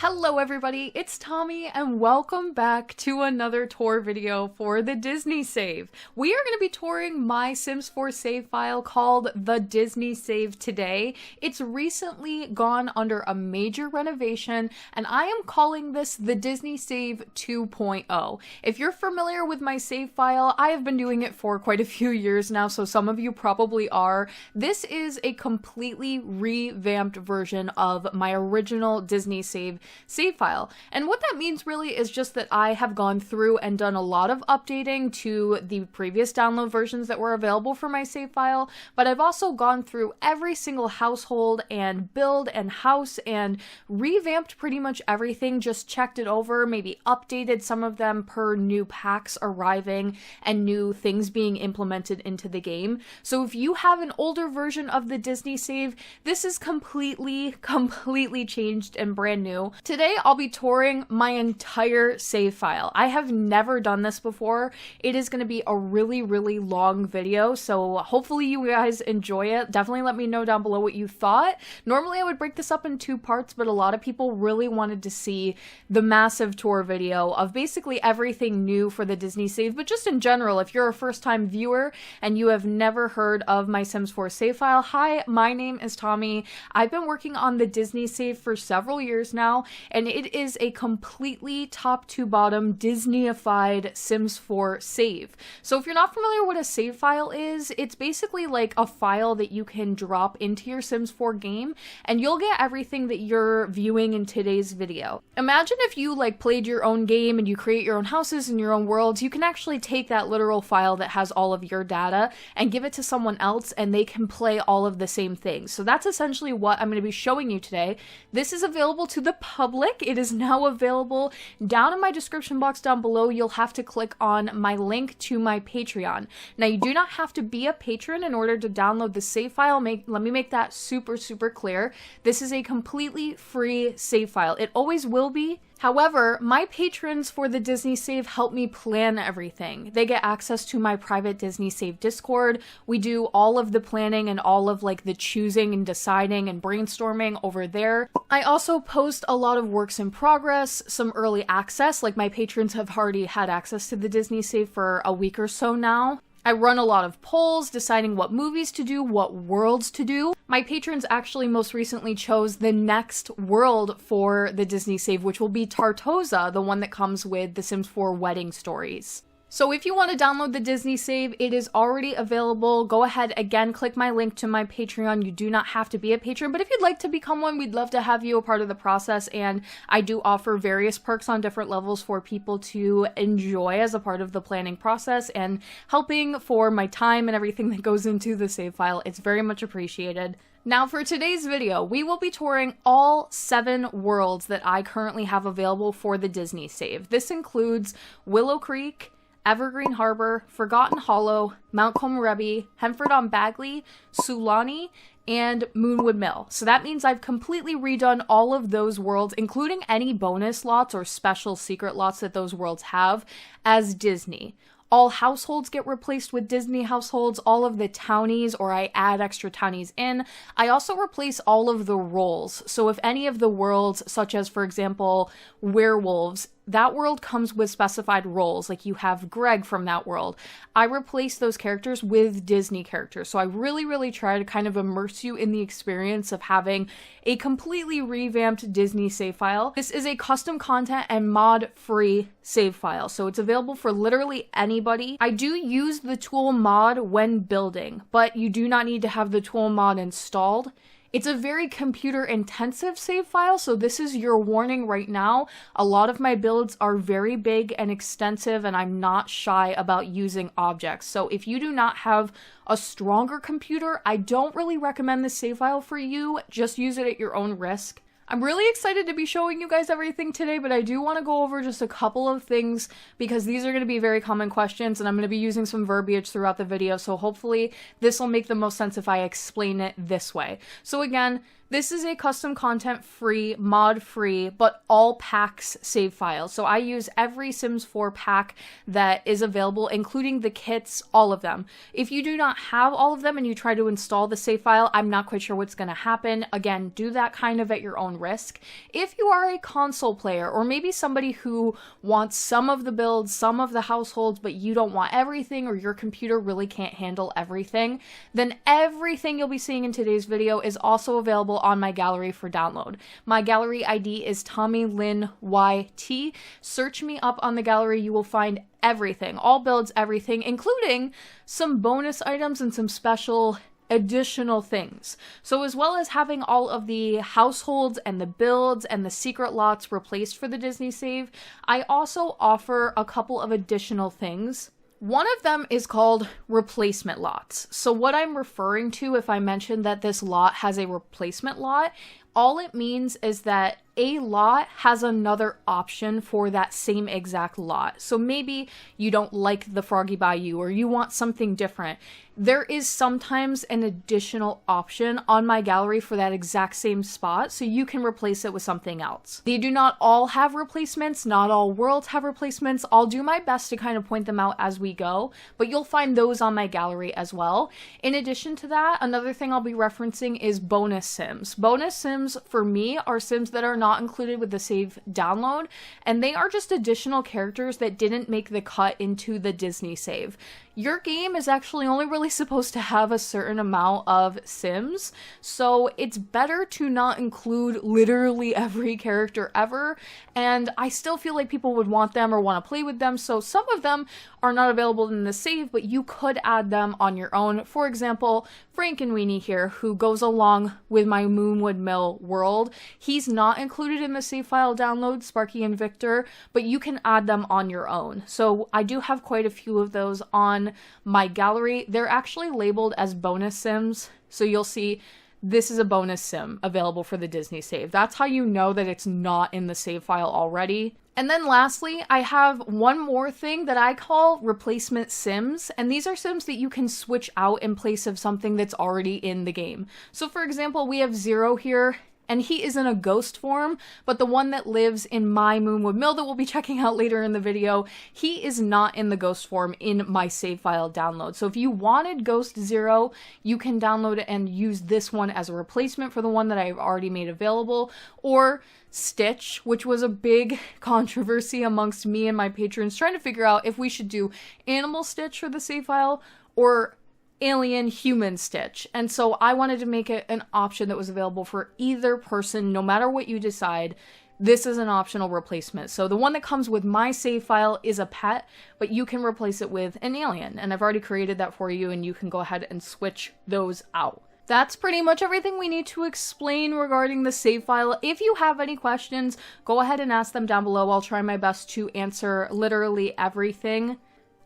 Hello everybody, it's Tommy and welcome back to another tour video for the Disney save. We are going to be touring my Sims 4 save file called the Disney Save today. It's recently gone under a major renovation and I am calling this the Disney Save 2.0. If you're familiar with my save file, I have been doing it for quite a few years now, so some of you probably are. This is a completely revamped version of my original Disney save file. And what that means really is just that I have gone through and done a lot of updating to the previous download versions that were available for my save file, but I've also gone through every single household and build and house and revamped pretty much everything, just checked it over, maybe updated some of them per new packs arriving and new things being implemented into the game. So if you have an older version of the Disney save, this is completely changed and brand new. Today, I'll be touring my entire save file. I have never done this before. It is going to be a really long video, so hopefully you guys enjoy it. Definitely let me know down below what you thought. Normally, I would break this up in two parts, but a lot of people really wanted to see the massive tour video of basically everything new for the Disney save, but just in general, if you're a first-time viewer and you have never heard of my Sims 4 save file, hi, my name is Tommy. I've been working on the Disney save for several years now, and it is a completely top to bottom Disneyified Sims 4 save. So if you're not familiar what a save file is, it's basically like a file that you can drop into your Sims 4 game and you'll get everything that you're viewing in today's video. Imagine if you played your own game and you create your own houses and your own worlds. You can actually take that literal file that has all of your data and give it to someone else and they can play all of the same things. So that's essentially what I'm going to be showing you today. This is available to the public. It is now available down in my description box down below. You'll have to click on my link to my Patreon. Now, you do not have to be a patron in order to download the save file. Let me make that super clear. This is a completely free save file. It always will be. However, my patrons for the Disney Save help me plan everything. They get access to my private Disney Save Discord. We do all of the planning and all of the choosing and deciding and brainstorming over there. I also post a lot of works in progress, some early access, my patrons have already had access to the Disney Save for a week or so now. I run a lot of polls deciding what movies to do, what worlds to do. My patrons actually most recently chose the next world for the Disney Save, which will be Tartosa, the one that comes with The Sims 4 Wedding Stories. So if you want to download the Disney Save, it is already available. Go ahead, again, click my link to my Patreon. You do not have to be a patron, but if you'd like to become one, we'd love to have you a part of the process, and I do offer various perks on different levels for people to enjoy as a part of the planning process and helping for my time and everything that goes into the save file. It's very much appreciated. Now for today's video, we will be touring all 7 worlds that I currently have available for the Disney Save. This includes Willow Creek, Evergreen Harbor, Forgotten Hollow, Mount Komorebi, Hemford-on-Bagley, Sulani, and Moonwood Mill. So that means I've completely redone all of those worlds, including any bonus lots or special secret lots that those worlds have, as Disney. All households get replaced with Disney households, all of the townies, or I add extra townies in. I also replace all of the roles. So if any of the worlds, such as, for example, werewolves, that world comes with specified roles, like you have Greg from that world. I replace those characters with Disney characters. So I really try to kind of immerse you in the experience of having a completely revamped Disney save file. This is a custom content and mod-free save file, so it's available for literally anybody. I do use the tool mod when building, but you do not need to have the tool mod installed. It's a very computer-intensive save file, so this is your warning right now. A lot of my builds are very big and extensive, and I'm not shy about using objects. So if you do not have a stronger computer, I don't really recommend this save file for you. Just use it at your own risk. I'm really excited to be showing you guys everything today, but I do want to go over just a couple of things because these are going to be very common questions and I'm going to be using some verbiage throughout the video, so hopefully this will make the most sense if I explain it this way. So again, This is a custom content free, mod free, but all packs save file. So I use every Sims 4 pack that is available, including the kits, all of them. If you do not have all of them and you try to install the save file, I'm not quite sure what's going to happen. Again, do that kind of at your own risk. If you are a console player, or maybe somebody who wants some of the builds, some of the households, but you don't want everything, or your computer really can't handle everything, then everything you'll be seeing in today's video is also available on my gallery for download. My gallery ID is TomilynYT. Search me up on the gallery. You will find everything, all builds, everything, including some bonus items and some special additional things. So as well as having all of the households and the builds and the secret lots replaced for the Disney Save, I also offer a couple of additional things. One of them is called replacement lots. So what I'm referring to if I mention that this lot has a replacement lot, all it means is that a lot has another option for that same exact lot. So maybe you don't like the Froggy Bayou, or you want something different. There is sometimes an additional option on my gallery for that exact same spot, so you can replace it with something else. They do not all have replacements, not all worlds have replacements. I'll do my best to kind of point them out as we go, but you'll find those on my gallery as well. In addition to that, another thing I'll be referencing is bonus Sims. Bonus Sims for me are Sims that are not included with the save download, and they are just additional characters that didn't make the cut into the Disney Save. Your game is actually only really supposed to have a certain amount of Sims, so it's better to not include literally every character ever, and I still feel like people would want them or want to play with them, so some of them are not available in the save, but you could add them on your own. For example, Frankenweenie here, who goes along with my Moonwood Mill world, he's not included in the save file download, Sparky and Victor, but you can add them on your own. So I do have quite a few of those on my gallery. They're actually labeled as bonus Sims, so you'll see this is a bonus Sim available for the Disney Save. That's how you know that it's not in the save file already. And then lastly, I have one more thing that I call replacement Sims, and these are Sims that you can switch out in place of something that's already in the game. So for example, we have Zero here, and he is in a ghost form, but the one that lives in my Moonwood Mill that we'll be checking out later in the video, he is not in the ghost form in my save file download. So if you wanted Ghost Zero, you can download it and use this one as a replacement for the one that I've already made available, or Stitch, which was a big controversy amongst me and my patrons trying to figure out if we should do Animal Stitch for the save file or alien human Stitch. And so I wanted to make it an option that was available for either person, no matter what you decide. This is an optional replacement. So the one that comes with my save file is a pet, but you can replace it with an alien. And I've already created that for you, and you can go ahead and switch those out. That's pretty much everything we need to explain regarding the save file. If you have any questions, go ahead and ask them down below. I'll try my best to answer literally everything.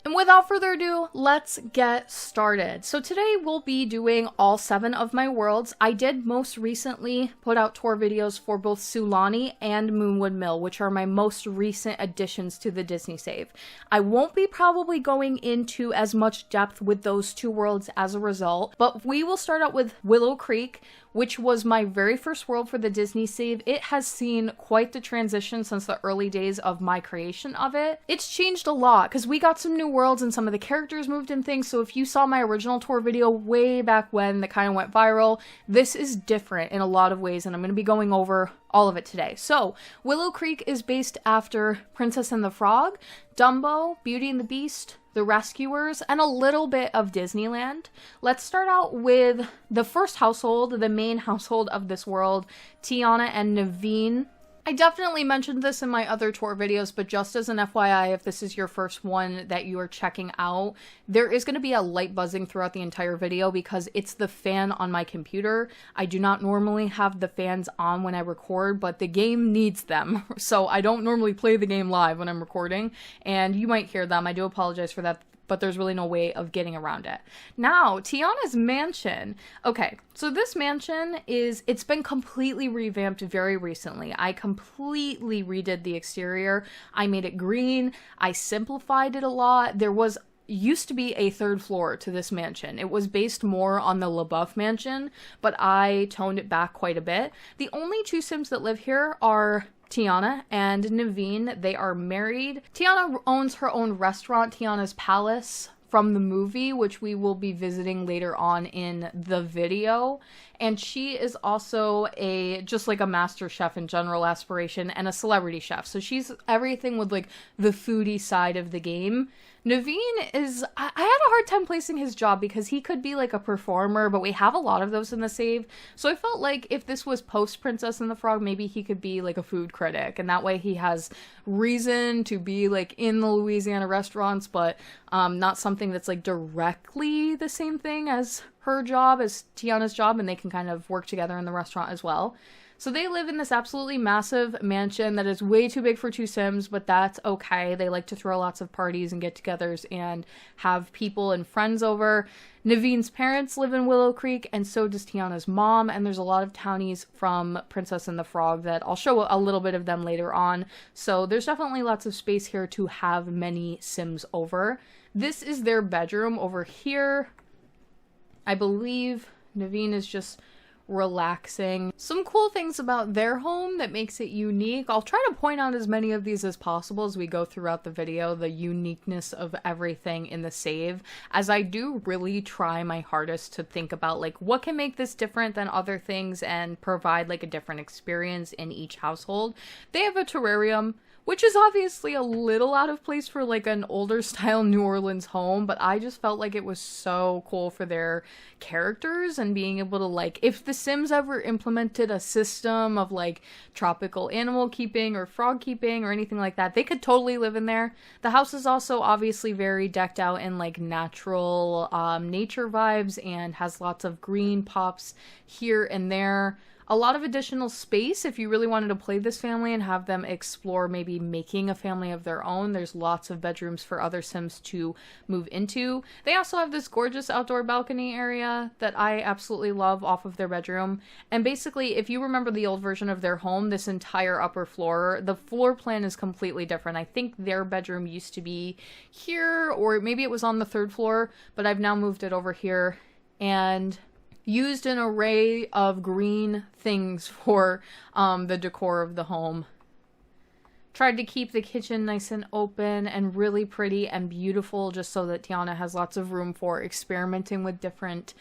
And without further ado, let's get started. So today we'll be doing all 7 of my worlds. I did most recently put out tour videos for both Sulani and Moonwood Mill, which are my most recent additions to the Disney Save. I won't be probably going into as much depth with those 2 worlds as a result, but we will start out with Willow Creek, which was my very first world for the Disney Save. It has seen quite the transition since the early days of my creation of it. It's changed a lot because we got some new worlds and some of the characters moved and things, so if you saw my original tour video way back when that kind of went viral, this is different in a lot of ways, and I'm going to be going over all of it today. So, Willow Creek is based after Princess and the Frog, Dumbo, Beauty and the Beast, The Rescuers, and a little bit of Disneyland. Let's start out with the first household, the main household of this world, Tiana and Naveen. I definitely mentioned this in my other tour videos, but just as an FYI, if this is your first one that you are checking out, there is going to be a light buzzing throughout the entire video because it's the fan on my computer. I do not normally have the fans on when I record, but the game needs them. So I don't normally play the game live when I'm recording, and you might hear them. I do apologize for that, but there's really no way of getting around it. Now, Tiana's mansion. Okay, so this mansion it's been completely revamped very recently. I completely redid the exterior. I made it green. I simplified it a lot. There was used to be a third floor to this mansion. It was based more on the LaBeouf mansion, but I toned it back quite a bit. The only two Sims that live here are Tiana and Naveen. They are married. Tiana owns her own restaurant, Tiana's Palace, from the movie, which we will be visiting later on in the video. And she is also just like a master chef in general aspiration and a celebrity chef. So she's everything with like the foodie side of the game. Naveen is, I had a hard time placing his job because he could be like a performer, but we have a lot of those in the save. So I felt like if this was post Princess and the Frog, maybe he could be like a food critic. And that way he has reason to be like in the Louisiana restaurants, but not something that's like directly the same thing as her job, as Tiana's job, and they can kind of work together in the restaurant as well. So they live in this absolutely massive mansion that is way too big for two Sims, but that's okay. They like to throw lots of parties and get-togethers and have people and friends over. Naveen's parents live in Willow Creek, and so does Tiana's mom, and there's a lot of townies from Princess and the Frog that I'll show a little bit of them later on. So there's definitely lots of space here to have many Sims over. This is their bedroom over here. I believe Naveen is just relaxing. Some cool things about their home that makes it unique. I'll try to point out as many of these as possible as we go throughout the video, the uniqueness of everything in the save, as I do really try my hardest to think about like what can make this different than other things and provide like a different experience in each household. They have a terrarium, which is obviously a little out of place for like an older style New Orleans home, but I just felt like it was so cool for their characters and being able to like, if The Sims ever implemented a system of like tropical animal keeping or frog keeping or anything like that, they could totally live in there. The house is also obviously very decked out in like natural nature vibes and has lots of green pops here and there. A lot of additional space if you really wanted to play this family and have them explore maybe making a family of their own. There's lots of bedrooms for other Sims to move into. They also have this gorgeous outdoor balcony area that I absolutely love off of their bedroom. And basically, if you remember the old version of their home, this entire upper floor, the floor plan is completely different. I think their bedroom used to be here, or maybe it was on the third floor, but I've now moved it over here and used an array of green things for the decor of the home. Tried to keep the kitchen nice and open and really pretty and beautiful just so that Tiana has lots of room for experimenting with different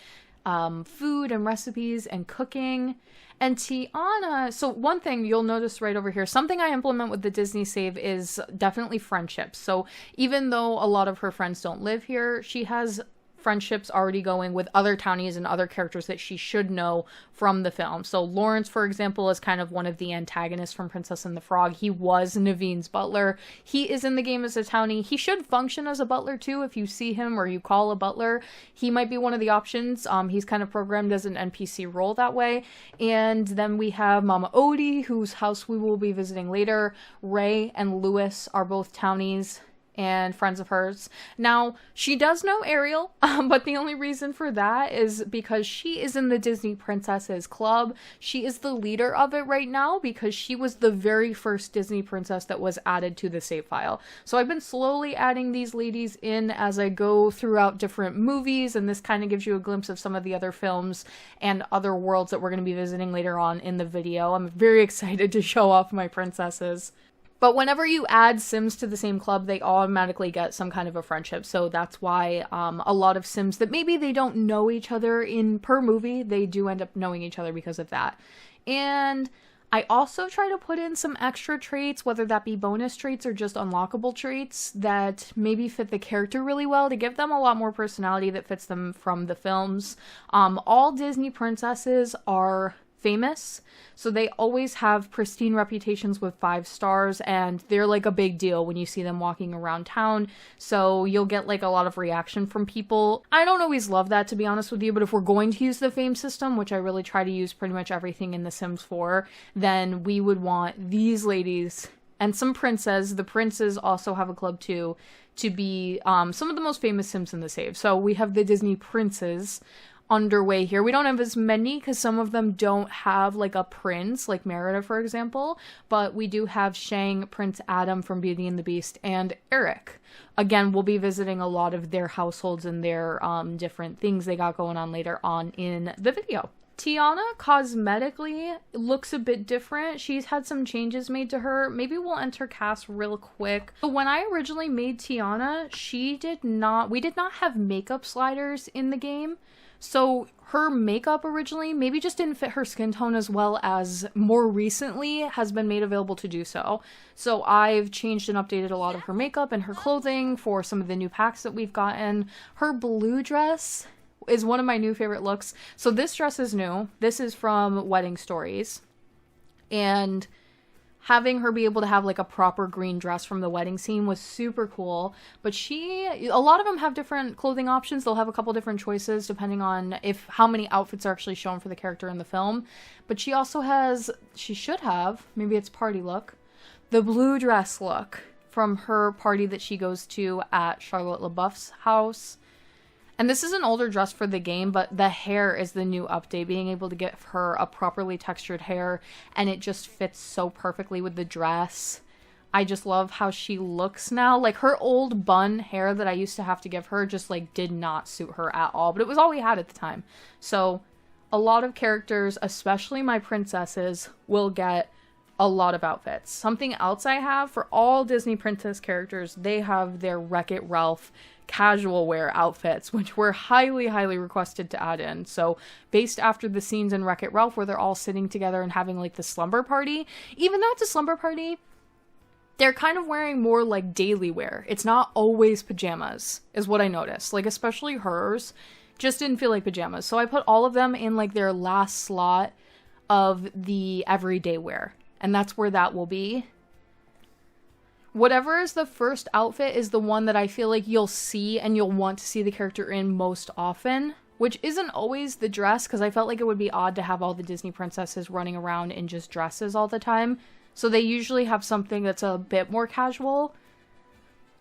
food and recipes and cooking. And Tiana, so one thing you'll notice right over here, something I implement with the Disney save is definitely friendships. So even though a lot of her friends don't live here, she has friendships already going with other townies and other characters that she should know from the film. So Lawrence, for example, is kind of one of the antagonists from Princess and the Frog. He was Naveen's butler. He is in the game as a townie. He should function as a butler too. If you see him or you call a butler, he might be one of the options. He's kind of programmed as an NPC role that way. And then we have Mama Odie, whose house we will be visiting later. Ray and Lewis are both townies and friends of hers. Now, she does know Ariel, but the only reason for that is because she is in the Disney Princesses Club. She is the leader of it right now because she was the very first Disney princess that was added to the save file. So I've been slowly adding these ladies in as I go throughout different movies, and this kind of gives you a glimpse of some of the other films and other worlds that we're going to be visiting later on in the video. I'm very excited to show off my princesses. But whenever you add Sims to the same club, they automatically get some kind of a friendship. So that's why a lot of Sims that maybe they don't know each other per movie, they do end up knowing each other because of that. And I also try to put in some extra traits, whether that be bonus traits or just unlockable traits that maybe fit the character really well to give them a lot more personality that fits them from the films. All Disney princesses are famous, so they always have pristine reputations with 5 stars, and they're like a big deal when you see them walking around town, so you'll get like a lot of reaction from people. I don't always love that, to be honest with you, but if we're going to use the fame system, which I really try to use pretty much everything in The Sims 4, then we would want these ladies and some princes. The princes also have a club too, to be some of the most famous Sims in the save. So we have the Disney princes. underway here. We don't have as many because some of them don't have like a prince, like Merida, for example, but we do have Shang, Prince Adam from Beauty and the Beast, and Eric. Again, we'll be visiting a lot of their households and their different things they got going on later on in the video. Tiana cosmetically looks a bit different. She's had some changes made to her. Maybe we'll enter cast real quick. But when I originally made Tiana, we did not have makeup sliders in the game. So her makeup originally maybe just didn't fit her skin tone as well as more recently has been made available to do so. So I've changed and updated a lot of her makeup and her clothing for some of the new packs that we've gotten. Her blue dress is one of my new favorite looks. So this dress is new. This is from Wedding Stories. And having her be able to have like a proper green dress from the wedding scene was super cool. But a lot of them have different clothing options. They'll have a couple different choices depending on how many outfits are actually shown for the character in the film. But she should have, maybe it's party look, the blue dress look from her party that she goes to at Charlotte LaBeouf's house. And this is an older dress for the game, but the hair is the new update, being able to give her a properly textured hair, and it just fits so perfectly with the dress. I just love how she looks now. Like, her old bun hair that I used to have to give her just, like, did not suit her at all, but it was all we had at the time. So, a lot of characters, especially my princesses, will get a lot of outfits. Something else I have for all Disney princess characters, they have their Wreck-It Ralph casual wear outfits, which were highly, highly requested to add in. So based after the scenes in Wreck-It Ralph where they're all sitting together and having like the slumber party, even though it's a slumber party, they're kind of wearing more like daily wear. It's not always pajamas, is what I noticed. Like, especially hers just didn't feel like pajamas. So I put all of them in like their last slot of the everyday wear. And that's where that will be. Whatever is the first outfit is the one that I feel like you'll see and you'll want to see the character in most often, which isn't always the dress, because I felt like it would be odd to have all the Disney princesses running around in just dresses all the time. So they usually have something that's a bit more casual.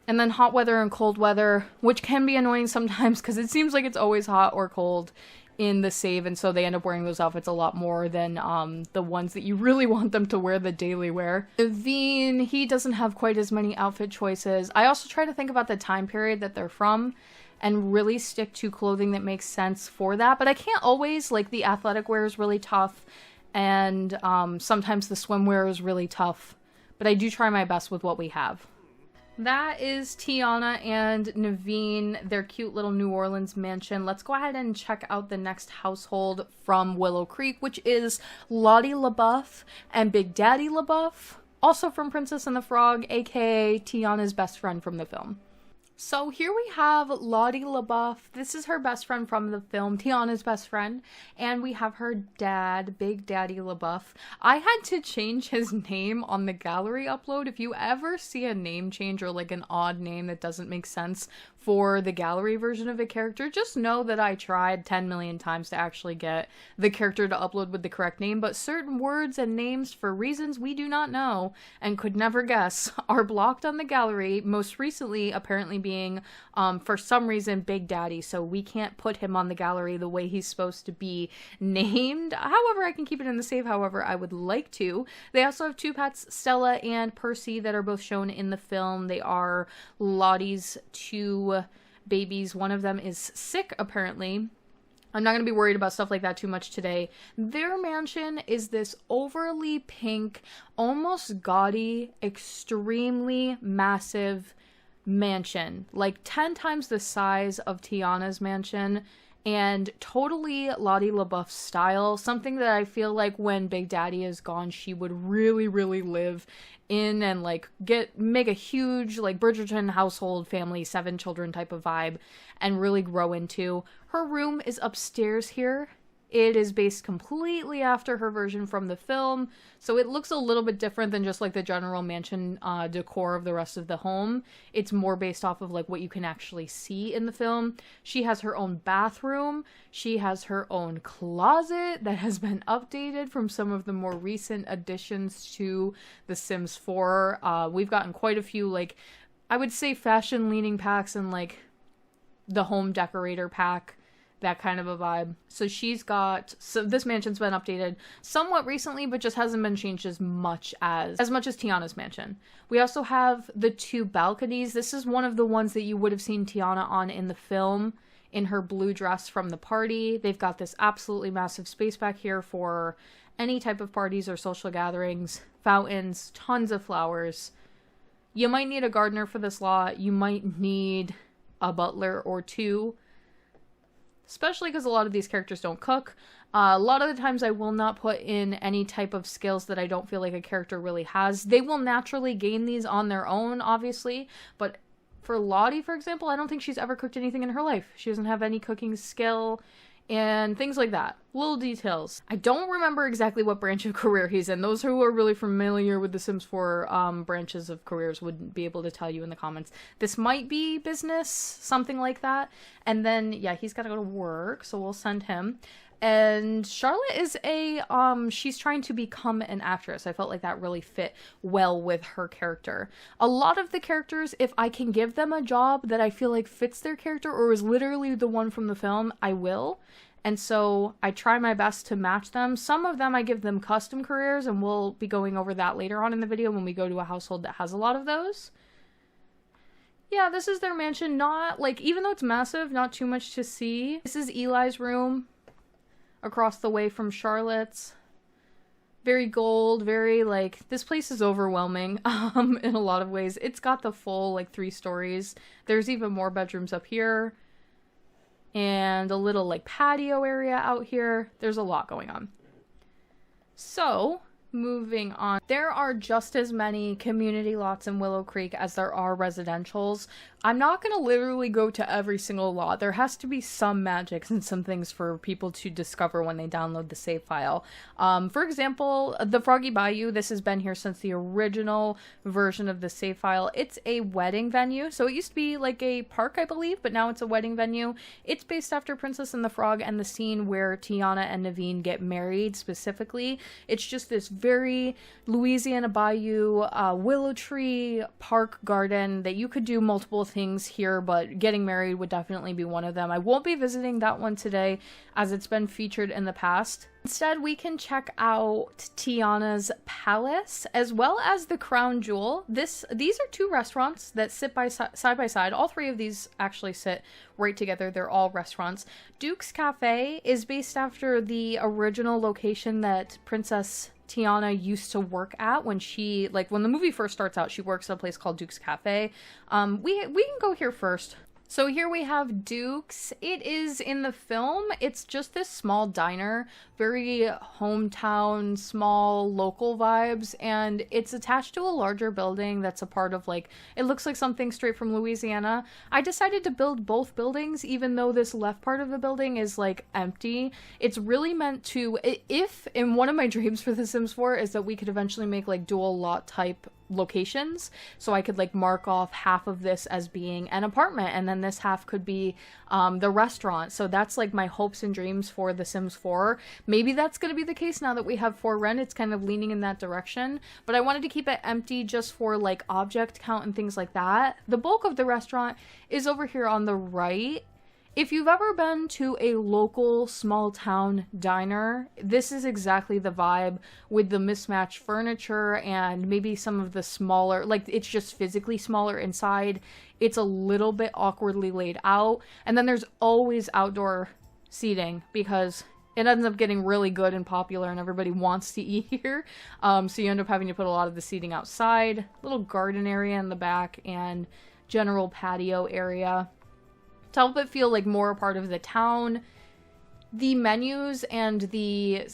And then hot weather and cold weather, which can be annoying sometimes because it seems like it's always hot or cold in the save, and so they end up wearing those outfits a lot more than the ones that you really want them to wear the daily wear. Naveen, he doesn't have quite as many outfit choices. I also try to think about the time period that they're from and really stick to clothing that makes sense for that, but I can't always. Like, the athletic wear is really tough, and sometimes the swimwear is really tough, but I do try my best with what we have. That is Tiana and Naveen, their cute little New Orleans mansion. Let's go ahead and check out the next household from Willow Creek, which is Lottie LaBeouf and Big Daddy LaBeouf, also from Princess and the Frog, aka Tiana's best friend from the film. So here we have Lottie LaBeouf. This is her best friend from the film, Tiana's best friend. And we have her dad, Big Daddy LaBeouf. I had to change his name on the gallery upload. If you ever see a name change or like an odd name that doesn't make sense for the gallery version of a character, just know that I tried 10 million times to actually get the character to upload with the correct name, but certain words and names, for reasons we do not know and could never guess, are blocked on the gallery, most recently apparently being, for some reason, Big Daddy, so we can't put him on the gallery the way he's supposed to be named. However, I can keep it in the save however I would like to. They also have two pets, Stella and Percy, that are both shown in the film. They are Lottie's two babies. One of them is sick, apparently. I'm not going to be worried about stuff like that too much today. Their mansion is this overly pink, almost gaudy, extremely massive mansion. Like 10 times the size of Tiana's mansion, and totally Lottie LaBeouf style. Something that I feel like when Big Daddy is gone, she would really, really live in and like make a huge like Bridgerton household family, 7 children type of vibe and really grow into. Her room is upstairs here. It is based completely after her version from the film, so it looks a little bit different than just like the general mansion decor of the rest of the home. It's more based off of like what you can actually see in the film. She has her own bathroom. She has her own closet that has been updated from some of the more recent additions to The Sims 4. We've gotten quite a few, like, I would say fashion leaning packs and like the home decorator pack that kind of a vibe. So she's got, so this mansion's been updated somewhat recently, but just hasn't been changed as much as Tiana's mansion. We also have the 2 balconies. This is one of the ones that you would have seen Tiana on in the film in her blue dress from the party. They've got this absolutely massive space back here for any type of parties or social gatherings, fountains, tons of flowers. You might need a gardener for this lot. You might need a butler or 2. Especially because a lot of these characters don't cook. A lot of the times I will not put in any type of skills that I don't feel like a character really has. They will naturally gain these on their own, obviously. But for Lottie, for example, I don't think she's ever cooked anything in her life. She doesn't have any cooking skill and things like that. Little details. I don't remember exactly what branch of career he's in. Those who are really familiar with the Sims 4 branches of careers would be able to tell you in the comments. This might be business, something like that. And then, yeah, he's got to go to work, so we'll send him. And Charlotte is she's trying to become an actress. I felt like that really fit well with her character. A lot of the characters, if I can give them a job that I feel like fits their character or is literally the one from the film, I will. And so I try my best to match them. Some of them I give them custom careers, and we'll be going over that later on in the video when we go to a household that has a lot of those. Yeah, this is their mansion. Not, like, even though it's massive, not too much to see. This is Eli's room. Across the way from Charlotte's. Very gold, very, like, this place is overwhelming, in a lot of ways. It's got the full, like, 3 stories. There's even more bedrooms up here. And a little, like, patio area out here. There's a lot going on. So, moving on. There are just as many community lots in Willow Creek as there are residentials. I'm not going to literally go to every single lot. There has to be some magics and some things for people to discover when they download the save file. For example, the Froggy Bayou, this has been here since the original version of the save file. It's a wedding venue. So it used to be like a park, I believe, but now it's a wedding venue. It's based after Princess and the Frog and the scene where Tiana and Naveen get married specifically. It's just this very Louisiana Bayou, willow tree park garden that you could do multiple things here, but getting married would definitely be one of them. I won't be visiting that one today as it's been featured in the past. Instead, we can check out Tiana's palace as well as the Crown Jewel. These are 2 restaurants that sit side by side. All 3 of these actually sit right together. They're all restaurants. Duke's Cafe is based after the original location that Princess Tiana used to work at when she, like, when the movie first starts out, she works at a place called Duke's Cafe. We can go here first. So here we have Duke's. It is in the film. It's just this small diner, very hometown, small, local vibes, and it's attached to a larger building that's a part of, like, it looks like something straight from Louisiana. I decided to build both buildings, even though this left part of the building is, like, empty. It's really meant to, if, in one of my dreams for The Sims 4 is that we could eventually make, like, dual lot type locations, so I could, like, mark off half of this as being an apartment and then this half could be the restaurant. So that's, like, my hopes and dreams for The Sims 4. Maybe that's going to be the case now that we have For Rent. It's kind of leaning in that direction, but I wanted to keep it empty just for, like, object count and things like that. The bulk of the restaurant is over here on the right. If you've ever been to a local small town diner, this is exactly the vibe, with the mismatched furniture and maybe some of the smaller, like, it's just physically smaller inside. It's a little bit awkwardly laid out. And then there's always outdoor seating because it ends up getting really good and popular and everybody wants to eat here. So you end up having to put a lot of the seating outside, little garden area in the back, and general patio area to help it feel like more a part of the town. The menus and the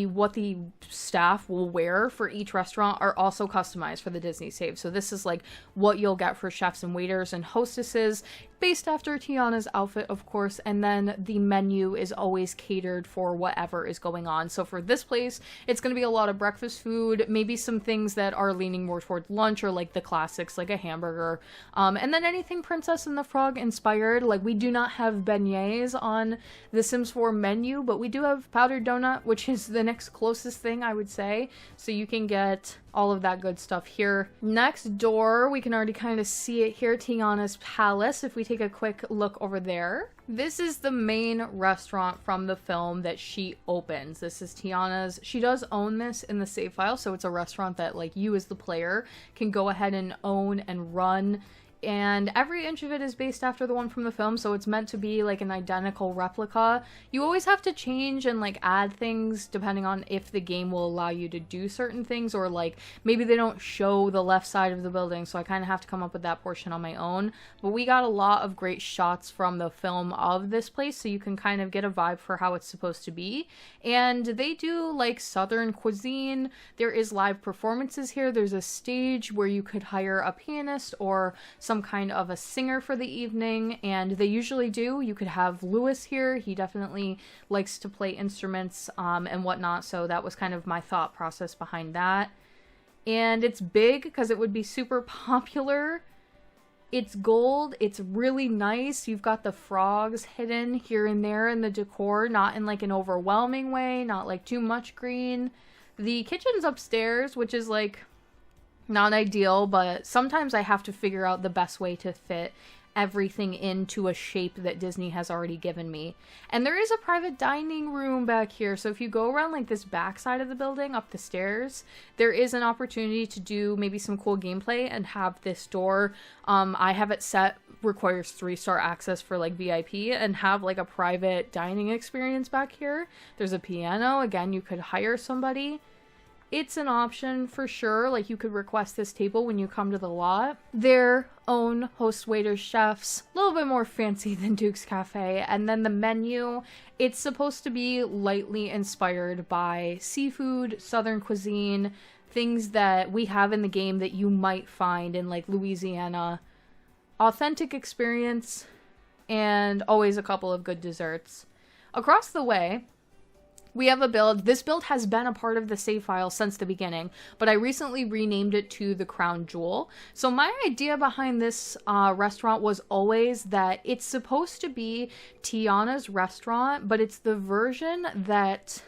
what the staff will wear for each restaurant are also customized for the Disney Save. So this is, like, what you'll get for chefs and waiters and hostesses, based after Tiana's outfit, of course, and then the menu is always catered for whatever is going on. So for this place, it's going to be a lot of breakfast food, maybe some things that are leaning more toward lunch, or, like, the classics, like a hamburger, and then anything Princess and the Frog inspired. Like, we do not have beignets on the Sims 4 menu, but we do have powdered donut, which is the next closest thing, I would say. So you can get all of that good stuff here. Next door, we can already kind of see it here, Tiana's palace. If we take a quick look over there. This is the main restaurant from the film that she opens. This is Tiana's. She does own this in the save file, so it's a restaurant that like you as the player can go ahead and own and run. And every inch of it is based after the one from the film, so it's meant to be like an identical replica. You always have to change and like add things depending on if the game will allow you to do certain things, or like maybe they don't show the left side of the building, so I kind of have to come up with that portion on my own. But we got a lot of great shots from the film of this place, so you can kind of get a vibe for how it's supposed to be. And they do like southern cuisine. There is live performances here. There's a stage where you could hire a pianist or some kind of a singer for the evening, and they usually do. You could have Lewis here. He definitely likes to play instruments and whatnot, so that was kind of my thought process behind that. And it's big because it would be super popular. It's gold. It's really nice. You've got the frogs hidden here and there in the decor, not in like an overwhelming way, not like too much green. The kitchen's upstairs, which is like not ideal, but sometimes I have to figure out the best way to fit everything into a shape that Disney has already given me. And there is a private dining room back here, so if you go around like this back side of the building up the stairs, there is an opportunity to do maybe some cool gameplay and have this door, I have it set, requires 3-star access for like VIP, and have like a private dining experience back here. There's a piano. Again, you could hire somebody. It's an option for sure. Like, you could request this table when you come to the lot. Their own host, waiters, chefs, a little bit more fancy than Duke's Cafe. And then the menu, it's supposed to be lightly inspired by seafood, southern cuisine, things that we have in the game that you might find in like Louisiana. Authentic experience, and always a couple of good desserts. Across the way, we have a build. This build has been a part of the save file since the beginning, but I recently renamed it to the Crown Jewel. So my idea behind this restaurant was always that it's supposed to be Tiana's restaurant, but it's the version that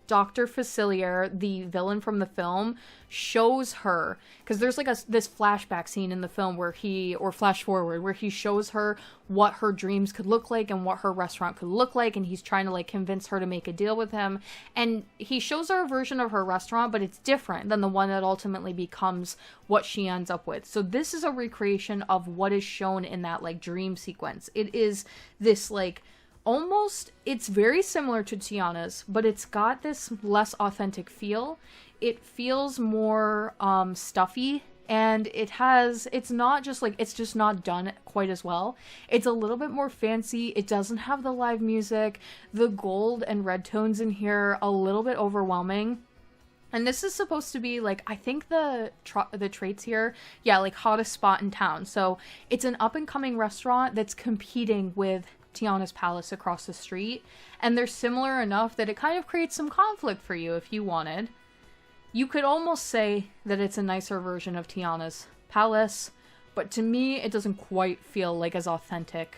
Dr. Facilier, the villain from the film, shows her, because there's like this flashback scene in the film where or flash forward, where he shows her what her dreams could look like and what her restaurant could look like, and he's trying to like convince her to make a deal with him, and he shows her a version of her restaurant, but it's different than the one that ultimately becomes what she ends up with. So this is a recreation of what is shown in that like dream sequence. It is this like almost, it's very similar to Tiana's, but it's got this less authentic feel. It feels more stuffy, and it's not just like, it's just not done quite as well. It's a little bit more fancy. It doesn't have the live music. The gold and red tones in here, a little bit overwhelming. And this is supposed to be like, I think the traits here, yeah, like hottest spot in town. So it's an up and coming restaurant that's competing with Tiana's Palace across the street, and they're similar enough that it kind of creates some conflict for you if you wanted. You could almost say that it's a nicer version of Tiana's Palace, but to me it doesn't quite feel like as authentic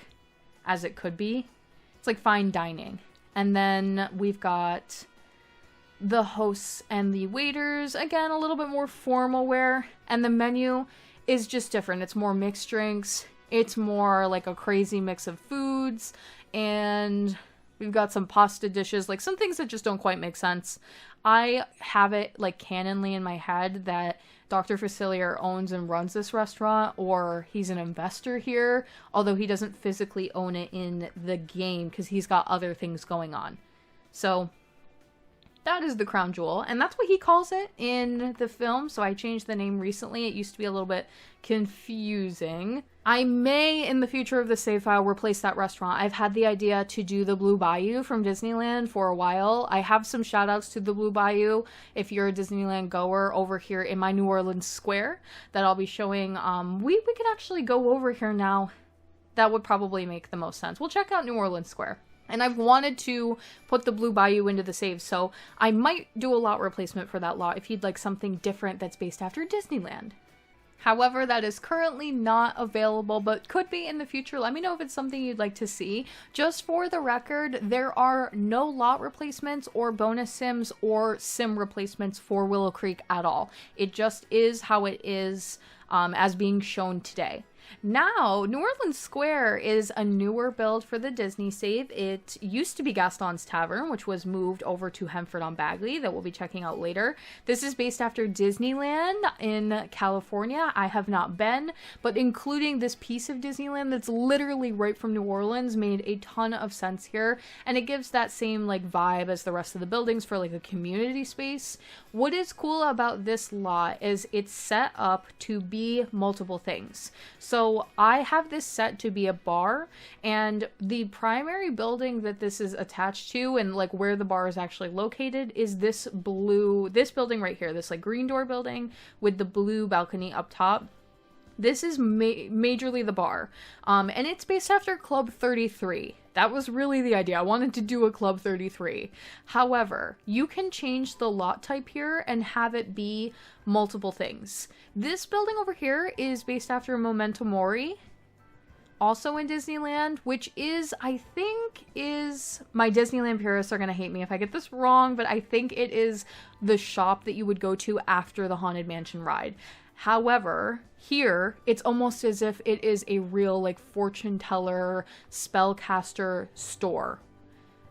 as it could be. It's like fine dining. And then we've got the hosts and the waiters, again a little bit more formal wear, and the menu is just different. It's more mixed drinks. It's more like a crazy mix of foods, and we've got some pasta dishes, like some things that just don't quite make sense. I have it like canonly in my head that Dr. Facilier owns and runs this restaurant, or he's an investor here, although he doesn't physically own it in the game because he's got other things going on. So that is the Crown Jewel, and that's what he calls it in the film, so I changed the name recently. It used to be a little bit confusing. I may, in the future of the save file, replace that restaurant. I've had the idea to do the Blue Bayou from Disneyland for a while. I have some shout outs to the Blue Bayou if you're a Disneyland goer over here in my New Orleans Square that I'll be showing. We could actually go over here now. That would probably make the most sense. We'll check out New Orleans Square. And I've wanted to put the Blue Bayou into the save, so I might do a lot replacement for that lot if you'd like something different that's based after Disneyland. However, that is currently not available, but could be in the future. Let me know if it's something you'd like to see. Just for the record, there are no lot replacements or bonus sims or sim replacements for Willow Creek at all. It just is how it is as being shown today. Now, New Orleans Square is a newer build for the Disney save. It used to be Gaston's Tavern, which was moved over to Hemford-on-Bagley, that we'll be checking out later. This is based after Disneyland in California. I have not been, but including this piece of Disneyland that's literally right from New Orleans made a ton of sense here, and it gives that same like vibe as the rest of the buildings for like a community space. What is cool about this lot is it's set up to be multiple things. So I have this set to be a bar, and the primary building that this is attached to and like where the bar is actually located is this building right here, this like green door building with the blue balcony up top. This is majorly the bar, and it's based after Club 33. That was really the idea. I wanted to do a Club 33. However, you can change the lot type here and have it be multiple things. This building over here is based after Memento Mori, also in Disneyland, which is, I think, is... My Disneyland purists are going to hate me if I get this wrong, but I think it is the shop that you would go to after the Haunted Mansion ride. However, here, it's almost as if it is a real, like, fortune teller, spellcaster store.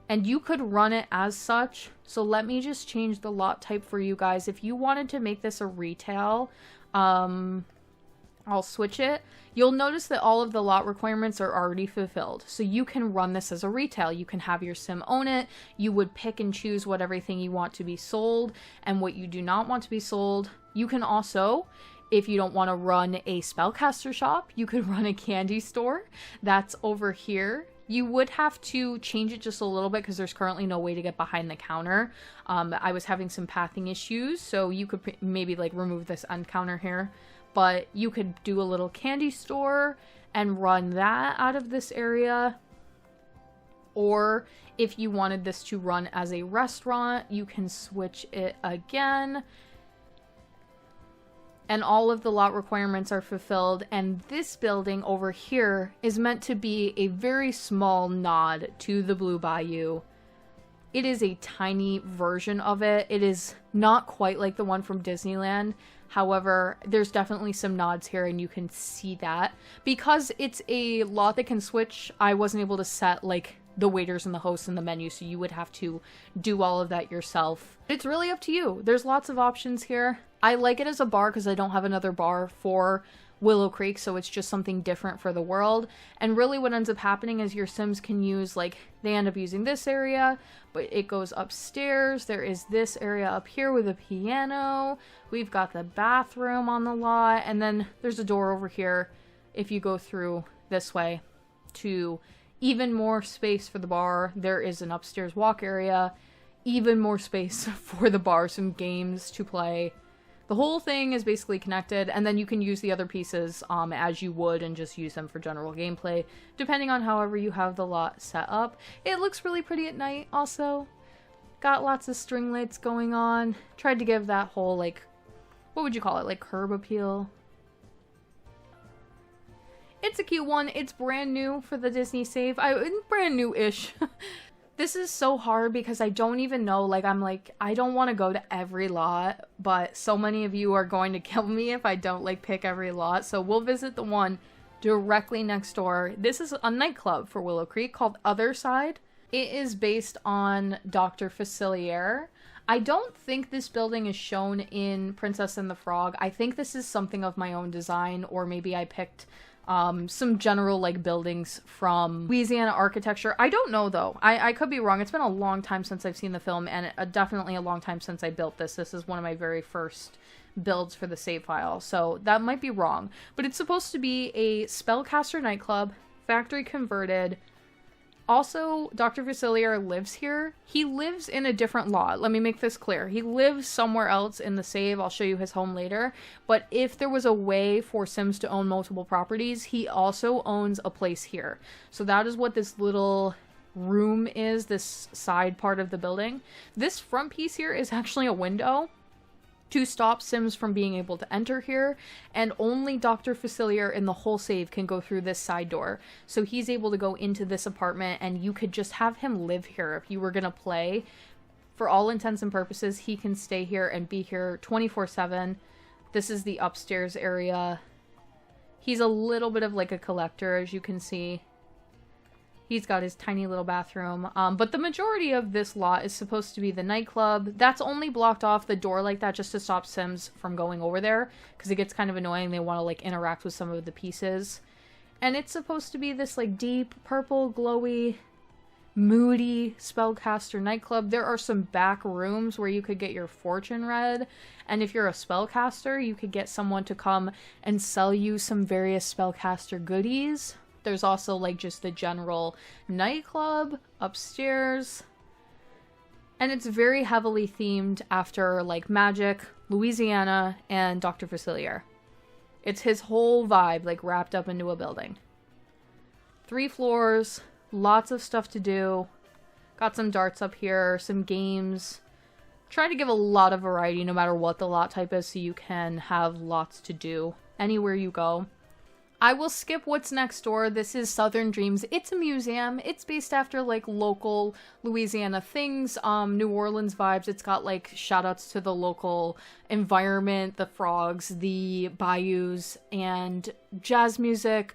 And you could run it as such. So let me just change the lot type for you guys. If you wanted to make this a retail, I'll switch it. You'll notice that all of the lot requirements are already fulfilled. So you can run this as a retail. You can have your sim own it. You would pick and choose what everything you want to be sold and what you do not want to be sold. You can also... If you don't want to run a spellcaster shop, you could run a candy store. That's over here. You would have to change it just a little bit because there's currently no way to get behind the counter. I was having some pathing issues, so you could maybe like remove this end counter here. But you could do a little candy store and run that out of this area. Or if you wanted this to run as a restaurant, you can switch it again. And all of the lot requirements are fulfilled, and this building over here is meant to be a very small nod to the Blue Bayou. It is a tiny version of it. It is not quite like the one from Disneyland. However, there's definitely some nods here, and you can see that. Because it's a lot that can switch, I wasn't able to set, like, the waiters and the hosts and the menu, so you would have to do all of that yourself. It's really up to you. There's lots of options here. I like it as a bar because I don't have another bar for Willow Creek, so it's just something different for the world. And really what ends up happening is your Sims can use, like, they end up using this area, but it goes upstairs. There is this area up here with a piano. We've got the bathroom on the lot, and then there's a door over here if you go through this way to even more space for the bar. There is an upstairs walk area, even more space for the bar, some games to play. The whole thing is basically connected, and then you can use the other pieces as you would and just use them for general gameplay, depending on however you have the lot set up. It looks really pretty at night also. Got lots of string lights going on. Tried to give that whole, like, what would you call it, like curb appeal? It's a cute one. It's brand new for the Disney save. Brand new-ish. This is so hard because I don't even know, like, I don't want to go to every lot, but so many of you are going to kill me if I don't, like, pick every lot. So we'll visit the one directly next door. This is a nightclub for Willow Creek called Other Side. It is based on Dr. Facilier. I don't think this building is shown in Princess and the Frog. I think this is something of my own design, or maybe I picked some general, like, buildings from Louisiana architecture. I don't know, though. I could be wrong. It's been a long time since I've seen the film, and definitely a long time since I built this. This is one of my very first builds for the save file, so that might be wrong. But it's supposed to be a spellcaster nightclub, factory converted. Also, Dr. Facilier lives here. He lives in a different lot. Let me make this clear. He lives somewhere else in the save. I'll show you his home later. But if there was a way for Sims to own multiple properties, he also owns a place here. So that is what this little room is, this side part of the building. This front piece here is actually a window to stop Sims from being able to enter here, and only Dr. Facilier in the whole save can go through this side door. So he's able to go into this apartment, and you could just have him live here if you were gonna play. For all intents and purposes, he can stay here and be here 24/7. This is the upstairs area. He's a little bit of like a collector, as you can see. He's got his tiny little bathroom. But the majority of this lot is supposed to be the nightclub. That's only blocked off the door like that just to stop Sims from going over there, because it gets kind of annoying. They want to like interact with some of the pieces. And it's supposed to be this like deep purple, glowy, moody spellcaster nightclub. There are some back rooms where you could get your fortune read. And if you're a spellcaster, you could get someone to come and sell you some various spellcaster goodies. There's also like just the general nightclub upstairs. And it's very heavily themed after like magic, Louisiana, and Dr. Facilier. It's his whole vibe like wrapped up into a building. 3 floors, lots of stuff to do. Got some darts up here, some games. Try to give a lot of variety no matter what the lot type is so you can have lots to do anywhere you go. I will skip what's next door. This is Southern Dreams. It's a museum. It's based after like local Louisiana things, New Orleans vibes. It's got like shout outs to the local environment, the frogs, the bayous, and jazz music,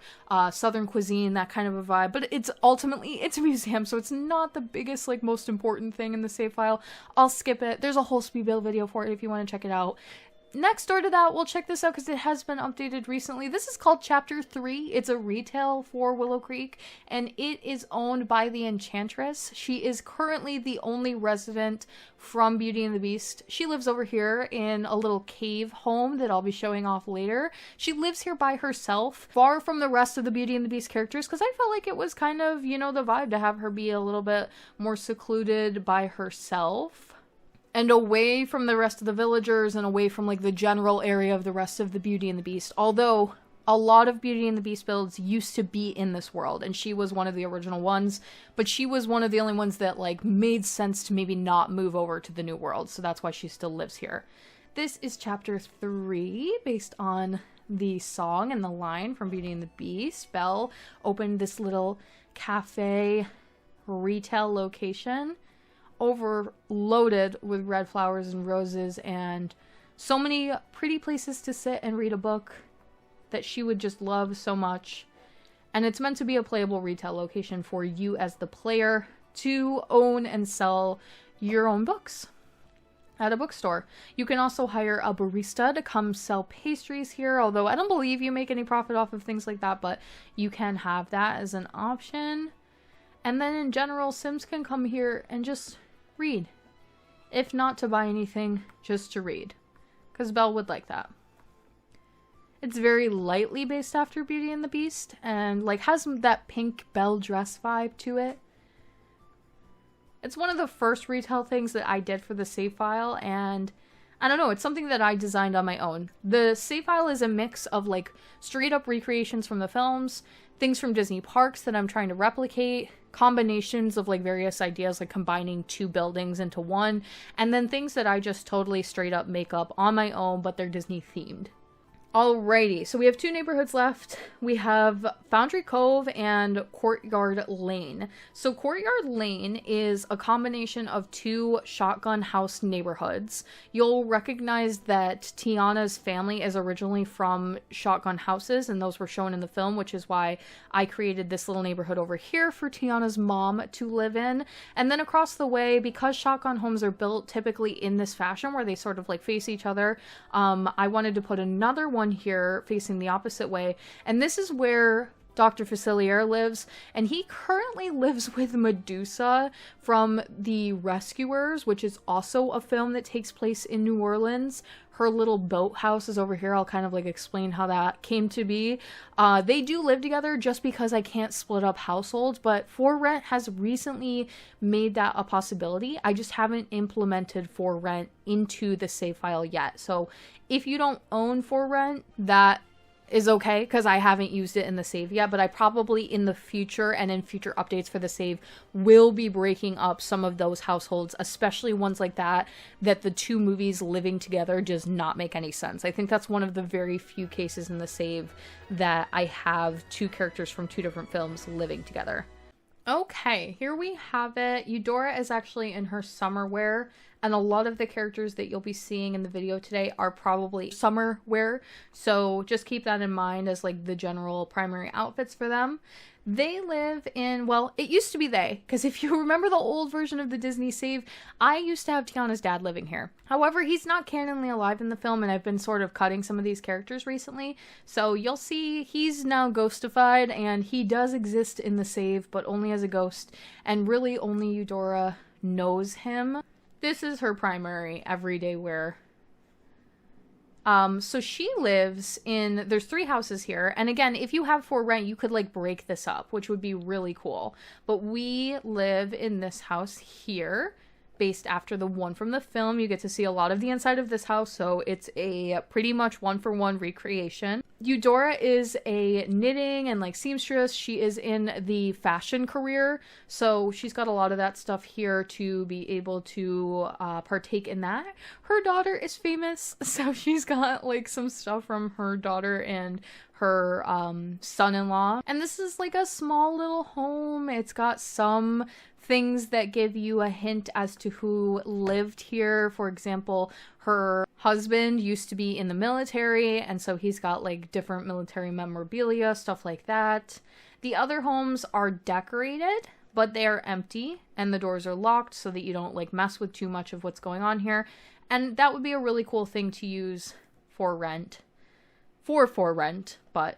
Southern cuisine, that kind of a vibe. But it's ultimately, it's a museum, so it's not the biggest, like most important thing in the save file. I'll skip it. There's a whole speed build video for it if you want to check it out. Next door to that, we'll check this out because it has been updated recently. This is called Chapter 3. It's a retail for Willow Creek, and it is owned by the Enchantress. She is currently the only resident from Beauty and the Beast. She lives over here in a little cave home that I'll be showing off later. She lives here by herself, far from the rest of the Beauty and the Beast characters, because I felt like it was kind of, you know, the vibe to have her be a little bit more secluded by herself. And away from the rest of the villagers and away from like the general area of the rest of the Beauty and the Beast. Although a lot of Beauty and the Beast builds used to be in this world, and she was one of the original ones, but she was one of the only ones that like made sense to maybe not move over to the new world, so that's why she still lives here. This is Chapter 3, based on the song and the line from Beauty and the Beast. Belle opened this little cafe retail location, overloaded with red flowers and roses and so many pretty places to sit and read a book that she would just love so much. And it's meant to be a playable retail location for you as the player to own and sell your own books at a bookstore. You can also hire a barista to come sell pastries here, although I don't believe you make any profit off of things like that, but you can have that as an option. And then in general, Sims can come here and just read. If not to buy anything, just to read. Because Belle would like that. It's very lightly based after Beauty and the Beast, and like has that pink Belle dress vibe to it. It's one of the first retail things that I did for the save file, and I don't know, it's something that I designed on my own. The save file is a mix of like straight up recreations from the films, things from Disney parks that I'm trying to replicate, combinations of like various ideas like combining 2 buildings into one, and then things that I just totally straight up make up on my own, but they're Disney themed. Alrighty, so we have 2 neighborhoods left. We have Foundry Cove and Courtyard Lane. So Courtyard Lane is a combination of 2 shotgun house neighborhoods. You'll recognize that Tiana's family is originally from shotgun houses, and those were shown in the film, which is why I created this little neighborhood over here for Tiana's mom to live in. And then across the way, because shotgun homes are built typically in this fashion where they sort of like face each other, I wanted to put another one here facing the opposite way, and this is where Dr. Facilier lives, and he currently lives with Medusa from The Rescuers, which is also a film that takes place in New Orleans. Her little boathouse is over here. I'll kind of like explain how that came to be. They do live together just because I can't split up households, but For Rent has recently made that a possibility. I just haven't implemented For Rent into the save file yet. So if you don't own For Rent, that is okay, because I haven't used it in the save yet, but I probably in the future and in future updates for the save will be breaking up some of those households, especially ones like that the 2 movies living together does not make any sense. I think that's one of the very few cases in the save that I have 2 characters from 2 different films living together. Okay, here we have it. Eudora is actually in her summer wear, and a lot of the characters that you'll be seeing in the video today are probably summer wear, so just keep that in mind as like the general primary outfits for them. They live in, well, it used to be they, because if you remember the old version of the Disney save, I used to have Tiana's dad living here. However, he's not canonly alive in the film, and I've been sort of cutting some of these characters recently, so you'll see he's now ghostified, and he does exist in the save, but only as a ghost, and really only Eudora knows him. This is her primary everyday wear. So she lives in, there's 3 houses here, and again, if you have for rent, you could like break this up, which would be really cool, but we live in this house here, based after the one from the film. You get to see a lot of the inside of this house, so it's a pretty much one-for-one recreation. Eudora is a knitting and like seamstress. She is in the fashion career, so she's got a lot of that stuff here to be able to partake in that. Her daughter is famous, so she's got like some stuff from her daughter and her son-in-law. And this is like a small little home. It's got some things that give you a hint as to who lived here. For example, her husband used to be in the military, and so he's got like different military memorabilia, stuff like that. The other homes are decorated, but they are empty, and the doors are locked so that you don't like mess with too much of what's going on here. And that would be a really cool thing to use for rent. For rent, but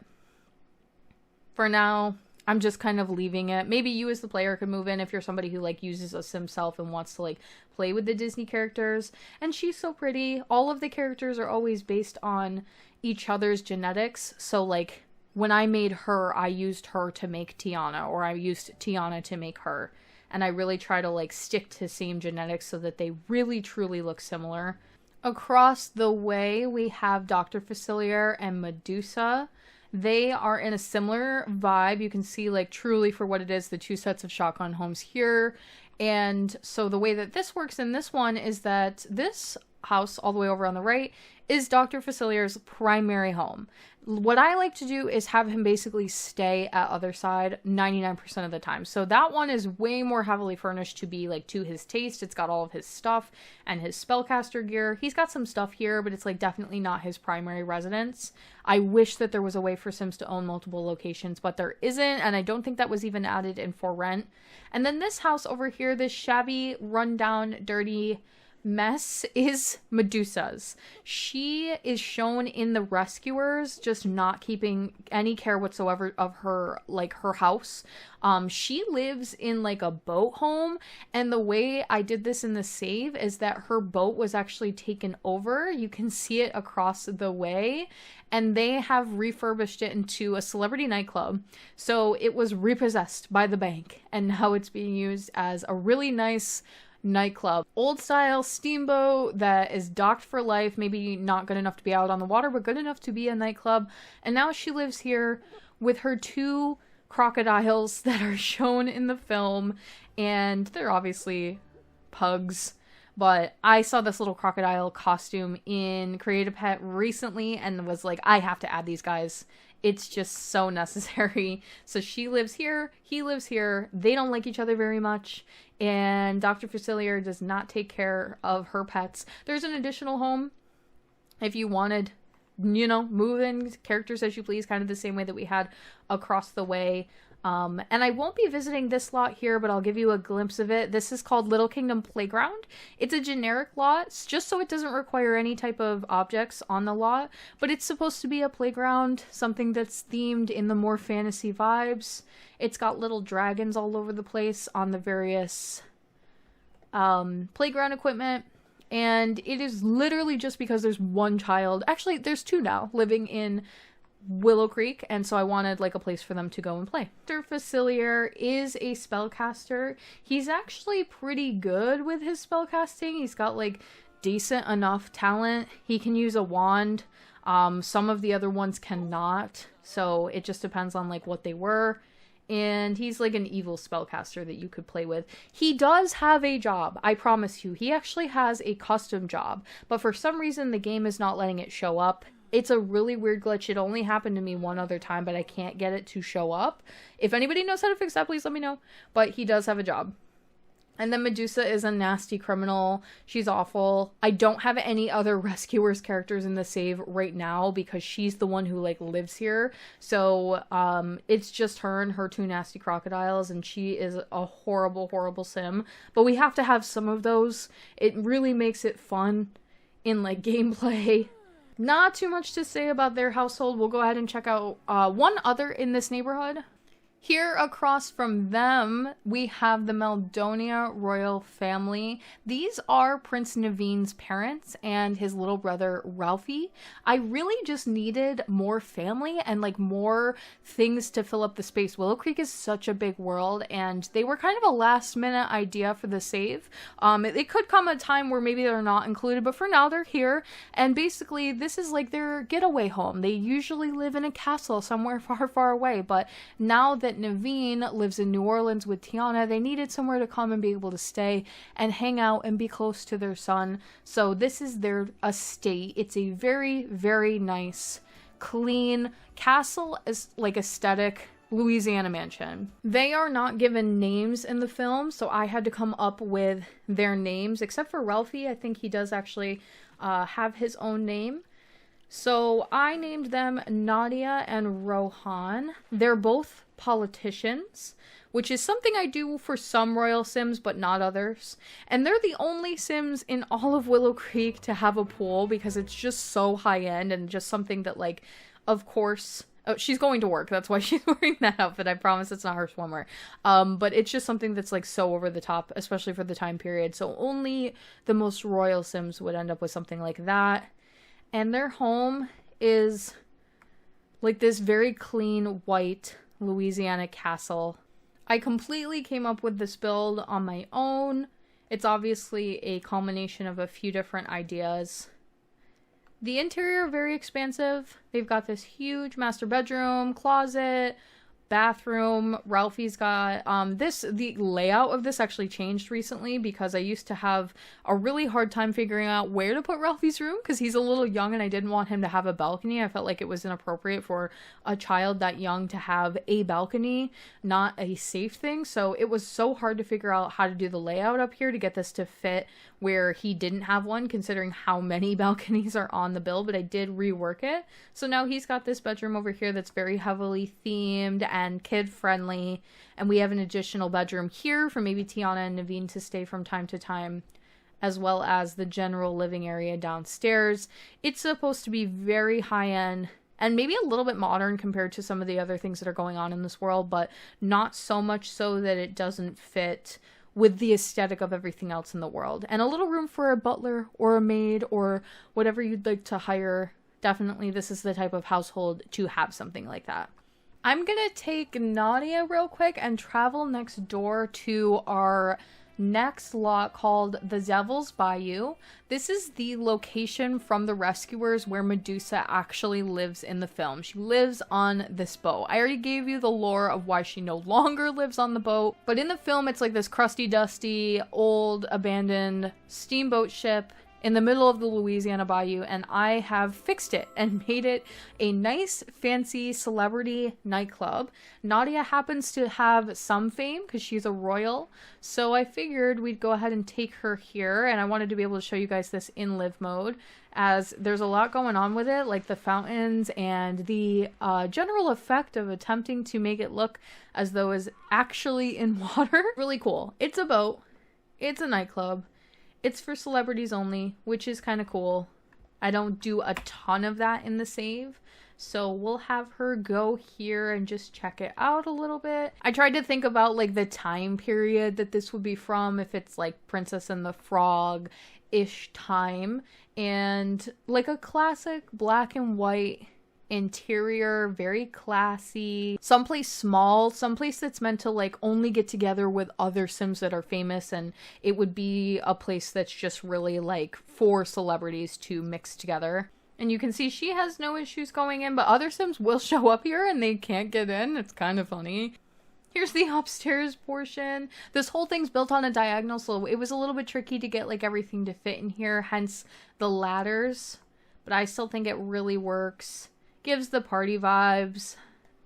for now, I'm just kind of leaving it. Maybe you as the player could move in if you're somebody who like uses a sim self and wants to like play with the Disney characters. And she's so pretty. All of the characters are always based on each other's genetics. So like when I made her, I used her to make Tiana, or I used Tiana to make her. And I really try to like stick to same genetics so that they really truly look similar. Across the way, we have Dr. Facilier and Medusa. They are in a similar vibe. You can see like truly for what it is, the 2 sets of shotgun homes here. And so the way that this works in this one is that this house all the way over on the right is Dr. Facilier's primary home. What I like to do is have him basically stay at other side 99% of the time. So that one is way more heavily furnished to be like to his taste. It's got all of his stuff and his spellcaster gear. He's got some stuff here, but it's like definitely not his primary residence. I wish that there was a way for Sims to own multiple locations, but there isn't, and I don't think that was even added in For Rent. And then this house over here, this shabby, rundown, dirty mess is Medusa's. She is shown in the Rescuers, just not keeping any care whatsoever of her, like her house. She lives in like a boat home, and the way I did this in the save is that her boat was actually taken over. You can see it across the way, and they have refurbished it into a celebrity nightclub. So it was repossessed by the bank, and now it's being used as a really nice nightclub. Old style steamboat that is docked for life, maybe not good enough to be out on the water, but good enough to be a nightclub. And now she lives here with her 2 crocodiles that are shown in the film, and they're obviously pugs. But I saw this little crocodile costume in Create a Pet recently and was like, I have to add these guys. It's just so necessary. So she lives here, he lives here, they don't like each other very much, and Dr. Facilier does not take care of her pets. There's an additional home if you wanted, you know, move in characters as you please, kind of the same way that we had across the way. And I won't be visiting this lot here, but I'll give you a glimpse of it. This is called Little Kingdom Playground. It's a generic lot, just so it doesn't require any type of objects on the lot, but it's supposed to be a playground, something that's themed in the more fantasy vibes. It's got little dragons all over the place on the various playground equipment. And it is literally just because there's one child, actually there's 2 now, living in Willow Creek, and so I wanted like a place for them to go and play. Dr. Facilier is a spellcaster. He's actually pretty good with his spellcasting. He's got like decent enough talent. He can use a wand. Some of the other ones cannot, so it just depends on like what they were. And he's like an evil spellcaster that you could play with. He does have a job, I promise you. He actually has a custom job, but for some reason the game is not letting it show up. It's a really weird glitch. It only happened to me one other time, but I can't get it to show up. If anybody knows how to fix that, please let me know. But he does have a job. And then Medusa is a nasty criminal. She's awful. I don't have any other Rescuers characters in the save right now because she's the one who, like, lives here. So, it's just her and her two nasty crocodiles, and she is a horrible, horrible sim. But we have to have some of those. It really makes it fun in, like, gameplay. Not too much to say about their household. We'll go ahead and check out one other in this neighborhood. Here across from them, we have the Meldonia royal family. These are Prince Naveen's parents and his little brother Ralphie. I really just needed more family and like more things to fill up the space. Willow Creek is such a big world, and they were kind of a last minute idea for the save. It could come a time where maybe they're not included, but for now they're here. And basically this is like their getaway home. They usually live in a castle somewhere far, far away, but now that Naveen lives in New Orleans with Tiana, they needed somewhere to come and be able to stay and hang out and be close to their son. So this is their estate. It's a very, very nice, clean castle, is like aesthetic Louisiana mansion. They are not given names in the film, so I had to come up with their names, except for Ralphie. I think he does actually have his own name. So I named them Nadia and Rohan. They're both politicians, which is something I do for some royal sims, but not others. And they're the only sims in all of Willow Creek to have a pool, because it's just so high-end and just something that, like, of course... Oh, she's going to work. That's why she's wearing that outfit. I promise it's not her swimwear. But it's just something that's, like, so over the top, especially for the time period. So only the most royal sims would end up with something like that. And their home is like this very clean white Louisiana castle. I completely came up with this build on my own. It's obviously a culmination of a few different ideas. The interior, very expansive. They've got this huge master bedroom, closet, bathroom. Ralphie's got the layout of this actually changed recently, because I used to have a really hard time figuring out where to put Ralphie's room because he's a little young and I didn't want him to have a balcony. I felt like it was inappropriate for a child that young to have a balcony, not a safe thing. So it was so hard to figure out how to do the layout up here to get this to fit where he didn't have one, considering how many balconies are on the build, but I did rework it. So now he's got this bedroom over here that's very heavily themed and kid-friendly, and we have an additional bedroom here for maybe Tiana and Naveen to stay from time to time, as well as the general living area downstairs. It's supposed to be very high-end and maybe a little bit modern compared to some of the other things that are going on in this world, but not so much so that it doesn't fit with the aesthetic of everything else in the world. And a little room for a butler or a maid or whatever you'd like to hire. Definitely this is the type of household to have something like that. I'm gonna take Nadia real quick and travel next door to our next lot called the Devil's Bayou. This is the location from the Rescuers where Medusa actually lives in the film. She lives on this boat. I already gave you the lore of why she no longer lives on the boat, but in the film it's like this crusty, dusty, old, abandoned steamboat ship in the middle of the Louisiana Bayou, and I have fixed it and made it a nice, fancy celebrity nightclub. Nadia happens to have some fame because she's a royal, so I figured we'd go ahead and take her here, and I wanted to be able to show you guys this in live mode, as there's a lot going on with it, like the fountains and the general effect of attempting to make it look as though it's actually in water. Really cool. It's a boat. It's a nightclub. It's for celebrities only, which is kind of cool. I don't do a ton of that in the save, so we'll have her go here and just check it out a little bit. I tried to think about like the time period that this would be from, if it's like Princess and the Frog-ish time, and like a classic black and white interior, very classy, someplace small, someplace that's meant to like only get together with other sims that are famous, and it would be a place that's just really like for celebrities to mix together. And you can see she has no issues going in, but other sims will show up here and they can't get in. It's kind of funny. Here's the upstairs portion. This whole thing's built on a diagonal, so it was a little bit tricky to get like everything to fit in here, hence the ladders. but I still think it really works. Gives the party vibes.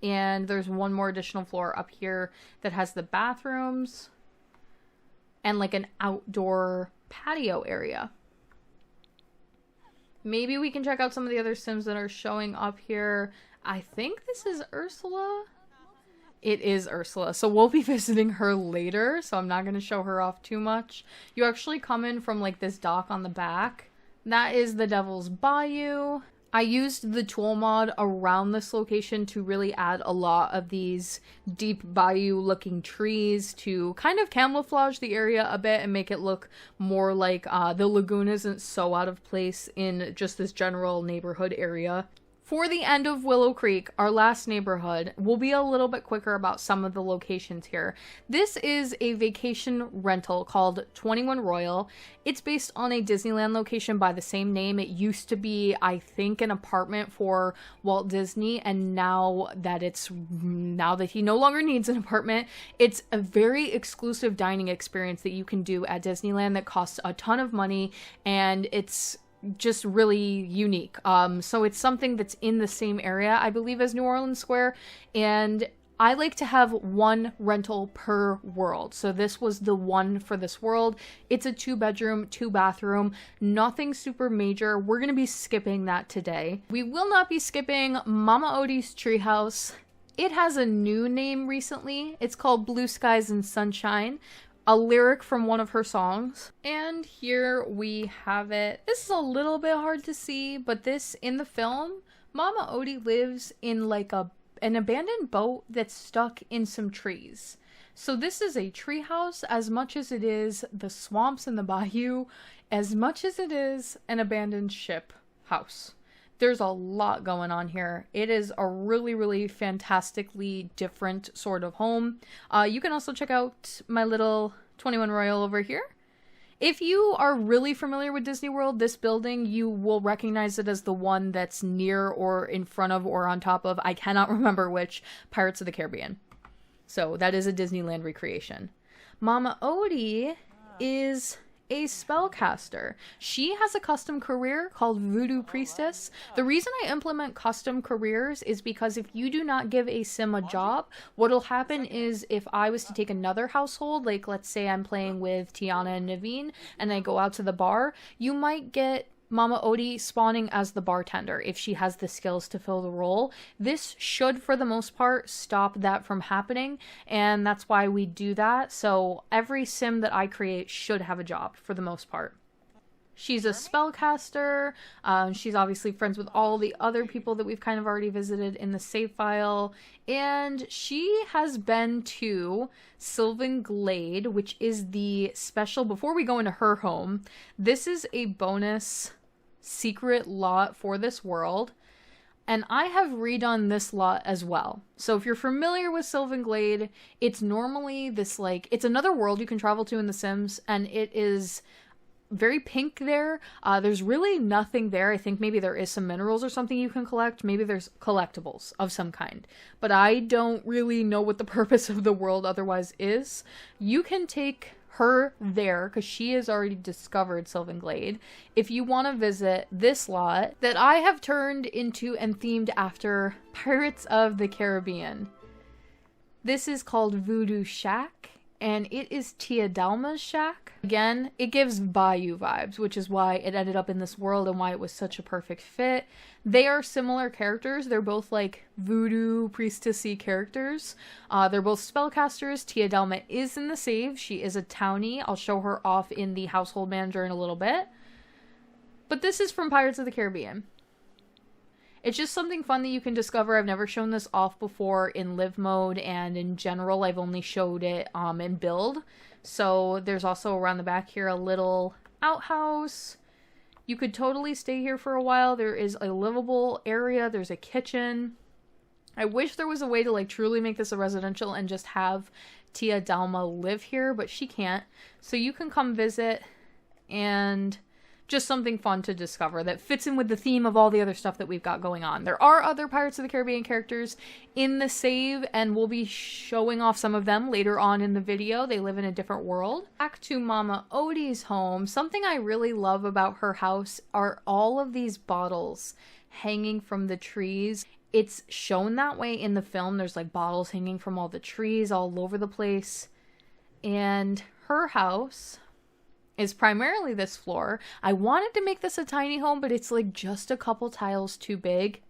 And there's one more additional floor up here that has the bathrooms and like an outdoor patio area. Maybe we can check out some of the other Sims that are showing up here. I think this is Ursula. It is Ursula. So we'll be visiting her later, so I'm not going to show her off too much. You actually come in from like this dock on the back. That is the Devil's Bayou. I used the tool mod around this location to really add a lot of these deep bayou looking trees to kind of camouflage the area a bit and make it look more like the lagoon isn't so out of place in just this general neighborhood area. For the end of Willow Creek, our last neighborhood, we'll be a little bit quicker about some of the locations here. This is a vacation rental called 21 Royal. It's based on a Disneyland location by the same name. It used to be, I think, an apartment for Walt Disney, and now that he no longer needs an apartment, it's a very exclusive dining experience that you can do at Disneyland that costs a ton of money, and it's just really unique. So it's something that's in the same area, I believe, as New Orleans Square, and I like to have one rental per world. So this was the one for this world. It's a 2-bedroom, 2-bathroom, nothing super major. We're going to be skipping that today. We will not be skipping Mama Odie's treehouse. It has a new name recently. It's called Blue Skies and Sunshine, a lyric from one of her songs. And here we have it. This is a little bit hard to see, but this, in the film, Mama Odie lives in like an abandoned boat that's stuck in some trees. So this is a tree house as much as it is the swamps and the bayou, as much as it is an abandoned ship house. There's a lot going on here. It is a really, really fantastically different sort of home. You can also check out my little 21 Royal over here. If you are really familiar with Disney World, this building, you will recognize it as the one that's near or in front of or on top of, I cannot remember which, Pirates of the Caribbean. So that is a Disneyland recreation. Mama Odie is a spellcaster. She has a custom career called Voodoo Priestess. The reason I implement custom careers is because if you do not give a sim a job, what'll happen is if I was to take another household, like let's say I'm playing with Tiana and Naveen and I go out to the bar, you might get Mama Odie spawning as the bartender if she has the skills to fill the role. This should, for the most part, stop that from happening, and that's why we do that. So every sim that I create should have a job for the most part. She's a spellcaster. She's obviously friends with all the other people that we've kind of already visited in the save file. And she has been to Sylvan Glade, which is the special, before we go into her home, this is a bonus secret lot for this world. And I have redone this lot as well. So if you're familiar with Sylvan Glade, it's normally this it's another world you can travel to in The Sims, and it is very pink there. There's really nothing there. I think maybe there is some minerals or something you can collect. Maybe there's collectibles of some kind. But I don't really know what the purpose of the world otherwise is. You can take her there because she has already discovered Sylvan Glade. If you want to visit this lot that I have turned into and themed after Pirates of the Caribbean. This is called Voodoo Shack, and it is Tia Dalma's shack. Again, it gives Bayou vibes, which is why it ended up in this world and why it was such a perfect fit. They are similar characters. They're both like voodoo priestessy characters. They're both spellcasters. Tia Dalma is in the save. She is a townie. I'll show her off in the household manager in a little bit. But this is from Pirates of the Caribbean. It's just something fun that you can discover. I've never shown this off before in live mode, and in general I've only showed it in build. So there's also around the back here a little outhouse. You could totally stay here for a while. There is a livable area. There's a kitchen. I wish there was a way to truly make this a residential and just have Tia Dalma live here, but she can't. So you can come visit and just something fun to discover that fits in with the theme of all the other stuff that we've got going on. There are other Pirates of the Caribbean characters in the save, and we'll be showing off some of them later on in the video. They live in a different world. Back to Mama Odie's home. Something I really love about her house are all of these bottles hanging from the trees. It's shown that way in the film. There's like bottles hanging from all the trees all over the place. And her house is primarily this floor. I wanted to make this a tiny home, but it's like just a couple tiles too big.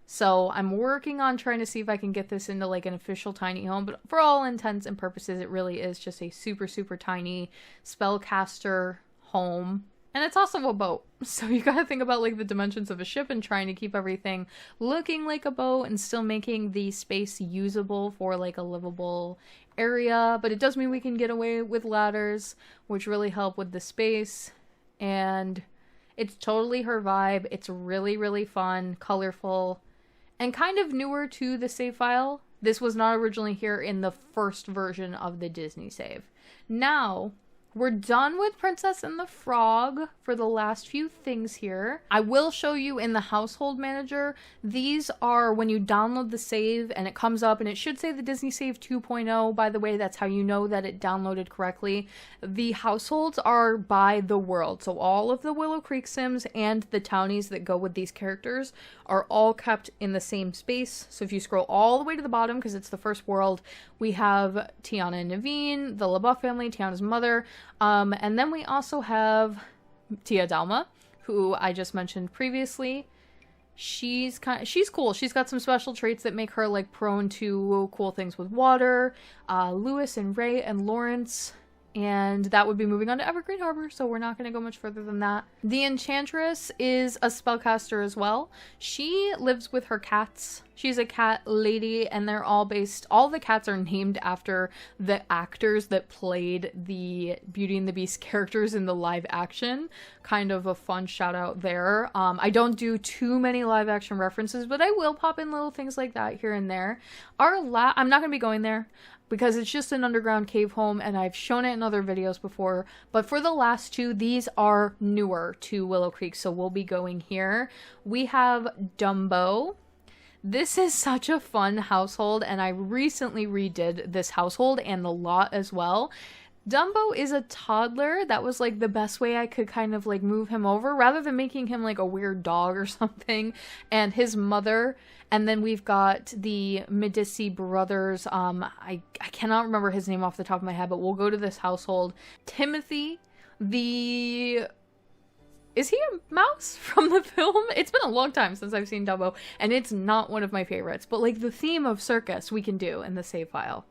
So I'm working on trying to see if I can get this into like an official tiny home, but for all intents and purposes, it really is just a super, super tiny spellcaster home. And it's also a boat. So you gotta think about like the dimensions of a ship and trying to keep everything looking like a boat and still making the space usable for like a livable area. But it does mean we can get away with ladders, which really help with the space. And it's totally her vibe. It's really, really fun, colorful, and kind of newer to the save file. This was not originally here in the first version of the Disney save. Now, we're done with Princess and the Frog for the last few things here. I will show you in the household manager. These are when you download the save and it comes up and it should say the Disney Save 2.0. By the way, that's how you know that it downloaded correctly. The households are by the world. So all of the Willow Creek Sims and the townies that go with these characters are all kept in the same space. So if you scroll all the way to the bottom, because it's the first world, we have Tiana and Naveen, the LaBeouf family, Tiana's mother, and then we also have Tia Dalma, who I just mentioned previously. She's cool. She's got some special traits that make her like prone to cool things with water. Lewis and Ray and Lawrence. And that would be moving on to Evergreen Harbor, so we're not going to go much further than that. The Enchantress is a spellcaster as well. She lives with her cats. She's a cat lady, and they're all the cats are named after the actors that played the Beauty and the Beast characters in the live action. Kind of a fun shout out there. I don't do too many live action references, but I will pop in little things like that here and there. I'm not going to be going there, because it's just an underground cave home, and I've shown it in other videos before. But for the last two, these are newer to Willow Creek, so we'll be going here. We have Dumbo. This is such a fun household, and I recently redid this household and the lot as well. Dumbo is a toddler. That was like the best way I could kind of like move him over, rather than making him like a weird dog or something. And his mother, and then we've got the Medici brothers. I cannot remember his name off the top of my head, but we'll go to this household. Timothy, is he a mouse from the film? It's been a long time since I've seen Dumbo, and it's not one of my favorites, but like the theme of circus we can do in the save file.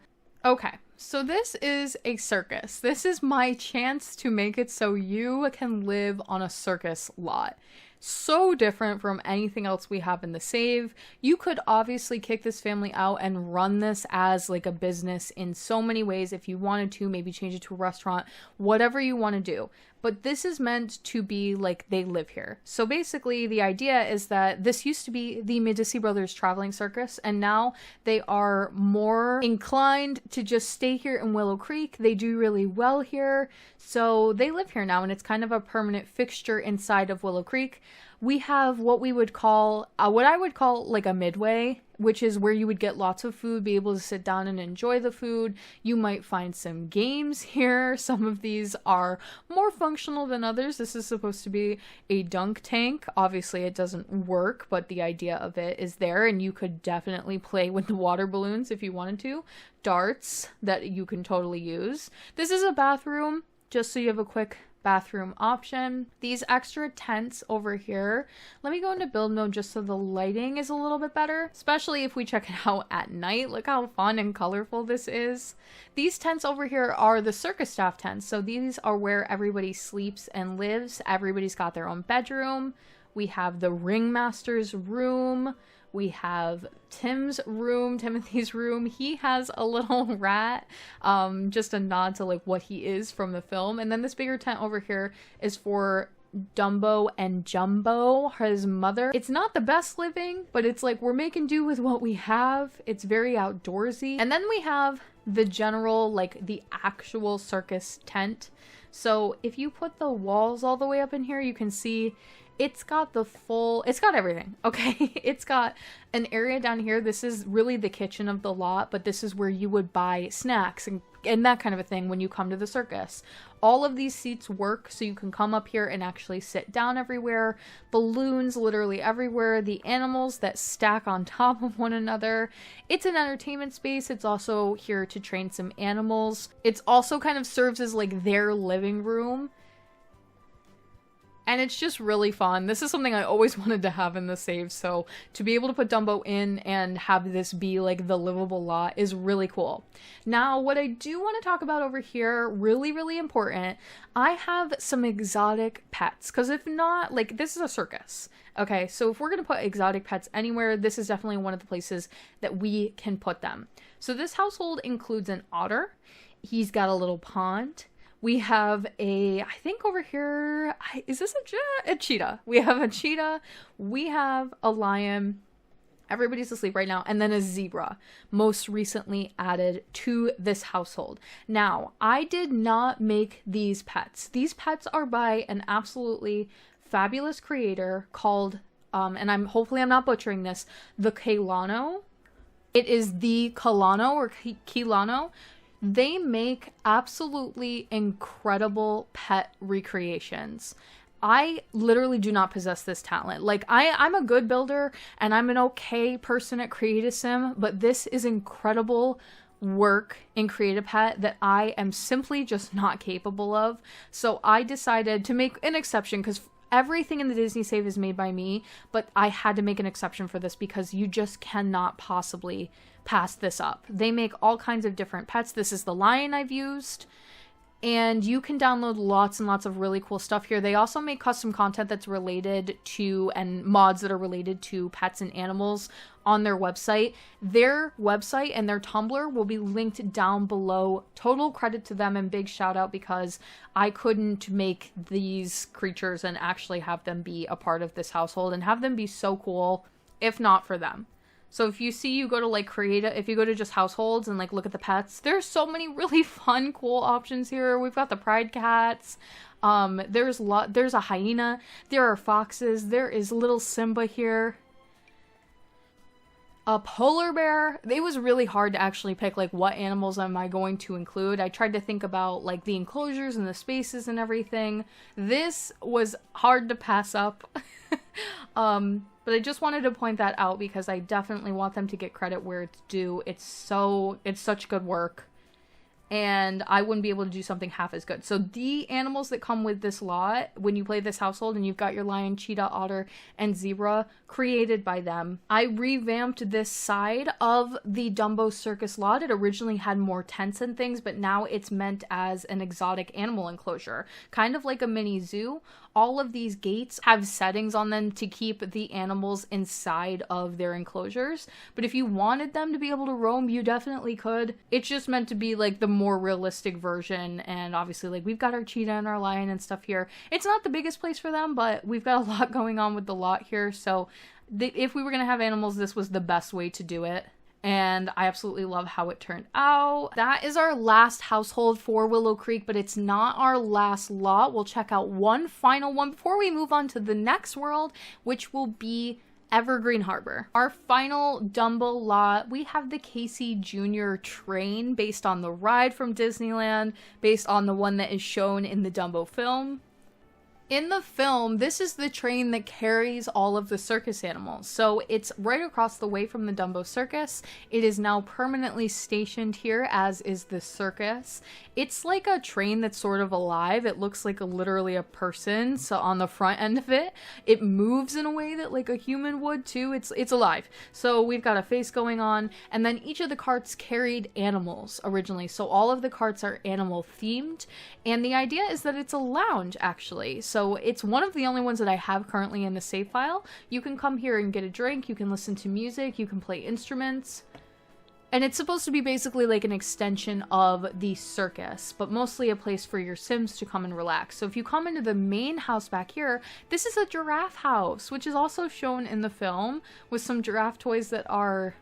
Okay, so this is a circus. This is my chance to make it so you can live on a circus lot. So different from anything else we have in the save. You could obviously kick this family out and run this as like a business in so many ways if you wanted to, maybe change it to a restaurant, whatever you want to do. But this is meant to be like they live here. So basically the idea is that this used to be the Medici Brothers Traveling Circus, and now they are more inclined to just stay here in Willow Creek. They do really well here, so they live here now, and it's kind of a permanent fixture inside of Willow Creek. We have what we would call, what I would call like a midway, which is where you would get lots of food, be able to sit down and enjoy the food. You might find some games here. Some of these are more functional than others. This is supposed to be a dunk tank. Obviously it doesn't work, but the idea of it is there, and you could definitely play with the water balloons if you wanted to. Darts that you can totally use. This is a bathroom, just so you have a quick bathroom option. These extra tents over here, let me go into build mode just so the lighting is a little bit better, especially if we check it out at night. Look how fun and colorful this is. These tents over here are the circus staff tents, so these are where everybody sleeps and lives. Everybody's got their own bedroom. We have the ringmaster's room. We have Tim's room, Timothy's room. He has a little rat, just a nod to like what he is from the film. And then this bigger tent over here is for Dumbo and Jumbo, his mother. It's not the best living, but it's like we're making do with what we have. It's very outdoorsy. And then we have the general, like the actual circus tent. So if you put the walls all the way up in here, you can see it's got everything, okay? It's got an area down here. This is really the kitchen of the lot, but this is where you would buy snacks and that kind of a thing when you come to the circus. All of these seats work, so you can come up here and actually sit down everywhere. Balloons literally everywhere. The animals that stack on top of one another. It's an entertainment space. It's also here to train some animals. It's also kind of serves as like their living room. And it's just really fun. This is something I always wanted to have in the save, so to be able to put Dumbo in and have this be like the livable lot is really cool. Now, what I do want to talk about over here, really, really important, I have some exotic pets, because if not, like, this is a circus. Okay, so if we're going to put exotic pets anywhere, this is definitely one of the places that we can put them. So this household includes an otter. He's got a little pond. We have I think over here, is this a cheetah? We have a cheetah, we have a lion, everybody's asleep right now, and then a zebra, most recently added to this household. Now, I did not make these pets. These pets are by an absolutely fabulous creator called, and hopefully I'm not butchering this, the Kelano. It is the Kelano or Kelano. They make absolutely incredible pet recreations. I literally do not possess this talent. Like, I'm a good builder and I'm an okay person at Create-A-Sim, but this is incredible work in Create-A-Pet that I am simply just not capable of. So I decided to make an exception, because everything in the Disney Save is made by me, but I had to make an exception for this because you just cannot possibly pass this up. They make all kinds of different pets. This is the lion I've used, and you can download lots and lots of really cool stuff here. They also make custom content that's related to, and mods that are related to pets and animals on their website. Their website and their Tumblr will be linked down below. Total credit to them and big shout out, because I couldn't make these creatures and actually have them be a part of this household and have them be so cool if not for them. So if you go to like if you go to just households and like look at the pets, there's so many really fun, cool options here. We've got the pride cats. There's a hyena. There are foxes. There is little Simba here. A polar bear. It was really hard to actually pick like what animals am I going to include. I tried to think about like the enclosures and the spaces and everything. This was hard to pass up. But I just wanted to point that out because I definitely want them to get credit where it's due. It's such good work, and I wouldn't be able to do something half as good. So the animals that come with this lot, when you play this household, and you've got your lion, cheetah, otter, and zebra, created by them. I revamped this side of the Dumbo Circus lot. It originally had more tents and things, but now it's meant as an exotic animal enclosure, kind of like a mini zoo. All of these gates have settings on them to keep the animals inside of their enclosures, but if you wanted them to be able to roam, you definitely could. It's just meant to be like the more realistic version, and obviously like we've got our cheetah and our lion and stuff here. It's not the biggest place for them, but we've got a lot going on with the lot here, so if we were going to have animals, this was the best way to do it. And I absolutely love how it turned out. That is our last household for Willow Creek, but it's not our last lot. We'll check out one final one before we move on to the next world, which will be Evergreen Harbor. Our final Dumbo lot, we have the Casey Jr. train based on the ride from Disneyland, based on the one that is shown in the Dumbo film. In the film, this is the train that carries all of the circus animals. So it's right across the way from the Dumbo Circus. It is now permanently stationed here, as is the circus. It's like a train that's sort of alive. It looks like literally a person. So on the front end of it, it moves in a way that like a human would too. It's alive. So we've got a face going on, and then each of the carts carried animals originally. So all of the carts are animal themed, and the idea is that it's a lounge actually. So it's one of the only ones that I have currently in the save file. You can come here and get a drink, you can listen to music, you can play instruments. And it's supposed to be basically like an extension of the circus, but mostly a place for your Sims to come and relax. So if you come into the main house back here, this is a giraffe house, which is also shown in the film with some giraffe toys that are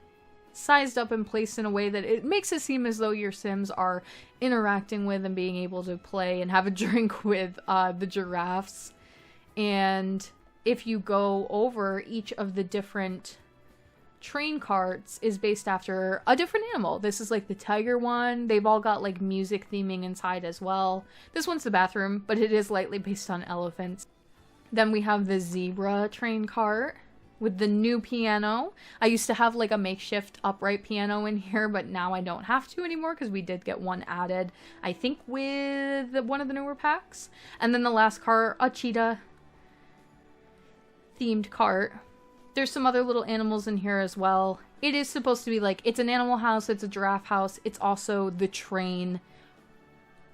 sized up and placed in a way that it makes it seem as though your Sims are interacting with and being able to play and have a drink with the giraffes. And if you go over, each of the different train carts is based after a different animal. This is like the tiger one. They've all got like music theming inside as well. This one's the bathroom, but it is lightly based on elephants. Then we have the zebra train cart with the new piano. I used to have like a makeshift upright piano in here, but now I don't have to anymore because we did get one added, I think with one of the newer packs. And then the last cart, a cheetah themed cart. There's some other little animals in here as well. It is supposed to be like, it's an animal house, it's a giraffe house, it's also the train.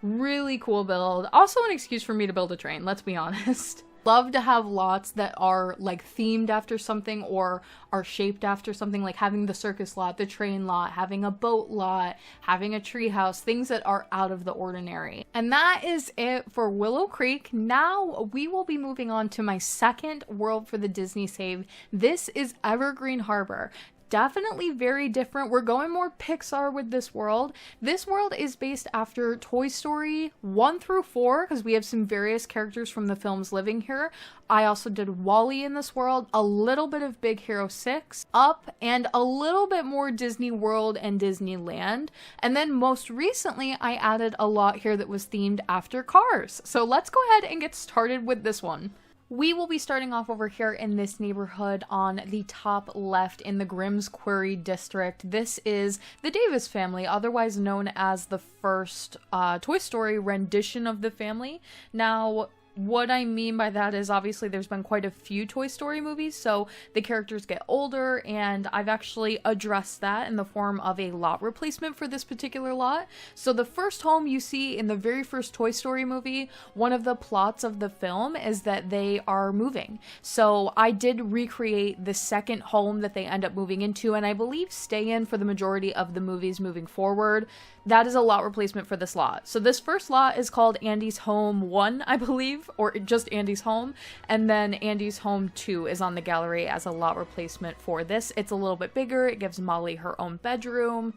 Really cool build. Also an excuse for me to build a train, let's be honest. Love to have lots that are like themed after something or are shaped after something, like having the circus lot, the train lot, having a boat lot, having a tree house, things that are out of the ordinary. And that is it for Willow Creek. Now we will be moving on to my second world for the Disney Save. This is Evergreen Harbor. Definitely very different. We're going more Pixar with this world. This world is based after Toy Story 1 through 4 because we have some various characters from the films living here. I also did WALL-E in this world, a little bit of Big Hero 6, Up, and a little bit more Disney World and Disneyland. And then most recently, I added a lot here that was themed after Cars. So let's go ahead and get started with this one. We will be starting off over here in this neighborhood on the top left in the Grimm's Quarry district. This is the Davis family, otherwise known as the first Toy Story rendition of the family. Now, what I mean by that is obviously there's been quite a few Toy Story movies, so the characters get older, and I've actually addressed that in the form of a lot replacement for this particular lot. So the first home you see in the very first Toy Story movie, one of the plots of the film is that they are moving. So I did recreate the second home that they end up moving into, and I believe stay in for the majority of the movies moving forward. That is a lot replacement for this lot. So this first lot is called Andy's Home 1, I believe, or just Andy's Home, and then Andy's Home 2 is on the gallery as a lot replacement for this. It's a little bit bigger. It gives Molly her own bedroom.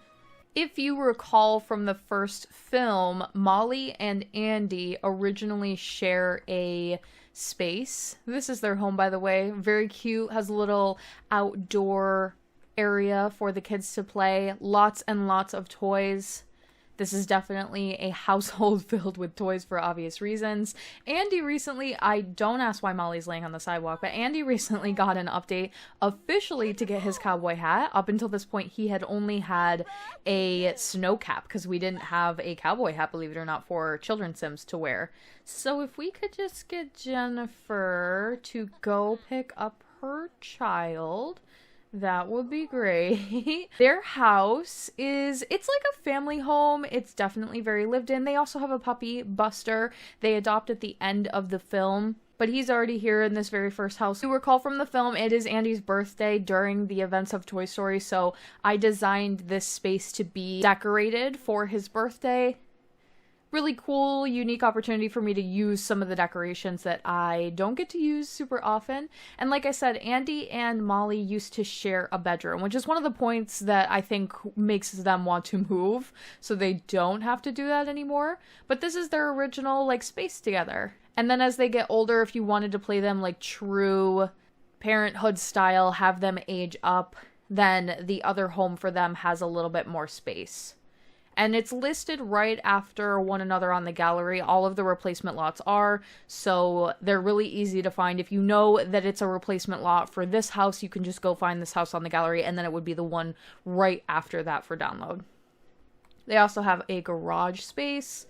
If you recall from the first film, Molly and Andy originally share a space. This is their home, by the way. Very cute. Has a little outdoor area for the kids to play. Lots and lots of toys. This is definitely a household filled with toys for obvious reasons. Andy recently, I don't ask why Molly's laying on the sidewalk, but Andy recently got an update officially to get his cowboy hat. Up until this point, he had only had a snow cap because we didn't have a cowboy hat, believe it or not, for children's Sims to wear. So if we could just get Jennifer to go pick up her child, that would be great. Their house it's like a family home. It's definitely very lived in. They also have a puppy, Buster. They adopt at the end of the film, but he's already here in this very first house. You recall from the film, it is Andy's birthday during the events of Toy Story, so I designed this space to be decorated for his birthday. Really cool, unique opportunity for me to use some of the decorations that I don't get to use super often. And like I said, Andy and Molly used to share a bedroom, which is one of the points that I think makes them want to move, so they don't have to do that anymore. But this is their original, like, space together. And then as they get older, if you wanted to play them like true Parenthood style, have them age up, then the other home for them has a little bit more space. And it's listed right after one another on the gallery. All of the replacement lots are, so they're really easy to find. If you know that it's a replacement lot for this house, you can just go find this house on the gallery, and then it would be the one right after that for download. They also have a garage space.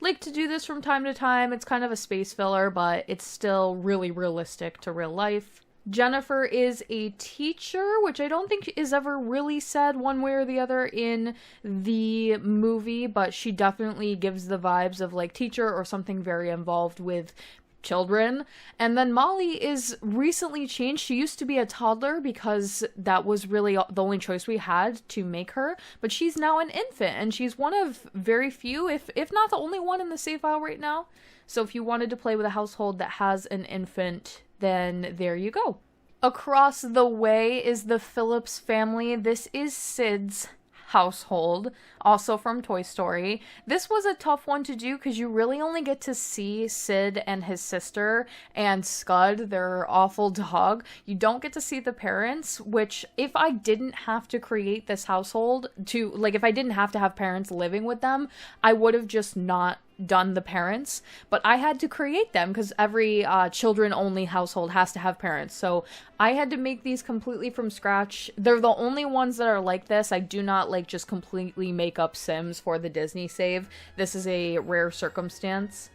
Like to do this from time to time. It's kind of a space filler, but it's still really realistic to real life. Jennifer is a teacher, which I don't think is ever really said one way or the other in the movie, but she definitely gives the vibes of like teacher or something very involved with children. And then Molly is recently changed. She used to be a toddler because that was really the only choice we had to make her, but she's now an infant, and she's one of very few, if not the only one in the save file right now. So if you wanted to play with a household that has an infant, then there you go. Across the way is the Phillips family. This is Sid's household, also from Toy Story. This was a tough one to do because you really only get to see Sid and his sister and Scud, their awful dog. You don't get to see the parents, which if I didn't have to create this household to, like, if I didn't have to have parents living with them, I would have just not done the parents, but I had to create them because every children only household has to have parents, so I had to make these completely from scratch. They're the only ones that are like this. I do not like just completely make up Sims for the Disney save. This is a rare circumstance.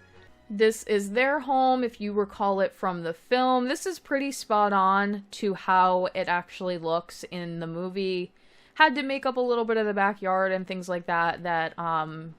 This is their home, if you recall it from the film. This is pretty spot on to how it actually looks in the movie. Had to make up a little bit of the backyard and things like that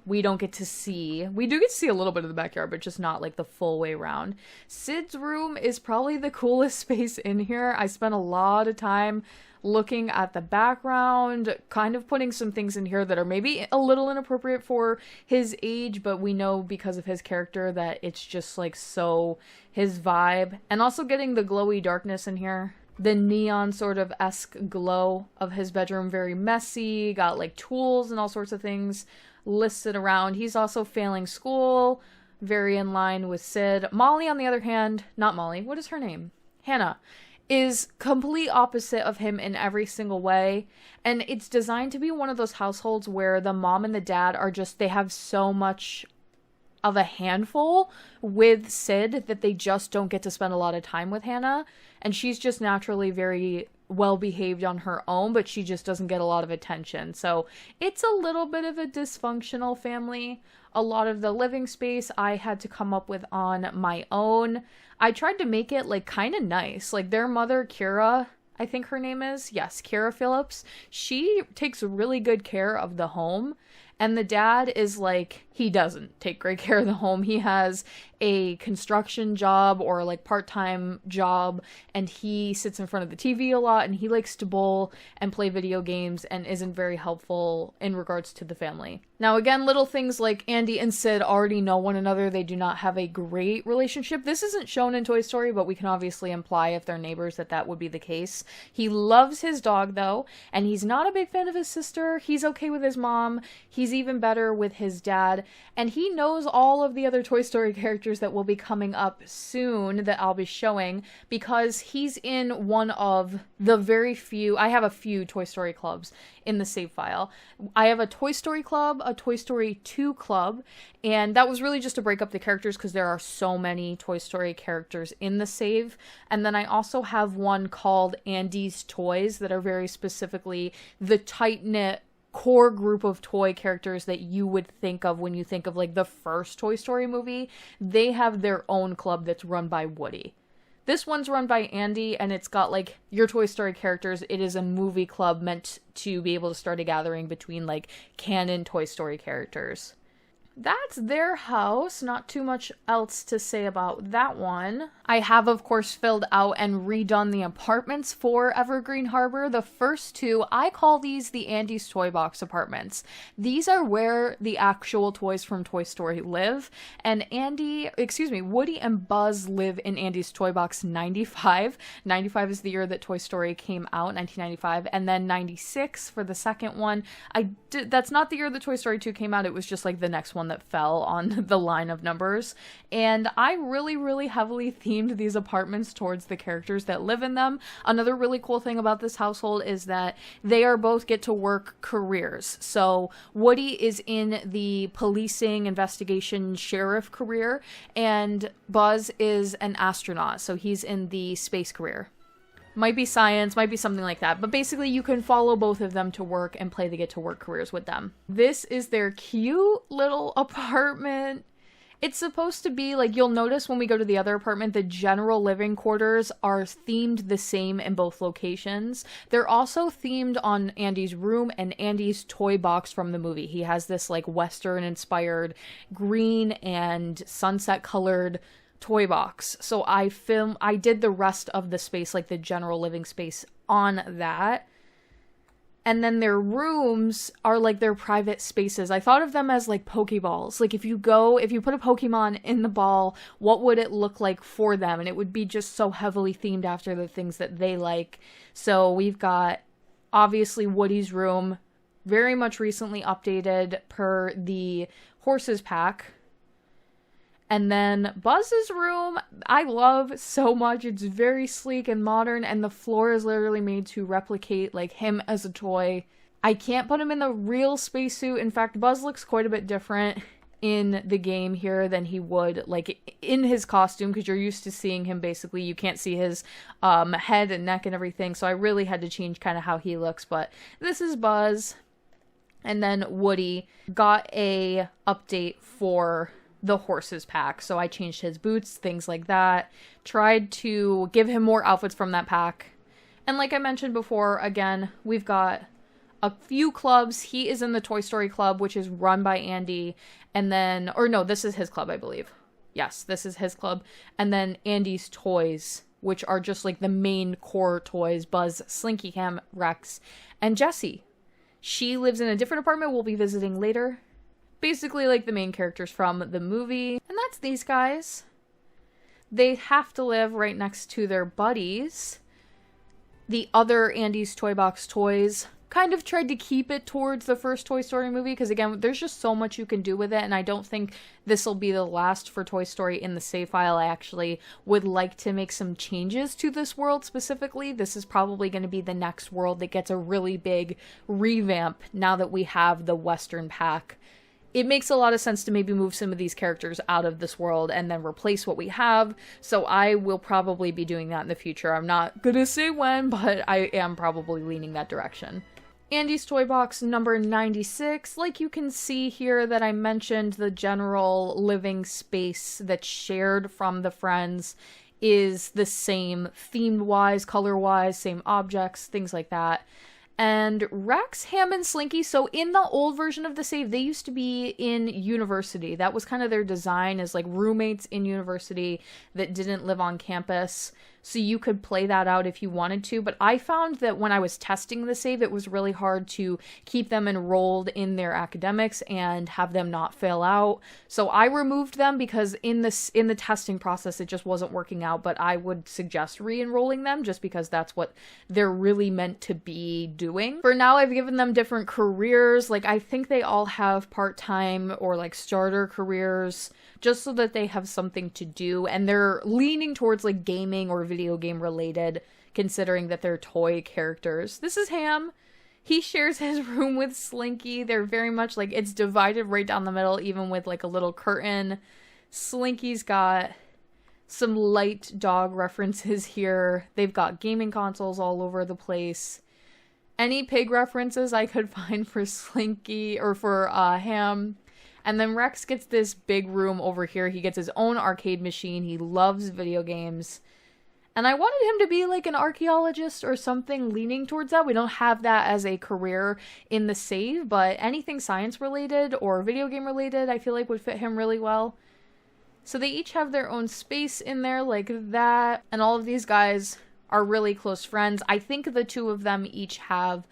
we don't get to see. We do get to see a little bit of the backyard, but just not like the full way around. Sid's room is probably the coolest space in here. I spent a lot of time looking at the background, kind of putting some things in here that are maybe a little inappropriate for his age, but we know because of his character that it's just like so his vibe. And also getting the glowy darkness in here. The neon sort of esque glow of his bedroom, very messy, got like tools and all sorts of things listed around. He's also failing school, very in line with Sid. Molly, on the other hand, not Molly, what is her name? Hannah, is complete opposite of him in every single way. And it's designed to be one of those households where the mom and the dad are just, they have so much of a handful with Sid that they just don't get to spend a lot of time with Hannah. And she's just naturally very well behaved on her own, but she just doesn't get a lot of attention. So it's a little bit of a dysfunctional family. A lot of the living space I had to come up with on my own. I tried to make it like kind of nice. Like their mother, Kira, I think her name is. Yes, Kira Phillips. She takes really good care of the home. And the dad is like, he doesn't take great care of the home. He has a construction job or like part-time job, and he sits in front of the TV a lot, and he likes to bowl and play video games and isn't very helpful in regards to the family. Now again, little things like Andy and Sid already know one another. They do not have a great relationship. This isn't shown in Toy Story, but we can obviously imply if they're neighbors that would be the case. He loves his dog though, and he's not a big fan of his sister. He's okay with his mom. He's even better with his dad, and he knows all of the other Toy Story characters that will be coming up soon that I'll be showing, because he's in one of the very few, I have a few Toy Story clubs in the save file. I have a Toy Story club, a Toy Story 2 club, and that was really just to break up the characters because there are so many Toy Story characters in the save. And then I also have one called Andy's Toys that are very specifically the tight-knit core group of toy characters that you would think of when you think of like the first Toy Story movie. They have their own club that's run by Woody. This one's run by Andy, and it's got like your Toy Story characters. It is a movie club meant to be able to start a gathering between like canon Toy Story characters. That's their house. Not too much else to say about that one. I have, of course, filled out and redone the apartments for Evergreen Harbor. The first two, I call these the Andy's Toy Box apartments. These are where the actual toys from Toy Story live. And Woody and Buzz live in Andy's Toy Box 95. 95 is the year that Toy Story came out, 1995. And then 96 for the second one. That's not the year that Toy Story 2 came out. It was just like the next one that fell on the line of numbers. And I really, really heavily themed these apartments towards the characters that live in them. Another really cool thing about this household is that they are both get to work careers. So Woody is in the policing, investigation, sheriff career, and Buzz is an astronaut. So he's in the space career. Might be science, might be something like that. But basically you can follow both of them to work and play the get to work careers with them. This is their cute little apartment. It's supposed to be like, you'll notice when we go to the other apartment, the general living quarters are themed the same in both locations. They're also themed on Andy's room and Andy's toy box from the movie. He has this like Western inspired green and sunset colored toy box. So I did the rest of the space, like the general living space, on that. And then their rooms are like their private spaces. I thought of them as like Pokeballs. Like if you put a Pokemon in the ball, what would it look like for them? And it would be just so heavily themed after the things that they like. So we've got obviously Woody's room, very much recently updated per the horses pack. And then Buzz's room, I love so much. It's very sleek and modern, and the floor is literally made to replicate like him as a toy. I can't put him in the real spacesuit. In fact, Buzz looks quite a bit different in the game here than he would like in his costume, because you're used to seeing him basically, you can't see his head and neck and everything. So I really had to change kind of how he looks, but this is Buzz. And then Woody got a update for the horses pack, so I changed his boots, things like that, tried to give him more outfits from that pack. And like I mentioned before, again, we've got a few clubs. He is in the Toy Story Club, which is run by Andy, and then, or no, this is his club, I believe. Yes, this is his club. And then Andy's Toys, which are just like the main core toys: Buzz, Slinky, Ham, Rex, and Jessie. She lives in a different apartment we'll be visiting later. Basically like the main characters from the movie. And that's these guys. They have to live right next to their buddies. The other Andy's Toy Box toys kind of tried to keep it towards the first Toy Story movie, because again, there's just so much you can do with it, and I don't think this will be the last for Toy Story in the save file. I actually would like to make some changes to this world specifically. This is probably going to be the next world that gets a really big revamp now that we have the Western pack. It makes a lot of sense to maybe move some of these characters out of this world and then replace what we have. So I will probably be doing that in the future. I'm not gonna say when, but I am probably leaning that direction. Andy's Toy Box number 96. Like you can see here that I mentioned the general living space that's shared from the friends is the same theme-wise, color-wise, same objects, things like that. And Rex, Ham, and Slinky, so in the old version of the save, they used to be in university. That was kind of their design, as like roommates in university that didn't live on campus. So you could play that out if you wanted to, but I found that when I was testing the save, it was really hard to keep them enrolled in their academics and have them not fail out. So I removed them because in the testing process, it just wasn't working out, but I would suggest re-enrolling them just because that's what they're really meant to be doing. For now, I've given them different careers. Like I think they all have part-time or like starter careers, just so that they have something to do, and they're leaning towards like gaming or video game related, considering that they're toy characters. This is Ham. He shares his room with Slinky. They're very much like, it's divided right down the middle, even with like a little curtain. Slinky's got some light dog references here. They've got gaming consoles all over the place. Any pig references I could find for Slinky or for Ham. And then Rex gets this big room over here. He gets his own arcade machine. He loves video games. And I wanted him to be like an archaeologist or something, leaning towards that. We don't have that as a career in the save, but anything science related or video game related, I feel like would fit him really well. So they each have their own space in there like that. And all of these guys are really close friends. I think the two of them each have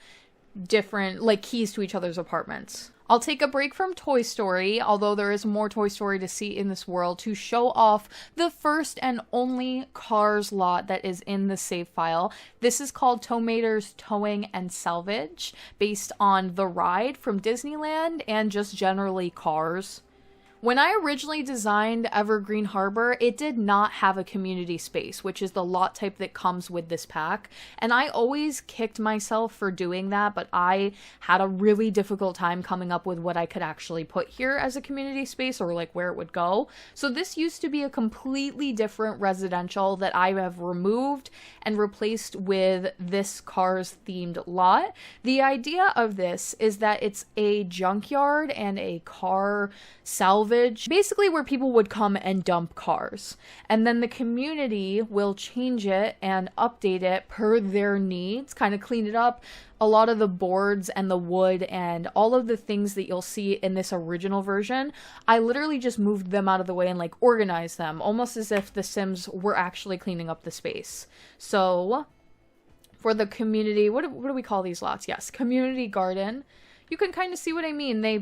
different like keys to each other's apartments. I'll take a break from Toy Story, although there is more Toy Story to see in this world, to show off the first and only Cars lot that is in the save file. This is called Tomater's Towing and Salvage, based on The Ride from Disneyland and just generally Cars. When I originally designed Evergreen Harbor, it did not have a community space, which is the lot type that comes with this pack. And I always kicked myself for doing that, but I had a really difficult time coming up with what I could actually put here as a community space or like where it would go. So this used to be a completely different residential that I have removed and replaced with this Cars themed lot. The idea of this is that it's a junkyard and a car salvage, basically where people would come and dump cars. And then the community will change it and update it per their needs, kind of clean it up. A lot of the boards and the wood and all of the things that you'll see in this original version, I literally just moved them out of the way and like organized them, almost as if the Sims were actually cleaning up the space. So for the community, what do we call these lots? Yes, community garden. You can kind of see what I mean. They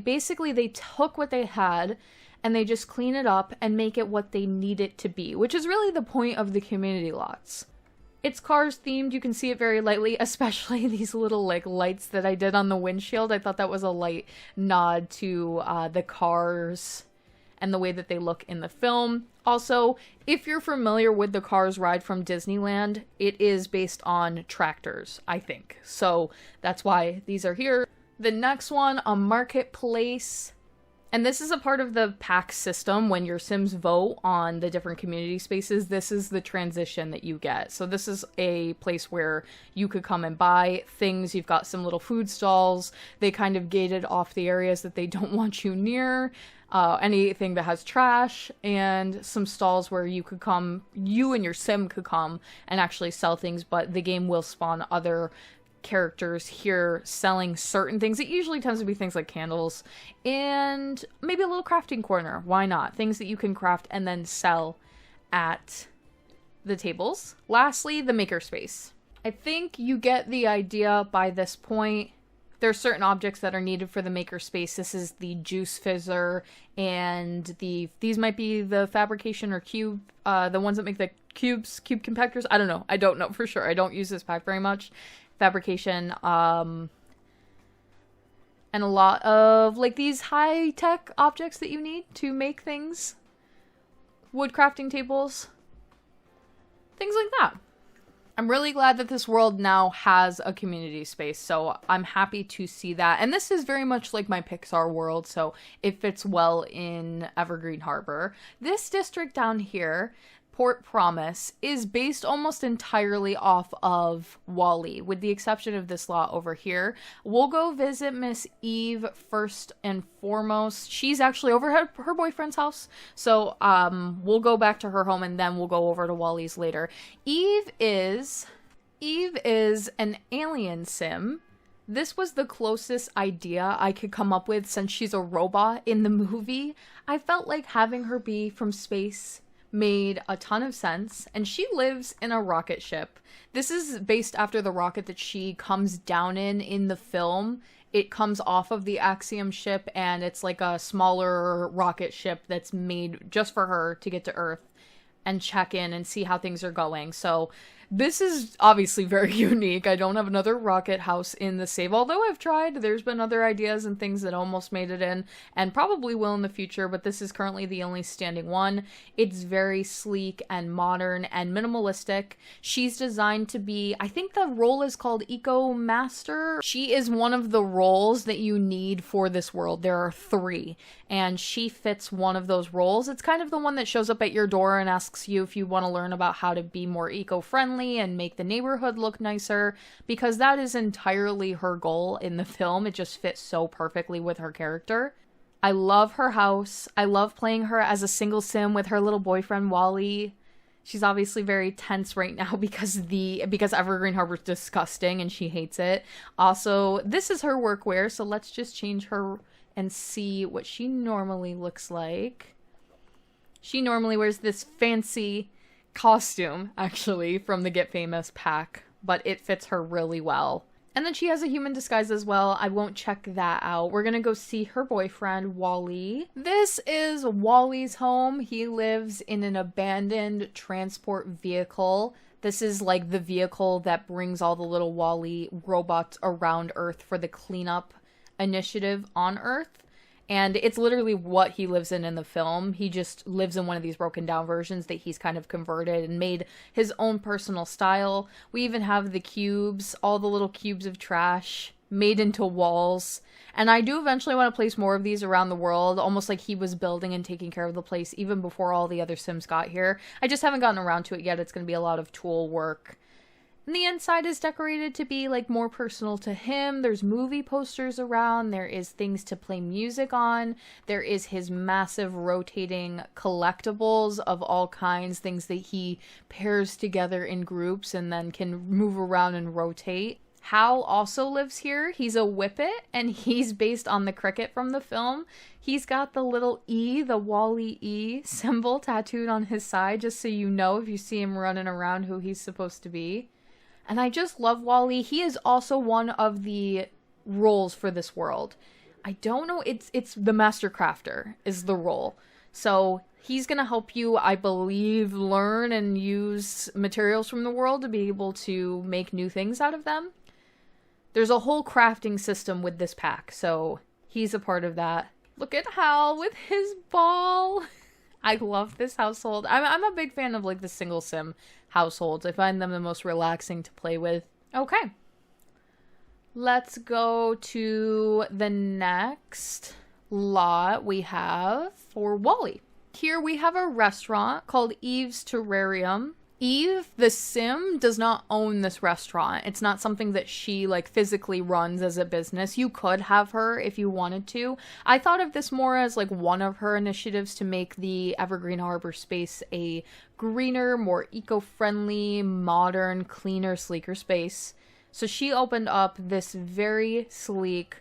took what they had and they just clean it up and make it what they need it to be, which is really the point of the community lots. It's Cars themed. You can see it very lightly, especially these little like lights that I did on the windshield. I thought that was a light nod to the Cars and the way that they look in the film. Also, if you're familiar with the Cars ride from Disneyland, it is based on tractors, I think. So that's why these are here. The next one, a marketplace. And this is a part of the pack system. When your Sims vote on the different community spaces, this is the transition that you get. So this is a place where you could come and buy things. You've got some little food stalls. They kind of gated off the areas that they don't want you near. Anything that has trash, and some stalls where you and your Sim could come and actually sell things, but the game will spawn other characters here selling certain things. It usually tends to be things like candles and maybe a little crafting corner. Why not? Things that you can craft and then sell at the tables. Lastly, the makerspace. I think you get the idea by this point. There are certain objects that are needed for the makerspace. This is the juice fizzer, and these might be the fabrication or cube, the ones that make the cube compactors. I don't know for sure. I don't use this pack very much. Fabrication, and a lot of like these high-tech objects that you need to make things. Wood crafting tables. Things like that. I'm really glad that this world now has a community space, so I'm happy to see that. And this is very much like my Pixar world, so it fits well in Evergreen Harbor. This district down here, Port Promise, is based almost entirely off of Wall-E, with the exception of this lot over here. We'll go visit Miss Eve first and foremost. She's actually over at her boyfriend's house, so we'll go back to her home and then we'll go over to Wall-E's later. Eve is an alien sim. This was the closest idea I could come up with since she's a robot in the movie. I felt like having her be from space made a ton of sense, and she lives in a rocket ship. This is based after the rocket that she comes down in the film. It comes off of the Axiom ship, and it's like a smaller rocket ship that's made just for her to get to Earth and check in and see how things are going. So this is obviously very unique. I don't have another rocket house in the save, although I've tried. There's been other ideas and things that almost made it in, and probably will in the future, but this is currently the only standing one. It's very sleek and modern and minimalistic. She's designed to be, I think the role is called Eco Master. She is one of the roles that you need for this world. There are 3, and she fits one of those roles. It's kind of the one that shows up at your door and asks you if you want to learn about how to be more eco-friendly and make the neighborhood look nicer, because that is entirely her goal in the film. It just fits so perfectly with her character. I love her house. I love playing her as a single sim with her little boyfriend Wall-E. She's obviously very tense right now because Evergreen Harbor's disgusting and she hates it. Also, this is her workwear, so let's just change her and see what she normally looks like. She normally wears this fancy costume, actually, from the Get Famous pack, but it fits her really well. And then she has a human disguise as well. I won't check that out. We're gonna go see her boyfriend, Wall-E. This is Wall-E's home. He lives in an abandoned transport vehicle. This is like the vehicle that brings all the little Wall-E robots around Earth for the cleanup initiative on Earth. And it's literally what he lives in the film. He just lives in one of these broken down versions that he's kind of converted and made his own personal style. We even have the cubes, all the little cubes of trash made into walls. And I do eventually want to place more of these around the world, almost like he was building and taking care of the place even before all the other Sims got here. I just haven't gotten around to it yet. It's going to be a lot of tool work. And the inside is decorated to be like more personal to him. There's movie posters around. There is things to play music on. There is his massive rotating collectibles of all kinds, things that he pairs together in groups and then can move around and rotate. Hal also lives here. He's a Whippet, and he's based on the cricket from the film. He's got the little E, the Wall-E E symbol tattooed on his side, just so you know if you see him running around who he's supposed to be. And I just love Wally. He is also one of the roles for this world. I don't know, it's the Master Crafter is the role. So he's gonna help you, I believe, learn and use materials from the world to be able to make new things out of them. There's a whole crafting system with this pack, so he's a part of that. Look at Hal with his ball. I love this household. I'm a big fan of like the single sim households. I find them the most relaxing to play with. Okay. Let's go to the next lot we have for Wally. Here we have a restaurant called Eve's Terrarium. Eve, the sim, does not own this restaurant. It's not something that she like physically runs as a business. You could have her if you wanted to. I thought of this more as like one of her initiatives to make the Evergreen Harbor space a greener, more eco-friendly, modern, cleaner, sleeker space. So she opened up this very sleek,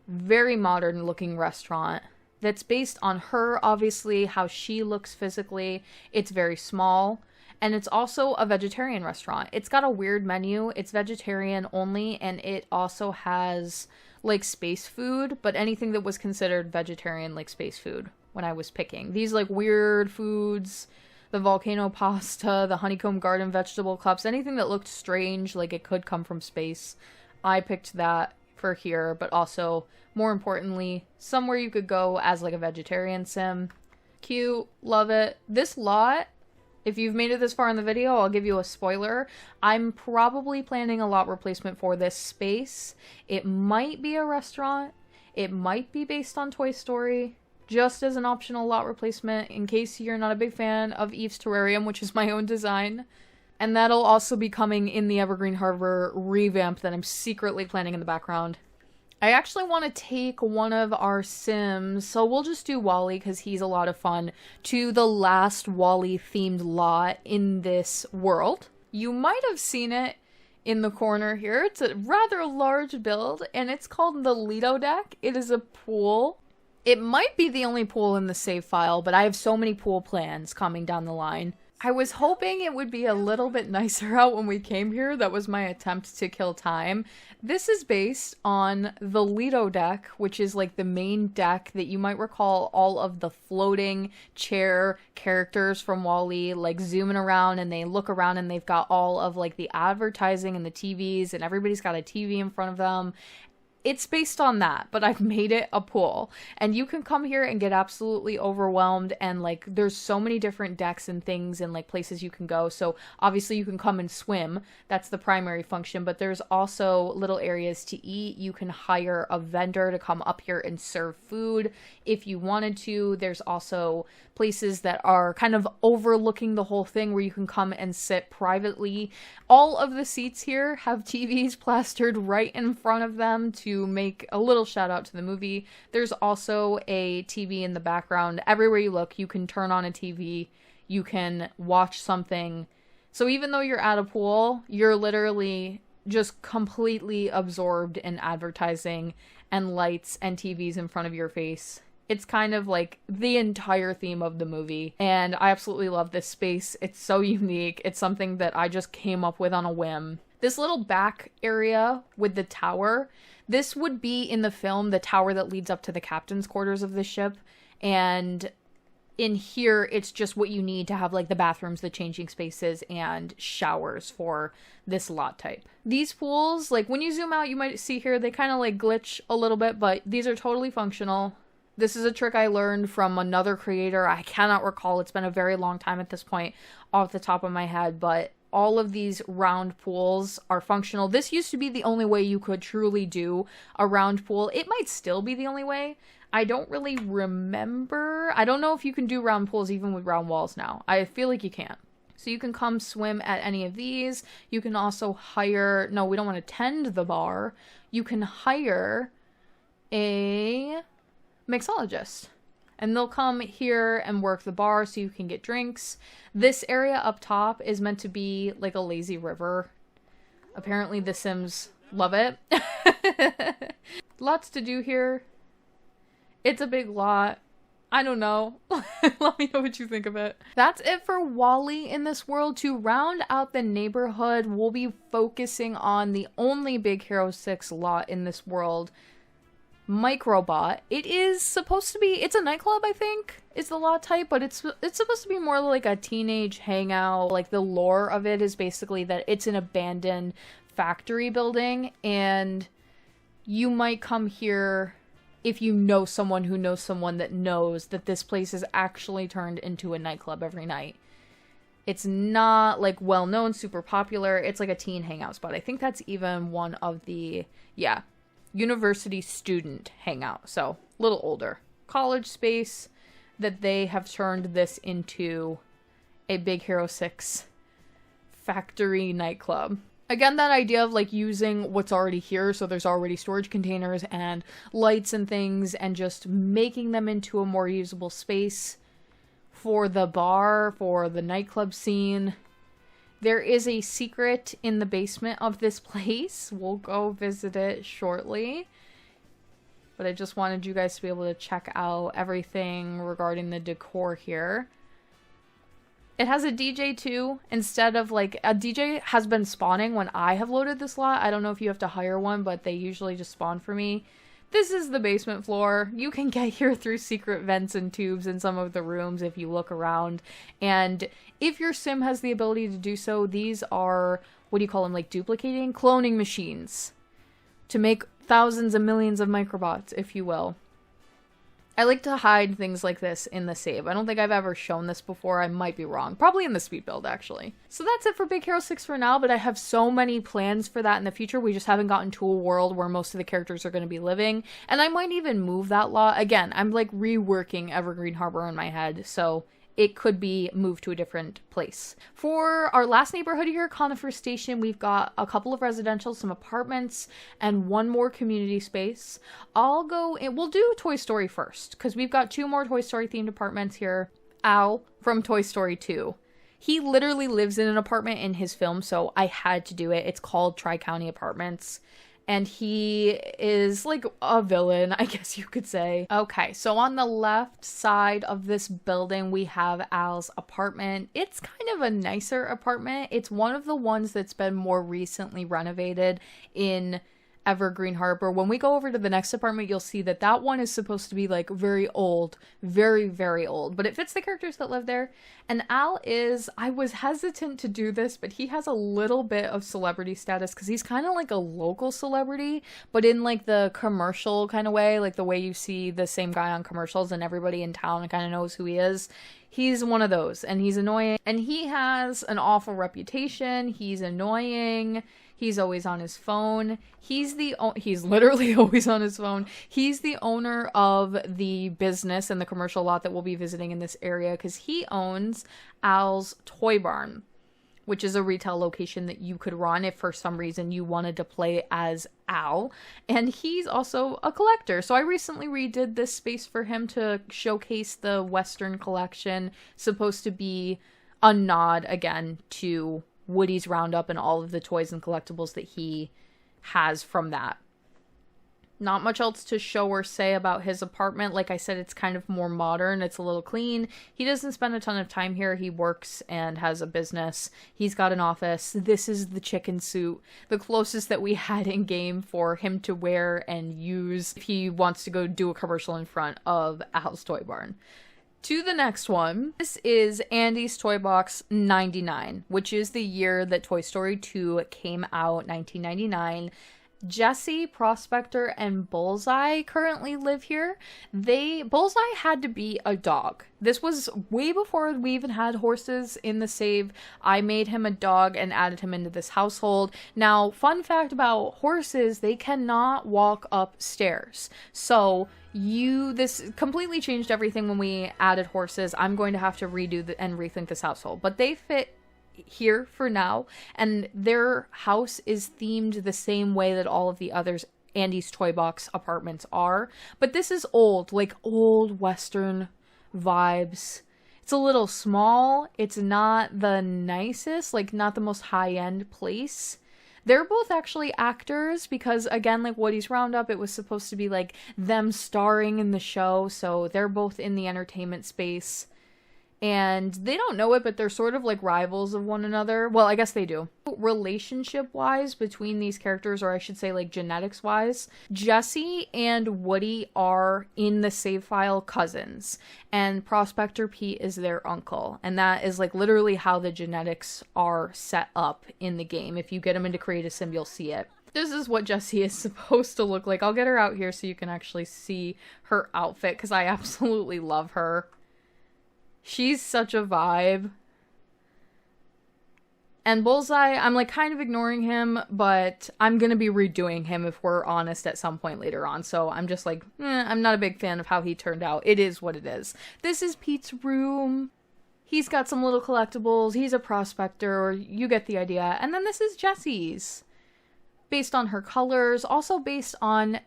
very modern looking restaurant that's based on her, obviously, how she looks physically. It's very small. And it's also a vegetarian restaurant. It's got a weird menu. It's vegetarian only, and it also has, like, space food, but anything that was considered vegetarian, like, space food when I was picking. These, like, weird foods, the volcano pasta, the honeycomb garden vegetable cups, anything that looked strange, like it could come from space. I picked that for here, but also, more importantly, somewhere you could go as, like, a vegetarian sim. Cute. Love it. This lot... If you've made it this far in the video, I'll give you a spoiler. I'm probably planning a lot replacement for this space. It might be a restaurant. It might be based on Toy Story. Just as an optional lot replacement in case you're not a big fan of Eve's Terrarium, which is my own design. And that'll also be coming in the Evergreen Harbor revamp that I'm secretly planning in the background. I actually want to take one of our Sims, so we'll just do Wally because he's a lot of fun, to the last Wally themed lot in this world. You might have seen it in the corner here. It's a rather large build, and it's called the Lido Deck. It is a pool. It might be the only pool in the save file, but I have so many pool plans coming down the line. I was hoping it would be a little bit nicer out when we came here. That was my attempt to kill time. This is based on the Lido deck, which is like the main deck that you might recall all of the floating chair characters from WALL-E like zooming around, and they look around and they've got all of like the advertising and the TVs, and everybody's got a TV in front of them. It's based on that, but I've made it a pool, and you can come here and get absolutely overwhelmed, and like there's so many different decks and things and like places you can go. So obviously you can come and swim, that's the primary function, but there's also little areas to eat. You can hire a vendor to come up here and serve food if you wanted to. There's also places that are kind of overlooking the whole thing where you can come and sit privately. All of the seats here have TVs plastered right in front of them to make a little shout out to the movie. There's also a TV in the background. Everywhere you look, you can turn on a TV, you can watch something. So even though you're at a pool, you're literally just completely absorbed in advertising and lights and TVs in front of your face. It's kind of like the entire theme of the movie, and I absolutely love this space. It's so unique. It's something that I just came up with on a whim. This little back area with the tower, this would be in the film the tower that leads up to the captain's quarters of the ship, and in here it's just what you need to have like the bathrooms, the changing spaces, and showers for this lot type. These pools, like when you zoom out you might see here they kind of like glitch a little bit, but these are totally functional. This is a trick I learned from another creator. I cannot recall. It's been a very long time at this point off the top of my head, but all of these round pools are functional. This used to be the only way you could truly do a round pool. It might still be the only way. I don't really remember. I don't know if you can do round pools even with round walls now. I feel like you can't. So you can come swim at any of these. You can also hire... No, we don't want to tend the bar. You can hire a mixologist, and they'll come here and work the bar so you can get drinks. This area up top is meant to be like a lazy river. Apparently the Sims love it. Lots to do here. It's a big lot. I don't know. Let me know what you think of it. That's it for Wally in this world. To round out the neighborhood, we'll be focusing on the only Big Hero 6 lot in this world, Microbot. It is supposed to be, it's a nightclub, I think, is the lot type, but it's supposed to be more like a teenage hangout. Like, the lore of it is basically that it's an abandoned factory building, and you might come here if you know someone who knows someone that knows that this place is actually turned into a nightclub every night. It's not like well known, super popular. It's like a teen hangout spot. I think that's even one of the, yeah, university student hangout. So a little older. College space that they have turned this into a Big Hero 6 factory nightclub. Again, that idea of like using what's already here, so there's already storage containers and lights and things, and just making them into a more usable space for the bar, for the nightclub scene. There is a secret in the basement of this place. We'll go visit it shortly. But I just wanted you guys to be able to check out everything regarding the decor here. It has a DJ too, instead of like, a DJ has been spawning when I have loaded this lot. I don't know if you have to hire one, but they usually just spawn for me. This is the basement floor. You can get here through secret vents and tubes in some of the rooms if you look around. And if your sim has the ability to do so, these are, what do you call them, like duplicating? Cloning machines to make thousands and millions of microbots, if you will. I like to hide things like this in the save. I don't think I've ever shown this before. I might be wrong. Probably in the speed build, actually. So that's it for Big Hero 6 for now, but I have so many plans for that in the future. We just haven't gotten to a world where most of the characters are going to be living. And I might even move that lot. Again, I'm like reworking Evergreen Harbor in my head, so it could be moved to a different place. For our last neighborhood here, Conifer Station, we've got a couple of residential, some apartments, and one more community space. I'll go, and we'll do Toy Story first, because we've got two more Toy Story themed apartments here. Al from Toy Story 2. He literally lives in an apartment in his film, so I had to do it. It's called Tri-County Apartments. And he is like a villain, I guess you could say. Okay, so on the left side of this building, we have Al's apartment. It's kind of a nicer apartment. It's one of the ones that's been more recently renovated in Evergreen Harbor. When we go over to the next apartment, you'll see that that one is supposed to be like very old, very, very old, but it fits the characters that live there. And Al is, I was hesitant to do this, but he has a little bit of celebrity status because he's kind of like a local celebrity, but in like the commercial kind of way, like the way you see the same guy on commercials and everybody in town kind of knows who he is. He's one of those, and he's annoying, and he has an awful reputation. He's annoying. He's always on his phone. He's literally always on his phone. He's the owner of the business and the commercial lot that we'll be visiting in this area because he owns Al's Toy Barn, which is a retail location that you could run if for some reason you wanted to play as Al. And he's also a collector. So I recently redid this space for him to showcase the Western collection. Supposed to be a nod again to Woody's Roundup and all of the toys and collectibles that he has from that. Not much else to show or say about his apartment. Like I said, it's kind of more modern. It's a little clean. He doesn't spend a ton of time here. He works and has a business. He's got an office. This is the chicken suit, the closest that we had in game for him to wear and use if he wants to go do a commercial in front of Al's Toy Barn. To the next one. This is Andy's Toy Box 99, which is the year that Toy Story 2 came out, 1999. Jessie, Prospector, and Bullseye currently live here. Bullseye had to be a dog. This was way before we even had horses in the save. I made him a dog and added him into this household. Now, fun fact about horses, they cannot walk upstairs. So this completely changed everything when we added horses. I'm going to have to redo and rethink this household, but they fit here for now, and their house is themed the same way that all of the others Andy's Toy Box apartments are, but this is old, like old Western vibes. It's a little small. It's not the nicest, like not the most high-end place. They're both actually actors because, again, like Woody's Roundup, it was supposed to be like them starring in the show, so they're both in the entertainment space. And they don't know it, but they're sort of like rivals of one another. Well, I guess they do. Relationship-wise between these characters, or I should say like genetics-wise, Jesse and Woody are in the save file cousins, and Prospector Pete is their uncle. And that is like literally how the genetics are set up in the game. If you get them into Create a Sim, you'll see it. This is what Jessie is supposed to look like. I'll get her out here so you can actually see her outfit, because I absolutely love her. She's such a vibe. And Bullseye, I'm like kind of ignoring him, but I'm gonna be redoing him if we're honest at some point later on. So I'm just like, I'm not a big fan of how he turned out. It is what it is. This is Pete's room. He's got some little collectibles. He's a prospector, or you get the idea. And then this is Jessie's. Based on her colors, also based on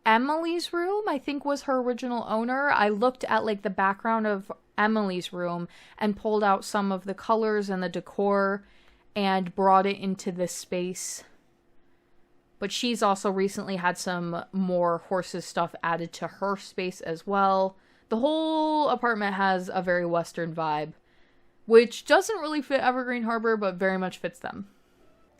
Emily's room, I think was her original owner. I looked at like the background of Emily's room and pulled out some of the colors and the decor and brought it into this space. But she's also recently had some more horses stuff added to her space as well. The whole apartment has a very Western vibe, which doesn't really fit Evergreen Harbor, but very much fits them.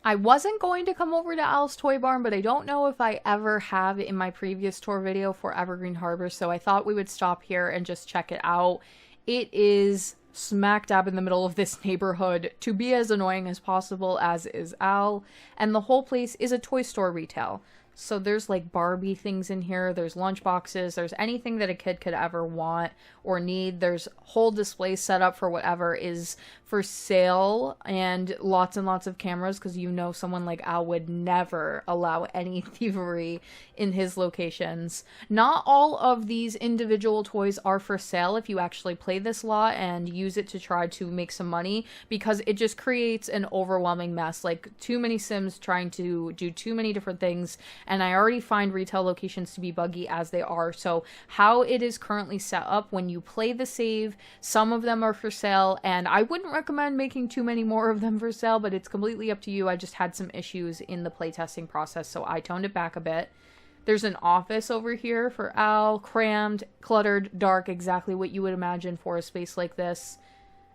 I wasn't going to come over to Al's Toy Barn, but I don't know if I ever have in my previous tour video for Evergreen Harbor, so I thought we would stop here and just check it out. It is smack dab in the middle of this neighborhood, to be as annoying as possible, as is Al, and the whole place is a toy store retail. So there's like Barbie things in here, there's lunch boxes, there's anything that a kid could ever want or need. There's whole displays set up for whatever is for sale, and lots of cameras, because you know someone like Al would never allow any thievery in his locations. Not all of these individual toys are for sale if you actually play this lot and use it to try to make some money, because it just creates an overwhelming mess. Like, too many Sims trying to do too many different things, and I already find retail locations to be buggy as they are. So how it is currently set up, when you play the save, some of them are for sale, and I wouldn't recommend making too many more of them for sale, but it's completely up to you. I just had some issues in the playtesting process, so I toned it back a bit. There's an office over here for Al, crammed, cluttered, dark, exactly what you would imagine for a space like this.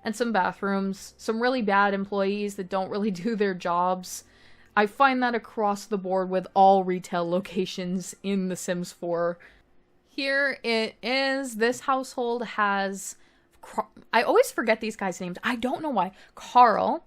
And some bathrooms, some really bad employees that don't really do their jobs. I find that across the board with all retail locations in The Sims 4. Here it is. This household has... I always forget these guys' names. I don't know why. Carl,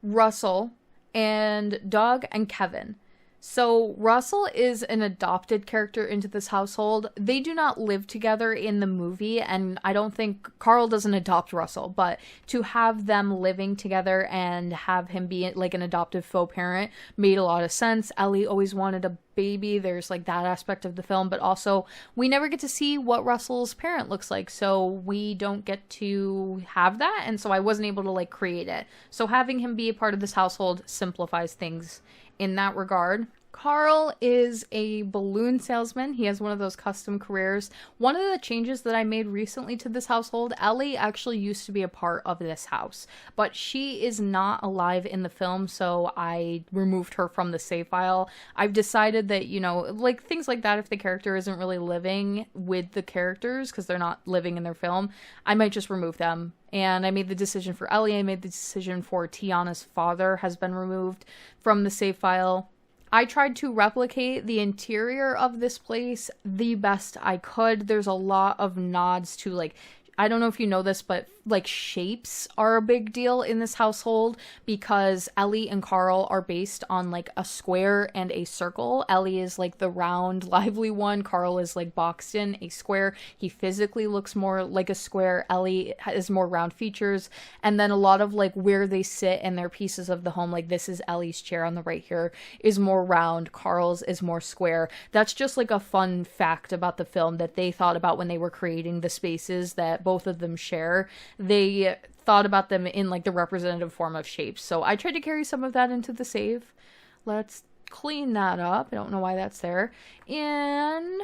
Russell, and Doug, and Kevin. So Russell is an adopted character into this household. They do not live together in the movie, and I don't think Carl doesn't adopt Russell, but to have them living together and have him be like an adoptive faux parent made a lot of sense. Ellie always wanted a baby. There's like that aspect of the film, but also we never get to see what Russell's parent looks like, so we don't get to have that, and so I wasn't able to like create it. So having him be a part of this household simplifies things in that regard. Carl is a balloon salesman. He has one of those custom careers. One of the changes that I made recently to this household, Ellie actually used to be a part of this house, but she is not alive in the film, so I removed her from the save file. I've decided that, you know, like things like that, if the character isn't really living with the characters because they're not living in their film, I might just remove them. And I made the decision for Ellie. I made the decision for Tiana's father has been removed from the save file. I tried to replicate the interior of this place the best I could. There's a lot of nods to, like, I don't know if you know this, but like shapes are a big deal in this household because Ellie and Carl are based on like a square and a circle. Ellie is like the round, lively one. Carl is like boxed in a square. He physically looks more like a square. Ellie has more round features. And then a lot of like where they sit and their pieces of the home, like this is Ellie's chair on the right here, is more round. Carl's is more square. That's just like a fun fact about the film that they thought about when they were creating the spaces that both of them share. They thought about them in like the representative form of shapes. So I tried to carry some of that into the save. Let's clean that up. I don't know why that's there. And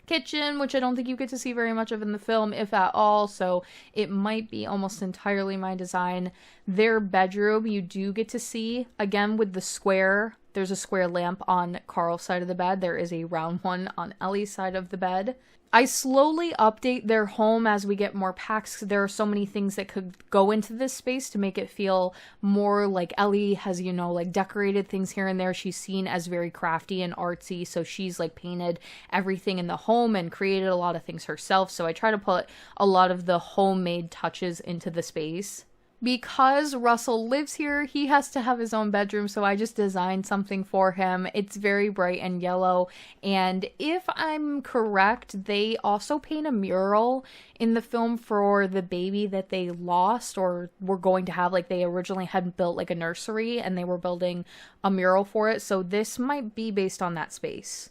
kitchen, which I don't think you get to see very much of in the film, if at all, so it might be almost entirely my design. Their bedroom, you do get to see, again with the square. There's a square lamp on Carl's side of the bed. There is a round one on Ellie's side of the bed. I slowly update their home as we get more packs. There are so many things that could go into this space to make it feel more like Ellie has, you know, like decorated things here and there. She's seen as very crafty and artsy, so she's like painted everything in the home and created a lot of things herself. So I try to put a lot of the homemade touches into the space. Because Russell lives here, he has to have his own bedroom, so I just designed something for him. It's very bright and yellow, and if I'm correct, they also paint a mural in the film for the baby that they lost or were going to have. Like, they originally had built like a nursery, and they were building a mural for it, so this might be based on that space.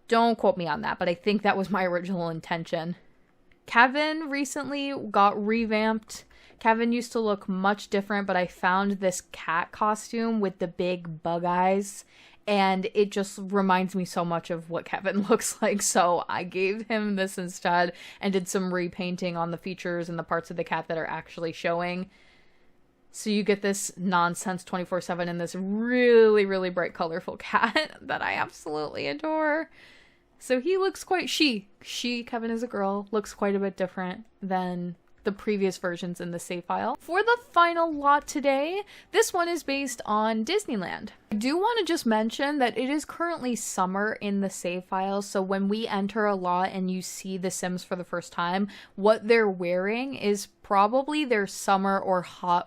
Don't quote me on that, but I think that was my original intention. Kevin recently got revamped. Kevin used to look much different, but I found this cat costume with the big bug eyes, and it just reminds me so much of what Kevin looks like, so I gave him this instead and did some repainting on the features and the parts of the cat that are actually showing. So you get this nonsense 24/7 and this really, really bright, colorful cat that I absolutely adore. So he looks quite, Kevin is a girl, looks quite a bit different than the previous versions in the save file. For the final lot today, this one is based on Disneyland. I do want to just mention that it is currently summer in the save file, so when we enter a lot and you see the Sims for the first time, what they're wearing is probably their summer or hot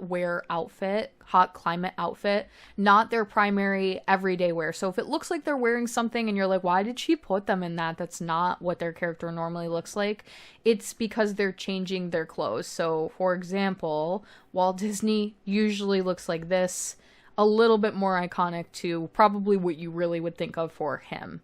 climate outfit, not their primary everyday wear. So if it looks like they're wearing something and you're like, why did she put them in that? That's not what their character normally looks like. It's because they're changing their clothes. So for example, Walt Disney usually looks like this, a little bit more iconic to probably what you really would think of for him.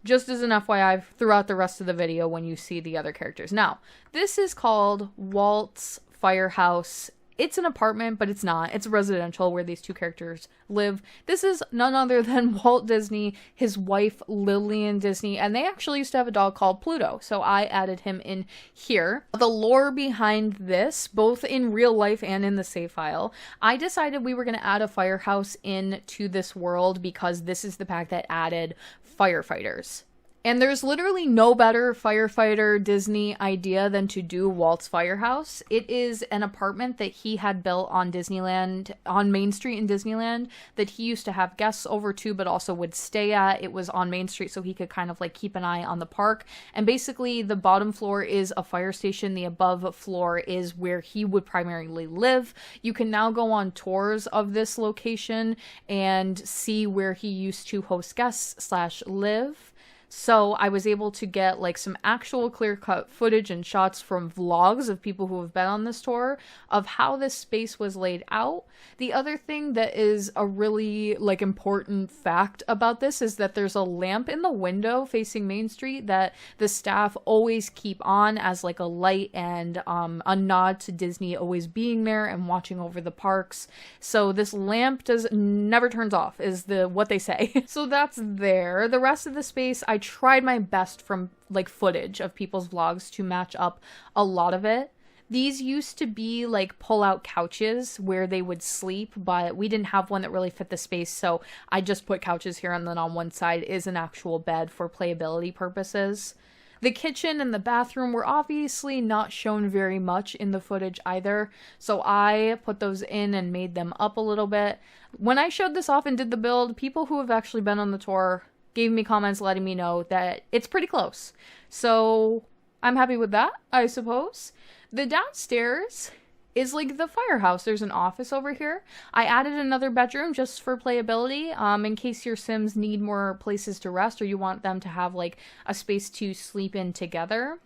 Just as an FYI throughout the rest of the video when you see the other characters. Now, this is called Walt's Firehouse. It's an apartment, but it's not. It's residential where these two characters live. This is none other than Walt Disney, his wife Lillian Disney, and they actually used to have a dog called Pluto, so I added him in here. The lore behind this, both in real life and in the save file, I decided we were going to add a firehouse into this world because this is the pack that added firefighters. And there's literally no better firefighter Disney idea than to do Walt's Firehouse. It is an apartment that he had built on Disneyland, on Main Street in Disneyland, that he used to have guests over to, but also would stay at. It was on Main Street, so he could kind of like keep an eye on the park. And basically the bottom floor is a fire station. The above floor is where he would primarily live. You can now go on tours of this location and see where he used to host guests / live. So I was able to get like some actual clear-cut footage and shots from vlogs of people who have been on this tour of how this space was laid out. The other thing that is a really like important fact about this is that there's a lamp in the window facing Main Street that the staff always keep on as like a light and a nod to Disney always being there and watching over the parks. So this lamp never turns off is what they say. So that's there. The rest of the space, I tried my best from like footage of people's vlogs to match up a lot of it. These used to be like pull-out couches where they would sleep, but we didn't have one that really fit the space, so I just put couches here, and then on one side is an actual bed for playability purposes. The kitchen and the bathroom were obviously not shown very much in the footage either, so I put those in and made them up a little bit. When I showed this off and did the build, people who have actually been on the tour gave me comments letting me know that it's pretty close. So I'm happy with that, I suppose. The downstairs is like the firehouse. There's an office over here. I added another bedroom just for playability, in case your Sims need more places to rest or you want them to have like a space to sleep in together.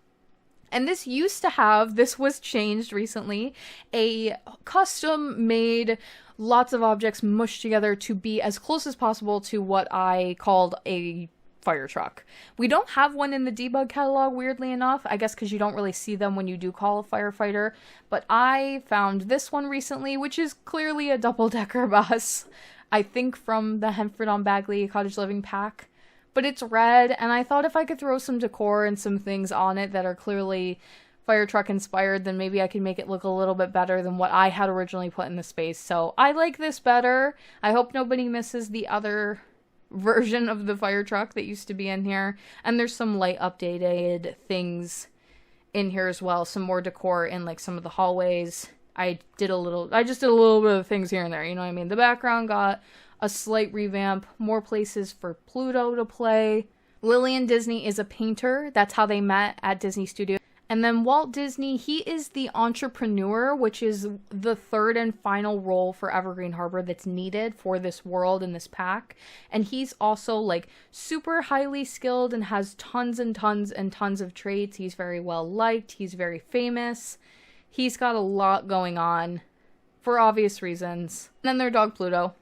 And this was changed recently, a custom made, lots of objects mushed together to be as close as possible to what I called a fire truck. We don't have one in the debug catalog, weirdly enough, I guess because you don't really see them when you do call a firefighter, but I found this one recently, which is clearly a double-decker bus, I think from the Henford on Bagley Cottage Living pack. but it's red, and I thought if I could throw some decor and some things on it that are clearly fire truck inspired, then maybe I can make it look a little bit better than what I had originally put in the space. So I like this better. I hope nobody misses the other version of the fire truck that used to be in here. And there's some light updated things in here as well. Some more decor in like some of the hallways. I just did a little bit of things here and there, you know what I mean? The background got a slight revamp, more places for Pluto to play. Lillian Disney is a painter. That's how they met at Disney Studios. And then Walt Disney, he is the entrepreneur, which is the third and final role for Evergreen Harbor that's needed for this world and this pack. And he's also like super highly skilled and has tons and tons and tons of traits. He's very well liked. He's very famous. He's got a lot going on for obvious reasons. And then their dog Pluto,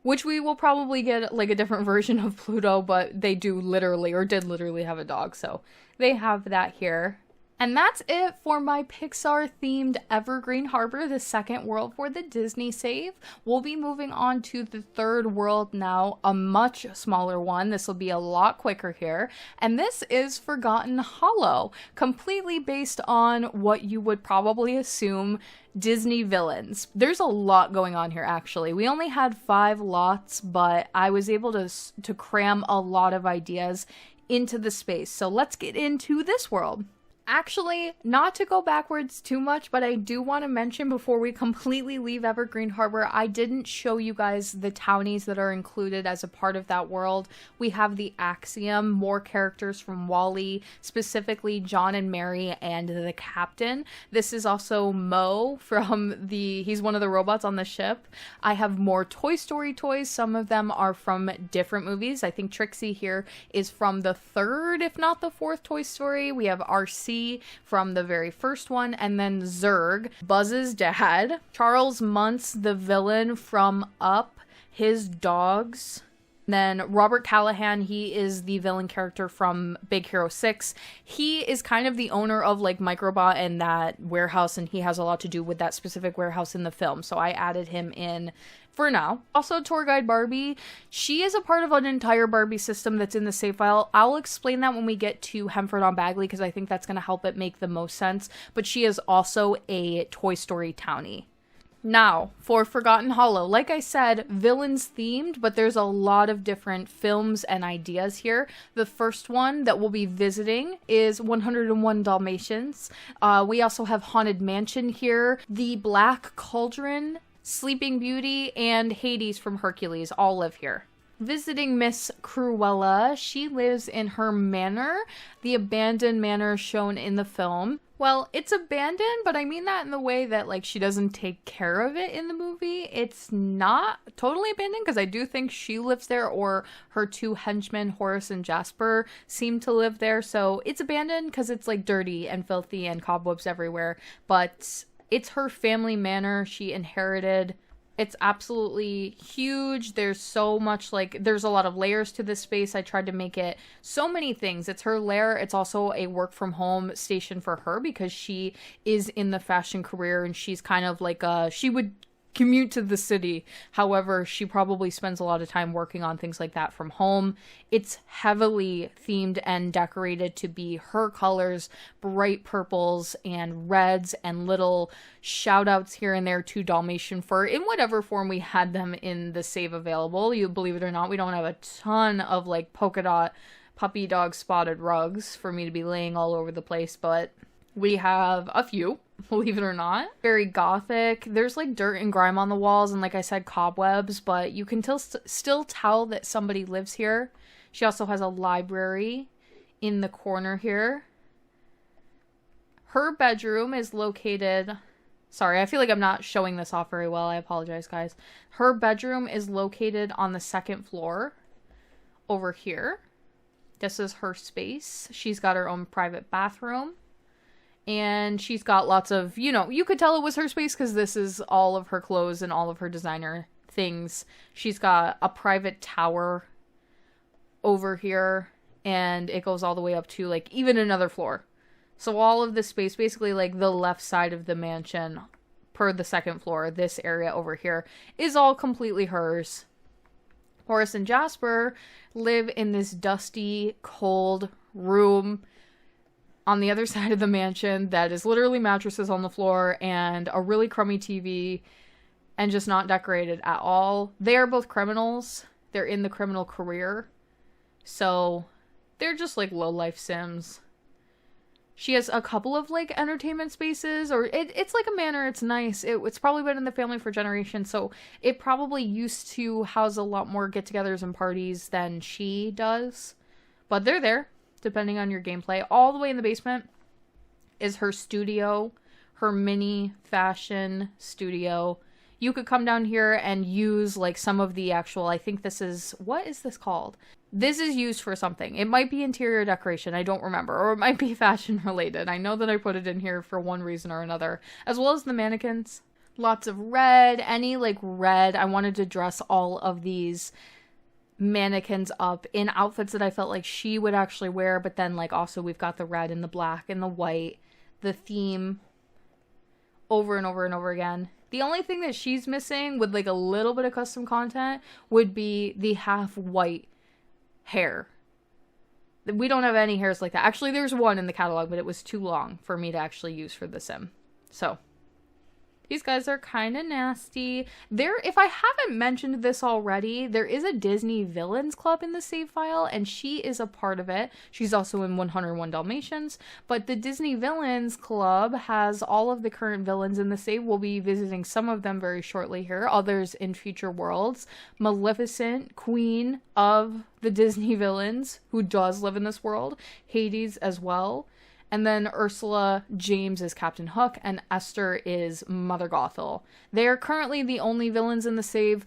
which we will probably get like a different version of Pluto, but they do literally or did literally have a dog. So they have that here. And that's it for my Pixar-themed Evergreen Harbor, the second world for the Disney Save. We'll be moving on to the third world now, a much smaller one. This will be a lot quicker here. And this is Forgotten Hollow, completely based on what you would probably assume Disney villains. There's a lot going on here, actually. We only had 5 lots, but I was able to cram a lot of ideas into the space. So let's get into this world. Actually, not to go backwards too much, but I do want to mention before we completely leave Evergreen Harbor, I didn't show you guys the townies that are included as a part of that world. We have the Axiom, more characters from WALL-E, specifically John and Mary and the captain. This is also Mo from he's one of the robots on the ship. I have more Toy Story toys. Some of them are from different movies. I think Trixie here is from the 3rd, if not the 4th Toy Story. We have RC from the very first one, and then Zurg, Buzz's dad, Charles Muntz, the villain from Up, his dogs. Then Robert Callahan, he is the villain character from Big Hero 6. He is kind of the owner of like Microbot and that warehouse, and he has a lot to do with that specific warehouse in the film. So I added him in for now. Also, Tour Guide Barbie, she is a part of an entire Barbie system that's in the save file. I'll explain that when we get to Hemford on Bagley, because I think that's going to help it make the most sense. But she is also a Toy Story townie. Now, for Forgotten Hollow, like I said, villains themed, but there's a lot of different films and ideas here. The first one that we'll be visiting is 101 Dalmatians. We also have Haunted Mansion here, The Black Cauldron, Sleeping Beauty, and Hades from Hercules all live here. Visiting Miss Cruella, she lives in her manor, the abandoned manor shown in the film. Well, it's abandoned, but I mean that in the way that, like, she doesn't take care of it in the movie. It's not totally abandoned, because I do think she lives there, or her 2 henchmen, Horace and Jasper, seem to live there. So it's abandoned because it's, like, dirty and filthy and cobwebs everywhere. But it's her family manor she inherited. It's absolutely huge. There's so much, like, there's a lot of layers to this space. I tried to make it so many things. It's her lair. It's also a work from home station for her because she is in the fashion career, and she's kind of like she would commute to the city. However, she probably spends a lot of time working on things like that from home. It's heavily themed and decorated to be her colors, bright purples and reds, and little shout outs here and there to Dalmatian fur in whatever form we had them in the save available. You believe it or not, we don't have a ton of like polka dot puppy dog spotted rugs for me to be laying all over the place, but we have a few, believe it or not. Very gothic. There's like dirt and grime on the walls and, like I said, cobwebs, but you can still tell that somebody lives here. She also has a library in the corner here. Her bedroom is located... Sorry, I feel like I'm not showing this off very well. I apologize, guys. Her bedroom is located on the 2nd floor over here. This is her space. She's got her own private bathroom. And she's got lots of, you know, you could tell it was her space because this is all of her clothes and all of her designer things. She's got a private tower over here, and it goes all the way up to, like, even another floor. So all of this space, basically, like, the left side of the mansion, per the 2nd floor, this area over here, is all completely hers. Horace and Jasper live in this dusty, cold room on the other side of the mansion that is literally mattresses on the floor and a really crummy TV and just not decorated at all. They are both criminals. They're in the criminal career. So they're just like low-life Sims. She has a couple of like entertainment spaces, or it's like a manor. It's nice. It's probably been in the family for generations, so it probably used to house a lot more get-togethers and parties than she does. But they're there, depending on your gameplay. All the way in the basement is her studio, her mini fashion studio. You could come down here and use like some of the actual, I think this is, what is this called? This is used for something. It might be interior decoration, I don't remember, or it might be fashion related. I know that I put it in here for one reason or another, as well as the mannequins. Lots of red, any like red. I wanted to dress all of these mannequins up in outfits that I felt like she would actually wear, but then like also we've got the red and the black and the white, the theme over and over and over again. The only thing that she's missing with like a little bit of custom content would be the half white hair. We don't have any hairs like that. Actually, there's one in the catalog, but it was too long for me to actually use for the sim. So these guys are kind of nasty. If I haven't mentioned this already, there is a Disney Villains Club in the save file, and she is a part of it. She's also in 101 Dalmatians, but the Disney Villains Club has all of the current villains in the save. We'll be visiting some of them very shortly here, others in future worlds. Maleficent, queen of the Disney villains, who does live in this world. Hades as well. And then Ursula, James is Captain Hook, and Esther is Mother Gothel. They are currently the only villains in the save,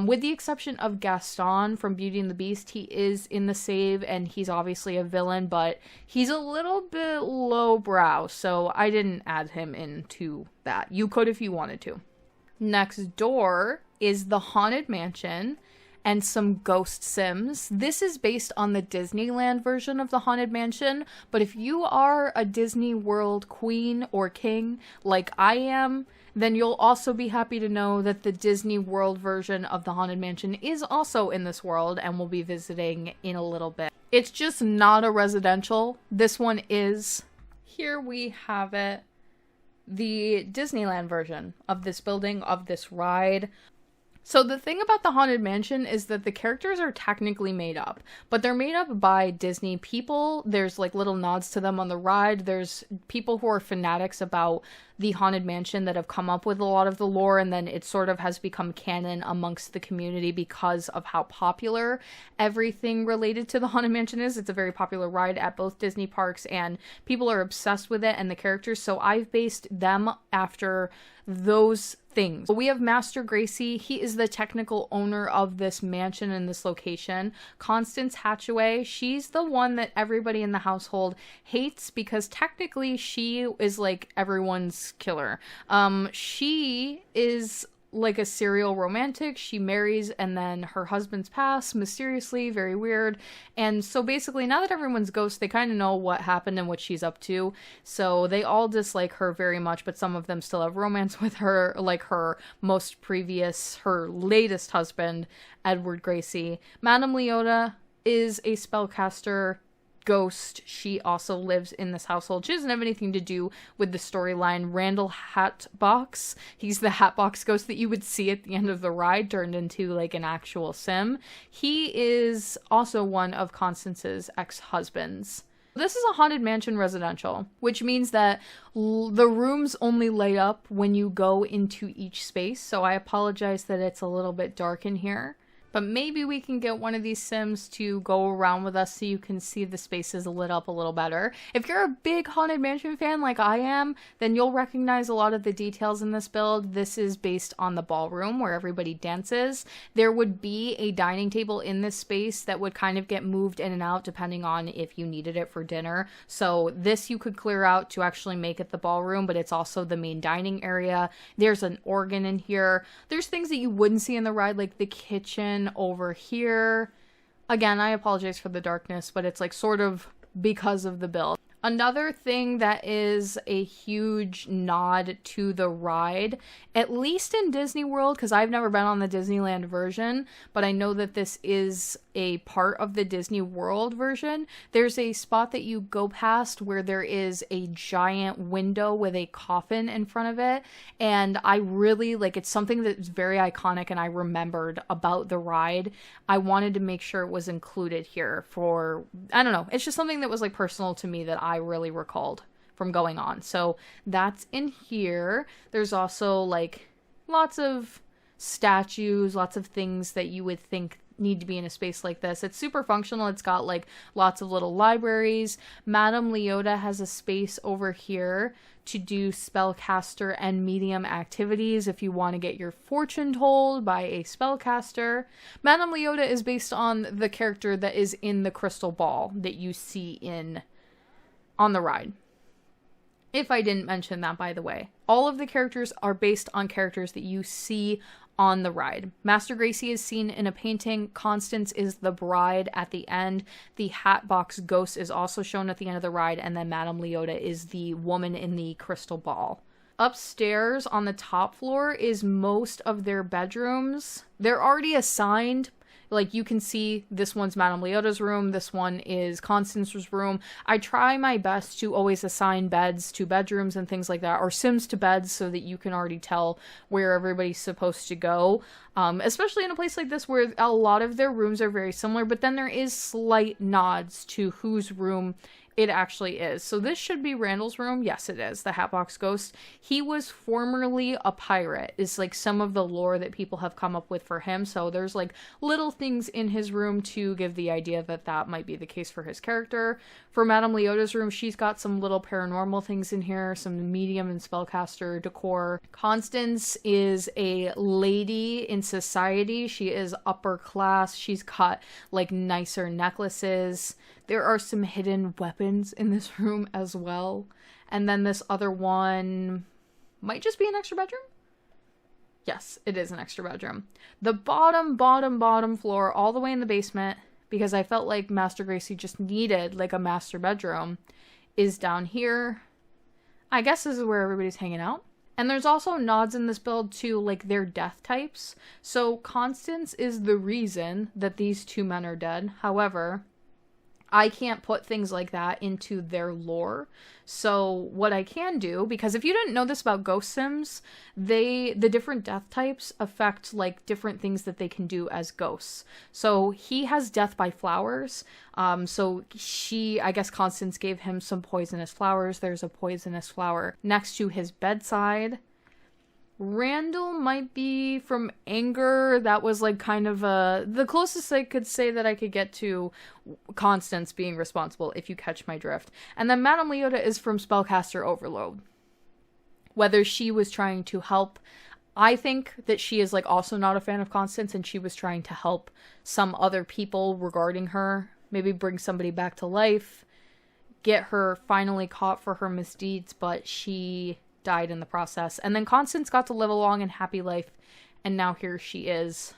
with the exception of Gaston from Beauty and the Beast. He is in the save, and he's obviously a villain, but he's a little bit lowbrow, so I didn't add him into that. You could if you wanted to. Next door is the Haunted Mansion and some ghost sims. This is based on the Disneyland version of the Haunted Mansion, but if you are a Disney World queen or king like I am, then you'll also be happy to know that the Disney World version of the Haunted Mansion is also in this world and we'll be visiting in a little bit. It's just not a residential. This one is. Here we have it. The Disneyland version of this building, of this ride. So the thing about the Haunted Mansion is that the characters are technically made up, but they're made up by Disney people. There's like little nods to them on the ride. There's people who are fanatics about the Haunted Mansion that have come up with a lot of the lore, and then it sort of has become canon amongst the community because of how popular everything related to the Haunted Mansion is. It's a very popular ride at both Disney parks, and people are obsessed with it and the characters, so I've based them after those things. We have Master Gracie. He is the technical owner of this mansion and this location. Constance Hatchaway, she's the one that everybody in the household hates because technically she is like everyone's killer. She is like a serial romantic. She marries and then her husband's pass mysteriously, very weird. And so basically now that everyone's ghost, they kind of know what happened and what she's up to. So they all dislike her very much, but some of them still have romance with her, like her latest husband, Edward Gracie. Madame Leota is a spellcaster ghost. She also lives in this household. She doesn't have anything to do with the storyline. Randall Hatbox, he's the Hatbox ghost that you would see at the end of the ride turned into like an actual sim. He is also one of Constance's ex-husbands. This is a Haunted Mansion residential, which means that the rooms only light up when you go into each space, so I apologize that it's a little bit dark in here. But maybe we can get one of these sims to go around with us so you can see the spaces lit up a little better. If you're a big Haunted Mansion fan like I am, then you'll recognize a lot of the details in this build. This is based on the ballroom where everybody dances. There would be a dining table in this space that would kind of get moved in and out depending on if you needed it for dinner. So this you could clear out to actually make it the ballroom, but it's also the main dining area. There's an organ in here. There's things that you wouldn't see in the ride, like the kitchen over here. Again, I apologize for the darkness, but it's like sort of because of the build. Another thing that is a huge nod to the ride, at least in Disney World, because I've never been on the Disneyland version, but I know that this is a part of the Disney World version. There's a spot that you go past where there is a giant window with a coffin in front of it, and I really, like, it's something that's very iconic and I remembered about the ride. I wanted to make sure it was included here for, I don't know, it's just something that was, like, personal to me that I really recalled from going on. So that's in here. There's also like lots of statues, lots of things that you would think need to be in a space like this. It's super functional. It's got like lots of little libraries. Madame Leota has a space over here to do spellcaster and medium activities if you want to get your fortune told by a spellcaster. Madame Leota is based on the character that is in the crystal ball that you see on the ride. If I didn't mention that, by the way. All of the characters are based on characters that you see on the ride. Master Gracie is seen in a painting. Constance is the bride at the end. The Hatbox Ghost is also shown at the end of the ride. And then Madame Leota is the woman in the crystal ball. Upstairs on the top floor is most of their bedrooms. They're already assigned. Like, you can see this one's Madame Leota's room, this one is Constance's room. I try my best to always assign beds to bedrooms and things like that, or Sims to beds, so that you can already tell where everybody's supposed to go. Especially in a place like this where a lot of their rooms are very similar, but then there is slight nods to whose room it actually is. So this should be Randall's room. Yes, it is. The Hatbox Ghost. He was formerly a pirate, is like some of the lore that people have come up with for him. So there's like little things in his room to give the idea that that might be the case for his character. For Madame Leota's room, she's got some little paranormal things in here, some medium and spellcaster decor. Constance is a lady in society. She is upper class. She's got like nicer necklaces. There are some hidden weapons in this room as well. And then this other one might just be an extra bedroom. Yes, it is an extra bedroom. The bottom floor, all the way in the basement, because I felt like Master Gracie just needed like a master bedroom, is down here. I guess this is where everybody's hanging out. And there's also nods in this build to like their death types. So Constance is the reason that these two men are dead. However, I can't put things like that into their lore. So what I can do, because if you didn't know this about Ghost Sims, the different death types affect like different things that they can do as ghosts. So he has death by flowers. So I guess Constance gave him some poisonous flowers. There's a poisonous flower next to his bedside. Randall might be from anger. That was like kind of the closest I could say that I could get to Constance being responsible, if you catch my drift. And then Madame Leota is from spellcaster overload. Whether she was trying to help, I think that she is like also not a fan of Constance, and she was trying to help some other people regarding her, maybe bring somebody back to life, get her finally caught for her misdeeds, but she died in the process. And then Constance got to live a long and happy life, and now here she is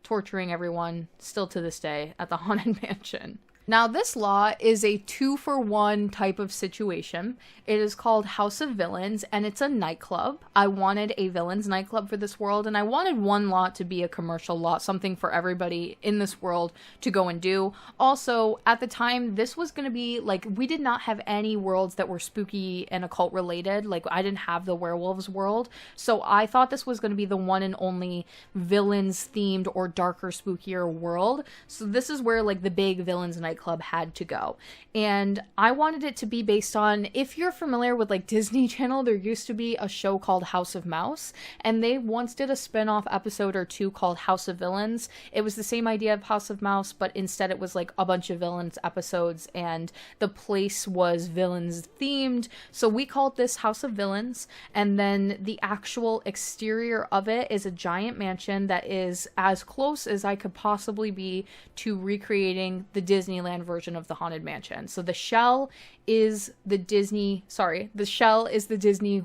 torturing everyone still to this day at the Haunted Mansion. Now, this law is a 2-for-1 type of situation. It is called House of Villains, and it's a nightclub. I wanted a villains nightclub for this world, and I wanted one lot to be a commercial lot, something for everybody in this world to go and do. Also, at the time, this was going to be, like, we did not have any worlds that were spooky and occult related. Like, I didn't have the werewolves world, so I thought this was going to be the one and only villains themed or darker, spookier world. So this is where, like, the big villains nightclub had to go. And I wanted it to be based on, if you're familiar with like Disney Channel, there used to be a show called House of Mouse, and they once did a spin-off episode or two called House of Villains. It was the same idea of House of Mouse, but instead it was like a bunch of villains episodes, and the place was villains themed. So we called this House of Villains, and then the actual exterior of it is a giant mansion that is as close as I could possibly be to recreating the Disneyland version of the Haunted Mansion. So the shell is the Disney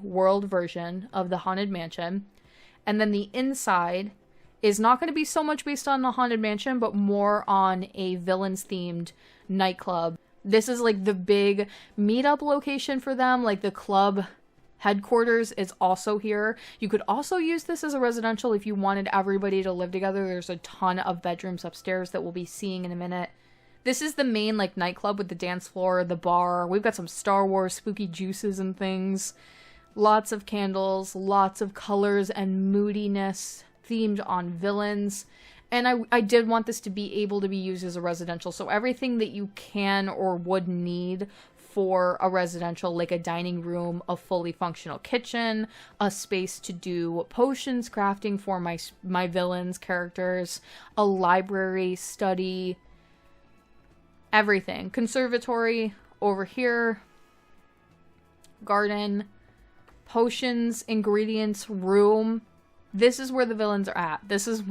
World version of the Haunted Mansion. And then the inside is not going to be so much based on the Haunted Mansion, but more on a villains themed nightclub This is like the big meetup location for them. Like the club headquarters is also here. You could also use this as a residential if you wanted everybody to live together. There's a ton of bedrooms upstairs that we'll be seeing in a minute. This is the main like nightclub with the dance floor, the bar. We've got some Star Wars spooky juices and things. Lots of candles, lots of colors and moodiness themed on villains. And I did want this to be able to be used as a residential. So everything that you can or would need for a residential, like a dining room, a fully functional kitchen, a space to do potions crafting for my villains characters, a library, study, everything. Conservatory over here, garden, potions, ingredients, room. This is where the villains are at. This is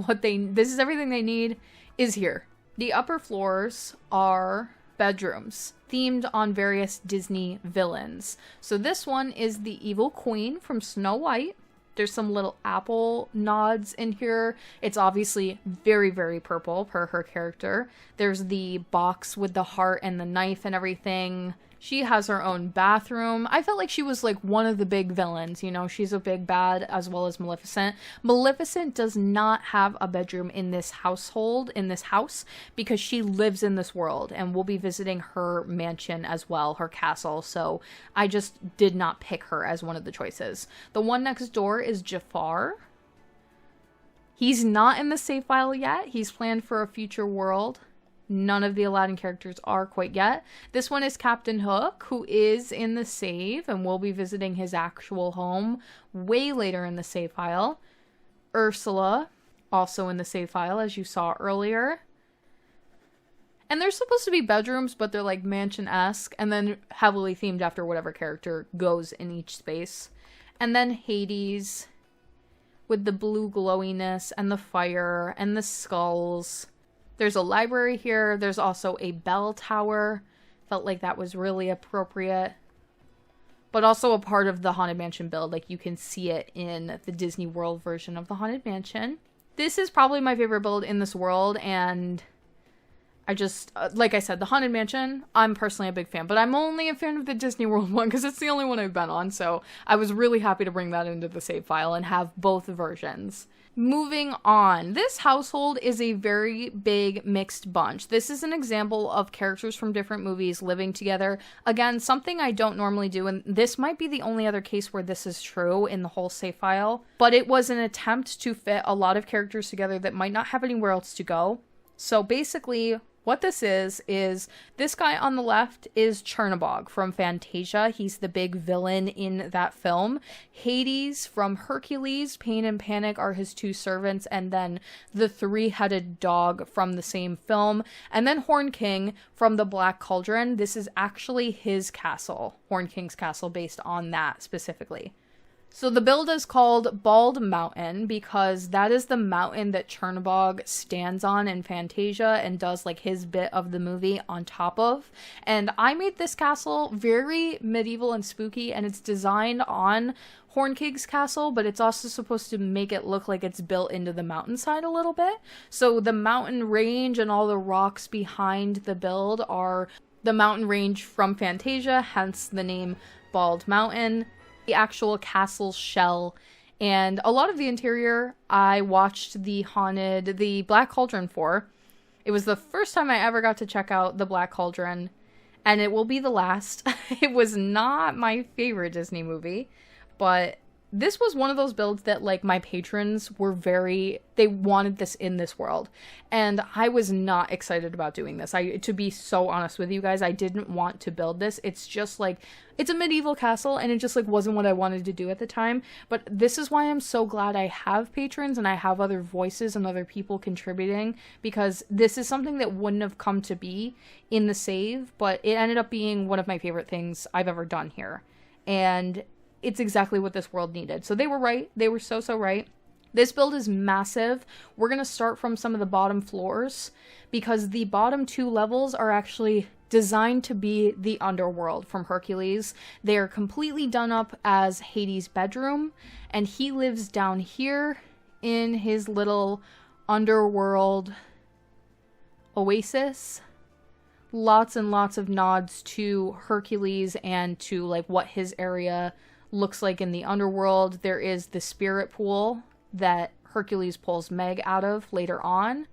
everything they need is here. The upper floors are bedrooms themed on various Disney villains. So this one is the evil queen from Snow White. There's some little apple nods in here. It's obviously very, very purple per her character. There's the box with the heart and the knife and everything. She has her own bathroom. I felt like she was like one of the big villains, you know, she's a big bad as well as Maleficent. Maleficent does not have a bedroom in this household, in this house, because she lives in this world and we'll be visiting her mansion as well, her castle. So I just did not pick her as one of the choices. The one next door is Jafar. He's not in the save file yet. He's planned for a future world. None of the Aladdin characters are quite yet. This one is Captain Hook, who is in the save, and we'll be visiting his actual home way later in the save file. Ursula, also in the save file, as you saw earlier. And they're supposed to be bedrooms, but they're like mansion-esque, and then heavily themed after whatever character goes in each space. And then Hades, with the blue glowiness, and the fire, and the skulls. There's a library here. There's also a bell tower. Felt like that was really appropriate. But also a part of the Haunted Mansion build. Like, you can see it in the Disney World version of the Haunted Mansion. This is probably my favorite build in this world, and I just, like I said, the Haunted Mansion, I'm personally a big fan. But I'm only a fan of the Disney World one because it's the only one I've been on. So I was really happy to bring that into the save file and have both versions. Moving on, this household is a very big mixed bunch. This is an example of characters from different movies living together. Again, something I don't normally do, and this might be the only other case where this is true in the whole save file, but it was an attempt to fit a lot of characters together that might not have anywhere else to go. So basically, what this is this guy on the left is Chernabog from Fantasia. He's the big villain in that film. Hades from Hercules, Pain and Panic are his two servants, and then the three-headed dog from the same film. And then Horn King from the Black Cauldron. This is actually his castle, Horn King's castle, based on that specifically. So the build is called Bald Mountain because that is the mountain that Chernabog stands on in Fantasia and does like his bit of the movie on top of. And I made this castle very medieval and spooky, and it's designed on Horn King's castle, but it's also supposed to make it look like it's built into the mountainside a little bit. So the mountain range and all the rocks behind the build are the mountain range from Fantasia, hence the name Bald Mountain. The actual castle shell, and a lot of the interior I watched the Black Cauldron for. It was the first time I ever got to check out the Black Cauldron, and it will be the last. It was not my favorite Disney movie, but this was one of those builds that like my patrons were they wanted this in this world, and I was not excited about doing this. To be so honest with you guys, I didn't want to build this. It's just like, it's a medieval castle, and it just like wasn't what I wanted to do at the time. But this is why I'm so glad I have patrons and I have other voices and other people contributing, because this is something that wouldn't have come to be in the save, but it ended up being one of my favorite things I've ever done here. And it's exactly what this world needed. So they were right. They were so right. This build is massive. We're going to start from some of the bottom floors because the bottom two levels are actually designed to be the underworld from Hercules. They are completely done up as Hades' bedroom, and he lives down here in his little underworld oasis. lots and lots of nods to Hercules and to like what his area looks like in the underworld. There is the spirit pool that Hercules pulls Meg out of later on.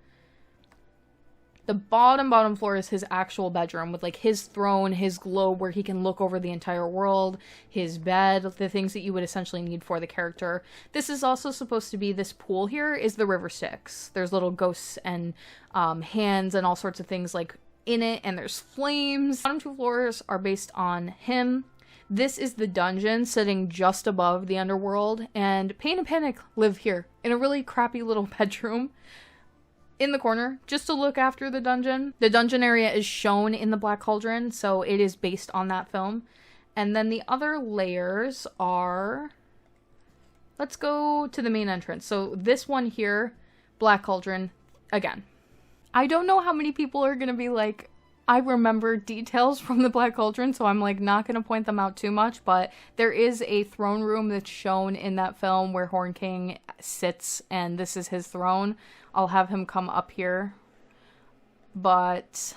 The bottom floor is his actual bedroom with like his throne, his globe where he can look over the entire world, his bed, the things that you would essentially need for the character. This is also supposed to be, this pool here is the River Styx. There's little ghosts and hands and all sorts of things like in it, and there's flames. The bottom 2 floors are based on him. This is the dungeon sitting just above the underworld, and Pain and Panic live here in a really crappy little bedroom in the corner, just to look after the dungeon. The dungeon area is shown in the Black Cauldron, so it is based on that film. And then the other layers are... Let's go to the main entrance. So this one here, Black Cauldron, again. I don't know how many people are going to be like, I remember details from the Black Cauldron, so I'm like not going to point them out too much, but there is a throne room that's shown in that film where Horn King sits, and this is his throne. I'll have him come up here, but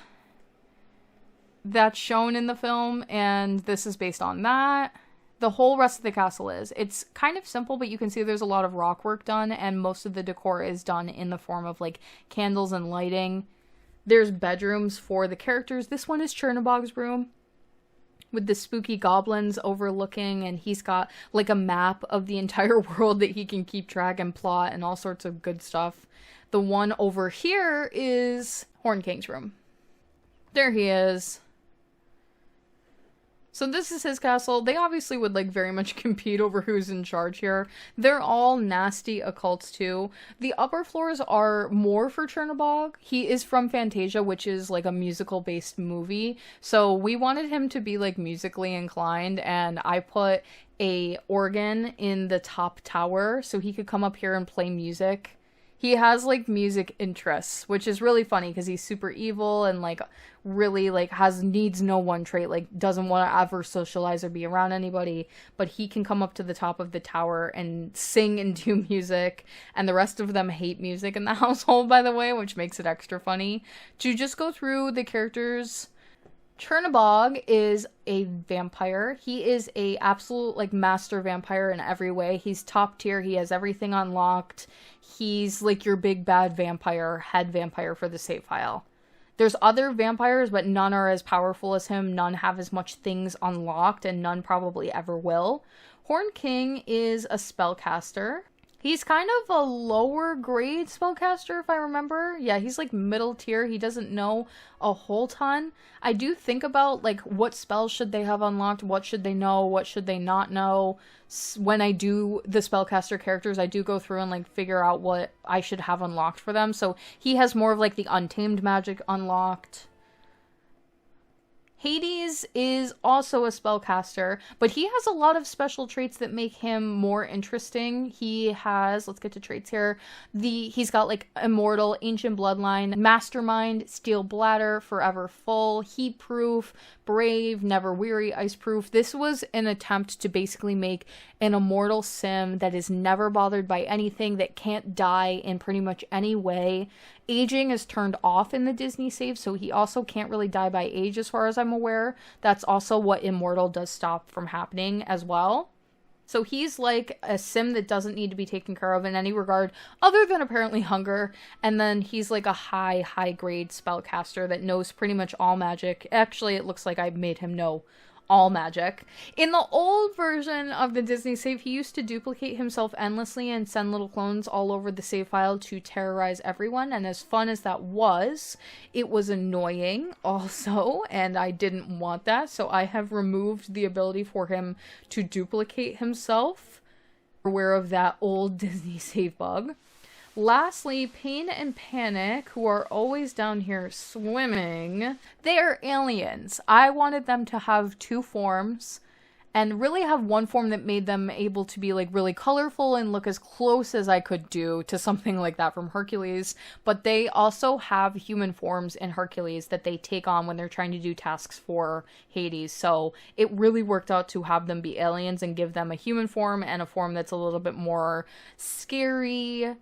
that's shown in the film, and this is based on that. The whole rest of the castle is. It's kind of simple, but you can see there's a lot of rock work done, and most of the decor is done in the form of like candles and lighting. There's bedrooms for the characters. This one is Chernobog's room with the spooky goblins overlooking, and he's got like a map of the entire world that he can keep track and plot and all sorts of good stuff. The one over here is Horn King's room. There he is. So this is his castle. They obviously would like very much compete over who's in charge here. They're all nasty occults too. The upper floors are more for Chernobog. He is from Fantasia, which is like a musical based movie. So we wanted him to be like musically inclined, and I put a organ in the top tower so he could come up here and play music. He has like music interests, which is really funny because he's super evil and like really like needs no one trait, like doesn't want to ever socialize or be around anybody, but he can come up to the top of the tower and sing and do music, and the rest of them hate music in the household, by the way, which makes it extra funny. To just go through the characters, Chernobog is a vampire. He is a absolute like master vampire in every way. He's top tier. He has everything unlocked. He's like your big bad vampire, head vampire for the save file. There's other vampires, but none are as powerful as him. None have as much things unlocked, and none probably ever will. Horn King is a spellcaster. He's kind of a lower grade spellcaster, if I remember. Yeah, he's like middle tier. He doesn't know a whole ton. I do think about like what spells should they have unlocked, what should they know, what should they not know. When I do the spellcaster characters, I do go through and like figure out what I should have unlocked for them. So he has more of like the untamed magic unlocked. Hades is also a spellcaster, but he has a lot of special traits that make him more interesting. He has, let's get to traits here, he's got like Immortal, Ancient Bloodline, Mastermind, Steel Bladder, Forever Full, Heat Proof, Brave, Never Weary, Ice Proof. This was an attempt to basically make an immortal sim that is never bothered by anything, that can't die in pretty much any way. Aging is turned off in the Disney save, so he also can't really die by age as far as I'm aware. That's also what Immortal does stop from happening as well. So he's like a sim that doesn't need to be taken care of in any regard other than apparently hunger. And then he's like a high grade spellcaster that knows pretty much all magic. Actually, it looks like I made him know all magic. In the old version of the Disney save, he used to duplicate himself endlessly and send little clones all over the save file to terrorize everyone, and as fun as that was, it was annoying also, and I didn't want that, so I have removed the ability for him to duplicate himself. Aware of that old Disney save bug. Lastly, Pain and Panic, who are always down here swimming, they are aliens. I wanted them to have two forms and really have one form that made them able to be like really colorful and look as close as I could do to something like that from Hercules. But they also have human forms in Hercules that they take on when they're trying to do tasks for Hades. So it really worked out to have them be aliens and give them a human form and a form that's a little bit more scary,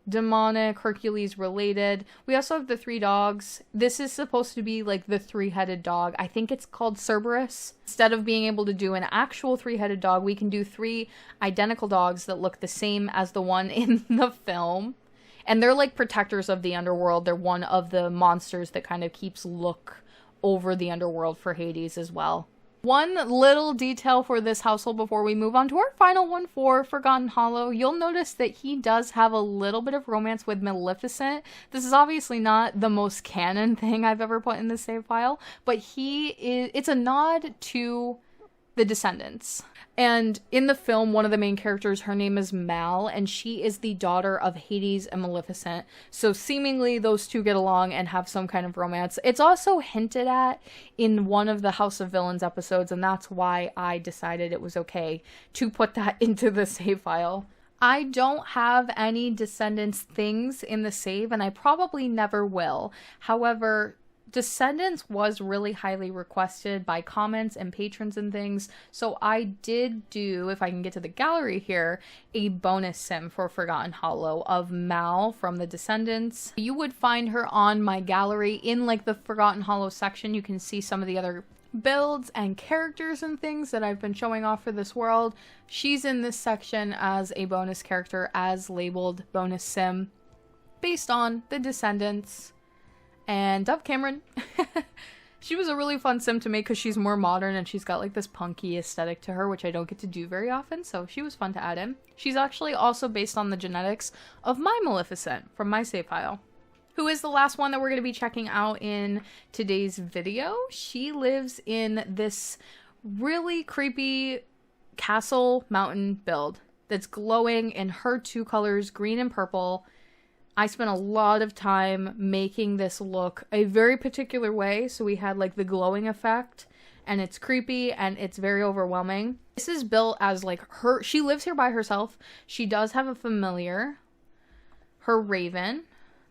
demonic, Hercules related. We also have the 3 dogs. This is supposed to be like the 3-headed dog. I think it's called Cerberus. Instead of being able to do an actual 3-headed dog, we can do 3 identical dogs that look the same as the one in the film. And they're like protectors of the underworld. They're one of the monsters that kind of keeps look over the underworld for Hades as well. One little detail for this household before we move on to our final one for Forgotten Hollow. You'll notice that he does have a little bit of romance with Maleficent. This is obviously not the most canon thing I've ever put in the save file, but it's a nod to the Descendants. And in the film, one of the main characters, her name is Mal, and she is the daughter of Hades and Maleficent. So seemingly those two get along and have some kind of romance. It's also hinted at in one of the House of Villains episodes, and that's why I decided it was okay to put that into the save file. I don't have any Descendants things in the save, and I probably never will. However, Descendants was really highly requested by comments and patrons and things, so I did do, if I can get to the gallery here, a bonus sim for Forgotten Hollow of Mal from the Descendants. You would find her on my gallery in like the Forgotten Hollow section. You can see some of the other builds and characters and things that I've been showing off for this world. She's in this section as a bonus character, as labeled bonus sim, based on the Descendants. And Dove Cameron. She was a really fun sim to make because she's more modern and she's got like this punky aesthetic to her, which I don't get to do very often, so she was fun to add in. She's actually also based on the genetics of my Maleficent from my save file, who is the last one that we're going to be checking out in today's video. She lives in this really creepy castle mountain build that's glowing in her 2 colors, green and purple. I spent a lot of time making this look a very particular way, so we had like the glowing effect, and it's creepy and it's very overwhelming. This is built as like she lives here by herself. She does have a familiar, her raven,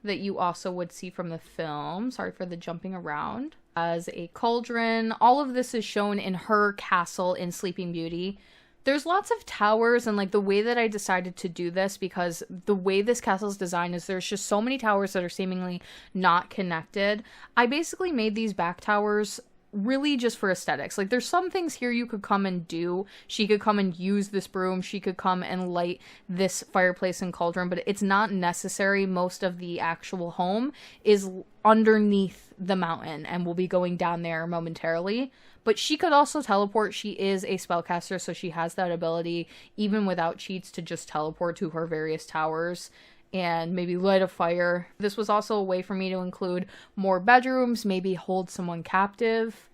that you also would see from the film. Sorry for the jumping around. As a cauldron. All of this is shown in her castle in Sleeping Beauty. There's lots of towers, and like the way that I decided to do this, because the way this castle is designed is there's just so many towers that are seemingly not connected. I basically made these back towers really just for aesthetics. Like there's some things here you could come and do. She could come and use this broom. She could come and light this fireplace and cauldron, but it's not necessary. Most of the actual home is underneath the mountain, and we'll be going down there momentarily. But she could also teleport. She is a spellcaster, so she has that ability, even without cheats, to just teleport to her various towers and maybe light a fire. This was also a way for me to include more bedrooms, maybe hold someone captive.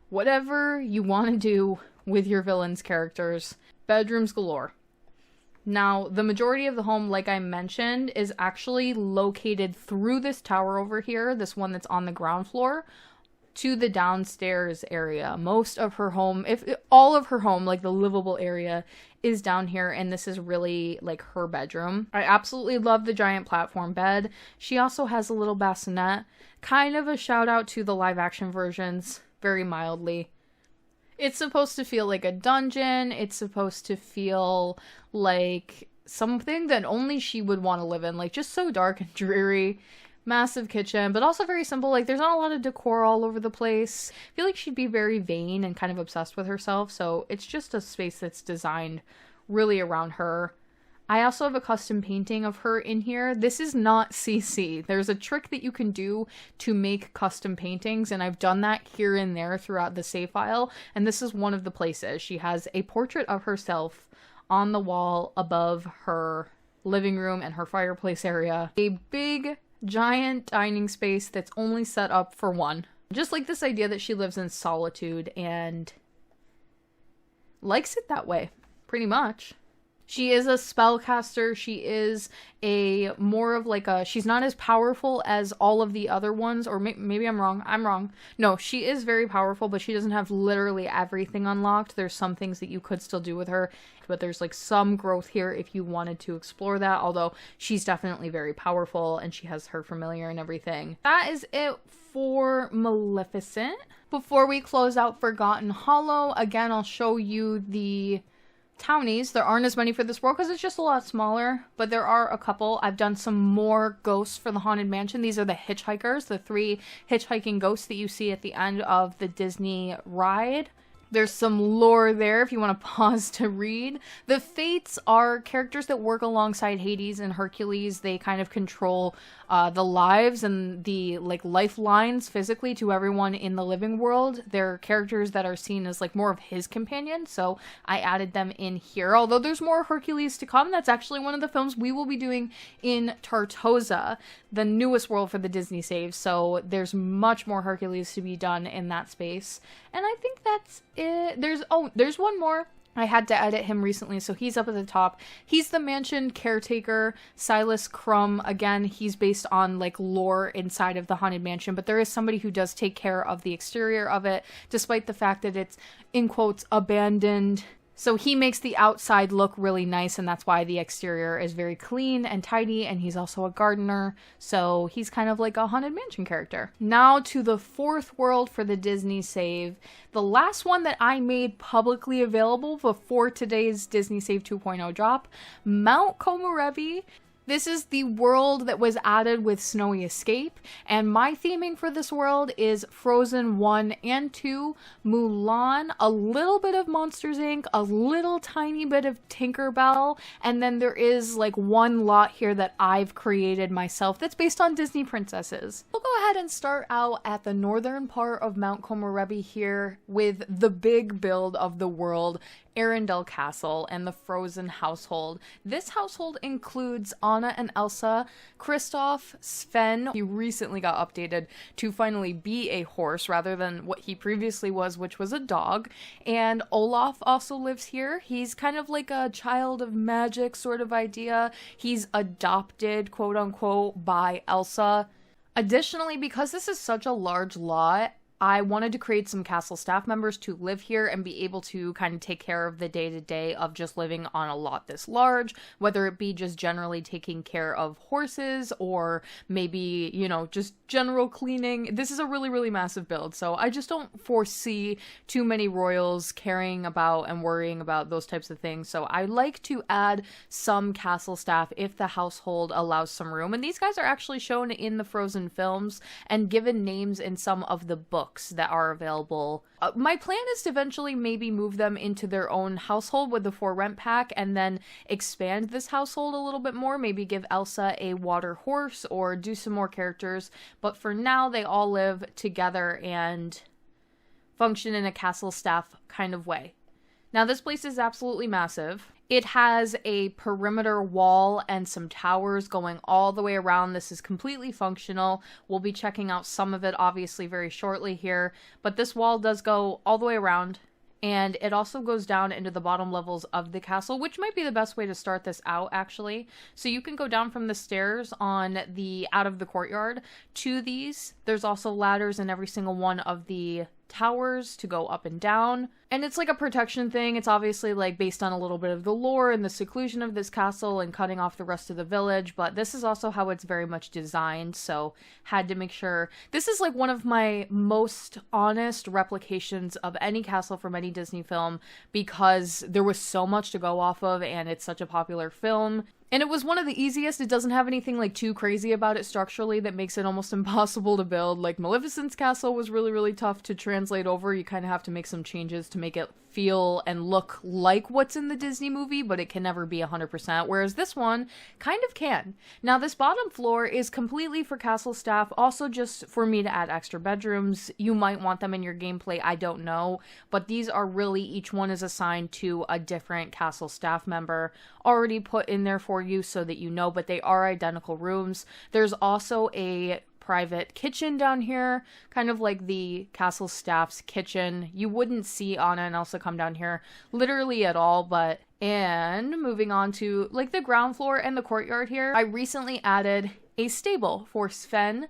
Whatever you want to do with your villain's characters. Bedrooms galore. Now, the majority of the home, like I mentioned, is actually located through this tower over here, this one that's on the ground floor, to the downstairs area. Most of her home, if all of her home, like the livable area, is down here, and this is really like her bedroom. I absolutely love the giant platform bed. She also has a little bassinet. Kind of a shout out to the live action versions, very mildly. It's supposed to feel like a dungeon. It's supposed to feel like something that only she would want to live in, like just so dark and dreary. Massive kitchen, but also very simple. Like there's not a lot of decor all over the place. I feel like she'd be very vain and kind of obsessed with herself, so it's just a space that's designed really around her. I also have a custom painting of her in here. This is not CC. There's a trick that you can do to make custom paintings, and I've done that here and there throughout the save file, and this is one of the places. She has a portrait of herself on the wall above her living room and her fireplace area. A big giant dining space that's only set up for one. Just like this idea that she lives in solitude and likes it that way, pretty much. She is a spellcaster. She is a more of like a, she's not as powerful as all of the other ones, or maybe I'm wrong. I'm wrong. No, she is very powerful, but she doesn't have literally everything unlocked. There's some things that you could still do with her, but there's like some growth here if you wanted to explore that, although she's definitely very powerful and she has her familiar and everything. That is it for Maleficent. Before we close out Forgotten Hollow, again, I'll show you the townies. There aren't as many for this world because it's just a lot smaller, but there are a couple. I've done some more ghosts for the Haunted Mansion. These are the hitchhikers, the 3 hitchhiking ghosts that you see at the end of the Disney ride. There's some lore there if you want to pause to read. The Fates are characters that work alongside Hades and Hercules. They kind of control the lives and the lifelines physically to everyone in the living world. They're characters that are seen as more of his companions, so I added them in here. Although there's more Hercules to come. That's actually one of the films we will be doing in Tartosa, the newest world for the Disney Save. So there's much more Hercules to be done in that space. And I think that's it. There's one more. I had to edit him recently, so he's up at the top. He's the mansion caretaker, Silas Crumb. Again, he's based on lore inside of the Haunted Mansion, but there is somebody who does take care of the exterior of it, despite the fact that it's, in quotes, abandoned. So he makes the outside look really nice, and that's why the exterior is very clean and tidy, and he's also a gardener, so he's kind of like a Haunted Mansion character. Now to the 4th world for the Disney Save. The last one that I made publicly available before today's Disney Save 2.0 drop, Mount Komorebi. This is the world that was added with Snowy Escape, and my theming for this world is Frozen 1 and 2, Mulan, a little bit of Monsters Inc., a little tiny bit of Tinkerbell, and then there is one lot here that I've created myself that's based on Disney princesses. We'll go ahead and start out at the northern part of Mount Komorebi here with the big build of the world, Arendelle Castle and the Frozen household. This household includes Anna and Elsa, Kristoff, Sven. He recently got updated to finally be a horse rather than what he previously was, which was a dog. And Olaf also lives here. He's kind of like a child of magic sort of idea. He's adopted, quote unquote, by Elsa. Additionally, because this is such a large lot, I wanted to create some castle staff members to live here and be able to kind of take care of the day-to-day of just living on a lot this large, whether it be just generally taking care of horses or maybe, just general cleaning. This is a really, really massive build, so I just don't foresee too many royals caring about and worrying about those types of things. So I like to add some castle staff if the household allows some room. And these guys are actually shown in the Frozen films and given names in some of the books that are available. My plan is to eventually maybe move them into their own household with the For Rent pack and then expand this household a little bit more, maybe give Elsa a water horse or do some more characters, but for now they all live together and function in a castle staff kind of way. Now this place is absolutely massive. It has a perimeter wall and some towers going all the way around. This is completely functional. We'll be checking out some of it obviously very shortly here, but this wall does go all the way around, and it also goes down into the bottom levels of the castle, which might be the best way to start this out actually. So you can go down from the stairs on the out of the courtyard to these. There's also ladders in every single one of the towers to go up and down, and it's like a protection thing. It's obviously based on a little bit of the lore and the seclusion of this castle and cutting off the rest of the village, but this is also how it's very much designed, so had to make sure. This is one of my most honest replications of any castle from any Disney film because there was so much to go off of and it's such a popular film. And it was one of the easiest. It doesn't have anything too crazy about it structurally that makes it almost impossible to build. Maleficent's castle was really, really tough to translate over. You kind of have to make some changes to make it feel and look like what's in the Disney movie, but it can never be 100%, whereas this one kind of can. Now this bottom floor is completely for castle staff, also just for me to add extra bedrooms. You might want them in your gameplay, I don't know, but these are really, each one is assigned to a different castle staff member already put in there for you so that you know, but they are identical rooms. There's also a private kitchen down here, kind of like the castle staff's kitchen. You wouldn't see Anna and Elsa come down here literally at all, but and moving on to the ground floor and the courtyard here, I recently added a stable for Sven.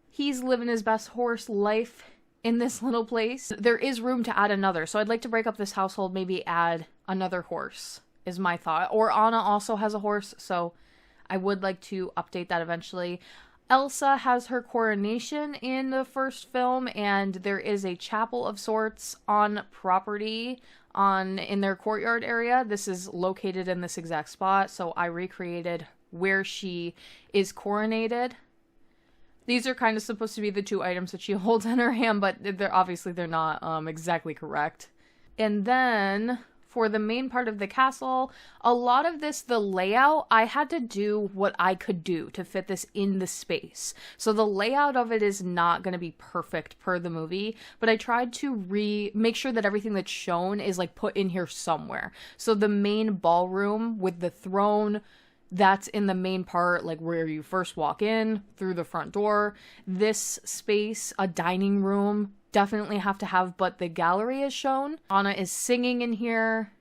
He's living his best horse life in this little place. There is room to add another, so I'd like to break up this household, maybe add another horse is my thought. Or Anna also has a horse, so I would like to update that eventually. Elsa has her coronation in the first film, and there is a chapel of sorts on property in their courtyard area. This is located in this exact spot, so I recreated where she is coronated. These are kind of supposed to be the two items that she holds in her hand, but they're not exactly correct. And then for the main part of the castle, a lot of this, the layout, I had to do what I could do to fit this in the space. So the layout of it is not going to be perfect per the movie, but I tried to make sure that everything that's shown is like put in here somewhere. So the main ballroom with the throne, that's in the main part, like where you first walk in through the front door. This space, a dining room, definitely have to have, but the gallery is shown. Anna is singing in here.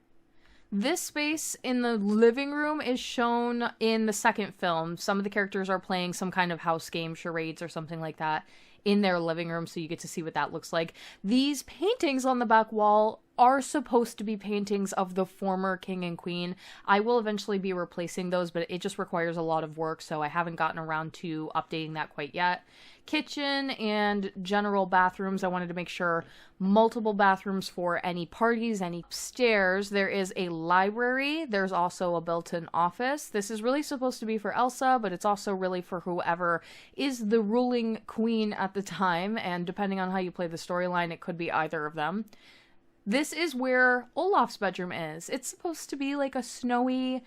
This space in the living room is shown in the second film. Some of the characters are playing some kind of house game, charades or something like that in their living room, so you get to see what that looks like. These paintings on the back wall are supposed to be paintings of the former king and queen. I will eventually be replacing those, but it just requires a lot of work, so I haven't gotten around to updating that quite yet. Kitchen and general bathrooms. I wanted to make sure multiple bathrooms for any parties, any upstairs. There is a library. There's also a built-in office. This is really supposed to be for Elsa, but it's also really for whoever is the ruling queen at the time, and depending on how you play the storyline, it could be either of them. This is where Olaf's bedroom is. It's supposed to be like a snowy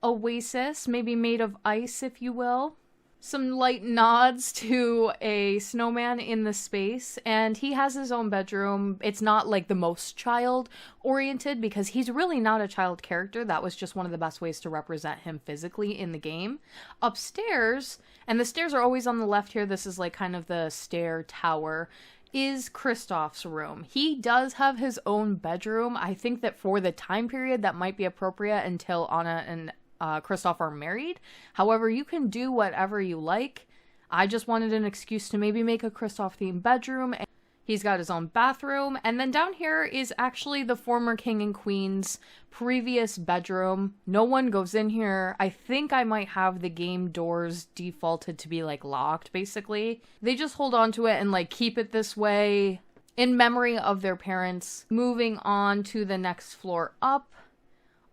oasis, maybe made of ice, if you will. Some light nods to a snowman in the space, and he has his own bedroom. It's not like the most child-oriented because he's really not a child character. That was just one of the best ways to represent him physically in the game. Upstairs, and the stairs are always on the left here, this is like kind of the stair tower, is Kristoff's room. He does have his own bedroom. I think that for the time period that might be appropriate until Anna and Kristoff are married. However, you can do whatever you like. I just wanted an excuse to maybe make a Kristoff themed bedroom. He's got his own bathroom. And then down here is actually the former king and queen's previous bedroom. No one goes in here. I think I might have the game doors defaulted to be like locked, basically. They just hold on to it and like keep it this way in memory of their parents. Moving on to the next floor up.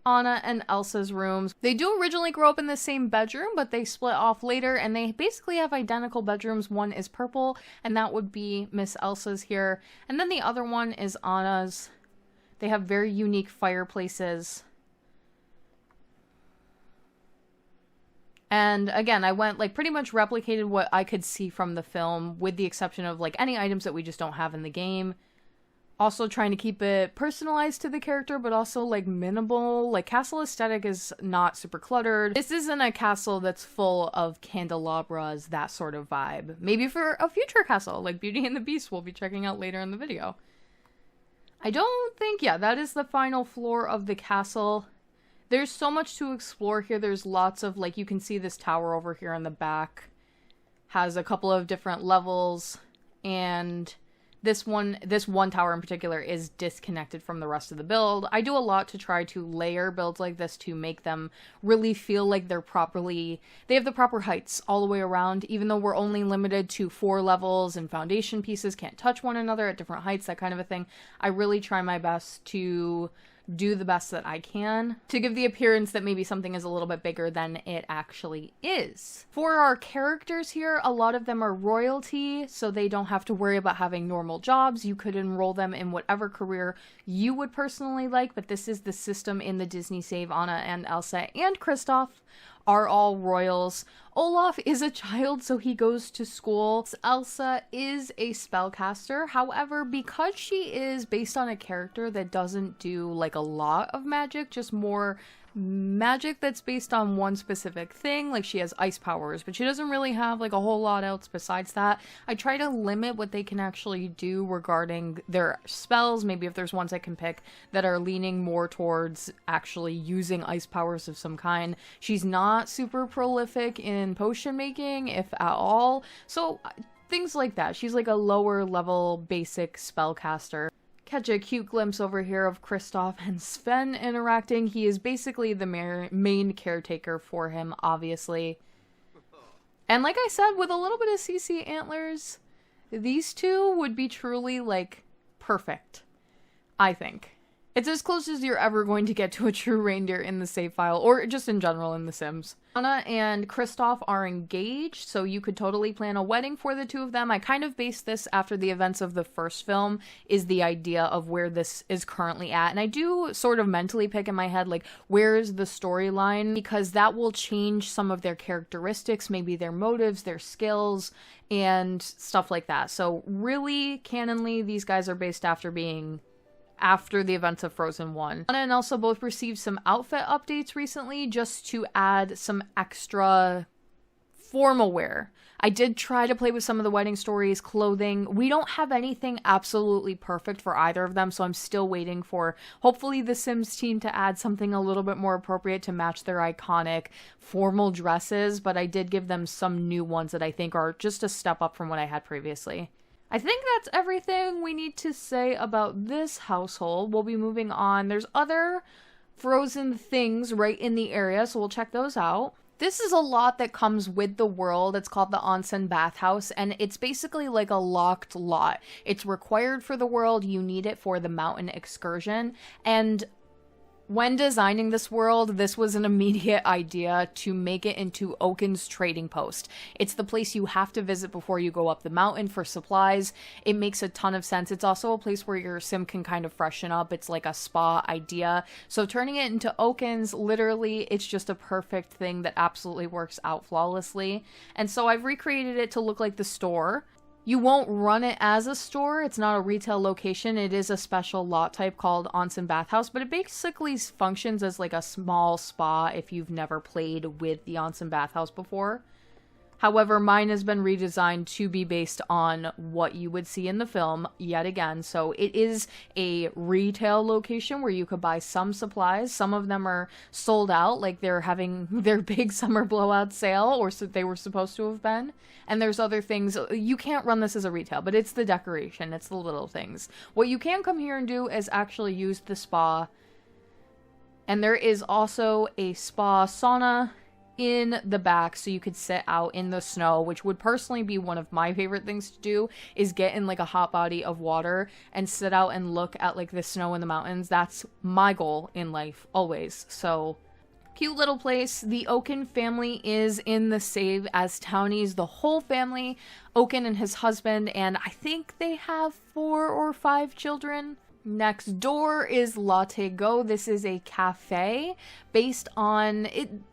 Anna and Elsa's rooms. They do originally grow up in the same bedroom, but they split off later, and they basically have identical bedrooms. One is purple, and that would be Miss Elsa's here. And then the other one is Anna's. They have very unique fireplaces. And again, I went like pretty much replicated what I could see from the film, with the exception of like any items that we just don't have in the game. Also trying to keep it personalized to the character, but also like minimal. Like castle aesthetic is not super cluttered. This isn't a castle that's full of candelabras, that sort of vibe. Maybe for a future castle, like Beauty and the Beast we'll be checking out later in the video. I don't think, yeah, that is the final floor of the castle. There's so much to explore here. There's lots of, like, you can see this tower over here in the back has a couple of different levels, and this one tower in particular is disconnected from the rest of the build. I do a lot to try to layer builds like this to make them really feel like they have the proper heights all the way around, even though we're only limited to 4 levels and foundation pieces can't touch one another at different heights, that kind of a thing. I really try my best to do the best that I can to give the appearance that maybe something is a little bit bigger than it actually is. For our characters here, a lot of them are royalty, so they don't have to worry about having normal jobs. You could enroll them in whatever career you would personally like, but this is the system in the Disney Save. Anna and Elsa and Kristoff are all royals. Olaf is a child, so he goes to school. Elsa is a spellcaster. However, because she is based on a character that doesn't do like a lot of magic, just more magic that's based on one specific thing, like she has ice powers, but she doesn't really have like a whole lot else besides that. I try to limit what they can actually do regarding their spells. Maybe if there's ones I can pick that are leaning more towards actually using ice powers of some kind. She's not super prolific in potion making, if at all, so things like that. She's like a lower level basic spellcaster. Catch a cute glimpse over here of Kristoff and Sven interacting. He is basically the main caretaker for him, obviously. And like I said, with a little bit of CC antlers, these two would be truly, like, perfect, I think. It's as close as you're ever going to get to a true reindeer in the save file, or just in general in The Sims. Anna and Kristoff are engaged, so you could totally plan a wedding for the two of them. I kind of based this after the events of the first film, is the idea of where this is currently at. And I do sort of mentally pick in my head, like, where's the storyline? Because that will change some of their characteristics, maybe their motives, their skills, and stuff like that. So really, canonly, these guys are based after the events of Frozen 1. Anna and Elsa both received some outfit updates recently just to add some extra formal wear. I did try to play with some of the wedding stories clothing. We don't have anything absolutely perfect for either of them, so I'm still waiting for hopefully the Sims team to add something a little bit more appropriate to match their iconic formal dresses, but I did give them some new ones that I think are just a step up from what I had previously. I think that's everything we need to say about this household. We'll be moving on. There's other Frozen things right in the area, so we'll check those out. This is a lot that comes with the world. It's called the Onsen Bathhouse, and it's basically like a locked lot. It's required for the world. You need it for the mountain excursion, and when designing this world, this was an immediate idea to make it into Oaken's trading post. It's the place you have to visit before you go up the mountain for supplies. It makes a ton of sense. It's also a place where your sim can kind of freshen up. It's like a spa idea. So turning it into Oaken's, literally, it's just a perfect thing that absolutely works out flawlessly. And so I've recreated it to look like the store. You won't run it as a store. It's not a retail location. It is a special lot type called Onsen Bathhouse, but it basically functions as like a small spa if you've never played with the Onsen Bathhouse before. However, mine has been redesigned to be based on what you would see in the film yet again. So it is a retail location where you could buy some supplies. Some of them are sold out, like they're having their big summer blowout sale, or so they were supposed to have been. And there's other things. You can't run this as a retail, but it's the decoration. It's the little things. What you can come here and do is actually use the spa. And there is also a spa sauna in the back, so you could sit out in the snow, which would personally be one of my favorite things to do, is get in like a hot body of water and sit out and look at like the snow in the mountains. That's my goal in life, always. So cute little place. The Oaken family is in the save as townies, the whole family, Oaken and his husband, and I think they have 4 or 5 children. Next door is Latte Go. This is a cafe based on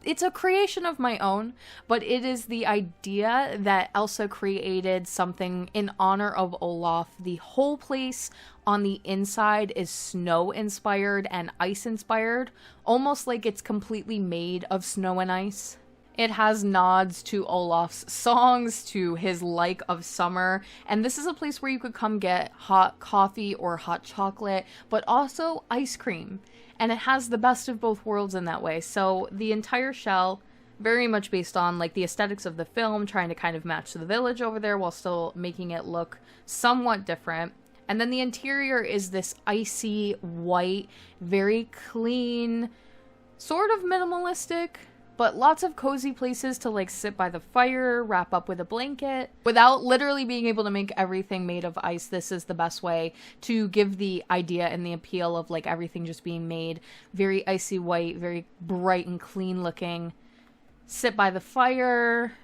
it's a creation of my own, but it is the idea that Elsa created something in honor of Olaf. The whole place on the inside is snow inspired and ice inspired, almost like it's completely made of snow and ice. It has nods to Olaf's songs, to his like of summer, and this is a place where you could come get hot coffee or hot chocolate, but also ice cream. And it has the best of both worlds in that way. So the entire shell, very much based on like the aesthetics of the film, trying to kind of match the village over there while still making it look somewhat different. And then the interior is this icy white, very clean, sort of minimalistic, but lots of cozy places to like sit by the fire, wrap up with a blanket. Without literally being able to make everything made of ice, this is the best way to give the idea and the appeal of like everything just being made very icy white, very bright and clean looking. Sit by the fire.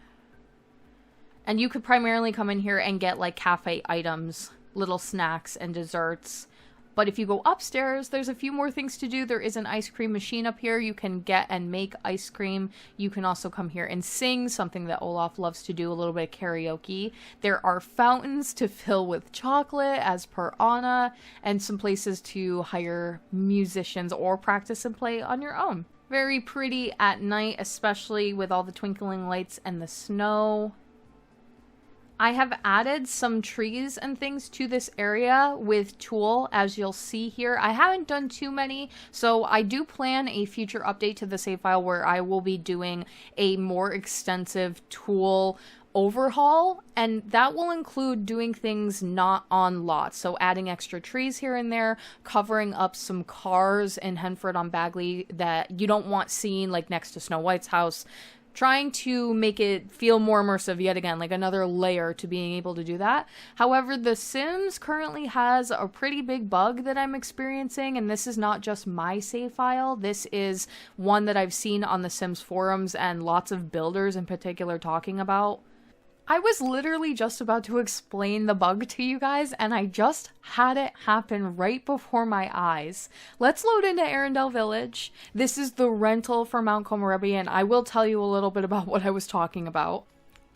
And you could primarily come in here and get like cafe items, little snacks and desserts. But if you go upstairs, there's a few more things to do. There is an ice cream machine up here. You can get and make ice cream. You can also come here and sing, something that Olaf loves to do, a little bit of karaoke. There are fountains to fill with chocolate, as per Anna, and some places to hire musicians or practice and play on your own. Very pretty at night, especially with all the twinkling lights and the snow. I have added some trees and things to this area with Tool, as you'll see here. I haven't done too many, so I do plan a future update to the save file where I will be doing a more extensive Tool overhaul, and that will include doing things not on lots, so adding extra trees here and there, covering up some cars in Henford on Bagley that you don't want seen like next to Snow White's house, trying to make it feel more immersive yet again, like another layer to being able to do that. However, The Sims currently has a pretty big bug that I'm experiencing, and this is not just my save file. This is one that I've seen on the Sims forums and lots of builders in particular talking about. I was literally just about to explain the bug to you guys, and I just had it happen right before my eyes. Let's load into Arendelle Village. This is the rental for Mount Komorebi, and I will tell you a little bit about what I was talking about.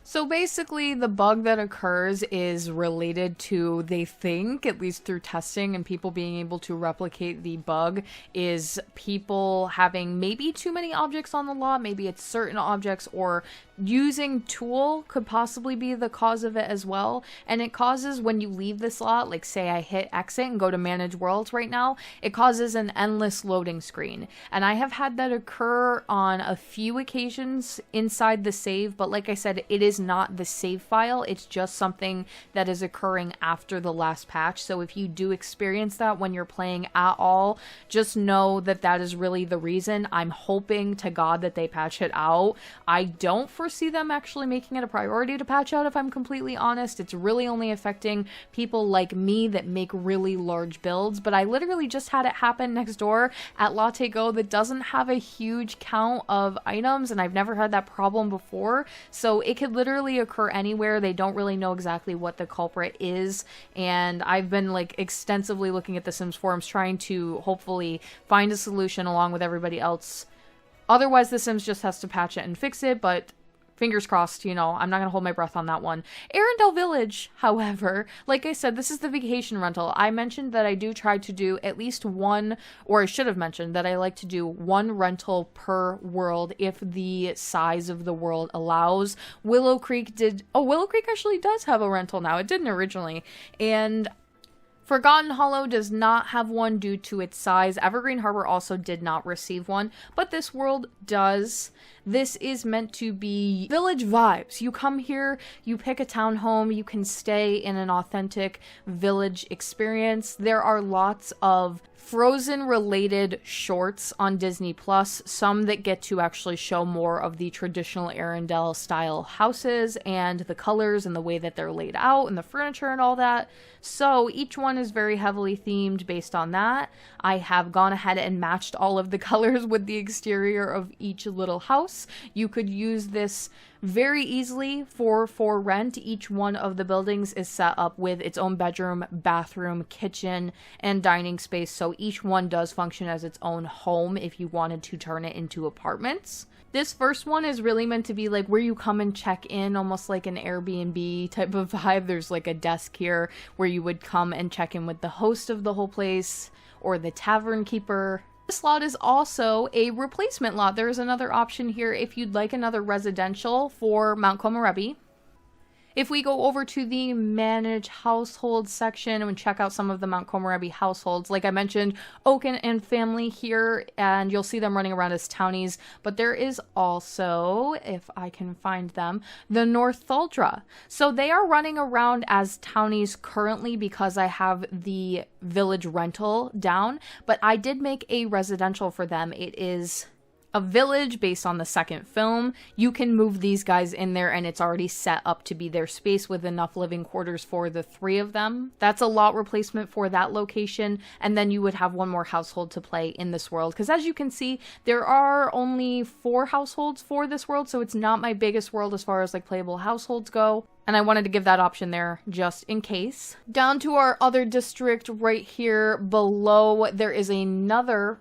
So basically, the bug that occurs is related to, they think, at least through testing and people being able to replicate the bug, is people having maybe too many objects on the lot, maybe it's certain objects, or using tool could possibly be the cause of it as well. And it causes, when you leave this lot, like say I hit exit and go to manage worlds right now, it causes an endless loading screen. And I have had that occur on a few occasions inside the save, but like I said, it is not the save file, it's just something that is occurring after the last patch. So if you do experience that when you're playing at all, just know that that is really the reason. I'm hoping to God that they patch it out. I don't foresee them actually making it a priority to patch out, if I'm completely honest. It's really only affecting people like me that make really large builds, but I literally just had it happen next door at Latte Go that doesn't have a huge count of items, and I've never had that problem before, so it could literally occur anywhere. They don't really know exactly what the culprit is, and I've been like extensively looking at the Sims forums trying to hopefully find a solution along with everybody else. Otherwise, the Sims just has to patch it and fix it, but fingers crossed, you know, I'm not going to hold my breath on that one. Arendelle Village, however, like I said, this is the vacation rental. I mentioned that I do try to do at least one, or I should have mentioned that I like to do one rental per world if the size of the world allows. Willow Creek actually does have a rental now. It didn't originally. And Forgotten Hollow does not have one due to its size. Evergreen Harbor also did not receive one, but this world does. This is meant to be village vibes. You come here, you pick a townhome, you can stay in an authentic village experience. There are lots of Frozen related shorts on Disney Plus, some that get to actually show more of the traditional Arendelle style houses and the colors and the way that they're laid out and the furniture and all that. So each one is very heavily themed based on that. I have gone ahead and matched all of the colors with the exterior of each little house. You could use this very easily for rent. Each one of the buildings is set up with its own bedroom, bathroom, kitchen, and dining space, so each one does function as its own home if you wanted to turn it into apartments. This first one is really meant to be like where you come and check in, almost like an Airbnb type of vibe. There's like a desk here where you would come and check in with the host of the whole place or the tavern keeper. This lot is also a replacement lot. There is another option here if you'd like another residential for Mount Komorebi. If we go over to the manage household section and check out some of the Mount Komorebi households, like I mentioned, Oaken and family here, and you'll see them running around as townies, but there is also, if I can find them, the North Thaldra. So they are running around as townies currently because I have the village rental down, but I did make a residential for them. It is a village based on the second film. You can move these guys in there and it's already set up to be their space with enough living quarters for the three of them. That's a lot replacement for that location, and then you would have one more household to play in this world, because as you can see, there are only 4 households for this world, so it's not my biggest world as far as like playable households go. And I wanted to give that option there just in case. Down to our other district right here below, there is another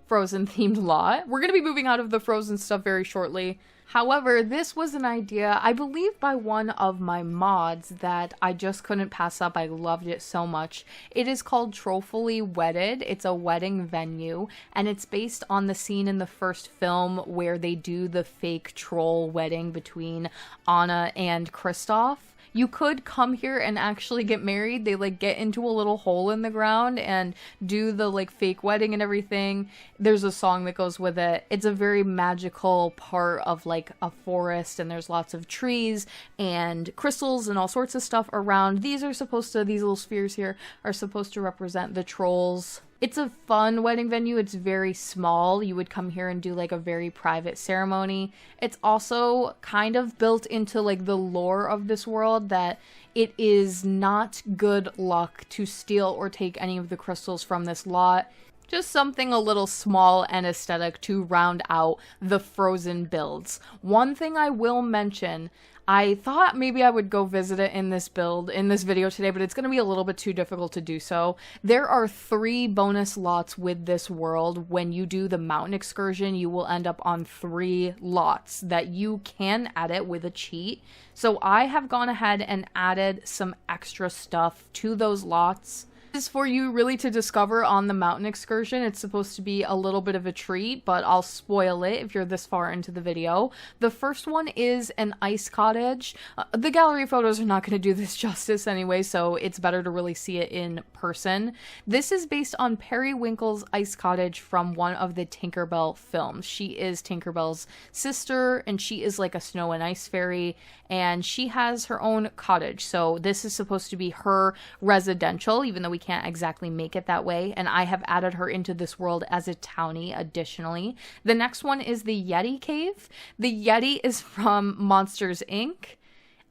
Frozen themed lot. We're going to be moving out of the Frozen stuff very shortly. However, this was an idea, I believe, by one of my mods that I just couldn't pass up. I loved it so much. It is called Trollfully Wedded. It's a wedding venue, and it's based on the scene in the first film where they do the fake troll wedding between Anna and Kristoff. You could come here and actually get married. They like get into a little hole in the ground and do the like fake wedding and everything. There's a song that goes with it. It's a very magical part of like a forest, and there's lots of trees and crystals and all sorts of stuff around. These little spheres here are supposed to represent the trolls. It's a fun wedding venue. It's very small. You would come here and do like a very private ceremony. It's also kind of built into like the lore of this world that it is not good luck to steal or take any of the crystals from this lot. Just something a little small and aesthetic to round out the frozen builds. One thing I will mention, I thought maybe I would go visit it in this video today, but it's going to be a little bit too difficult to do so. There are 3 bonus lots with this world. When you do the mountain excursion, you will end up on 3 lots that you can edit with a cheat. So I have gone ahead and added some extra stuff to those lots. Is for you really to discover on the mountain excursion. It's supposed to be a little bit of a treat, but I'll spoil it if you're this far into the video. The first one is an ice cottage. The gallery photos are not going to do this justice anyway, so it's better to really see it in person. This is based on Periwinkle's ice cottage from one of the Tinkerbell films. She is Tinkerbell's sister, and she is like a snow and ice fairy, and she has her own cottage. So this is supposed to be her residential, even though we can't exactly make it that way, and I have added her into this world as a townie additionally. The next one is the Yeti cave. The Yeti is from Monsters Inc.,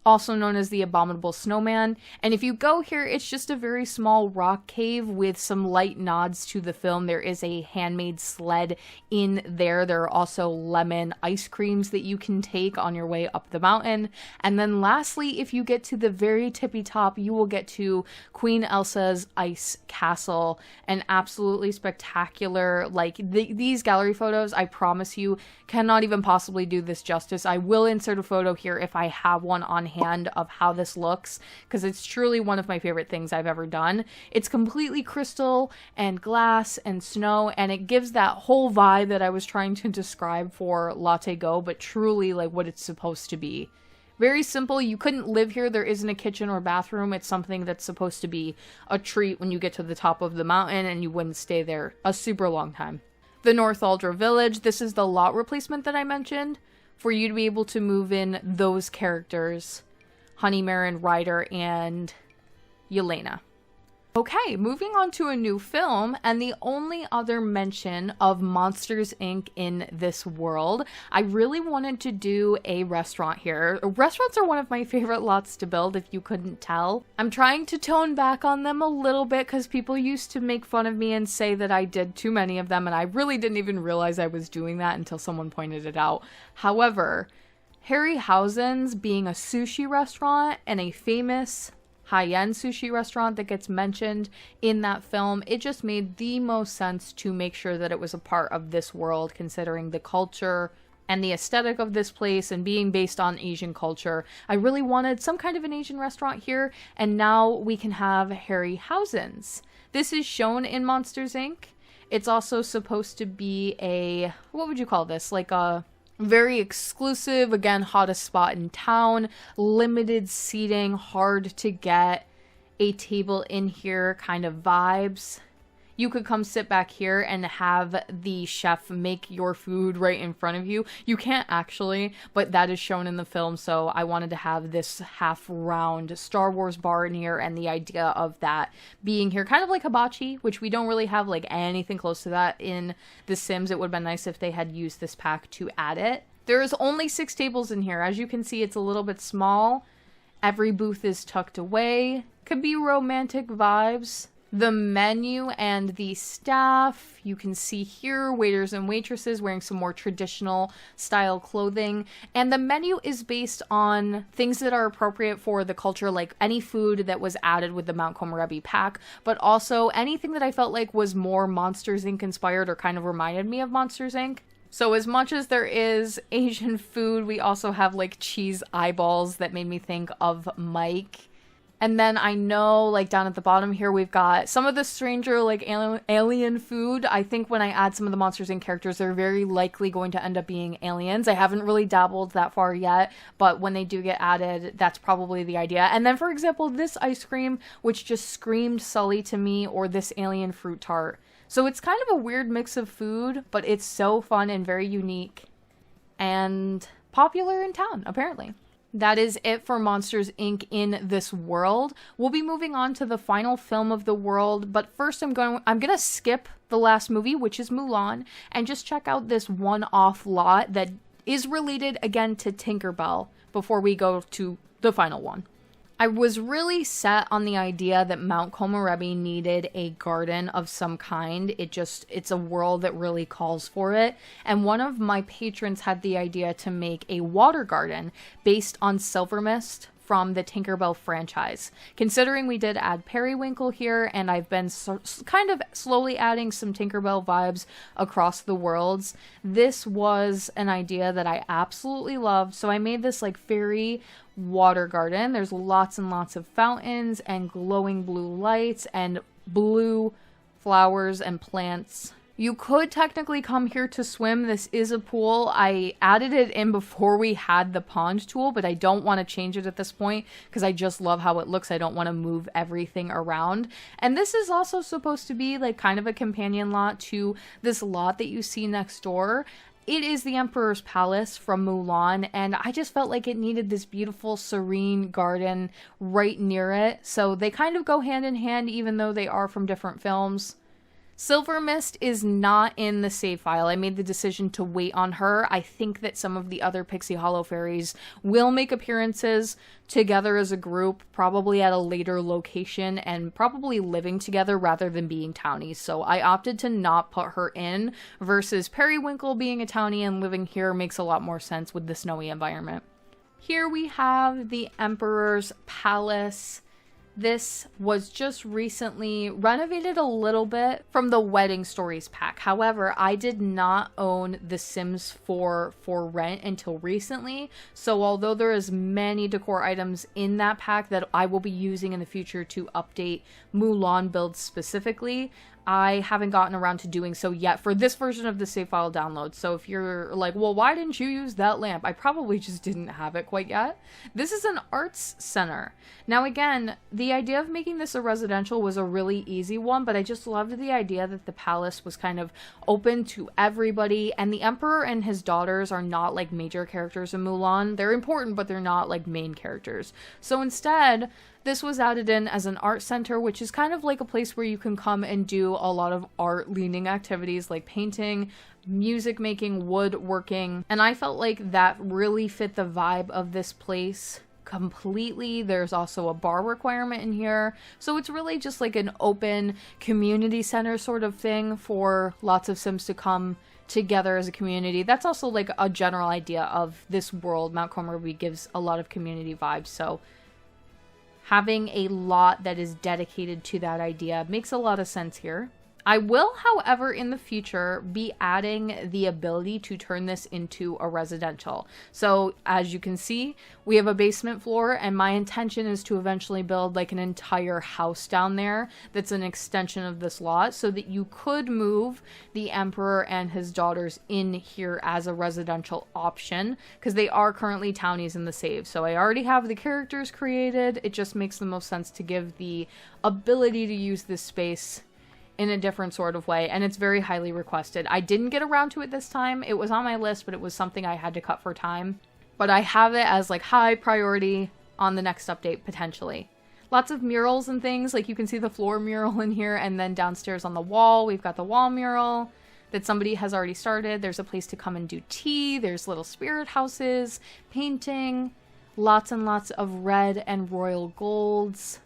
also known as the Abominable Snowman, and if you go here, it's just a very small rock cave with some light nods to the film. There is a handmade sled in there. There are also lemon ice creams that you can take on your way up the mountain, and then lastly, if you get to the very tippy top, you will get to Queen Elsa's ice castle, an absolutely spectacular, like, these gallery photos, I promise you, cannot even possibly do this justice. I will insert a photo here if I have one on hand of how this looks, because it's truly one of my favorite things I've ever done. It's completely crystal and glass and snow, and it gives that whole vibe that I was trying to describe for Latte Go, but truly like what it's supposed to be. Very simple. You couldn't live here. There isn't a kitchen or bathroom. It's something that's supposed to be a treat when you get to the top of the mountain, and you wouldn't stay there a super long time. The North Aldra Village. This is the lot replacement that I mentioned for you to be able to move in those characters. Honeymaren, Ryder, and Yelena. Okay, moving on to a new film, and the only other mention of Monsters Inc. in this world. I really wanted to do a restaurant here. Restaurants are one of my favorite lots to build, if you couldn't tell. I'm trying to tone back on them a little bit because people used to make fun of me and say that I did too many of them, and I really didn't even realize I was doing that until someone pointed it out. However, Harryhausen's being a sushi restaurant and a famous high-end sushi restaurant that gets mentioned in that film, it just made the most sense to make sure that it was a part of this world, considering the culture and the aesthetic of this place and being based on Asian culture. I really wanted some kind of an Asian restaurant here, and now we can have Harryhausen's. This is shown in Monsters Inc. It's also supposed to be a, what would you call this? Like a very exclusive, again, hottest spot in town, limited seating, hard to get a table in here kind of vibes. You could come sit back here and have the chef make your food right in front of you. You can't actually, but that is shown in the film, so I wanted to have this half-round Star Wars bar in here, and the idea of that being here, kind of like hibachi, which we don't really have like anything close to that in The Sims. It would have been nice if they had used this pack to add it. There's only 6 tables in here. As you can see, it's a little bit small. Every booth is tucked away. Could be romantic vibes. The menu and the staff, you can see here waiters and waitresses wearing some more traditional style clothing, and the menu is based on things that are appropriate for the culture, like any food that was added with the Mount Komorebi pack, but also anything that I felt like was more Monsters Inc. inspired or kind of reminded me of Monsters Inc. So as much as there is Asian food, we also have like cheese eyeballs that made me think of Mike. And then I know, like, down at the bottom here, we've got some of the stranger, like, alien food. I think when I add some of the Monsters Inc. characters, they're very likely going to end up being aliens. I haven't really dabbled that far yet, but when they do get added, that's probably the idea. And then, for example, this ice cream, which just screamed Sully to me, or this alien fruit tart. So it's kind of a weird mix of food, but it's so fun and very unique and popular in town, apparently. That is it for Monsters Inc. in this world. We'll be moving on to the final film of the world, but first I'm gonna skip the last movie, which is Mulan, and just check out this one-off lot that is related again to Tinkerbell before we go to the final one. I was really set on the idea that Mount Komorebi needed a garden of some kind. It's a world that really calls for it. And one of my patrons had the idea to make a water garden based on Silver Mist from the Tinkerbell franchise. Considering we did add Periwinkle here, and I've been kind of slowly adding some Tinkerbell vibes across the worlds, this was an idea that I absolutely loved. So I made this like fairy water garden. There's lots and lots of fountains and glowing blue lights and blue flowers and plants. You could technically come here to swim. This is a pool. I added it in before we had the pond tool, but I don't want to change it at this point because I just love how it looks. I don't want to move everything around. And this is also supposed to be like kind of a companion lot to this lot that you see next door. It is the Emperor's Palace from Mulan, and I just felt like it needed this beautiful, serene garden right near it. So they kind of go hand in hand, even though they are from different films. Silver Mist is not in the save file. I made the decision to wait on her. I think that some of the other Pixie Hollow fairies will make appearances together as a group, probably at a later location and probably living together rather than being townies. So I opted to not put her in, versus Periwinkle being a townie and living here makes a lot more sense with the snowy environment. Here we have the Emperor's Palace. This was just recently renovated a little bit from the Wedding Stories pack. However, I did not own The Sims 4 for rent until recently. So although there is many decor items in that pack that I will be using in the future to update Mulan builds specifically, I haven't gotten around to doing so yet for this version of the save file download. So if you're like, well, why didn't you use that lamp? I probably just didn't have it quite yet. This is an arts center. Now, again, the idea of making this a residential was a really easy one, but I just loved the idea that the palace was kind of open to everybody. And the Emperor and his daughters are not like major characters in Mulan. They're important, but they're not like main characters. So instead, this was added in as an art center, which is kind of like a place where you can come and do a lot of art-leaning activities like painting, music making, woodworking, and I felt like that really fit the vibe of this place completely. There's also a bar requirement in here, so it's really just like an open community center sort of thing for lots of Sims to come together as a community. That's also like a general idea of this world. Mount Komorebi gives a lot of community vibes, so having a lot that is dedicated to that idea makes a lot of sense here. I will, however, in the future be adding the ability to turn this into a residential. So as you can see, we have a basement floor, and my intention is to eventually build like an entire house down there that's an extension of this lot, so that you could move the Emperor and his daughters in here as a residential option, because they are currently townies in the save. So I already have the characters created. It just makes the most sense to give the ability to use this space in a different sort of way, and it's very highly requested. I didn't get around to it this time. It was on my list, but it was something I had to cut for time. But I have it as like high priority on the next update, potentially. Lots of murals and things, like you can see the floor mural in here, and then downstairs on the wall, we've got the wall mural that somebody has already started. There's a place to come and do tea. There's little spirit houses, painting, lots and lots of red and royal golds.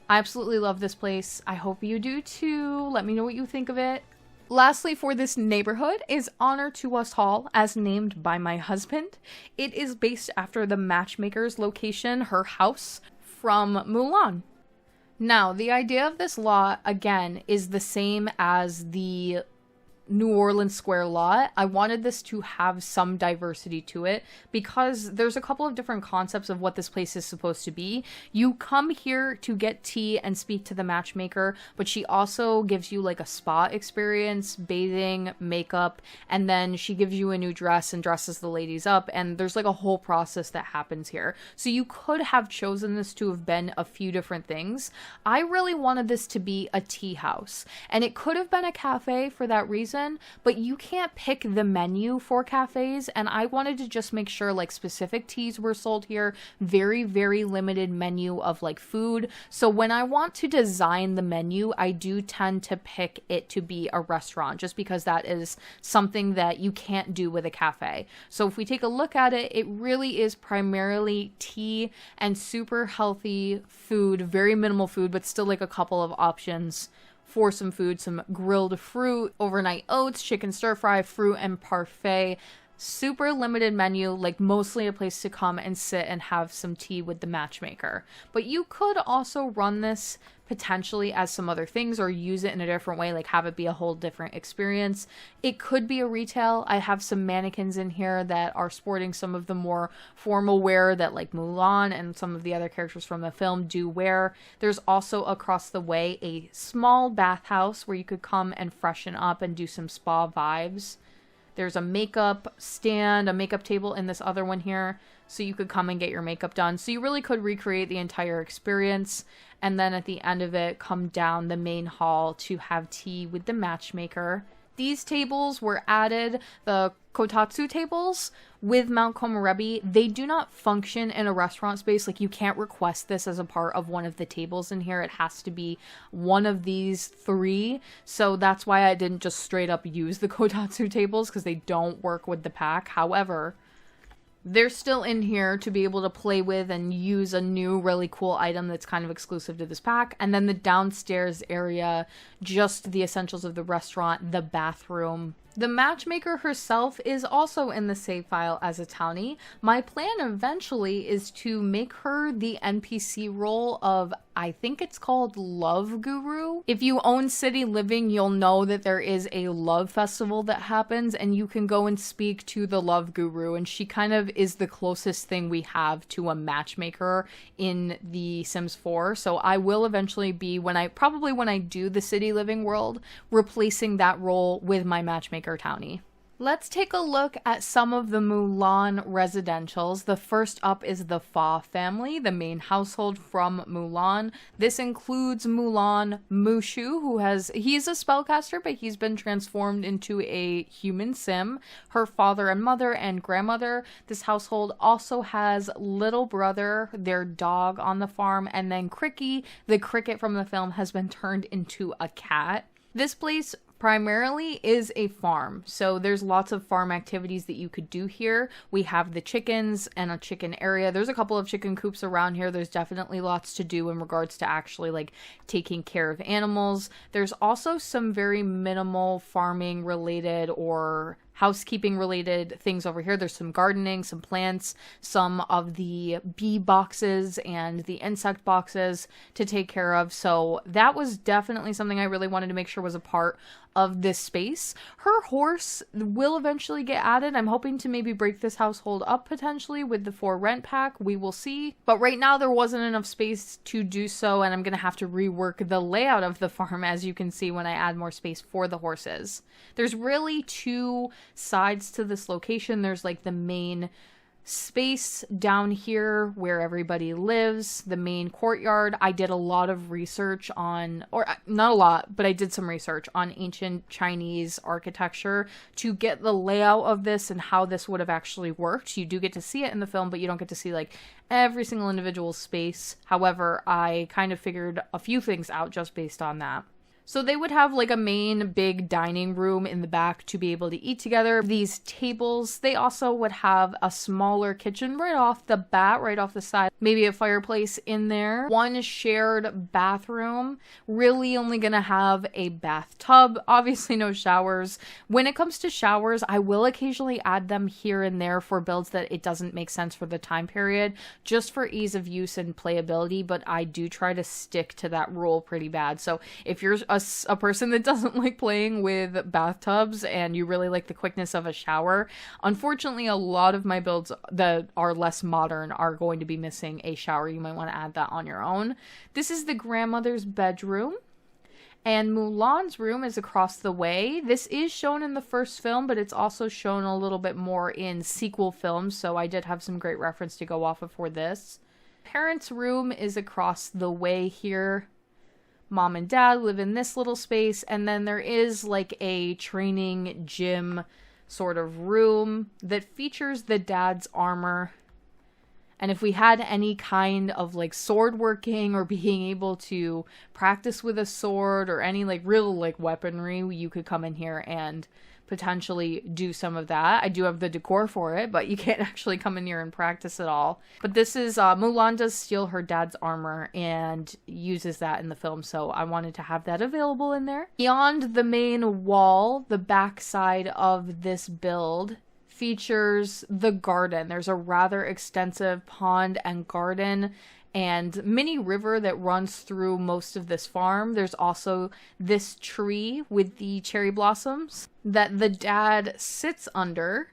I absolutely love this place. I hope you do too. Let me know what you think of it. Lastly, for this neighborhood is Honor to Us Hall, as named by my husband. It is based after the matchmaker's location, her house, from Mulan. Now, the idea of this lot, again, is the same as the New Orleans Square lot. I wanted this to have some diversity to it because there's a couple of different concepts of what this place is supposed to be. You come here to get tea and speak to the matchmaker, but she also gives you like a spa experience, bathing, makeup, and then she gives you a new dress and dresses the ladies up, and there's like a whole process that happens here. So you could have chosen this to have been a few different things. I really wanted this to be a tea house, and it could have been a cafe for that reason, in, but you can't pick the menu for cafes, and I wanted to just make sure like specific teas were sold here. Very, very limited menu of like food. So when I want to design the menu, I do tend to pick it to be a restaurant, just because that is something that you can't do with a cafe. So if we take a look at it, it really is primarily tea and super healthy food, very minimal food, but still like a couple of options for some food, some grilled fruit, overnight oats, chicken stir fry, fruit and parfait. Super limited menu, like mostly a place to come and sit and have some tea with the matchmaker. But you could also run this potentially as some other things, or use it in a different way, like have it be a whole different experience. It could be a retail. I have some mannequins in here that are sporting some of the more formal wear that like Mulan and some of the other characters from the film do wear. There's also across the way a small bathhouse where you could come and freshen up and do some spa vibes. There's a makeup stand, a makeup table in this other one here, so you could come and get your makeup done. So you really could recreate the entire experience, and then at the end of it, come down the main hall to have tea with the matchmaker. These tables were added, the kotatsu tables with Mount Komorebi. They do not function in a restaurant space. Like, you can't request this as a part of one of the tables in here. It has to be one of these three. So that's why I didn't just straight up use the kotatsu tables, because they don't work with the pack. However, they're still in here to be able to play with and use a new really cool item that's kind of exclusive to this pack. And then the downstairs area, just the essentials of the restaurant, the bathroom. The matchmaker herself is also in the save file as a townie. My plan eventually is to make her the NPC role of, I think it's called Love Guru. If you own City Living, you'll know that there is a love festival that happens, and you can go and speak to the Love Guru, and she kind of is the closest thing we have to a matchmaker in the Sims 4. So I will eventually be, when I do the City Living world, replacing that role with my matchmaker townie. Let's take a look at some of the Mulan residentials. The first up is the Fa family, the main household from Mulan. This includes Mulan Mushu, he's a spellcaster, but he's been transformed into a human sim. Her father and mother and grandmother. This household also has little brother, their dog on the farm, and then Cricky, the cricket from the film, has been turned into a cat. This place primarily is a farm, so there's lots of farm activities that you could do here. We have the chickens and a chicken area. There's a couple of chicken coops around here. There's definitely lots to do in regards to actually like taking care of animals. There's also some very minimal farming related or housekeeping related things over here. There's some gardening, some plants, some of the bee boxes and the insect boxes to take care of. So that was definitely something I really wanted to make sure was a part of this space. Her horse will eventually get added. I'm hoping to maybe break this household up potentially with the 4 rent pack. We will see. But right now there wasn't enough space to do so, and I'm going to have to rework the layout of the farm, as you can see when I add more space for the horses. There's really 2 sides to this location. There's like the main space down here where everybody lives, the main courtyard. I did a lot of research on, or not a lot, but I did some research on ancient Chinese architecture to get the layout of this and how this would have actually worked. You do get to see it in the film, but you don't get to see like every single individual space. However, I kind of figured a few things out just based on that. So they would have like a main big dining room in the back to be able to eat together. These tables, they also would have a smaller kitchen right off the bat, right off the side. Maybe a fireplace in there. 1 shared bathroom. Really only gonna have a bathtub. Obviously no showers. When it comes to showers, I will occasionally add them here and there for builds that it doesn't make sense for the time period, just for ease of use and playability, but I do try to stick to that rule pretty bad. So if you're a person that doesn't like playing with bathtubs and you really like the quickness of a shower, unfortunately a lot of my builds that are less modern are going to be missing a shower. You might want to add that on your own. This is the grandmother's bedroom, and Mulan's room is across the way. This is shown in the first film, but it's also shown a little bit more in sequel films, so I did have some great reference to go off of for this. Parents' room is across the way here. mom and dad live in this little space, and then there is like a training gym sort of room that features the dad's armor. And if we had any kind of like sword working or being able to practice with a sword or any like real like weaponry, you could come in here and potentially do some of that. I do have the decor for it, but you can't actually come in here and practice at all. But this is, Mulan does steal her dad's armor and uses that in the film, so I wanted to have that available in there. Beyond the main wall, the back side of this build features the garden. There's a rather extensive pond and garden and mini river that runs through most of this farm. There's also this tree with the cherry blossoms that the dad sits under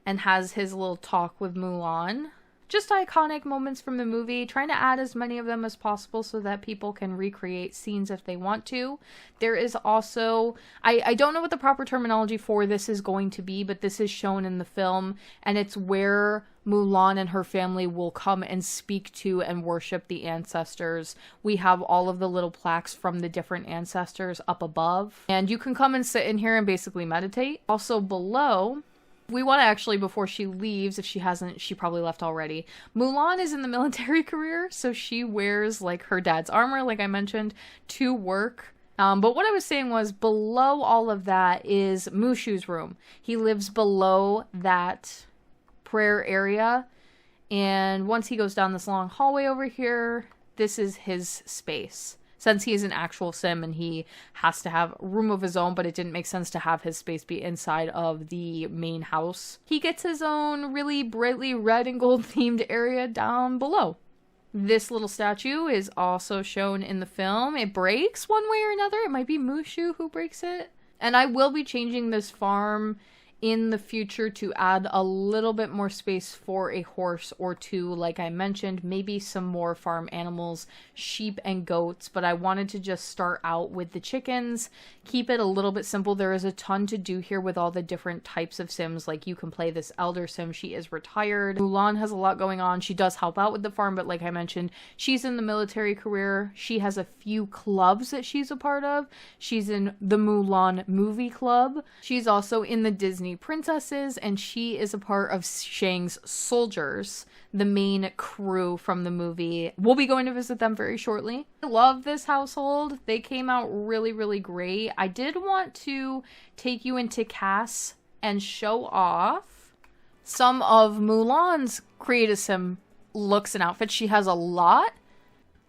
and has his little talk with Mulan. Just iconic moments from the movie, trying to add as many of them as possible so that people can recreate scenes if they want to. There is also, I don't know what the proper terminology for this is going to be, but this is shown in the film, and it's where Mulan and her family will come and speak to and worship the ancestors. We have all of the little plaques from the different ancestors up above, and you can come and sit in here and basically meditate. Also below, we want to actually, before she leaves, if she hasn't, she probably left already. Mulan is in the military career, so she wears like her dad's armor, like I mentioned, to work. But what I was saying was below all of that is Mushu's room. He lives below that prayer area. And once he goes down this long hallway over here, this is his space. Since he is an actual sim and he has to have a room of his own, but it didn't make sense to have his space be inside of the main house. He gets his own really brightly red and gold themed area down below. This little statue is also shown in the film. It breaks one way or another. It might be Mushu who breaks it. And I will be changing this farm in the future to add a little bit more space for a horse or two, like I mentioned, maybe some more farm animals, sheep and goats, but I wanted to just start out with the chickens, keep it a little bit simple. There is a ton to do here with all the different types of sims. Like you can play this elder sim, she is retired. Mulan has a lot going on. She does help out with the farm, but like I mentioned, she's in the military career. She has a few clubs that she's a part of. She's in the Mulan movie club. She's also in the Disney Princesses, and she is a part of Shang's soldiers, the main crew from the movie. We'll be going to visit them very shortly. I love this household. They came out really, really great. I did want to take you into Cass and show off some of Mulan's creative sim looks and outfits. She has a lot.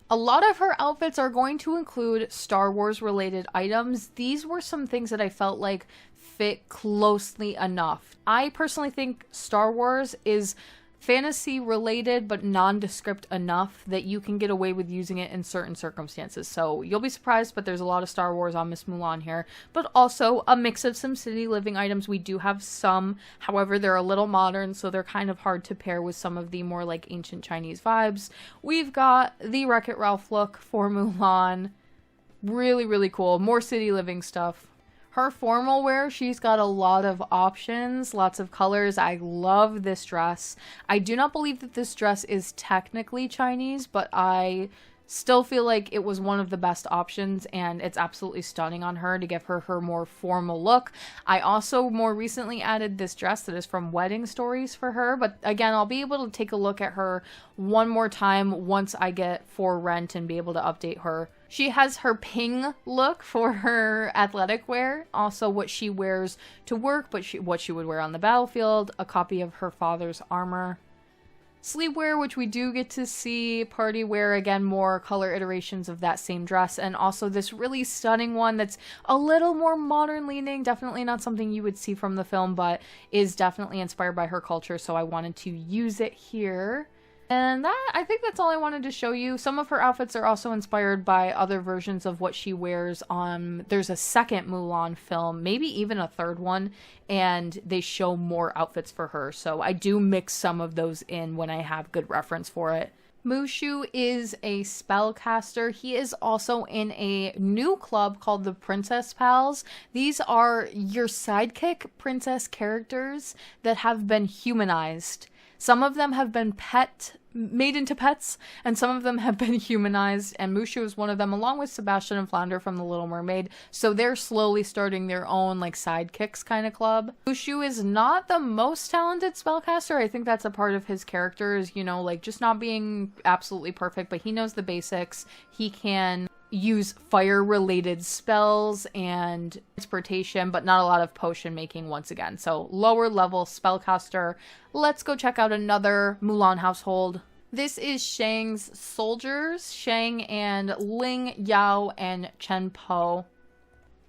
A lot of her outfits are going to include Star Wars related items. These were some things that I felt like fit closely enough. I personally think Star Wars is fantasy related but nondescript enough that you can get away with using it in certain circumstances. So you'll be surprised, but there's a lot of Star Wars on Miss Mulan here, but also a mix of some city living items. We do have some, however, they're a little modern, so they're kind of hard to pair with some of the more like ancient Chinese vibes. We've got the Wreck-It Ralph look for Mulan. Really, really cool. More city living stuff. Her formal wear, she's got a lot of options, lots of colors. I love this dress. I do not believe that this dress is technically Chinese, but I still feel like it was one of the best options, and it's absolutely stunning on her to give her her more formal look. I also more recently added this dress that is from Wedding Stories for her, but again, I'll be able to take a look at her one more time once I get For Rent and be able to update her. She has her Ping look for her athletic wear, also what she wears to work, but what she would wear on the battlefield, a copy of her father's armor. Sleepwear, which we do get to see, party wear, again, more color iterations of that same dress, and also this really stunning one that's a little more modern leaning, definitely not something you would see from the film, but is definitely inspired by her culture, so I wanted to use it here. And I think that's all I wanted to show you. Some of her outfits are also inspired by other versions of what she wears on, there's a second Mulan film, maybe even a third one, and they show more outfits for her. So I do mix some of those in when I have good reference for it. Mushu is a spellcaster. He is also in a new club called the Princess Pals. These are your sidekick princess characters that have been humanized. Some of them have been made into pets, and some of them have been humanized, and Mushu is one of them, along with Sebastian and Flounder from The Little Mermaid. So they're slowly starting their own like sidekicks kind of club. Mushu is not the most talented spellcaster. I think that's a part of his character, is, you know, like just not being absolutely perfect, but he knows the basics. He can use fire related spells and transportation, but not a lot of potion making once again. So lower level spellcaster. Let's go check out another Mulan household. This is Shang's soldiers, Shang and Ling, Yao, and Chen Po.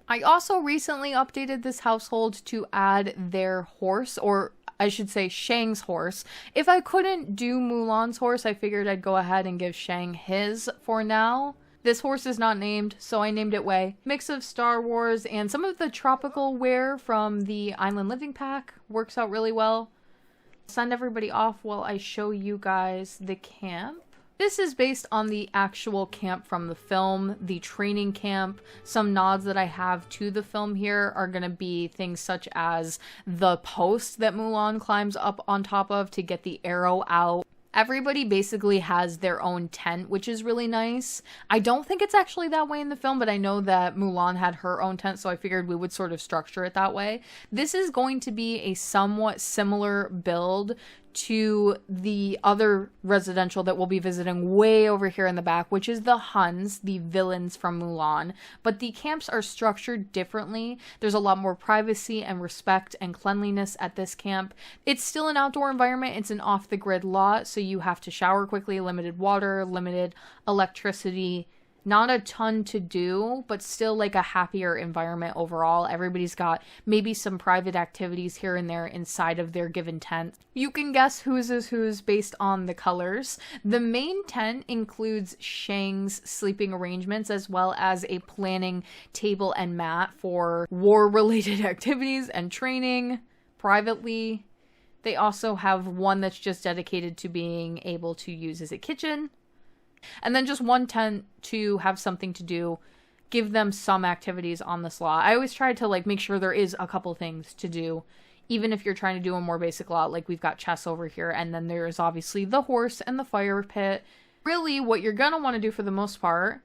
I also recently updated this household to add their horse, or I should say Shang's horse. If I couldn't do Mulan's horse, I figured I'd go ahead and give Shang his for now. This horse is not named, so I named it Wei. Mix of Star Wars and some of the tropical wear from the Island Living Pack works out really well. Send everybody off while I show you guys the camp. This is based on the actual camp from the film, the training camp. Some nods that I have to the film here are going to be things such as the post that Mulan climbs up on top of to get the arrow out. Everybody basically has their own tent, which is really nice. I don't think it's actually that way in the film, but I know that Mulan had her own tent, so I figured we would sort of structure it that way. This is going to be a somewhat similar build to the other residential that we'll be visiting way over here in the back, which is the Huns, the villains from Mulan. But the camps are structured differently. There's a lot more privacy and respect and cleanliness at this camp. It's still an outdoor environment. It's an off-the-grid lot, so you have to shower quickly, limited water, limited electricity. Not a ton to do, but still like a happier environment overall. Everybody's got maybe some private activities here and there inside of their given tent. You can guess whose is whose based on the colors. The main tent includes Shang's sleeping arrangements, as well as a planning table and mat for war-related activities and training privately. They also have one that's just dedicated to being able to use as a kitchen. And then just one tent to have something to do, give them some activities on the slot. I always try to like make sure there is a couple things to do, even if you're trying to do a more basic lot. Like we've got chess over here, and then there's obviously the horse and the fire pit. Really what you're gonna want to do for the most part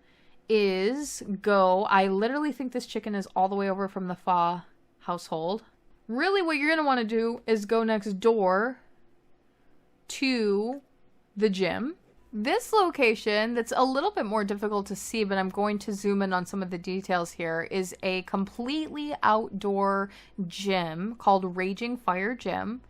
is go, I literally think this chicken is all the way over from the Fa household. Really what you're gonna want to do is go next door to the gym. This location, that's a little bit more difficult to see, but I'm going to zoom in on some of the details here, is a completely outdoor gym called Raging Fire Gym.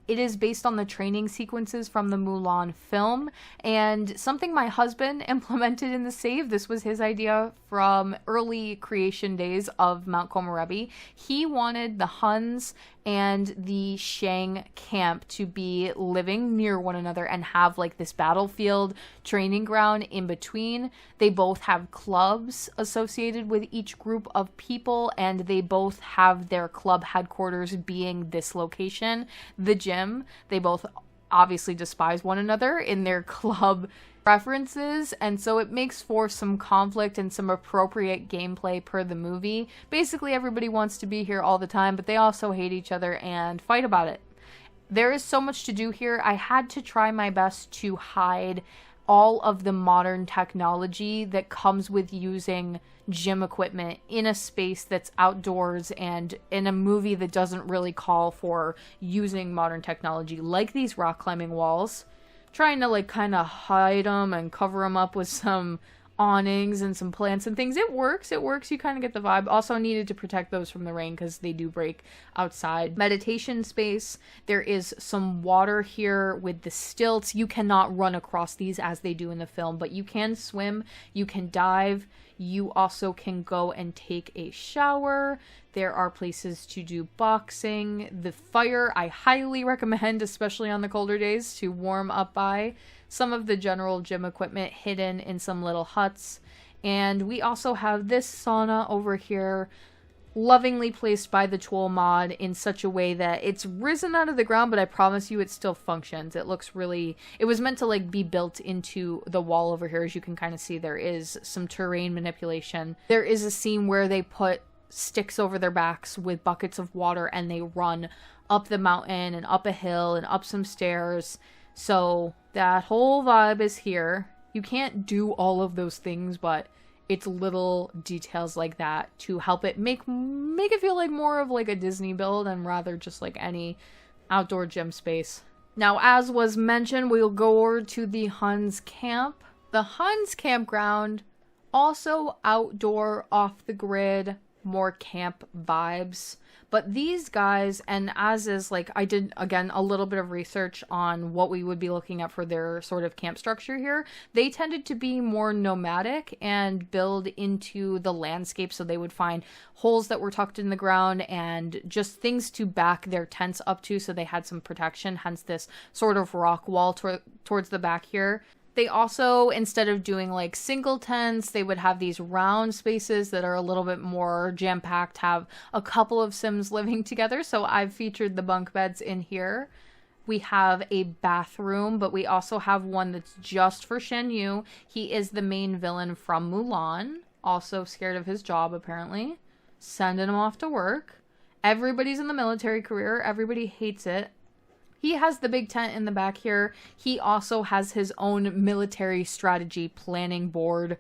It is based on the training sequences from the Mulan film, and something my husband implemented in the save. This was his idea from early creation days of Mount Komorebi. He wanted the Huns and the Shang camp to be living near one another and have like this battlefield training ground in between. They both have clubs associated with each group of people, and they both have their club headquarters being this location, the gym. They both obviously despise one another in their club preferences, and so it makes for some conflict and some appropriate gameplay per the movie. Basically everybody wants to be here all the time, but they also hate each other and fight about it. There is so much to do here. I had to try my best to hide all of the modern technology that comes with using gym equipment in a space that's outdoors and in a movie that doesn't really call for using modern technology, like these rock climbing walls. Trying to like kind of hide them and cover them up with some awnings and some plants and things. It works. You kind of get the vibe. Also needed to protect those from the rain because they do break outside. Meditation space. There is some water here with the stilts. You cannot run across these as they do in the film, but you can swim, you can dive. You also can go and take a shower. There are places to do boxing. The fire I highly recommend, especially on the colder days, to warm up by. Some of the general gym equipment hidden in some little huts. And we also have this sauna over here, lovingly placed by the Tool mod in such a way that it's risen out of the ground, but I promise you it still functions. It looks really, it was meant to like be built into the wall over here. As you can kind of see, there is some terrain manipulation. There is a scene where they put sticks over their backs with buckets of water and they run up the mountain and up a hill and up some stairs. So that whole vibe is here. You can't do all of those things, but it's little details like that to help it make it feel like more of like a Disney build and rather just like any outdoor gym space. Now, as was mentioned, we'll go over to the Huns camp. The Huns campground, also outdoor, off the grid, more camp vibes. But these guys, and as is like, I did again a little bit of research on what we would be looking at for their sort of camp structure here. They tended to be more nomadic and build into the landscape, so they would find holes that were tucked in the ground and just things to back their tents up to, so they had some protection, hence this sort of rock wall towards the back here. They also, instead of doing like single tents, they would have these round spaces that are a little bit more jam-packed, have a couple of Sims living together. So I've featured the bunk beds in here. We have a bathroom, but we also have one that's just for Shan Yu. He is the main villain from Mulan. Also scared of his job, apparently. Sending him off to work. Everybody's in the military career. Everybody hates it. He has the big tent in the back here. He also has his own military strategy planning board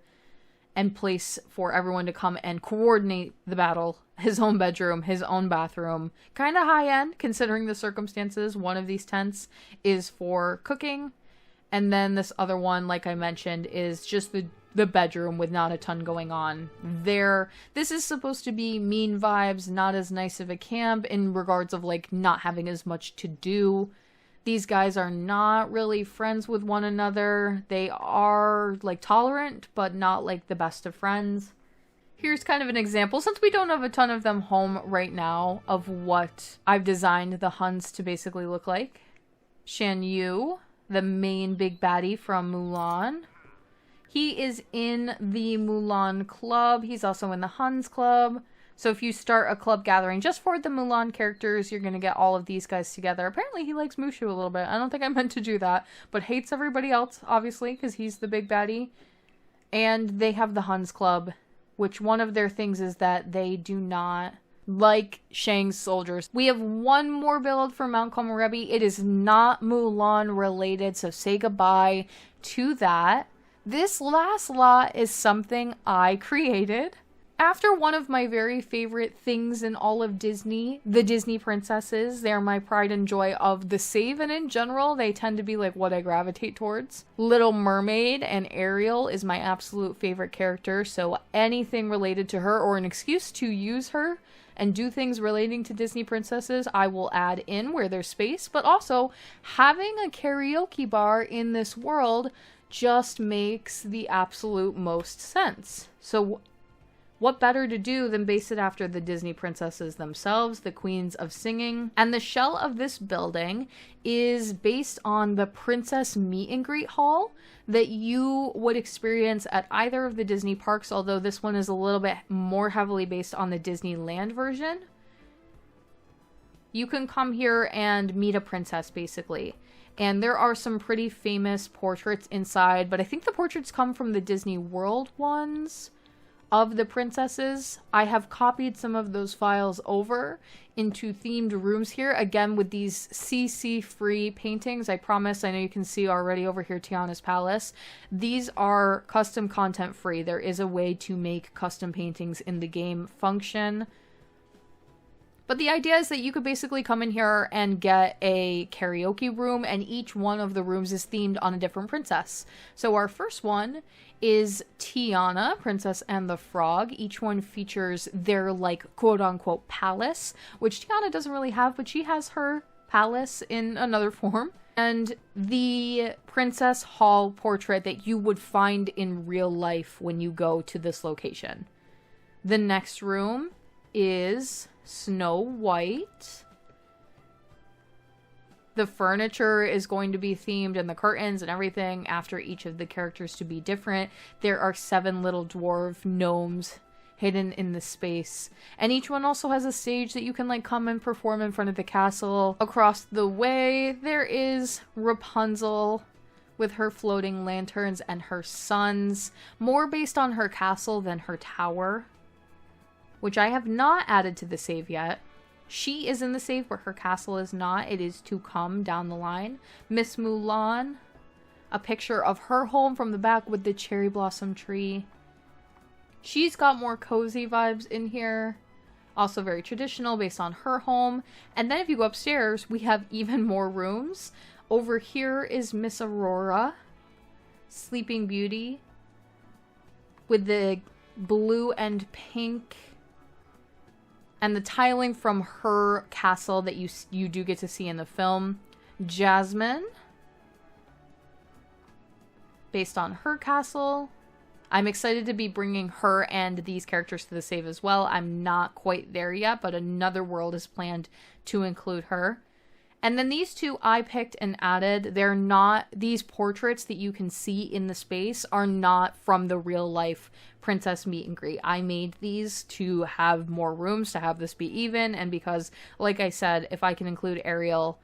and place for everyone to come and coordinate the battle. His own bedroom, his own bathroom. Kind of high end considering the circumstances. One of these tents is for cooking. And then this other one, like I mentioned, is just the bedroom with not a ton going on there. This is supposed to be mean vibes, not as nice of a camp in regards of like not having as much to do. These guys are not really friends with one another. They are like tolerant, but not like the best of friends. Here's kind of an example, since we don't have a ton of them home right now, of what I've designed the Huns to basically look like. Shan Yu, the main big baddie from Mulan. He is in the Mulan club. He's also in the Huns club. So if you start a club gathering just for the Mulan characters, you're going to get all of these guys together. Apparently he likes Mushu a little bit. I don't think I meant to do that, but hates everybody else, obviously, because he's the big baddie. And they have the Huns club, which one of their things is that they do not like Shang's soldiers. We have one more build for Mount Komorebi. It is not Mulan related, so say goodbye to that. This last lot is something I created. After one of my very favorite things in all of Disney, the Disney princesses, they're my pride and joy of the save, and in general, they tend to be like what I gravitate towards. Little Mermaid and Ariel is my absolute favorite character, so anything related to her or an excuse to use her and do things relating to Disney princesses, I will add in where there's space, but also having a karaoke bar in this world just makes the absolute most sense. So what better to do than base it after the Disney princesses themselves, the queens of singing? And the shell of this building is based on the princess meet and greet hall that you would experience at either of the Disney parks, although this one is a little bit more heavily based on the Disneyland version. You can come here and meet a princess, basically. And there are some pretty famous portraits inside, but I think the portraits come from the Disney World ones of the princesses. I have copied some of those files over into themed rooms here, again with these CC free paintings. I promise. I know you can see already over here Tiana's Palace. These are custom content free. There is a way to make custom paintings in the game function. But the idea is that you could basically come in here and get a karaoke room, and each one of the rooms is themed on a different princess. So our first one is Tiana, Princess and the Frog. Each one features their, like, quote-unquote palace, which Tiana doesn't really have, but she has her palace in another form. And the Princess Hall portrait that you would find in real life when you go to this location. The next room is Snow White. The furniture is going to be themed, and the curtains and everything after each of the characters to be different. There are 7 little dwarf gnomes hidden in the space, and each one also has a stage that you can like come and perform in front of the castle. Across the way there is Rapunzel with her floating lanterns and her sons, more based on her castle than her tower, which I have not added to the save yet. She is in the save, but her castle is not. It is to come down the line. Miss Mulan, a picture of her home from the back with the cherry blossom tree. She's got more cozy vibes in here. Also very traditional based on her home. And then if you go upstairs, we have even more rooms. Over here is Miss Aurora, Sleeping Beauty, with the blue and pink and the tiling from her castle that you do get to see in the film. Jasmine, based on her castle. I'm excited to be bringing her and these characters to the save as well. I'm not quite there yet, but another world is planned to include her. And then these two I picked and added. They're not, these portraits that you can see in the space are not from the real life princess meet and greet. I made these to have more rooms, to have this be even, and because, like I said, if I can include Ariel,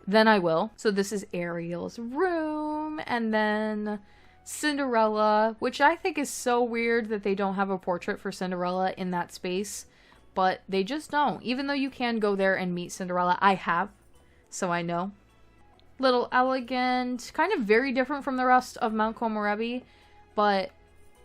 then I will. So this is Ariel's room, and then Cinderella, which I think is so weird that they don't have a portrait for Cinderella in that space, but they just don't. Even though you can go there and meet Cinderella, I have, so I know. Little elegant, kind of very different from the rest of Mount Komorebi, but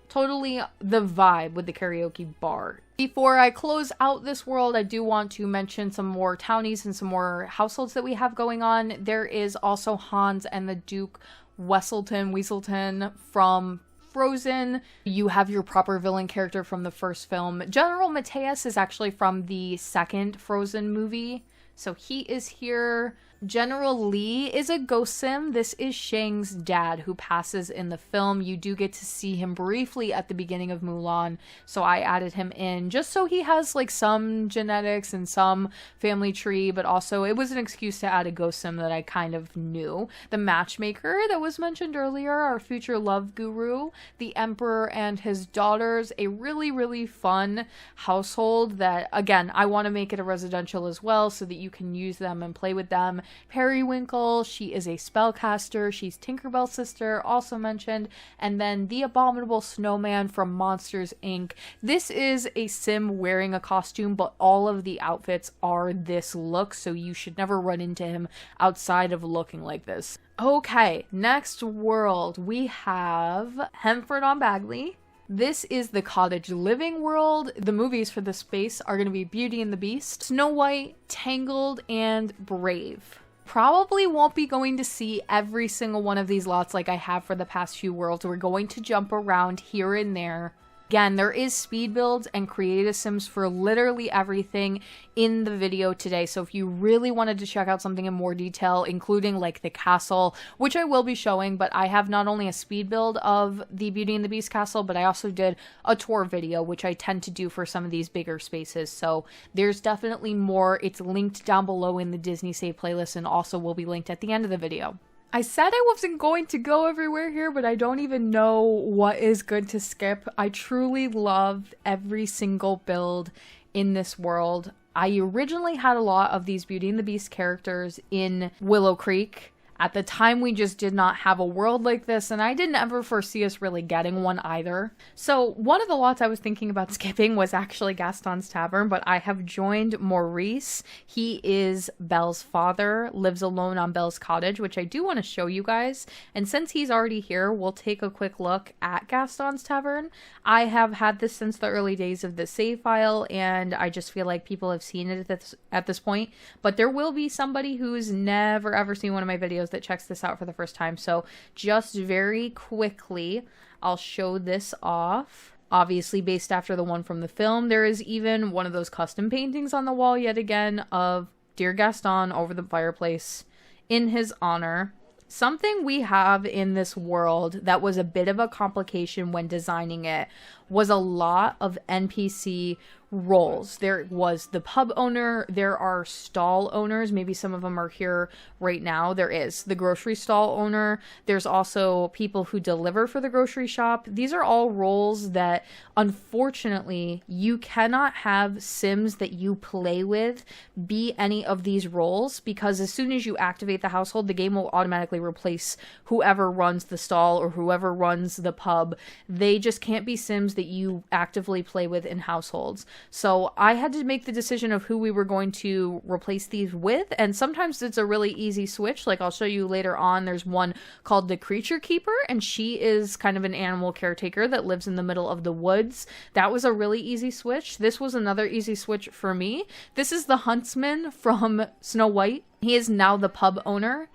totally the vibe with the karaoke bar. Before I close out this world, I do want to mention some more townies and some more households that we have going on. There is also Hans and the Duke Weaselton from Frozen. You have your proper villain character from the first film. General Mateus is actually from the second Frozen movie, so he is here. General Lee is a ghost sim. This is Shang's dad who passes in the film. You do get to see him briefly at the beginning of Mulan, so I added him in just so he has like some genetics and some family tree, but also it was an excuse to add a ghost sim that I kind of knew. The matchmaker that was mentioned earlier, our future love guru, the emperor and his daughters, a really, really fun household that, again, I want to make it a residential as well so that you can use them and play with them. Periwinkle, she is a spellcaster. She's Tinkerbell's sister, also mentioned. And then the abominable snowman from Monsters, Inc. This is a sim wearing a costume, but all of the outfits are this look, so you should never run into him outside of looking like this. Okay, next world, we have Hemford on Bagley. This is the cottage living world. The movies for this space are going to be Beauty and the Beast, Snow White, Tangled, and Brave. Probably won't be going to see every single one of these lots like I have for the past few worlds. We're going to jump around here and there. Again, there is speed builds and create a sims for literally everything in the video today. So if you really wanted to check out something in more detail, including like the castle, which I will be showing, but I have not only a speed build of the Beauty and the Beast castle, but I also did a tour video, which I tend to do for some of these bigger spaces. So there's definitely more. It's linked down below in the Disney Save playlist and also will be linked at the end of the video. I said I wasn't going to go everywhere here, but I don't even know what is good to skip. I truly loved every single build in this world. I originally had a lot of these Beauty and the Beast characters in Willow Creek. At the time, we just did not have a world like this, and I didn't ever foresee us really getting one either. So one of the lots I was thinking about skipping was actually Gaston's Tavern, but I have joined Maurice. He is Belle's father, lives alone on Belle's cottage, which I do want to show you guys. And since he's already here, we'll take a quick look at Gaston's Tavern. I have had this since the early days of the save file, and I just feel like people have seen it at this point. But there will be somebody who's never ever seen one of my videos that checks this out for the first time. So just very quickly, I'll show this off. Obviously based after the one from the film. There is even one of those custom paintings on the wall yet again of Dear Gaston over the fireplace in his honor. Something we have in this world that was a bit of a complication when designing it was a lot of NPC roles. There was the pub owner, there are stall owners, maybe some of them are here right now. There is the grocery stall owner, there's also people who deliver for the grocery shop. These are all roles that unfortunately you cannot have sims that you play with be any of these roles, because as soon as you activate the household, the game will automatically replace whoever runs the stall or whoever runs the pub. They just can't be sims that you actively play with in households. So I had to make the decision of who we were going to replace these with, and sometimes it's a really easy switch. Like I'll show you later on, there's one called the Creature Keeper, and she is kind of an animal caretaker that lives in the middle of the woods. That was a really easy switch. This was another easy switch for me. This is the huntsman from Snow White. He is now the pub owner.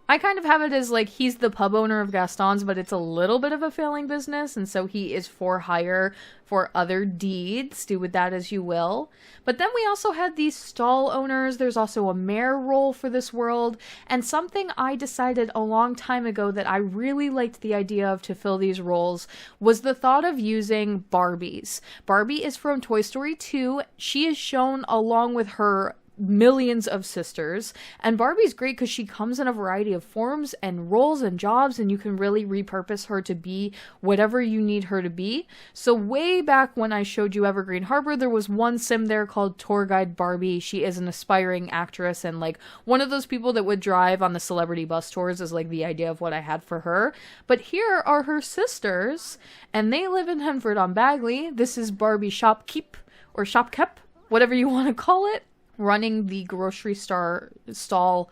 I kind of have it as like he's the pub owner of Gaston's, but it's a little bit of a failing business, and so he is for hire for other deeds. Do with that as you will. But then we also had these stall owners. There's also a mayor role for this world, and something I decided a long time ago that I really liked the idea of to fill these roles was the thought of using Barbies. Barbie is from Toy Story 2. She is shown along with her millions of sisters, and Barbie's great because she comes in a variety of forms and roles and jobs, and you can really repurpose her to be whatever you need her to be. So way back when I showed you Evergreen Harbor, there was one sim there called Tour Guide Barbie. She is an aspiring actress and like one of those people that would drive on the celebrity bus tours is like the idea of what I had for her. But here are her sisters, and they live in Henford on Bagley. This is Barbie Shopkeep or Shopkep, whatever you want to call it, running the grocery stall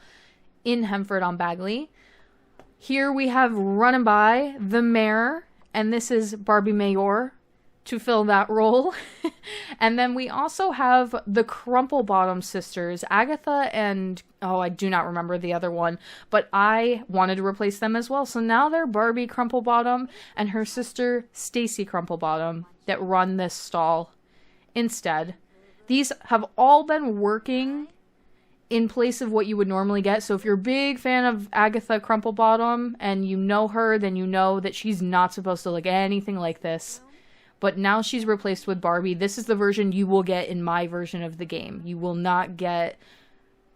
in Henford on Bagley. Here we have running by the mayor, and this is Barbie Mayor to fill that role. And then we also have the Crumplebottom sisters, Agatha and, oh, I do not remember the other one, but I wanted to replace them as well. So now they're Barbie Crumplebottom and her sister Stacy Crumplebottom that run this stall instead. These have all been working in place of what you would normally get. So if you're a big fan of Agatha Crumplebottom and you know her, then you know that she's not supposed to look anything like this. But now she's replaced with Barbie. This is the version you will get in my version of the game. You will not get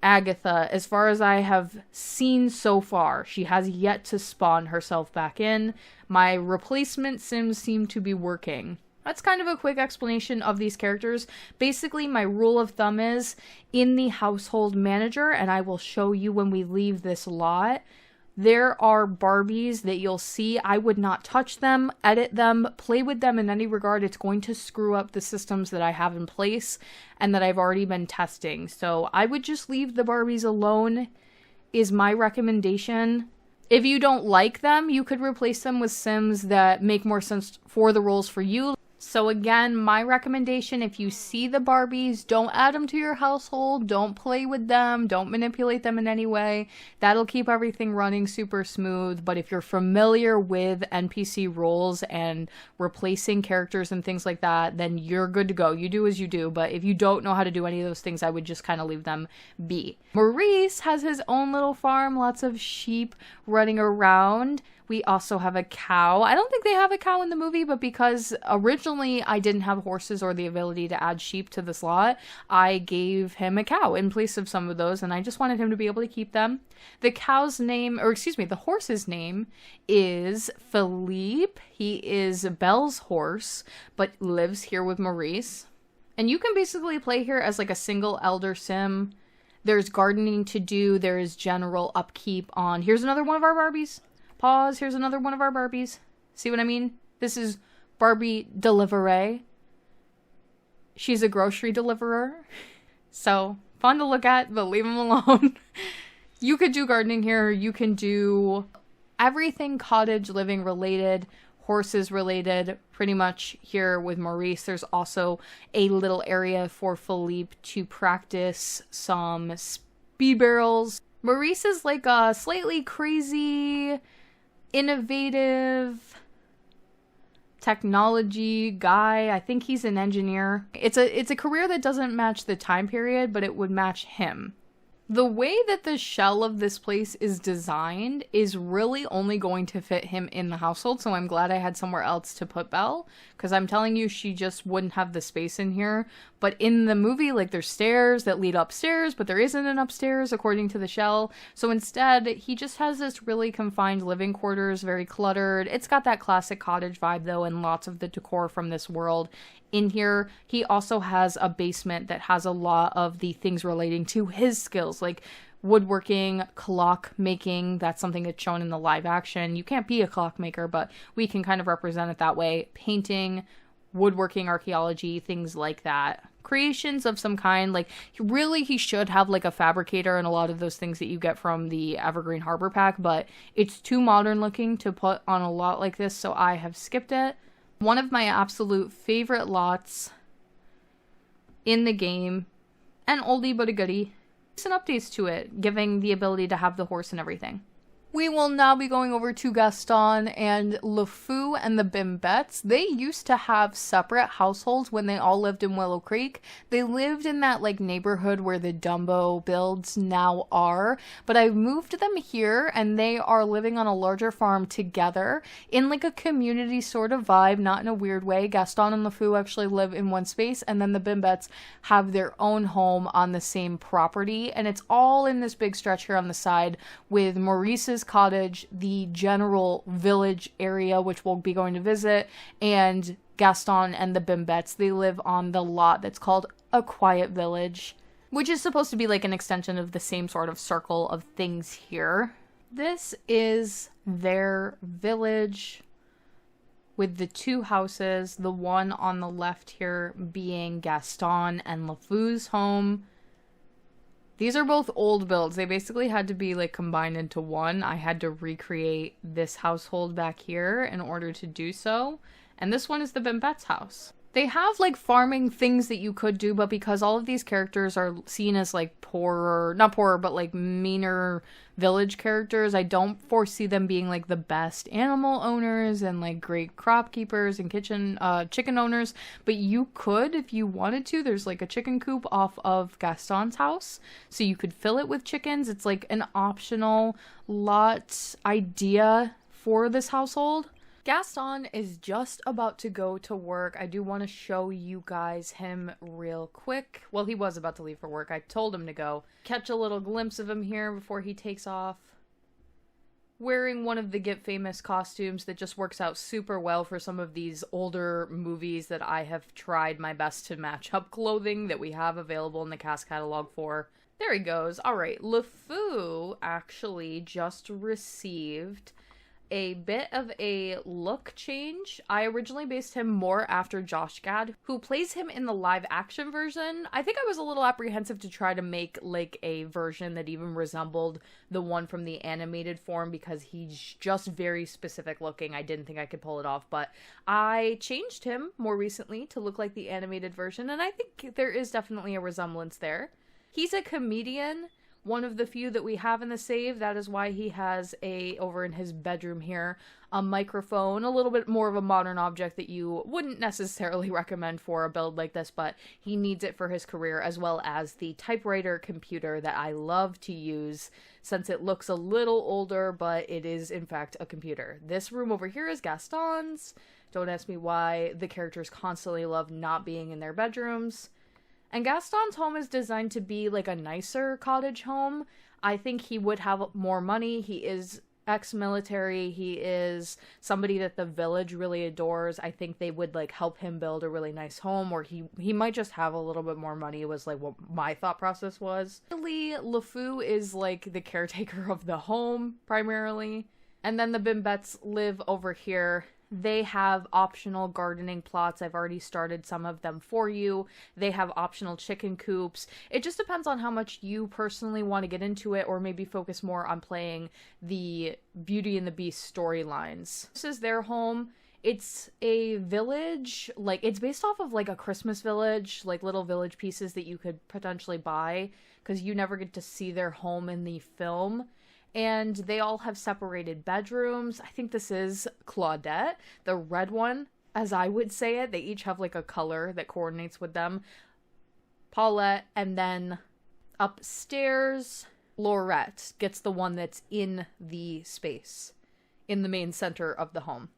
Agatha. As far as I have seen so far, she has yet to spawn herself back in. My replacement sims seem to be working. That's kind of a quick explanation of these characters. Basically, my rule of thumb is in the household manager, and I will show you when we leave this lot, there are Barbies that you'll see. I would not touch them, edit them, play with them in any regard. It's going to screw up the systems that I have in place and that I've already been testing. So I would just leave the Barbies alone is my recommendation. If you don't like them, you could replace them with Sims that make more sense for the roles for you. So again, my recommendation, if you see the Barbies, don't add them to your household, don't play with them, don't manipulate them in any way. That'll keep everything running super smooth. But if you're familiar with NPC roles and replacing characters and things like that, then you're good to go. You do as you do. But if you don't know how to do any of those things, I would just kind of leave them be. Maurice has his own little farm, lots of sheep running around. We also have a cow. I don't think they have a cow in the movie, but because originally I didn't have horses or the ability to add sheep to the slot, I gave him a cow in place of some of those, and I just wanted him to be able to keep them. The cow's name, or excuse me, the horse's name is Philippe. He is Belle's horse, but lives here with Maurice. And you can basically play here as like a single elder sim. There's gardening to do. There is general upkeep on... Here's another one of our Barbies. Pause. Here's another one of our Barbies. See what I mean? This is Barbie Delivery. She's a grocery deliverer. So, fun to look at, but leave them alone. You could do gardening here. You can do everything cottage living related, horses related, pretty much here with Maurice. There's also a little area for Philippe to practice some speed barrels. Maurice is like a slightly crazy, innovative technology guy. I think he's an engineer. It's a career that doesn't match the time period, but it would match him. The way that the shell of this place is designed is really only going to fit him in the household, so I'm glad I had somewhere else to put Belle, because I'm telling you, she just wouldn't have the space in here. But in the movie, like, there's stairs that lead upstairs, but there isn't an upstairs according to the shell. So instead, he just has this really confined living quarters, very cluttered. It's got that classic cottage vibe, though, and lots of the decor from this world in here. He also has a basement that has a lot of the things relating to his skills, like woodworking, clock making. That's something that's shown in the live action. You can't be a clock maker, but we can kind of represent it that way. Painting, woodworking, archaeology, things like that. Creations of some kind. Like, really, he should have like a fabricator and a lot of those things that you get from the Evergreen Harbor Pack, but it's too modern looking to put on a lot like this, so I have skipped it. One of my absolute favorite lots in the game, an oldie but a goodie. Some updates to it, giving the ability to have the horse and everything. We will now be going over to Gaston and LeFou and the Bimbettes. They used to have separate households when they all lived in Willow Creek. They lived in that like neighborhood where the Dumbo builds now are, but I moved them here and they are living on a larger farm together in like a community sort of vibe, not in a weird way. Gaston and LeFou actually live in one space, and then the Bimbettes have their own home on the same property, and it's all in this big stretch here on the side with Maurice's cottage, the general village area, which we'll be going to visit, and Gaston and the Bimbettes, they live on the lot that's called A Quiet Village, which is supposed to be like an extension of the same sort of circle of things here. This is their village with the two houses, the one on the left here being Gaston and LeFou's home. These are both old builds. They basically had to be like combined into one. I had to recreate this household back here in order to do so. And this one is the Bimbette's house. They have like farming things that you could do, but because all of these characters are seen as like poorer, not poorer, but like meaner village characters, I don't foresee them being like the best animal owners and like great crop keepers and chicken owners. But you could, if you wanted to. There's like a chicken coop off of Gaston's house, so you could fill it with chickens. It's like an optional lot idea for this household. Gaston is just about to go to work. I do want to show you guys him real quick. Well, he was about to leave for work. I told him to go. Catch a little glimpse of him here before he takes off. Wearing one of the Get Famous costumes that just works out super well for some of these older movies that I have tried my best to match up clothing that we have available in the cast catalog for. There he goes. All right, LeFou actually just received a bit of a look change. I originally based him more after Josh Gad, who plays him in the live action version. I think I was a little apprehensive to try to make like a version that even resembled the one from the animated form because he's just very specific looking. I didn't think I could pull it off, but I changed him more recently to look like the animated version, and I think there is definitely a resemblance there. He's a comedian. One of the few that we have in the save. That is why he has over in his bedroom here, a microphone, a little bit more of a modern object that you wouldn't necessarily recommend for a build like this, but he needs it for his career, as well as the typewriter computer that I love to use since it looks a little older, but it is in fact a computer. This room over here is Gaston's. Don't ask me why the characters constantly love not being in their bedrooms. And Gaston's home is designed to be like a nicer cottage home. I think he would have more money. He is ex-military. He is somebody that the village really adores. I think they would like help him build a really nice home, or he might just have a little bit more money, was like what my thought process was. Really, LeFou is like the caretaker of the home primarily. And then the Bimbettes live over here. They have optional gardening plots. I've already started some of them for you. They have optional chicken coops. It just depends on how much you personally want to get into it, or maybe focus more on playing the Beauty and the Beast storylines. This is their home. It's a village, like it's based off of like a Christmas village, like little village pieces that you could potentially buy, because you never get to see their home in the film. And they all have separated bedrooms. I think this is Claudette, the red one, as I would say it. They each have like a color that coordinates with them. Paulette, and then upstairs, Laurette gets the one that's in the space, in the main center of the home.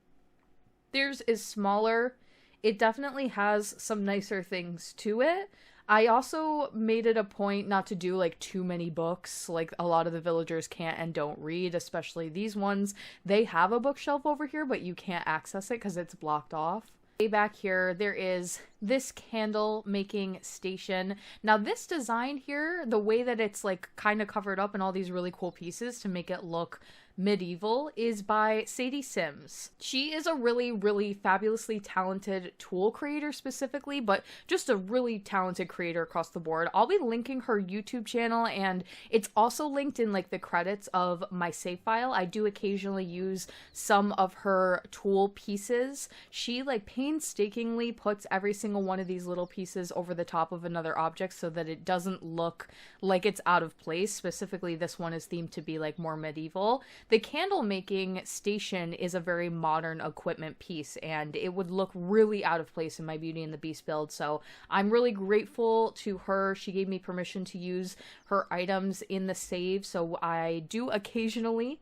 Theirs is smaller. It definitely has some nicer things to it. I also made it a point not to do like too many books, like a lot of the villagers can't and don't read, especially these ones. They have a bookshelf over here, but you can't access it because it's blocked off. Way back here, there is this candle making station. Now this design here, the way that it's like kind of covered up in all these really cool pieces to make it look Medieval is by Sadie Sims. She is a really, really fabulously talented tool creator specifically, but just a really talented creator across the board. I'll be linking her YouTube channel, and it's also linked in like the credits of my save file. I do occasionally use some of her tool pieces. She like painstakingly puts every single one of these little pieces over the top of another object so that it doesn't look like it's out of place. Specifically, this one is themed to be like more medieval. The candle making station is a very modern equipment piece, and it would look really out of place in my Beauty and the Beast build, so I'm really grateful to her. She gave me permission to use her items in the save, so I do occasionally.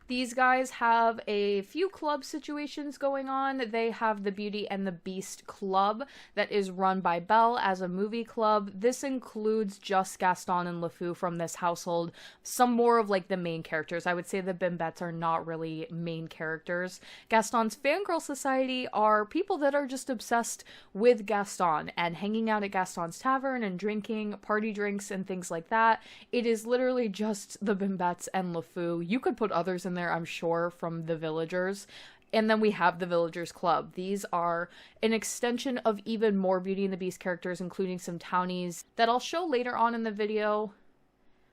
These guys have a few club situations going on. They have the Beauty and the Beast Club that is run by Belle as a movie club. This includes just Gaston and LeFou from this household. Some more of like the main characters. I would say the Bimbettes are not really main characters. Gaston's Fangirl Society are people that are just obsessed with Gaston and hanging out at Gaston's Tavern and drinking party drinks and things like that. It is literally just the Bimbettes and LeFou. You could put others in there, I'm sure, from the villagers. And then we have the Villagers Club. These are an extension of even more Beauty and the Beast characters, including some townies that I'll show later on in the video.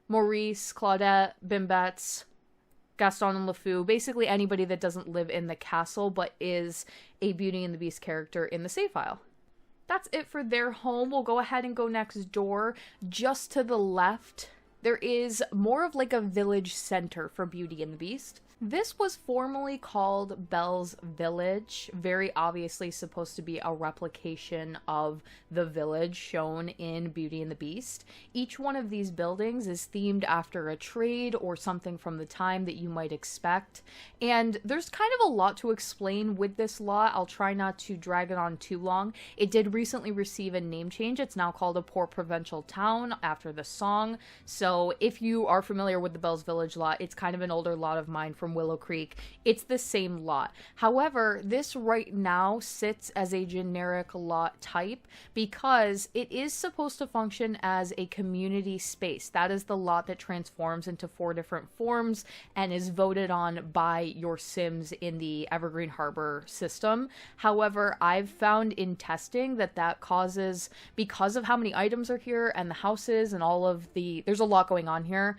Maurice, Claudette, Bimbettes, Gaston and LeFou, basically anybody that doesn't live in the castle but is a Beauty and the Beast character in the save file. That's it for their home. We'll go ahead and go next door. Just to the left, there is more of like a village center for Beauty and the Beast. This was formerly called Belle's Village, very obviously supposed to be a replication of the village shown in Beauty and the Beast. Each one of these buildings is themed after a trade or something from the time that you might expect, and there's kind of a lot to explain with this lot. I'll try not to drag it on too long. It did recently receive a name change. It's now called a poor provincial town after the song, so if you are familiar with the Belle's Village lot, it's kind of an older lot of mine from Willow Creek. It's the same lot. However, this right now sits as a generic lot type because it is supposed to function as a community space. That is the lot that transforms into 4 different forms and is voted on by your Sims in the Evergreen Harbor system. However, I've found in testing that that causes, because of how many items are here and the houses and all of the, there's a lot going on here,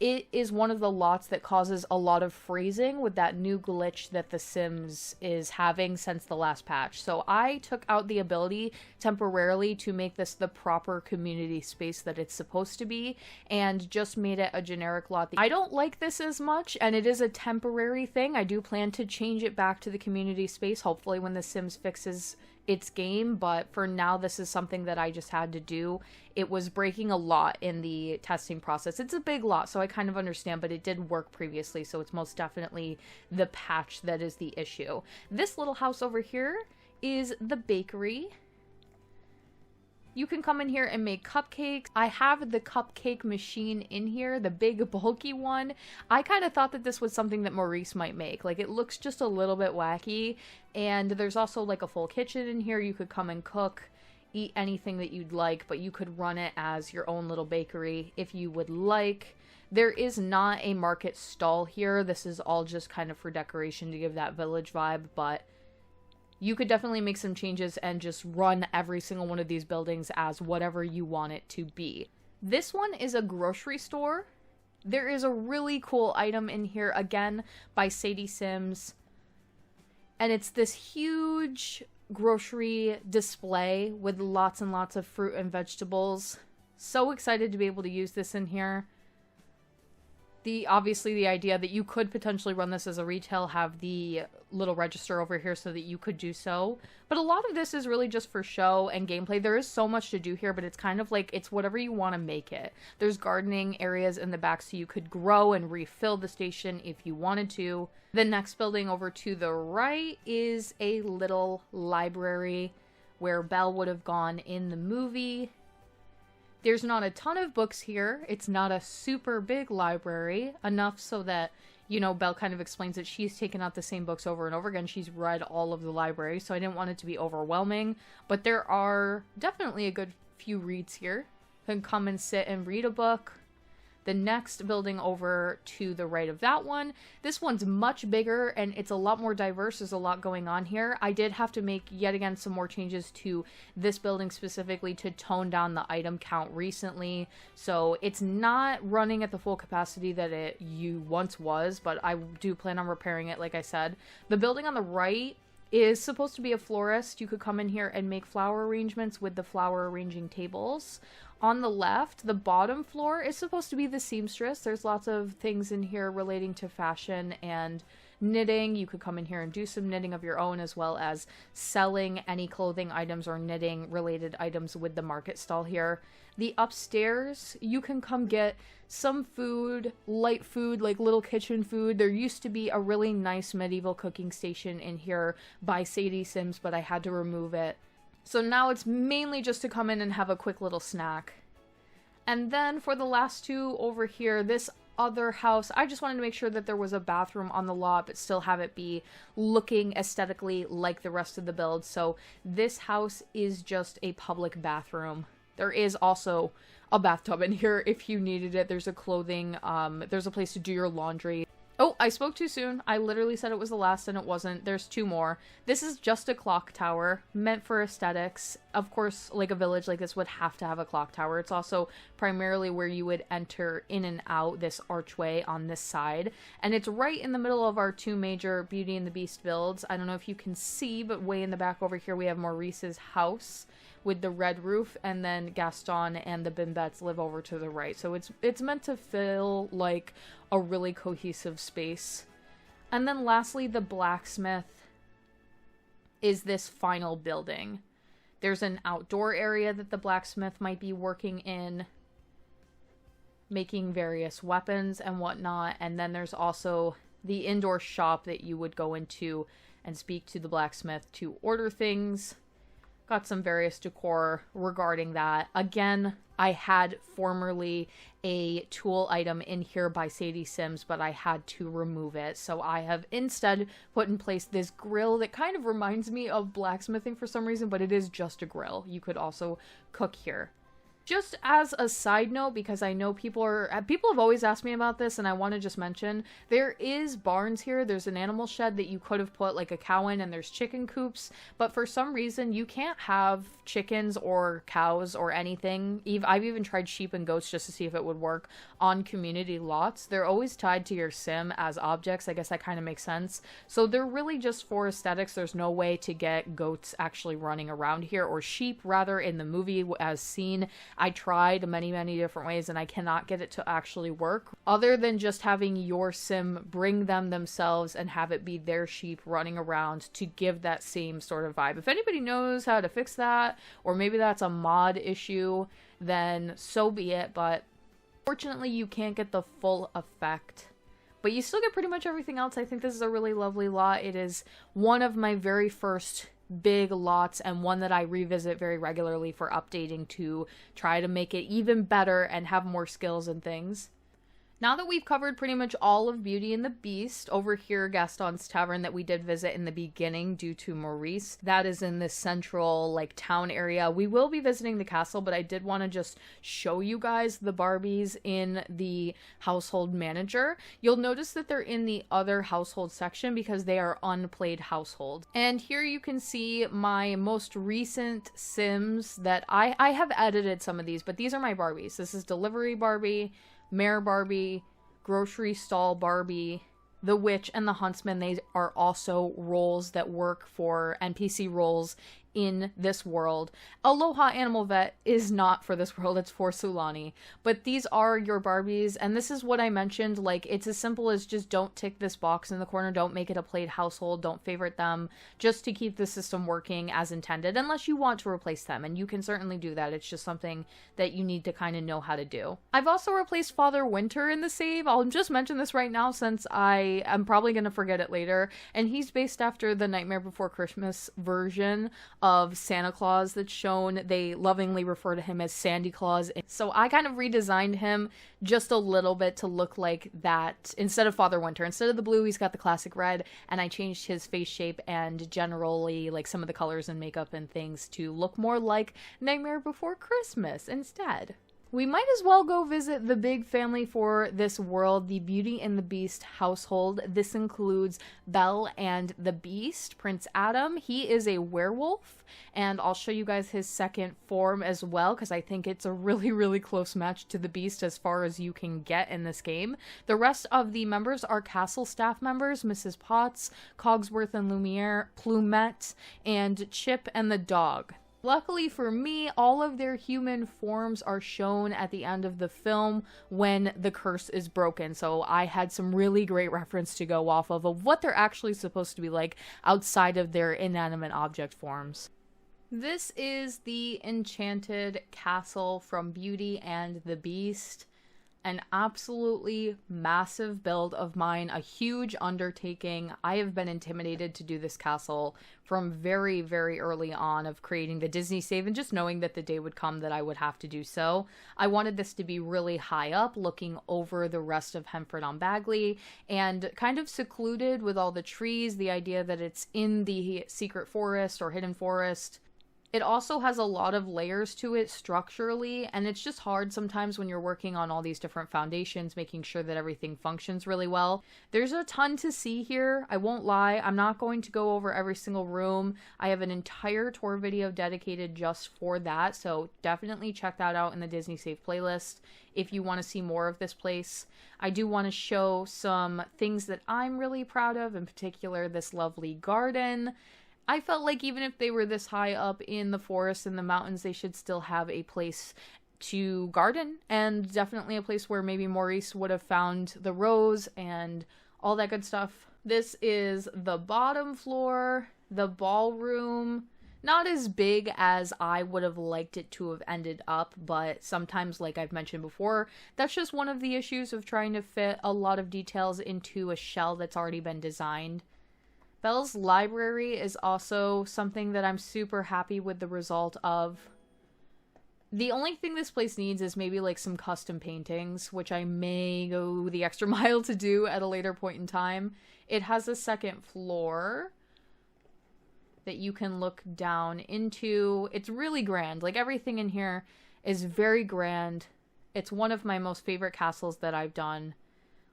it is one of the lots that causes a lot of phrasing with that new glitch that The Sims is having since the last patch. So I took out the ability temporarily to make this the proper community space that it's supposed to be and just made it a generic lot. I don't like this as much, and it is a temporary thing. I do plan to change it back to the community space, hopefully when The Sims fixes its game, but for now this is something that I just had to do. It was breaking a lot in the testing process. It's a big lot, so I kind of understand, but it did work previously, so it's most definitely the patch that is the issue. This little house over here is the bakery. You can come in here and make cupcakes. I have the cupcake machine in here, the big bulky one. I kind of thought that this was something that Maurice might make. Like, it looks just a little bit wacky. And there's also like a full kitchen in here. You could come and cook, eat anything that you'd like, but you could run it as your own little bakery if you would like. There is not a market stall here. This is all just kind of for decoration to give that village vibe, but you could definitely make some changes and just run every single one of these buildings as whatever you want it to be. This one is a grocery store. There is a really cool item in here, again, by Sadie Sims. And it's this huge grocery display with lots and lots of fruit and vegetables. So excited to be able to use this in here. Obviously the idea that you could potentially run this as a retail, have the little register over here so that you could do so. But a lot of this is really just for show and gameplay. There is so much to do here, but it's kind of like, it's whatever you want to make it. There's gardening areas in the back so you could grow and refill the station if you wanted to. The next building over to the right is a little library where Belle would have gone in the movie. There's not a ton of books here. It's not a super big library, enough so that, you know, Belle kind of explains that she's taken out the same books over and over again. She's read all of the library, so I didn't want it to be overwhelming. But there are definitely a good few reads here. You can come and sit and read a book. The next building over to the right of that one, this one's much bigger and it's a lot more diverse. There's a lot going on here. I did have to make yet again some more changes to this building specifically to tone down the item count recently. So it's not running at the full capacity that it once was, but I do plan on repairing it like I said. The building on the right is supposed to be a florist. You could come in here and make flower arrangements with the flower arranging tables. On the left, the bottom floor is supposed to be the seamstress. There's lots of things in here relating to fashion and knitting. You could come in here and do some knitting of your own, as well as selling any clothing items or knitting related items with the market stall here. The upstairs, you can come get some food, light food, like little kitchen food. There used to be a really nice medieval cooking station in here by Sadie Sims, but I had to remove it. So now it's mainly just to come in and have a quick little snack. And then for the last two over here, this other house, I just wanted to make sure that there was a bathroom on the lot, but still have it be looking aesthetically like the rest of the build. So this house is just a public bathroom. There is also a bathtub in here if you needed it. There's a clothing, there's a place to do your laundry. Oh, I spoke too soon. I literally said it was the last and it wasn't. There's two more. This is just a clock tower meant for aesthetics. Of course, like a village like this would have to have a clock tower. It's also primarily where you would enter in and out this archway on this side. And it's right in the middle of our two major Beauty and the Beast builds. I don't know if you can see, but way in the back over here we have Maurice's house with the red roof, and then Gaston and the Bimbettes live over to the right. So it's meant to feel like a really cohesive space. And then lastly, the blacksmith is this final building. There's an outdoor area that the blacksmith might be working in, making various weapons and whatnot. And then there's also the indoor shop that you would go into and speak to the blacksmith to order things. Got some various decor regarding that. Again, I had formerly a tool item in here by Sadie Sims, but I had to remove it. So I have instead put in place this grill that kind of reminds me of blacksmithing for some reason, but it is just a grill. You could also cook here. Just as a side note, because I know people have always asked me about this, and I want to just mention, there is barns here. There's an animal shed that you could have put like a cow in, and there's chicken coops, but for some reason you can't have chickens or cows or anything. I've even tried sheep and goats just to see if it would work on community lots. They're always tied to your sim as objects. I guess that kind of makes sense. So they're really just for aesthetics. There's no way to get goats actually running around here, or sheep rather, in the movie as seen. I tried many different ways and I cannot get it to actually work, other than just having your sim bring them themselves and have it be their sheep running around to give that same sort of vibe. If anybody knows how to fix that, or maybe that's a mod issue, then so be it, but fortunately you can't get the full effect. But you still get pretty much everything else. I think this is a really lovely lot. It is one of my very first big lots, and one that I revisit very regularly for updating to try to make it even better and have more skills and things. Now that we've covered pretty much all of Beauty and the Beast, over here Gaston's Tavern that we did visit in the beginning due to Maurice, that is in this central like town area. We will be visiting the castle, but I did want to just show you guys the Barbies in the household manager. You'll notice that they're in the other household section because they are unplayed household. And here you can see my most recent Sims that I have edited some of these, but these are my Barbies. This is Delivery Barbie, Mayor Barbie, Grocery Stall Barbie, the Witch, and the Huntsman. They are also roles that work for NPC roles in this world. Aloha Animal Vet is not for this world, it's for Sulani. But these are your Barbies, and this is what I mentioned, like, it's as simple as just don't tick this box in the corner, don't make it a played household, don't favorite them, just to keep the system working as intended, unless you want to replace them, and you can certainly do that. It's just something that you need to kind of know how to do. I've also replaced Father Winter in the save. I'll just mention this right now since I am probably going to forget it later, and he's based after the Nightmare Before Christmas version of Santa Claus that's shown. They lovingly refer to him as Sandy Claus. So I kind of redesigned him just a little bit to look like that. Instead of Father Winter, instead of the blue, he's got the classic red, and I changed his face shape and generally like some of the colors and makeup and things to look more like Nightmare Before Christmas instead. We might as well go visit the big family for this world, the Beauty and the Beast household. This includes Belle and the Beast, Prince Adam. He is a werewolf, and I'll show you guys his second form as well, because I think it's a really, really close match to the Beast as far as you can get in this game. The rest of the members are castle staff members, Mrs. Potts, Cogsworth and Lumiere, Plumette, and Chip and the dog. Luckily for me, all of their human forms are shown at the end of the film when the curse is broken. So I had some really great reference to go off of what they're actually supposed to be like outside of their inanimate object forms. This is the enchanted castle from Beauty and the Beast. An absolutely massive build of mine, a huge undertaking. I have been intimidated to do this castle from very, very early on of creating the Disney save and just knowing that the day would come that I would have to do so. I wanted this to be really high up, looking over the rest of Hemford-on-Bagley and kind of secluded with all the trees, the idea that it's in the secret forest or hidden forest. It also has a lot of layers to it structurally, and it's just hard sometimes when you're working on all these different foundations, making sure that everything functions really well. There's a ton to see here, I won't lie. I'm not going to go over every single room. I have an entire tour video dedicated just for that, so definitely check that out in the Disney Save playlist if you want to see more of this place. I do want to show some things that I'm really proud of, in particular this lovely garden. I felt like even if they were this high up in the forest and the mountains, they should still have a place to garden, and definitely a place where maybe Maurice would have found the rose and all that good stuff. This is the bottom floor, the ballroom. Not as big as I would have liked it to have ended up, but sometimes, like I've mentioned before, that's just one of the issues of trying to fit a lot of details into a shell that's already been designed. Belle's library is also something that I'm super happy with the result of. The only thing this place needs is maybe like some custom paintings, which I may go the extra mile to do at a later point in time. It has a second floor that you can look down into. It's really grand. Like, everything in here is very grand. It's one of my most favorite castles that I've done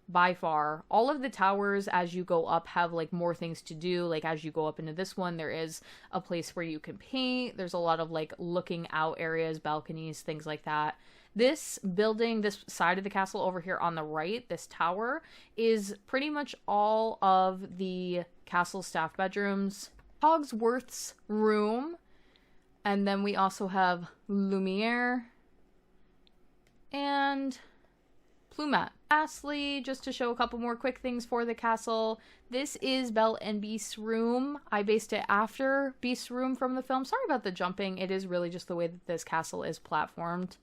by far. All of the towers as you go up have like more things to do. Like, as you go up into this one, there is a place where you can paint. There's a lot of like looking out areas, balconies, things like that. This building, this side of the castle over here on the right, this tower, is pretty much all of the castle staff bedrooms. Cogsworth's room, and then we also have Lumiere and Plumette. Lastly, just to show a couple more quick things for the castle, this is Belle and Beast's room. I based it after Beast's room from the film. Sorry about the jumping. It is really just the way that this castle is platformed.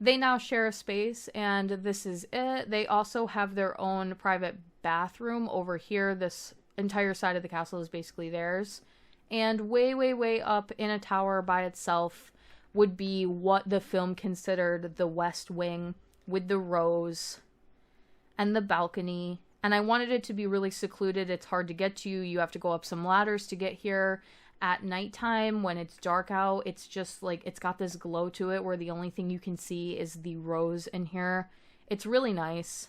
They now share a space, and this is it. They also have their own private bathroom over here. This entire side of the castle is basically theirs. And way, way, way up in a tower by itself would be what the film considered the West Wing, with the rose and the balcony. And I wanted it to be really secluded. It's hard to get to. You have to go up some ladders to get here. At nighttime, when it's dark out, it's just like, it's got this glow to it where the only thing you can see is the rose in here. It's really nice.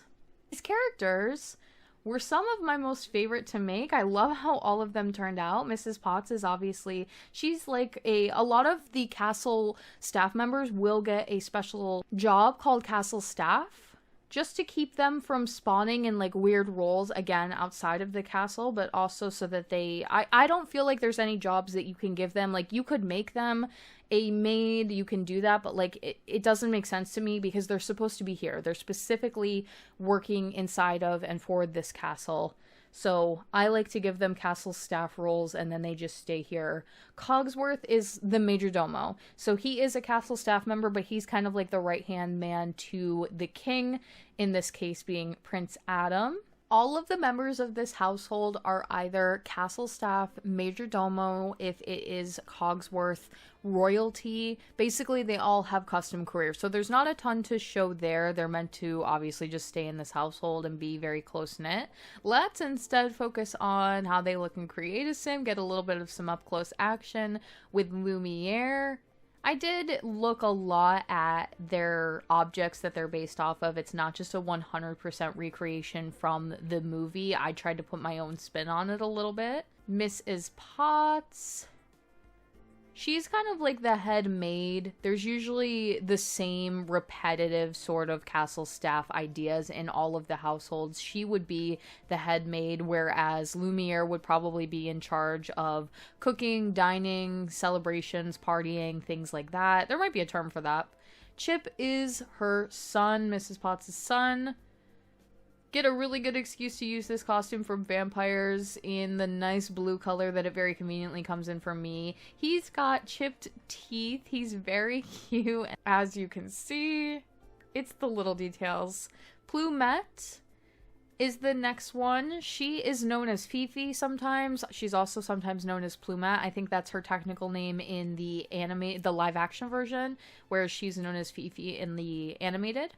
These characters were some of my most favorite to make. I love how all of them turned out. Mrs. Potts is obviously, she's like a lot of the castle staff members will get a special job called castle staff, just to keep them from spawning in like weird roles again outside of the castle, but also so that I don't feel like there's any jobs that you can give them. Like, you could make them a maid, you can do that, but like it doesn't make sense to me because they're supposed to be here. They're specifically working inside of and for this castle. So I like to give them castle staff roles, and then they just stay here. Cogsworth is the major domo. So he is a castle staff member, but he's kind of like the right-hand man to the king, in this case being Prince Adam. All of the members of this household are either castle staff, major domo, if it is Cogsworth, royalty. Basically, they all have custom careers. So there's not a ton to show there. They're meant to obviously just stay in this household and be very close-knit. Let's instead focus on how they look in Create a Sim, get a little bit of some up-close action with Lumiere. I did look a lot at their objects that they're based off of. It's not just a 100% recreation from the movie. I tried to put my own spin on it a little bit. Mrs. Potts. She's kind of like the head maid. There's usually the same repetitive sort of castle staff ideas in all of the households. She would be the head maid, whereas Lumiere would probably be in charge of cooking, dining, celebrations, partying, things like that. There might be a term for that. Chip is her son, Mrs. Potts' son. Get a really good excuse to use this costume from vampires in the nice blue color that it very conveniently comes in for me. He's got chipped teeth. He's very cute. As you can see, it's the little details. Plumette is the next one. She is known as Fifi sometimes. She's also sometimes known as Plumette. I think that's her technical name in the live action version, whereas she's known as Fifi in the animated.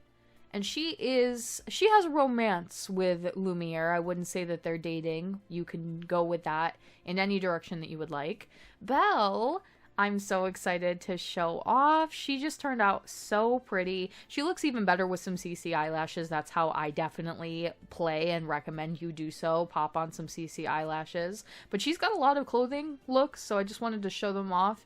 And she has romance with Lumiere. I wouldn't say that they're dating. You can go with that in any direction that you would like. Belle, I'm so excited to show off. She just turned out so pretty. She looks even better with some CC eyelashes. That's how I definitely play and recommend you do so. Pop on some CC eyelashes. But she's got a lot of clothing looks, so I just wanted to show them off.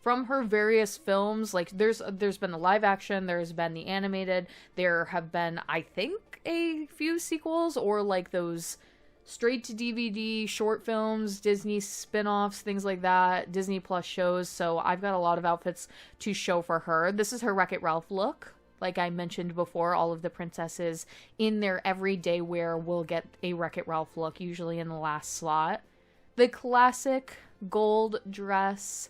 From her various films, like there's been the live action, there's been the animated, there have been, I think, a few sequels or like those straight to DVD short films, Disney spin-offs, things like that, Disney Plus shows. So I've got a lot of outfits to show for her. This is her Wreck-It Ralph look. Like I mentioned before, all of the princesses in their everyday wear will get a Wreck-It Ralph look, usually in the last slot. The classic gold dress.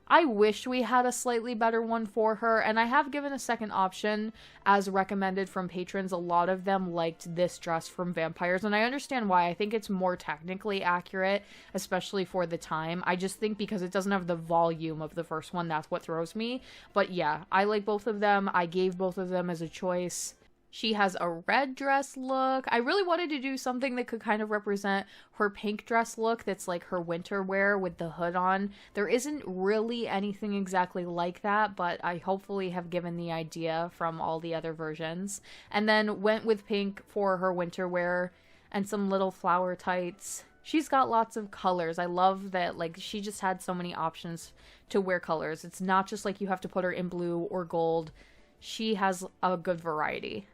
I wish we had a slightly better one for her, and I have given a second option as recommended from patrons. A lot of them liked this dress from Vampires, and I understand why. I think it's more technically accurate, especially for the time. I just think because it doesn't have the volume of the first one, that's what throws me. But yeah, I like both of them. I gave both of them as a choice. She has a red dress look. I really wanted to do something that could kind of represent her pink dress look that's like her winter wear with the hood on. There isn't really anything exactly like that, but I hopefully have given the idea from all the other versions. And then went with pink for her winter wear and some little flower tights. She's got lots of colors. I love that, like, she just had so many options to wear colors. It's not just like you have to put her in blue or gold. She has a good variety.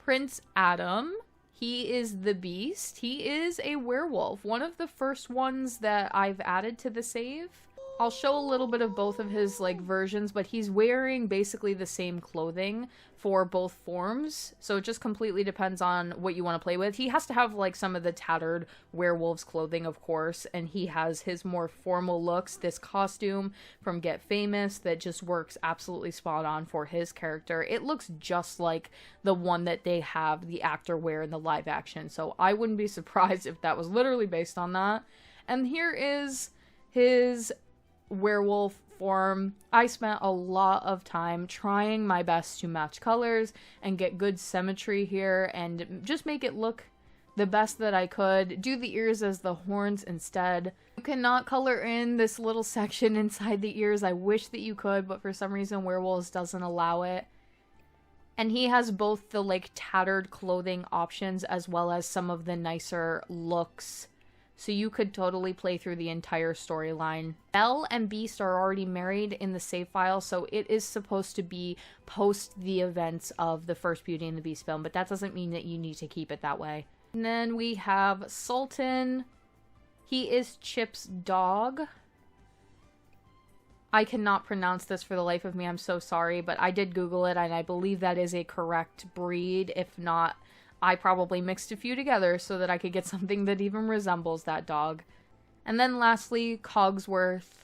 Prince Adam, he is the Beast. He is a werewolf, one of the first ones that I've added to the save. I'll show a little bit of both of his like versions, but he's wearing basically the same clothing for both forms, so it just completely depends on what you want to play with. He has to have like some of the tattered werewolf's clothing, of course, and he has his more formal looks, this costume from Get Famous that just works absolutely spot on for his character. It looks just like the one that they have the actor wear in the live action, so I wouldn't be surprised if that was literally based on that. And here is his werewolf form. I spent a lot of time trying my best to match colors and get good symmetry here and just make it look the best that I could. Do the ears as the horns instead. You cannot color in this little section inside the ears. I wish that you could, but for some reason Werewolves doesn't allow it. And he has both the like tattered clothing options as well as some of the nicer looks. So you could totally play through the entire storyline. Belle and Beast are already married in the save file, so it is supposed to be post the events of the first Beauty and the Beast film, but that doesn't mean that you need to keep it that way. And then we have Sultan. He is Chip's dog. I cannot pronounce this for the life of me, I'm so sorry, but I did Google it, and I believe that is a correct breed. If not, I probably mixed a few together so that I could get something that even resembles that dog. And then lastly, Cogsworth.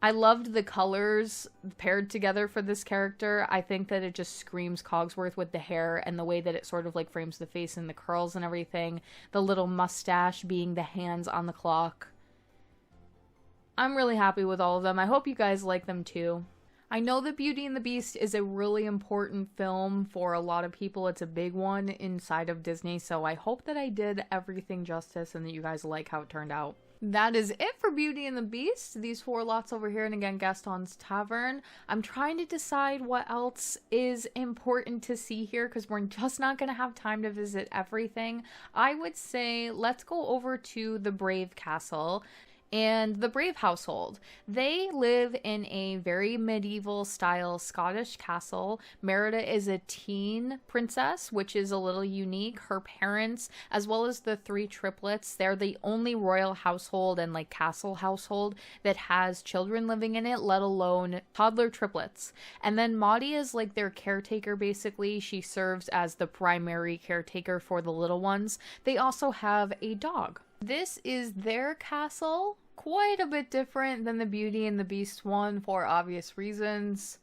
I loved the colors paired together for this character. I think that it just screams Cogsworth with the hair and the way that it sort of like frames the face and the curls and everything. The little mustache being the hands on the clock. I'm really happy with all of them. I hope you guys like them too. I know that Beauty and the Beast is a really important film for a lot of people. It's a big one inside of Disney, so I hope that I did everything justice and that you guys like how it turned out. That is it for Beauty and the Beast. These 4 lots over here, and again, Gaston's Tavern. I'm trying to decide what else is important to see here because we're just not going to have time to visit everything. I would say let's go over to the Brave Castle and the Brave household. They live in a very medieval style Scottish castle. Merida is a teen princess, which is a little unique. Her parents, as well as the 3 triplets, they're the only royal household and like castle household that has children living in it, let alone toddler triplets. And then Maudie is like their caretaker basically. She serves as the primary caretaker for the little ones. They also have a dog. This is their castle, quite a bit different than the Beauty and the Beast one for obvious reasons.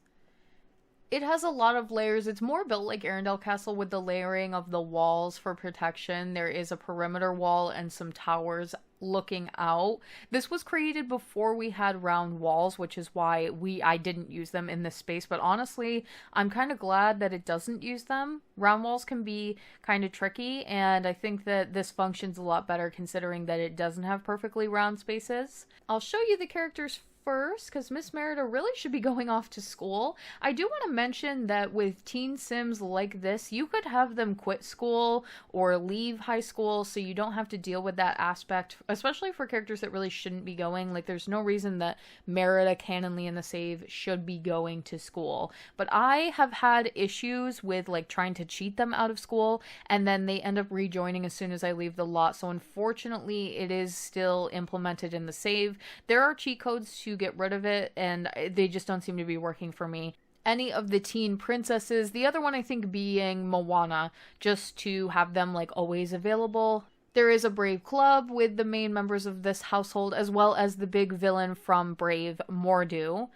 It has a lot of layers. It's more built like Arendelle Castle with the layering of the walls for protection. There is a perimeter wall and some towers looking out. This was created before we had round walls, which is why I didn't use them in this space, but honestly, I'm kind of glad that it doesn't use them. Round walls can be kind of tricky, and I think that this functions a lot better considering that it doesn't have perfectly round spaces. I'll show you the characters first, because Miss Merida really should be going off to school. I do want to mention that with teen sims like this, you could have them quit school or leave high school so you don't have to deal with that aspect, especially for characters that really shouldn't be going. Like, there's no reason that Merida canonly in the save should be going to school. But I have had issues with, like, trying to cheat them out of school, and then they end up rejoining as soon as I leave the lot. So unfortunately, it is still implemented in the save. There are cheat codes to get rid of it, and they just don't seem to be working for me. Any of the teen princesses, the other one I think being Moana, just to have them like always available. There is a Brave Club with the main members of this household, as well as the big villain from Brave, Mordu.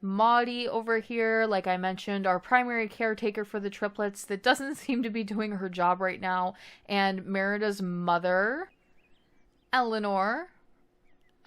Maudie over here, like I mentioned, our primary caretaker for the triplets that doesn't seem to be doing her job right now, and Merida's mother, Eleanor.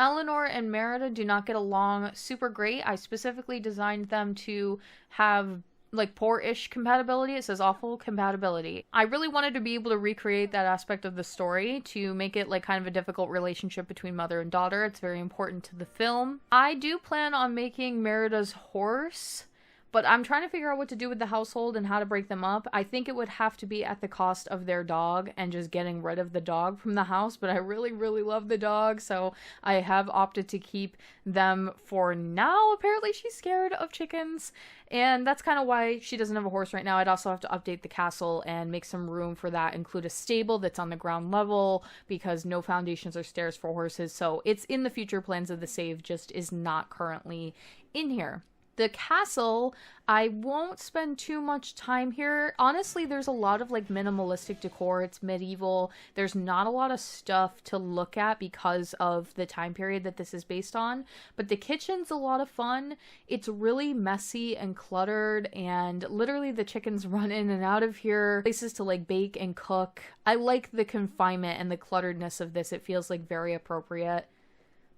Eleanor and Merida do not get along super great. I specifically designed them to have like poor-ish compatibility. It says awful compatibility. I really wanted to be able to recreate that aspect of the story to make it like kind of a difficult relationship between mother and daughter. It's very important to the film. I do plan on making Merida's horse, but I'm trying to figure out what to do with the household and how to break them up. I think it would have to be at the cost of their dog and just getting rid of the dog from the house, but I really, really love the dog, so I have opted to keep them for now. Apparently she's scared of chickens, and that's kind of why she doesn't have a horse right now. I'd also have to update the castle and make some room for that, include a stable that's on the ground level, because no foundations or stairs for horses, so it's in the future plans of the save, just is not currently in here. The castle, I won't spend too much time here. Honestly, there's a lot of like minimalistic decor. It's medieval. There's not a lot of stuff to look at because of the time period that this is based on. But the kitchen's a lot of fun. It's really messy and cluttered, and literally the chickens run in and out of here. Places to like bake and cook. I like the confinement and the clutteredness of this. It feels like very appropriate.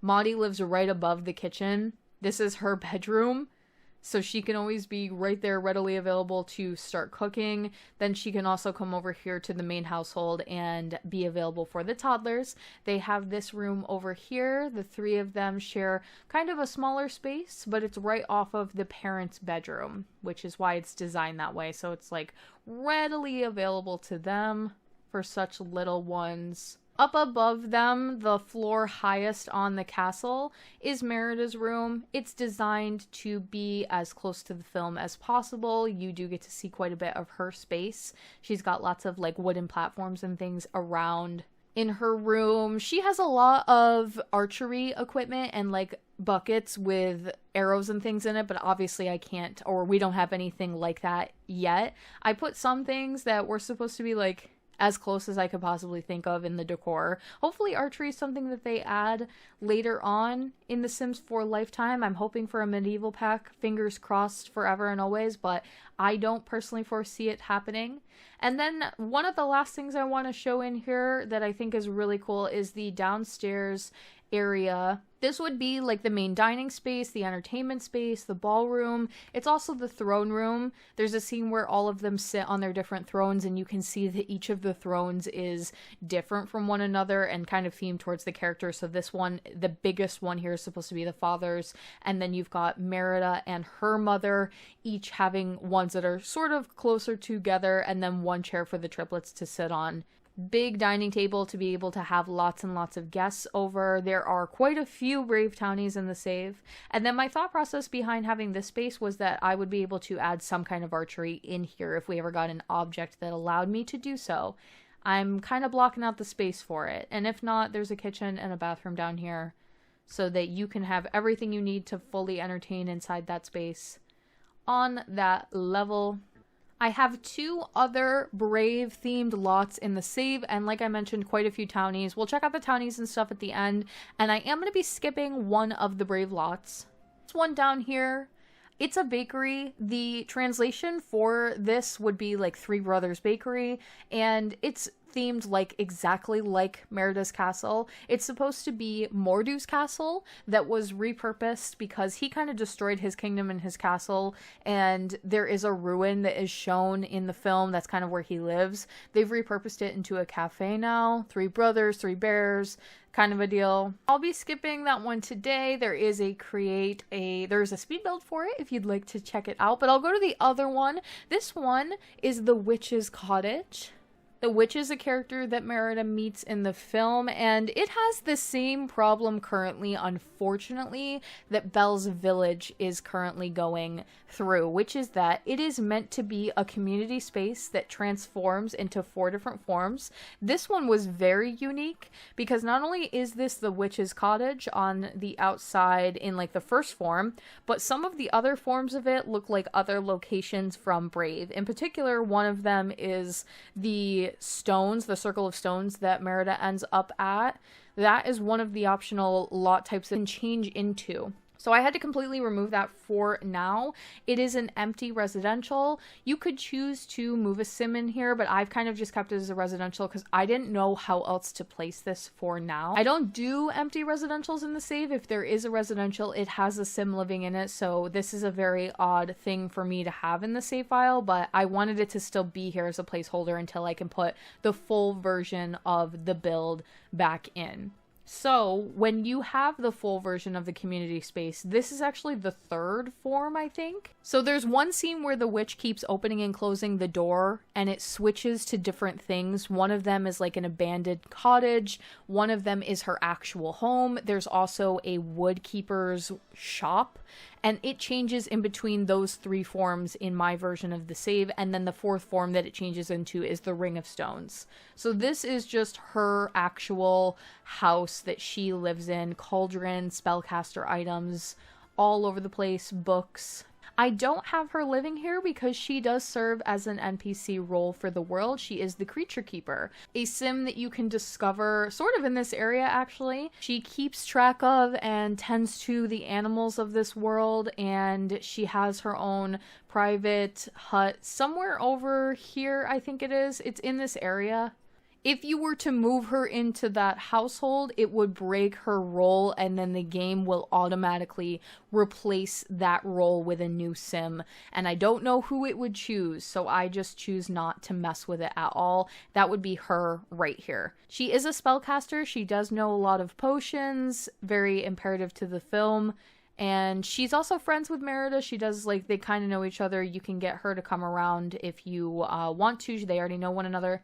Maudie lives right above the kitchen. This is her bedroom, so she can always be right there readily available to start cooking. Then she can also come over here to the main household and be available for the toddlers. They have this room over here. The 3 of them share kind of a smaller space, but it's right off of the parents' bedroom, which is why it's designed that way. So it's like readily available to them for such little ones. Up above them, the floor highest on the castle, is Merida's room. It's designed to be as close to the film as possible. You do get to see quite a bit of her space. She's got lots of like wooden platforms and things around in her room. She has a lot of archery equipment and like buckets with arrows and things in it, but obviously I can't, or we don't have anything like that yet. I put some things that were supposed to be like as close as I could possibly think of in the decor. Hopefully archery is something that they add later on in The Sims 4 lifetime. I'm hoping for a medieval pack, fingers crossed forever and always, but I don't personally foresee it happening. And then one of the last things I want to show in here that I think is really cool is the downstairs area. This would be like the main dining space, the entertainment space, the ballroom. It's also the throne room. There's a scene where all of them sit on their different thrones, and you can see that each of the thrones is different from one another and kind of themed towards the character. So this one, the biggest one here, is supposed to be the father's, and then you've got Merida and her mother, each having ones that are sort of closer together, and then one chair for the triplets to sit on. Big dining table to be able to have lots and lots of guests over. There are quite a few brave townies in the save. And then my thought process behind having this space was that I would be able to add some kind of archery in here if we ever got an object that allowed me to do so. I'm kind of blocking out the space for it. And if not, there's a kitchen and a bathroom down here so that you can have everything you need to fully entertain inside that space on that level. I have 2 other Brave themed lots in the save, and like I mentioned, quite a few townies. We'll check out the townies and stuff at the end, and I am going to be skipping one of the Brave lots. This one down here, it's a bakery. The translation for this would be like Three Brothers Bakery, and it's themed like exactly like Merida's castle. It's supposed to be Mordu's castle that was repurposed because he kind of destroyed his kingdom and his castle, and there is a ruin that is shown in the film. That's kind of where he lives. They've repurposed it into a cafe now. 3 brothers, 3 bears, kind of a deal. I'll be skipping that one today. There is there's a speed build for it if you'd like to check it out, but I'll go to the other one. This one is the Witch's Cottage. The witch is a character that Merida meets in the film, and it has the same problem currently, unfortunately, that Belle's Village is currently going through, which is that it is meant to be a community space that transforms into 4 different forms. This one was very unique because not only is this the witch's cottage on the outside in like the first form, but some of the other forms of it look like other locations from Brave. In particular, one of them is the stones, the circle of stones that Merida ends up at. That is one of the optional lot types that can change into. So I had to completely remove that for now. It is an empty residential. You could choose to move a sim in here, but I've kind of just kept it as a residential because I didn't know how else to place this for now. I don't do empty residentials in the save. If there is a residential, it has a sim living in it. So this is a very odd thing for me to have in the save file, but I wanted it to still be here as a placeholder until I can put the full version of the build back in. So when you have the full version of the community space, this is actually the 3rd form, I think. So there's one scene where the witch keeps opening and closing the door and it switches to different things. One of them is like an abandoned cottage. One of them is her actual home. There's also a woodkeeper's shop, and it changes in between those 3 forms in my version of the save, and then the 4th form that it changes into is the Ring of Stones. So this is just her actual house that she lives in. Cauldron, spellcaster items all over the place, books. I don't have her living here because she does serve as an NPC role for the world. She is the Creature Keeper, a sim that you can discover sort of in this area actually. She keeps track of and tends to the animals of this world, and she has her own private hut somewhere over here, I think it is. It's in this area. If you were to move her into that household, it would break her role, and then the game will automatically replace that role with a new sim. And I don't know who it would choose, so I just choose not to mess with it at all. That would be her right here. She is a spellcaster. She does know a lot of potions, very imperative to the film. And she's also friends with Merida. She does, like, they kind of know each other. You can get her to come around if you want to. They already know one another.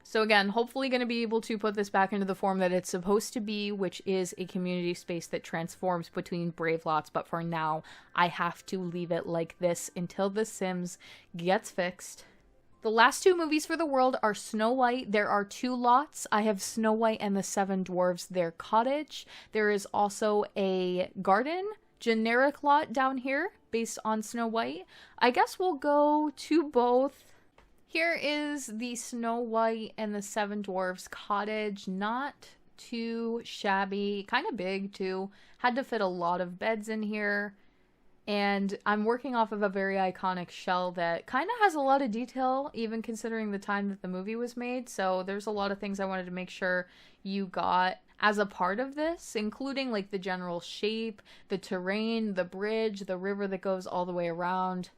So again, hopefully going to be able to put this back into the form that it's supposed to be, which is a community space that transforms between Brave lots. But for now, I have to leave it like this until The Sims gets fixed. The last 2 movies for the world are Snow White. There are 2 lots. I have Snow White and the 7 Dwarves, their cottage. There is also a garden, generic lot down here based on Snow White. I guess we'll go to both. Here is the Snow White and the 7 Dwarves cottage. Not too shabby. Kind of big, too. Had to fit a lot of beds in here. And I'm working off of a very iconic shell that kind of has a lot of detail, even considering the time that the movie was made. So there's a lot of things I wanted to make sure you got. as a part of this, including like the general shape, the terrain, the bridge, the river that goes all the way around.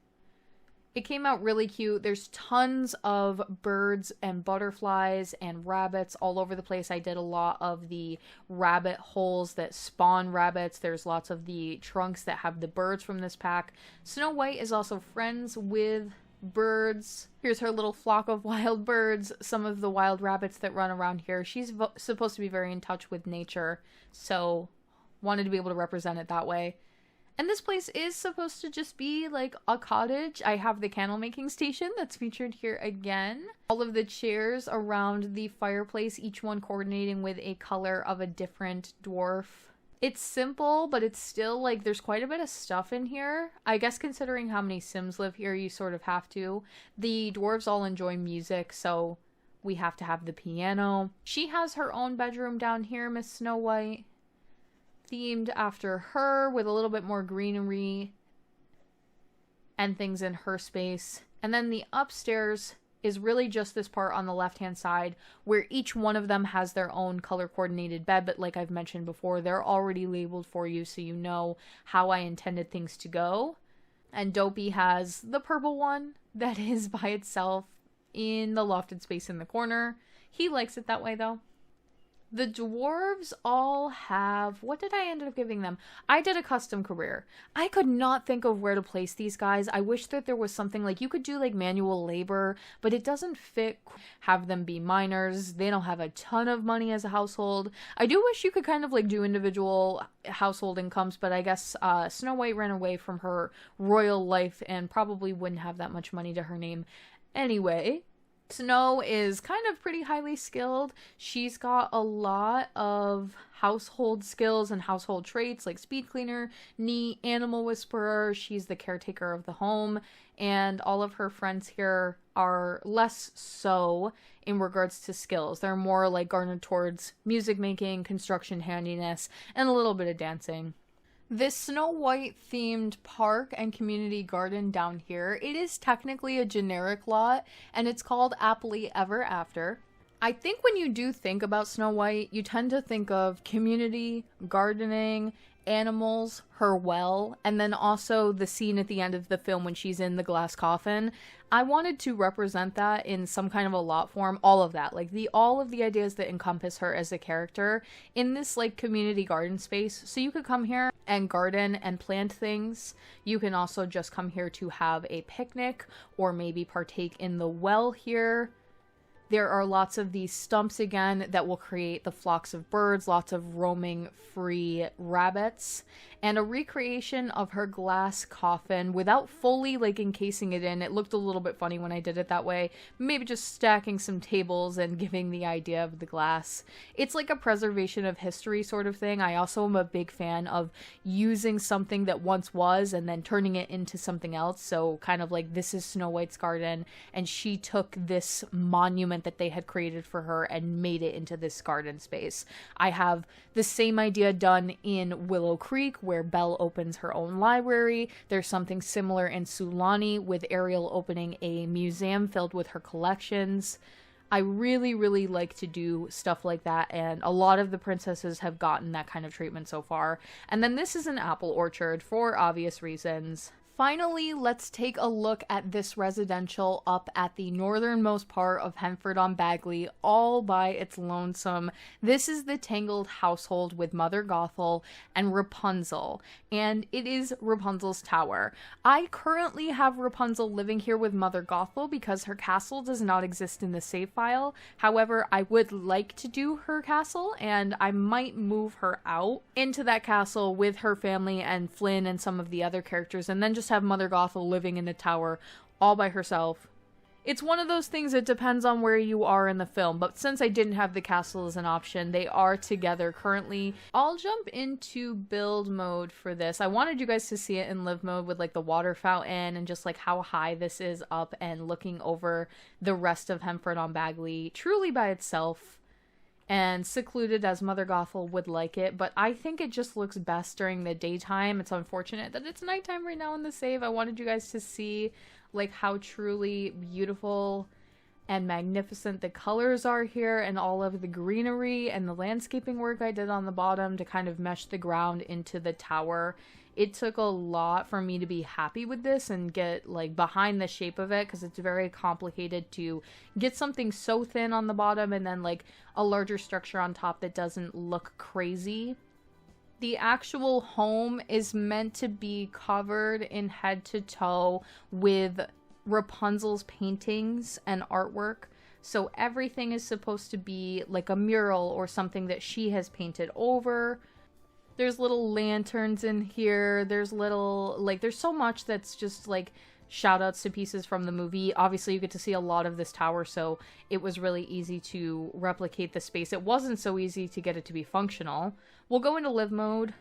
It came out really cute. There's tons of birds and butterflies and rabbits all over the place. I did a lot of the rabbit holes that spawn rabbits. There's lots of the trunks that have the birds from this pack. Snow White is also friends with birds. Here's her little flock of wild birds, some of the wild rabbits that run around here. She's supposed to be very in touch with nature, so wanted to be able to represent it that way. And this place is supposed to just be like a cottage. I have the candle making station that's featured here again. All of the chairs around the fireplace, each one coordinating with a color of a different dwarf. It's simple, but it's still like there's quite a bit of stuff in here. I guess considering how many Sims live here, you sort of have to. The dwarves all enjoy music, so we have to have the piano. She has her own bedroom down here, Miss Snow White, themed after her with a little bit more greenery and things in her space. And then the upstairs is really just this part on the left-hand side where each one of them has their own color-coordinated bed, but like I've mentioned before, they're already labeled for you so you know how I intended things to go. And Dopey has the purple one that is by itself in the lofted space in the corner. He likes it that way though. The dwarves all have... What did I end up giving them? I did a custom career. I could not think of where to place these guys. I wish that there was something like... You could do like manual labor, but it doesn't fit. Have them be minors. They don't have a ton of money as a household. I do wish you could kind of like do individual household incomes, but I guess Snow White ran away from her royal life and probably wouldn't have that much money to her name anyway. Snow is kind of pretty highly skilled. She's got a lot of household skills and household traits like speed cleaner, neat, animal whisperer. She's the caretaker of the home, and all of her friends here are less so in regards to skills. They're more like garnered towards music making, construction handiness, and a little bit of dancing. This Snow White themed park and community garden down here, it is technically a generic lot, and it's called Happily Ever After. I think when you do think about Snow White, you tend to think of community, gardening, animals, her well, and then also the scene at the end of the film when she's in the glass coffin. I wanted to represent that in some kind of a lot form, all of that, like all of the ideas that encompass her as a character in this like community garden space. So you could come here and garden and plant things. You can also just come here to have a picnic or maybe partake in the well here. There are lots of these stumps again that will create the flocks of birds, lots of roaming free rabbits, and a recreation of her glass coffin without fully like encasing it in. It looked a little bit funny when I did it that way. Maybe just stacking some tables and giving the idea of the glass. It's like a preservation of history sort of thing. I also am a big fan of using something that once was and then turning it into something else. So kind of like this is Snow White's garden, and she took this monument that they had created for her and made it into this garden space. I have the same idea done in Willow Creek where Belle opens her own library. There's something similar in Sulani with Ariel opening a museum filled with her collections. I really, really like to do stuff like that, and a lot of the princesses have gotten that kind of treatment so far. And then this is an apple orchard for obvious reasons. Finally, let's take a look at this residential up at the northernmost part of Henford-on-Bagley, all by its lonesome. This is the Tangled household with Mother Gothel and Rapunzel, and it is Rapunzel's tower. I currently have Rapunzel living here with Mother Gothel because her castle does not exist in the save file. However, I would like to do her castle, and I might move her out into that castle with her family and Flynn and some of the other characters, and then just have Mother Gothel living in the tower all by herself. It's one of those things that depends on where you are in the film, but since I didn't have the castle as an option, they are together currently. I'll jump into build mode for this. I wanted you guys to see it in live mode with like the water fountain and just like how high this is up and looking over the rest of Henford-on-Bagley truly by itself and secluded as Mother Gothel would like it, but I think it just looks best during the daytime. It's unfortunate that it's nighttime right now in the save. I wanted you guys to see like how truly beautiful and magnificent the colors are here, and all of the greenery and the landscaping work I did on the bottom to kind of mesh the ground into the tower. It took a lot for me to be happy with this and get like behind the shape of it, because it's very complicated to get something so thin on the bottom and then like a larger structure on top that doesn't look crazy. The actual home is meant to be covered in head to toe with Rapunzel's paintings and artwork. So everything is supposed to be like a mural or something that she has painted over. There's little lanterns in here. There's little, like, there's so much that's just like shout outs to pieces from the movie. Obviously you get to see a lot of this tower, so it was really easy to replicate the space. It wasn't so easy to get it to be functional. We'll go into live mode.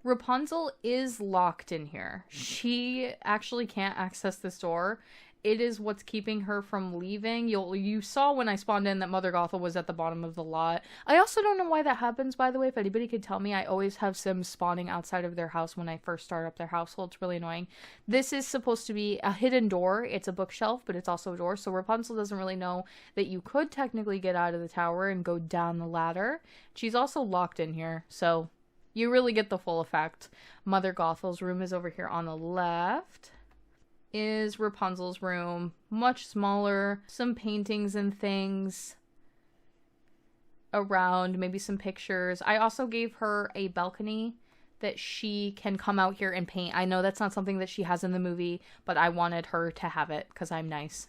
Rapunzel is locked in here. She actually can't access this door. It is what's keeping her from leaving. You saw when I spawned in that Mother Gothel was at the bottom of the lot. I also don't know why that happens, by the way. If anybody could tell me, I always have Sims spawning outside of their house when I first start up their household. It's really annoying. This is supposed to be a hidden door. It's a bookshelf, but it's also a door. So Rapunzel doesn't really know that you could technically get out of the tower and go down the ladder. She's also locked in here, so you really get the full effect. Mother Gothel's room is over here on the left. Is Rapunzel's room, much smaller, some paintings and things around, maybe some pictures. I also gave her a balcony that she can come out here and paint. I know that's not something that she has in the movie, but I wanted her to have it because I'm nice.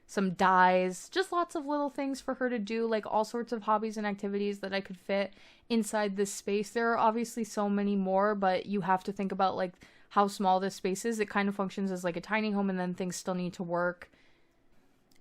Some dyes, just lots of little things for her to do, like all sorts of hobbies and activities that I could fit inside this space. There are obviously so many more, but you have to think about like how small this space is. It kind of functions as like a tiny home, and then things still need to work.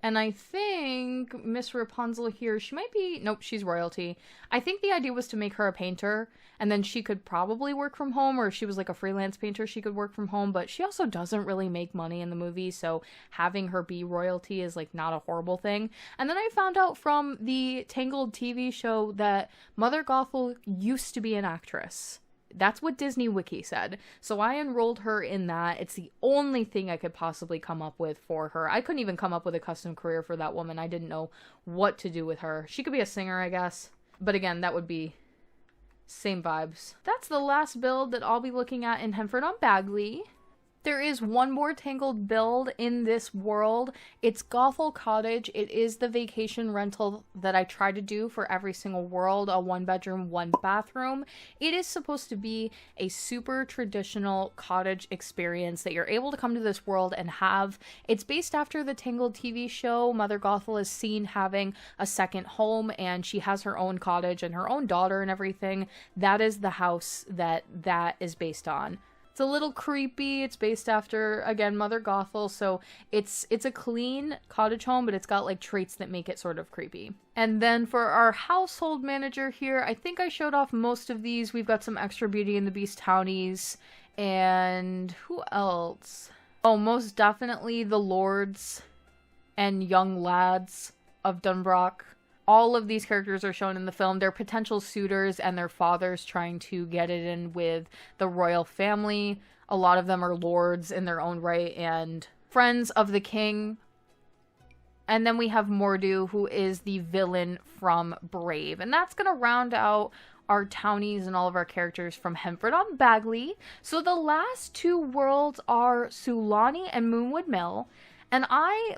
And I think Miss Rapunzel here, she might be, nope, she's royalty. I think the idea was to make her a painter, and then she could probably work from home, or if she was like a freelance painter, she could work from home, but she also doesn't really make money in the movie, so having her be royalty is like not a horrible thing. And then I found out from the Tangled TV show that Mother Gothel used to be an actress. That's what Disney Wiki said. So I enrolled her in that. It's the only thing I could possibly come up with for her. I couldn't even come up with a custom career for that woman. I didn't know what to do with her. She could be a singer, I guess. But again, that would be same vibes. That's the last build that I'll be looking at in Henford on Bagley. There is one more Tangled build in this world. It's Gothel Cottage. It is the vacation rental that I try to do for every single world, a 1-bedroom, 1-bathroom. It is supposed to be a super traditional cottage experience that you're able to come to this world and have. It's based after the Tangled TV show. Mother Gothel is seen having a second home, and she has her own cottage and her own daughter and everything. That is the house that is based on. It's a little creepy. It's based after, again, Mother Gothel, so it's a clean cottage home, but it's got like traits that make it sort of creepy. And then for our household manager here, I think I showed off most of these. We've got some extra Beauty and the Beast townies, and who else? Oh, most definitely the lords and young lads of Dunbrock. All of these characters are shown in the film. They're potential suitors and their fathers trying to get it in with the royal family. A lot of them are lords in their own right and friends of the king. And then we have Mordu, who is the villain from Brave. And that's going to round out our townies and all of our characters from Henford on Bagley. So the last two worlds are Sulani and Moonwood Mill. And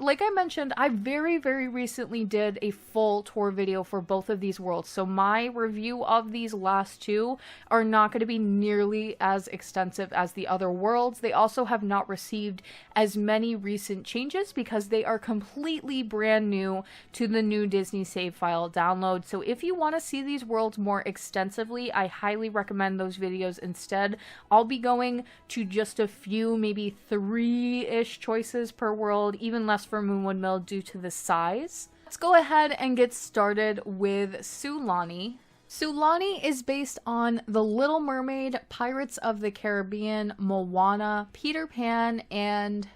like I mentioned, I very, very recently did a full tour video for both of these worlds. So my review of these last two are not going to be nearly as extensive as the other worlds. They also have not received as many recent changes because they are completely brand new to the new Disney save file download. So if you want to see these worlds more extensively, I highly recommend those videos instead. I'll be going to just a few, maybe 3-ish choices per world. Even less for Moonwood Mill due to the size. Let's go ahead and get started with Sulani. Sulani is based on The Little Mermaid, Pirates of the Caribbean, Moana, Peter Pan, and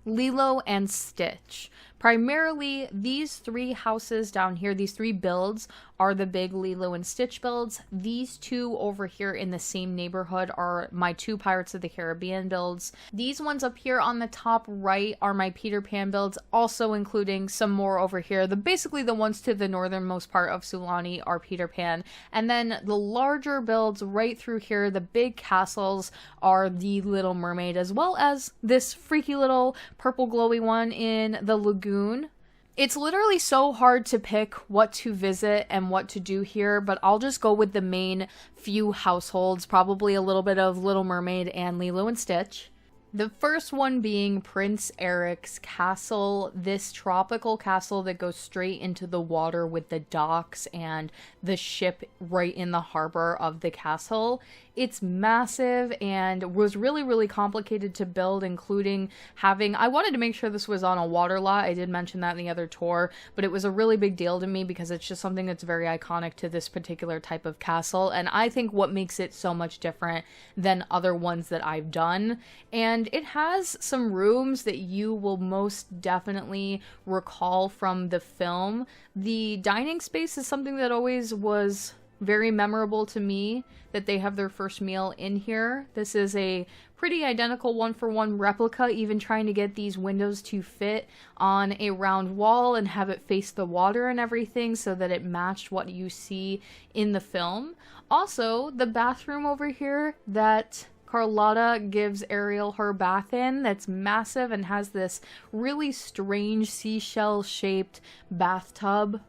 Lilo and Stitch. Primarily, these three houses down here, these three builds, are the big Lilo and Stitch builds. These two over here in the same neighborhood are my two Pirates of the Caribbean builds. These ones up here on the top right are my Peter Pan builds, also including some more over here. Basically the ones to the northernmost part of Sulani are Peter Pan. And then the larger builds right through here, the big castles, are the Little Mermaid, as well as this freaky little purple glowy one in the lagoon. It's literally so hard to pick what to visit and what to do here, but I'll just go with the main few households, probably a little bit of Little Mermaid and Lilo and Stitch. The first one being Prince Eric's castle, this tropical castle that goes straight into the water with the docks and the ship right in the harbor of the castle. It's massive and was really, really complicated to build, including I wanted to make sure this was on a water lot. I did mention that in the other tour, but it was a really big deal to me because it's just something that's very iconic to this particular type of castle. And I think what makes it so much different than other ones that I've done. And it has some rooms that you will most definitely recall from the film. The dining space is something that always was very memorable to me, that they have their first meal in here. This is a pretty identical one-for-one replica, even trying to get these windows to fit on a round wall and have it face the water and everything so that it matched what you see in the film. Also, the bathroom over here that Carlotta gives Ariel her bath in, that's massive and has this really strange seashell-shaped bathtub.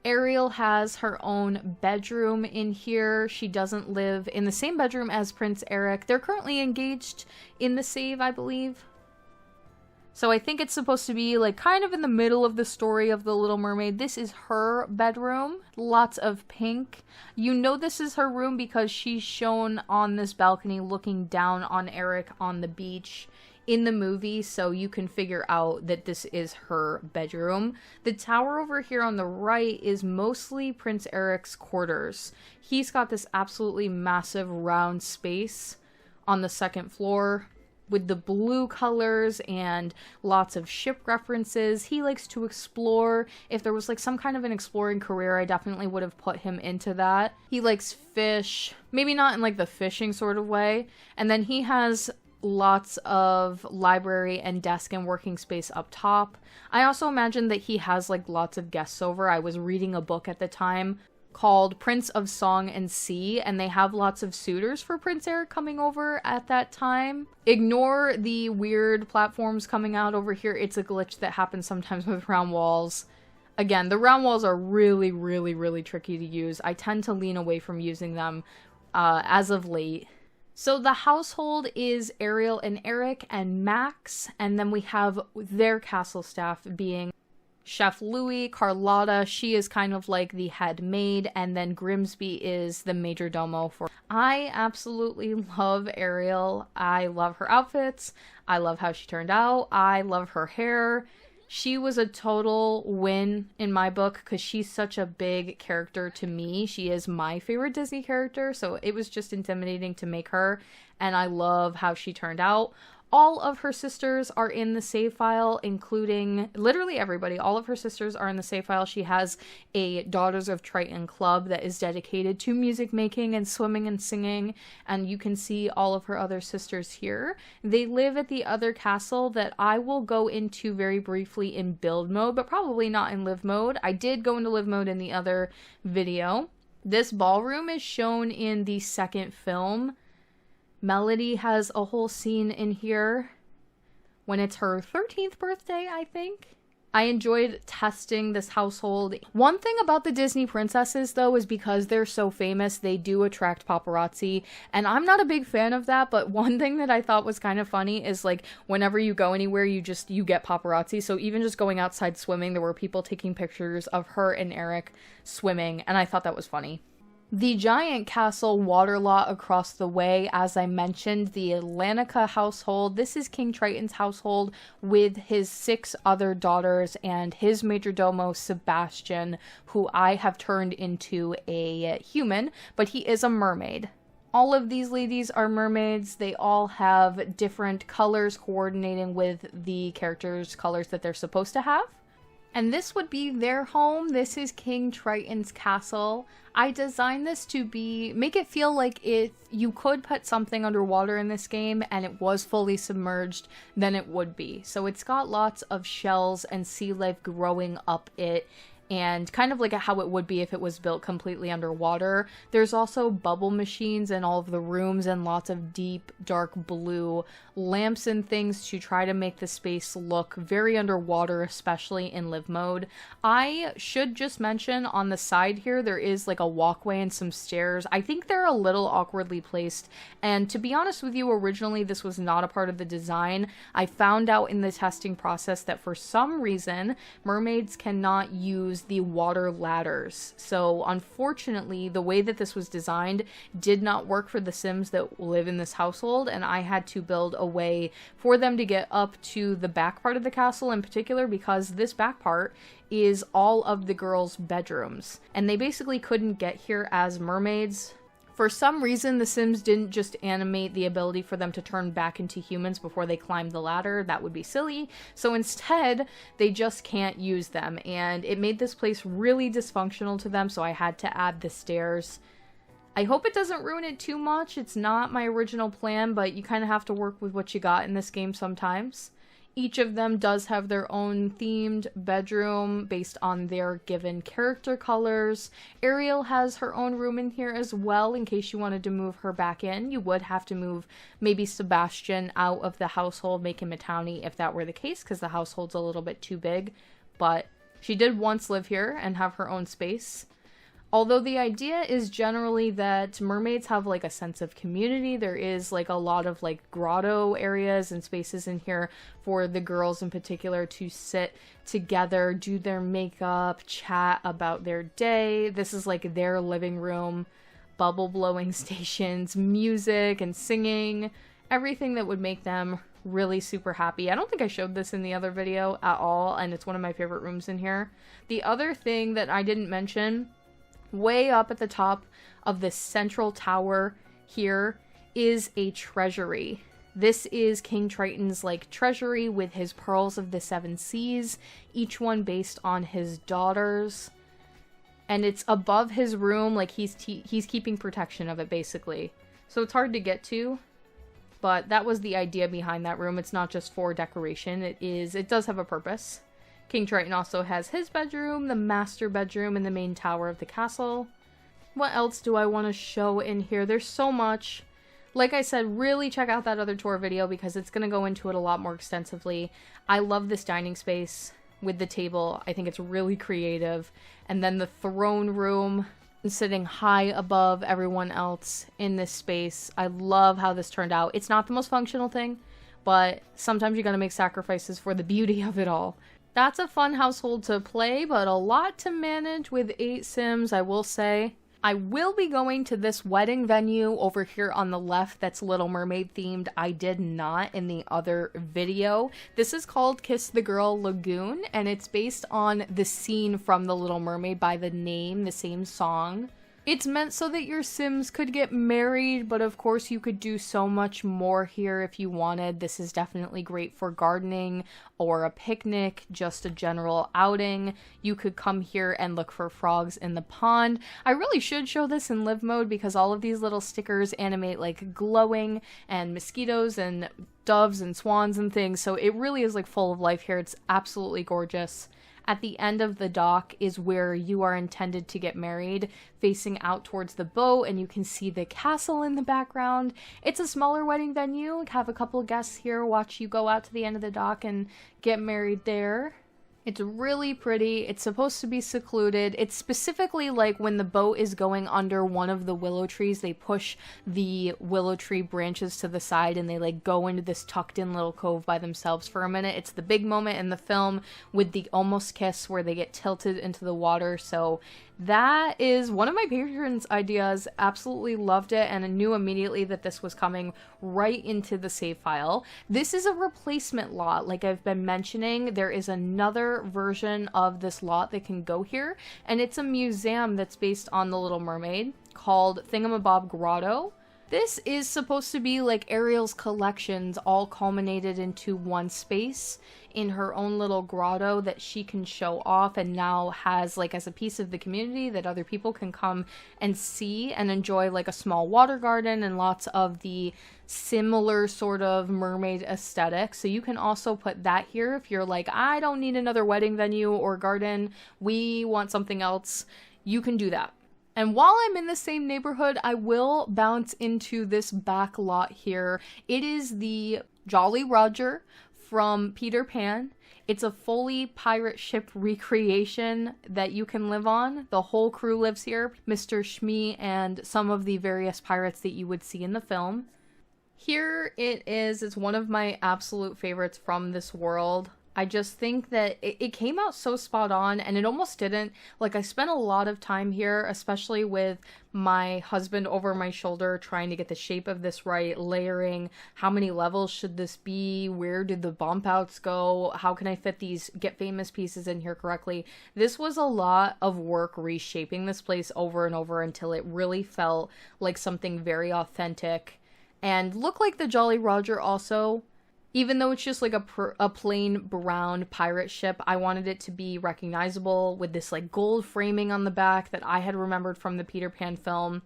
Ariel has her own bedroom in here. She doesn't live in the same bedroom as Prince Eric. They're currently engaged in the save, I believe. So I think it's supposed to be like kind of in the middle of the story of The Little Mermaid. This is her bedroom. Lots of pink. You know this is her room because she's shown on this balcony looking down on Eric on the beach in the movie, so you can figure out that this is her bedroom. The tower over here on the right is mostly Prince Eric's quarters. He's got this absolutely massive round space on the second floor with the blue colors and lots of ship references. He likes to explore. If there was like some kind of an exploring career, I definitely would have put him into that. He likes fish, maybe not in like the fishing sort of way. And then he has lots of library and desk and working space up top. I also imagine that he has like lots of guests over. I was reading a book at the time called Prince of Song and Sea, and they have lots of suitors for Prince Eric coming over at that time. Ignore the weird platforms coming out over here. It's a glitch that happens sometimes with round walls. Again, the round walls are really, really, really tricky to use. I tend to lean away from using them as of late. So the household is Ariel and Eric and Max, and then we have their castle staff being Chef Louis, Carlotta, she is kind of like the head maid, and then Grimsby is the major domo for. I absolutely love Ariel. I love her outfits. I love how she turned out. I love her hair. She was a total win in my book because she's such a big character to me. She is my favorite Disney character, so it was just intimidating to make her, and I love how she turned out. All of her sisters are in the save file, including literally everybody. All of her sisters are in the save file. She has a Daughters of Triton club that is dedicated to music making and swimming and singing, and you can see all of her other sisters here. They live at the other castle that I will go into very briefly in build mode, but probably not in live mode. I did go into live mode in the other video. This ballroom is shown in the second film. Melody has a whole scene in here when it's her 13th birthday, I think. I enjoyed testing this household. One thing about the Disney princesses, though, is because they're so famous, they do attract paparazzi, and I'm not a big fan of that, but one thing that I thought was kind of funny is, like, whenever you go anywhere, you get paparazzi, so even just going outside swimming, there were people taking pictures of her and Eric swimming, and I thought that was funny. The giant castle water lot across the way, as I mentioned, the Atlantica household. This is King Triton's household with his 6 other daughters and his majordomo Sebastian, who I have turned into a human, but he is a mermaid. All of these ladies are mermaids. They all have different colors coordinating with the characters' colors that they're supposed to have. And this would be their home. This is King Triton's castle. I designed this to make it feel like if you could put something underwater in this game and it was fully submerged, then it would be. So it's got lots of shells and sea life growing up it, and kind of like how it would be if it was built completely underwater. There's also bubble machines in all of the rooms and lots of deep, dark blue lamps and things to try to make the space look very underwater, especially in live mode. I should just mention on the side here, there is like a walkway and some stairs. I think they're a little awkwardly placed, and to be honest with you, originally this was not a part of the design. I found out in the testing process that for some reason, mermaids cannot use the water ladders. So unfortunately, the way that this was designed did not work for the Sims that live in this household, and I had to build a way for them to get up to the back part of the castle in particular, because this back part is all of the girls' bedrooms, and they basically couldn't get here as mermaids. For some reason, the Sims didn't just animate the ability for them to turn back into humans before they climbed the ladder. That would be silly. So instead, they just can't use them, and it made this place really dysfunctional to them, so I had to add the stairs. I hope it doesn't ruin it too much. It's not my original plan, but you kind of have to work with what you got in this game sometimes. Each of them does have their own themed bedroom based on their given character colors. Ariel has her own room in here as well, in case you wanted to move her back in. You would have to move maybe Sebastian out of the household, make him a townie if that were the case, because the household's a little bit too big. But she did once live here and have her own space. Although the idea is generally that mermaids have like a sense of community. There is like a lot of like grotto areas and spaces in here for the girls in particular to sit together, do their makeup, chat about their day. This is like their living room, bubble blowing stations, music and singing, everything that would make them really super happy. I don't think I showed this in the other video at all, and it's one of my favorite rooms in here. The other thing that I didn't mention, way up at the top of this central tower here is a treasury. This is King Triton's like treasury with his pearls of the seven seas, each one based on his daughters. And it's above his room, like he's keeping protection of it basically. So it's hard to get to, but that was the idea behind that room. It's not just for decoration. It does have a purpose. King Triton also has his bedroom, the master bedroom, and the main tower of the castle. What else do I want to show in here? There's so much. Like I said, really check out that other tour video because it's going to go into it a lot more extensively. I love this dining space with the table. I think it's really creative. And then the throne room, sitting high above everyone else in this space. I love how this turned out. It's not the most functional thing, but sometimes you got to make sacrifices for the beauty of it all. That's a fun household to play, but a lot to manage with 8 Sims, I will say. I will be going to this wedding venue over here on the left that's Little Mermaid themed. I did not in the other video. This is called Kiss the Girl Lagoon, and it's based on the scene from The Little Mermaid by the name, the same song. It's meant so that your Sims could get married, but of course you could do so much more here if you wanted. This is definitely great for gardening or a picnic, just a general outing. You could come here and look for frogs in the pond. I really should show this in live mode because all of these little stickers animate like glowing and mosquitoes and doves and swans and things, so it really is like full of life here. It's absolutely gorgeous. At the end of the dock is where you are intended to get married, facing out towards the boat, and you can see the castle in the background. It's a smaller wedding venue. Have a couple guests here watch you go out to the end of the dock and get married there. It's really pretty. It's supposed to be secluded. It's specifically like when the boat is going under one of the willow trees, they push the willow tree branches to the side and they like go into this tucked in little cove by themselves for a minute. It's the big moment in the film with the almost kiss where they get tilted into the water. So that is one of my patrons' ideas. Absolutely loved it, and I knew immediately that this was coming right into the save file. This is a replacement lot, like I've been mentioning. There is another version of this lot that can go here, and it's a museum that's based on The Little Mermaid called Thingamabob Grotto. This is supposed to be like Ariel's collections all culminated into one space in her own little grotto that she can show off and now has like as a piece of the community that other people can come and see and enjoy, like a small water garden and lots of the similar sort of mermaid aesthetic. So you can also put that here if you're like, I don't need another wedding venue or garden, we want something else, you can do that. And while I'm in the same neighborhood, I will bounce into this back lot here. It is the Jolly Roger from Peter Pan. It's a fully pirate ship recreation that you can live on. The whole crew lives here, Mr. Shmee and some of the various pirates that you would see in the film. Here it is. It's one of my absolute favorites from this world. I just think that it came out so spot on, and it almost didn't. Like, I spent a lot of time here, especially with my husband over my shoulder, trying to get the shape of this right, layering, how many levels should this be, where did the bump outs go, how can I fit these Get Famous pieces in here correctly. This was a lot of work reshaping this place over and over until it really felt like something very authentic, and looked like the Jolly Roger also. Even though it's just like a plain brown pirate ship, I wanted it to be recognizable with this like gold framing on the back that I had remembered from the Peter Pan film.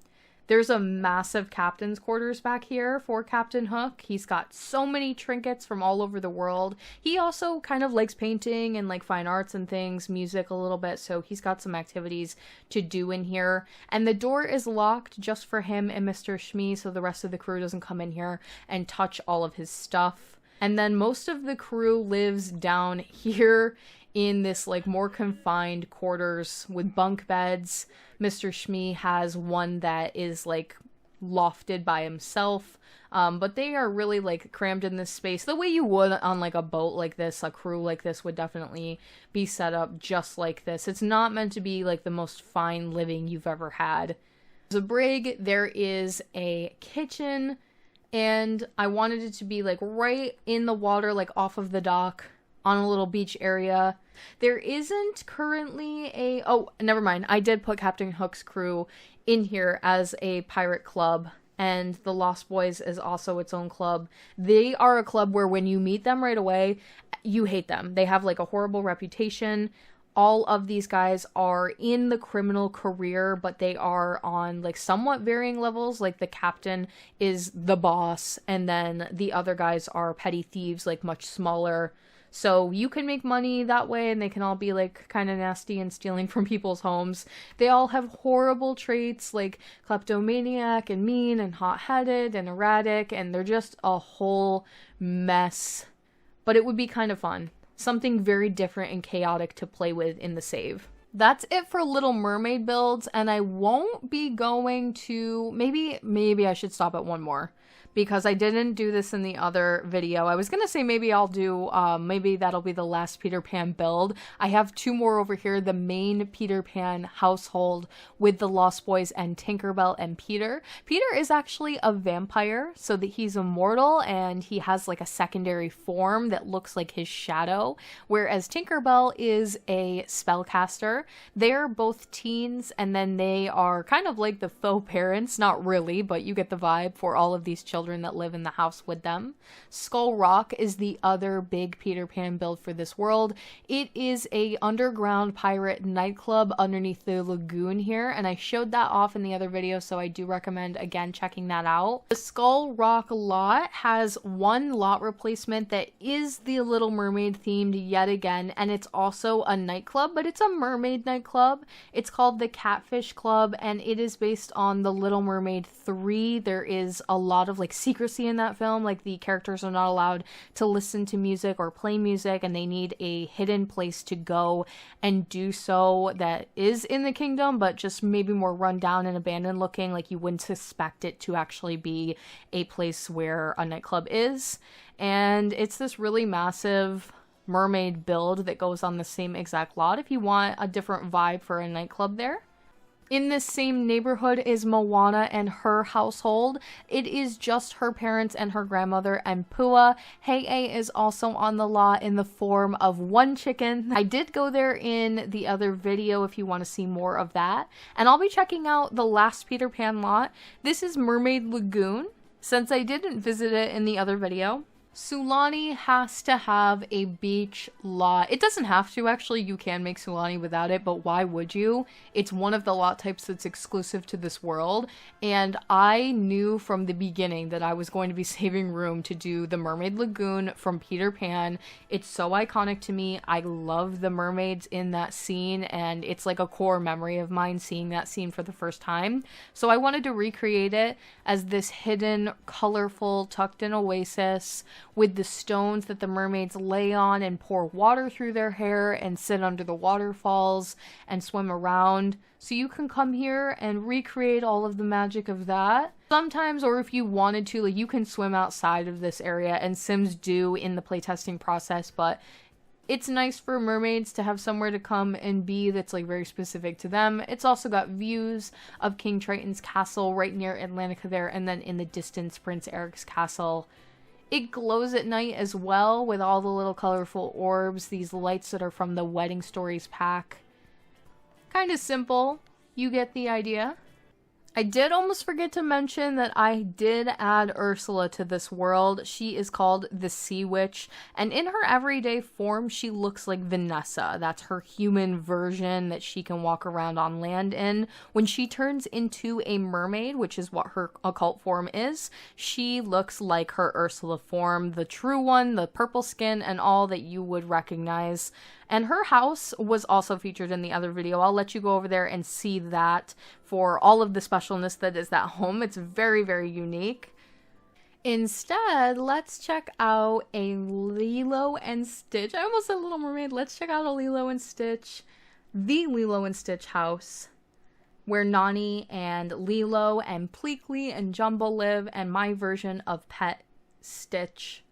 There's a massive captain's quarters back here for Captain Hook. He's got so many trinkets from all over the world. He also kind of likes painting and like fine arts and things, music a little bit, so he's got some activities to do in here. And the door is locked just for him and Mr. Shmee, so the rest of the crew doesn't come in here and touch all of his stuff. And then most of the crew lives down here in this like more confined quarters with bunk beds. Mr. Shmee has one that is like lofted by himself, but they are really like crammed in this space the way you would on like a boat like this. A crew like this would definitely be set up just like this. It's not meant to be like the most fine living you've ever had. There's a brig, there is a kitchen, and I wanted it to be like right in the water, like off of the dock on a little beach area. There isn't currently oh, never mind. I did put Captain Hook's crew in here as a pirate club, and the Lost Boys is also its own club. They are a club where when you meet them right away, you hate them. They have like a horrible reputation. All of these guys are in the criminal career, but they are on like somewhat varying levels. Like the captain is the boss, and then the other guys are petty thieves, like much smaller. So you can make money that way, and they can all be like kind of nasty and stealing from people's homes. They all have horrible traits like kleptomaniac and mean and hot-headed and erratic, and they're just a whole mess. But it would be kind of fun. Something very different and chaotic to play with in the save. That's it for Little Mermaid builds, and I won't be going to... Maybe I should stop at one more, because I didn't do this in the other video. I was gonna say maybe I'll do, maybe that'll be the last Peter Pan build. I have two more over here, the main Peter Pan household with the Lost Boys and Tinkerbell and Peter. Peter is actually a vampire, so that he's immortal, and he has like a secondary form that looks like his shadow, whereas Tinkerbell is a spellcaster. They're both teens, and then they are kind of like the faux parents, not really, but you get the vibe for all of these children that live in the house with them. Skull Rock is the other big Peter Pan build for this world. It is a underground pirate nightclub underneath the lagoon here, and I showed that off in the other video, so I do recommend again checking that out. The Skull Rock lot has one lot replacement that is the Little Mermaid themed yet again, and it's also a nightclub, but it's a mermaid nightclub. It's called the Catfish Club, and it is based on the Little Mermaid 3. There is a lot of like secrecy in that film, like the characters are not allowed to listen to music or play music, and they need a hidden place to go and do so that is in the kingdom, but just maybe more run down and abandoned looking, like you wouldn't suspect it to actually be a place where a nightclub is. And it's this really massive mermaid build that goes on the same exact lot if you want a different vibe for a nightclub there. In this same neighborhood is Moana and her household. It is just her parents and her grandmother and Pua. He'e is also on the lot in the form of one chicken. I did go there in the other video if you want to see more of that. And I'll be checking out the last Peter Pan lot. This is Mermaid Lagoon, since I didn't visit it in the other video. Sulani has to have a beach lot. It doesn't have to, actually. You can make Sulani without it, but why would you? It's one of the lot types that's exclusive to this world, and I knew from the beginning that I was going to be saving room to do the Mermaid Lagoon from Peter Pan. It's so iconic to me. I love the mermaids in that scene, and it's like a core memory of mine seeing that scene for the first time. So I wanted to recreate it as this hidden, colorful, tucked-in oasis with the stones that the mermaids lay on and pour water through their hair and sit under the waterfalls and swim around. So you can come here and recreate all of the magic of that. Sometimes, or if you wanted to, like, you can swim outside of this area, and Sims do in the playtesting process, but it's nice for mermaids to have somewhere to come and be that's like very specific to them. It's also got views of King Triton's castle right near Atlantica there, and then in the distance Prince Eric's castle. It glows at night as well with all the little colorful orbs, these lights that are from the Wedding Stories pack. Kind of simple. You get the idea. I did almost forget to mention that I did add Ursula to this world. She is called the Sea Witch, and in her everyday form, she looks like Vanessa. That's her human version that she can walk around on land in. When she turns into a mermaid, which is what her occult form is, she looks like her Ursula form, the true one, the purple skin, and all that you would recognize. And her house was also featured in the other video. I'll let you go over there and see that for all of the specialness that is that home. It's very, very unique. Instead, let's check out a Lilo and Stitch. I almost said Little Mermaid. Let's check out a Lilo and Stitch. The Lilo and Stitch house, where Nani and Lilo and Pleakley and Jumbo live, and my version of Pet Stitch.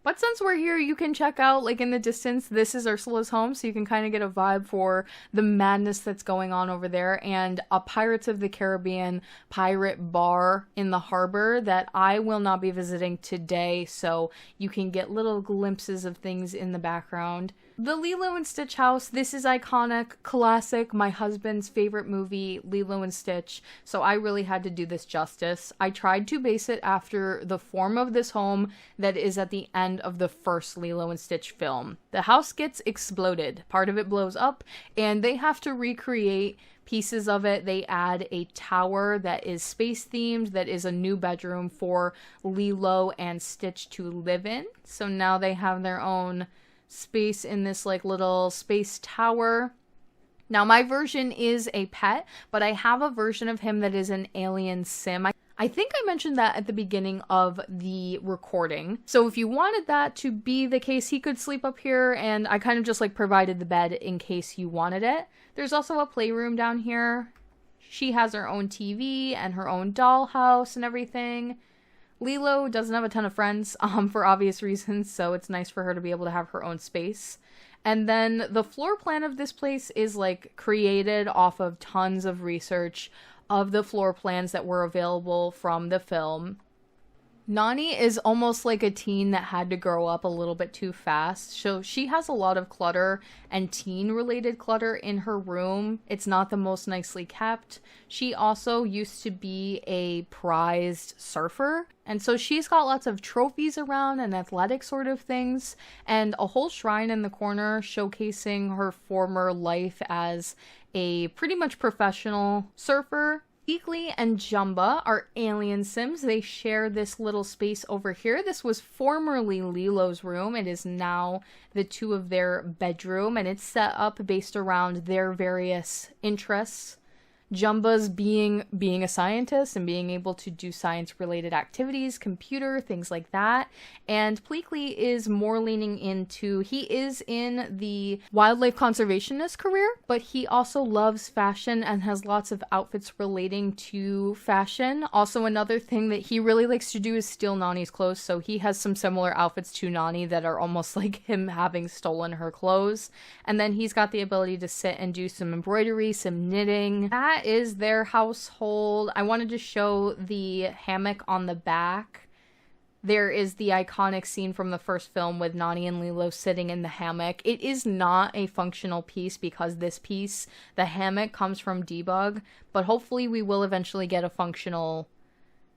But since we're here, you can check out, like in the distance, this is Ursula's home, so you can kind of get a vibe for the madness that's going on over there, and a Pirates of the Caribbean pirate bar in the harbor that I will not be visiting today, so you can get little glimpses of things in the background. The Lilo and Stitch house, this is iconic, classic, my husband's favorite movie, Lilo and Stitch, so I really had to do this justice. I tried to base it after the form of this home that is at the end of the first Lilo and Stitch film. The house gets exploded, part of it blows up, and they have to recreate pieces of it. They add a tower that is space themed, that is a new bedroom for Lilo and Stitch to live in, so now they have their own space in this like little space tower. Now my version is a pet, but I have a version of him that is an alien sim. I think I mentioned that at the beginning of the recording. So if you wanted that to be the case, he could sleep up here, and I kind of just like provided the bed in case you wanted it. There's also a playroom down here. She has her own TV and her own dollhouse and everything. Lilo doesn't have a ton of friends, for obvious reasons, so it's nice for her to be able to have her own space. And then the floor plan of this place is like created off of tons of research of the floor plans that were available from the film. Nani is almost like a teen that had to grow up a little bit too fast, so she has a lot of clutter and teen-related clutter in her room. It's not the most nicely kept. She also used to be a prized surfer, and so she's got lots of trophies around and athletic sort of things, and a whole shrine in the corner showcasing her former life as a pretty much professional surfer. Pleakley and Jumba are alien sims. They share this little space over here. This was formerly Lilo's room. It is now the two of their bedroom, and it's set up based around their various interests. Jumba's being a scientist and being able to do science-related activities, computer, things like that. And Pleakley is more leaning into, he is in the wildlife conservationist career, but he also loves fashion and has lots of outfits relating to fashion. Also, another thing that he really likes to do is steal Nani's clothes, so he has some similar outfits to Nani that are almost like him having stolen her clothes. And then he's got the ability to sit and do some embroidery, some knitting. That that is their household. I wanted to show the hammock on the back. There is the iconic scene from the first film with Nani and Lilo sitting in the hammock. It is not a functional piece because this piece, the hammock, comes from Debug, but hopefully we will eventually get a functional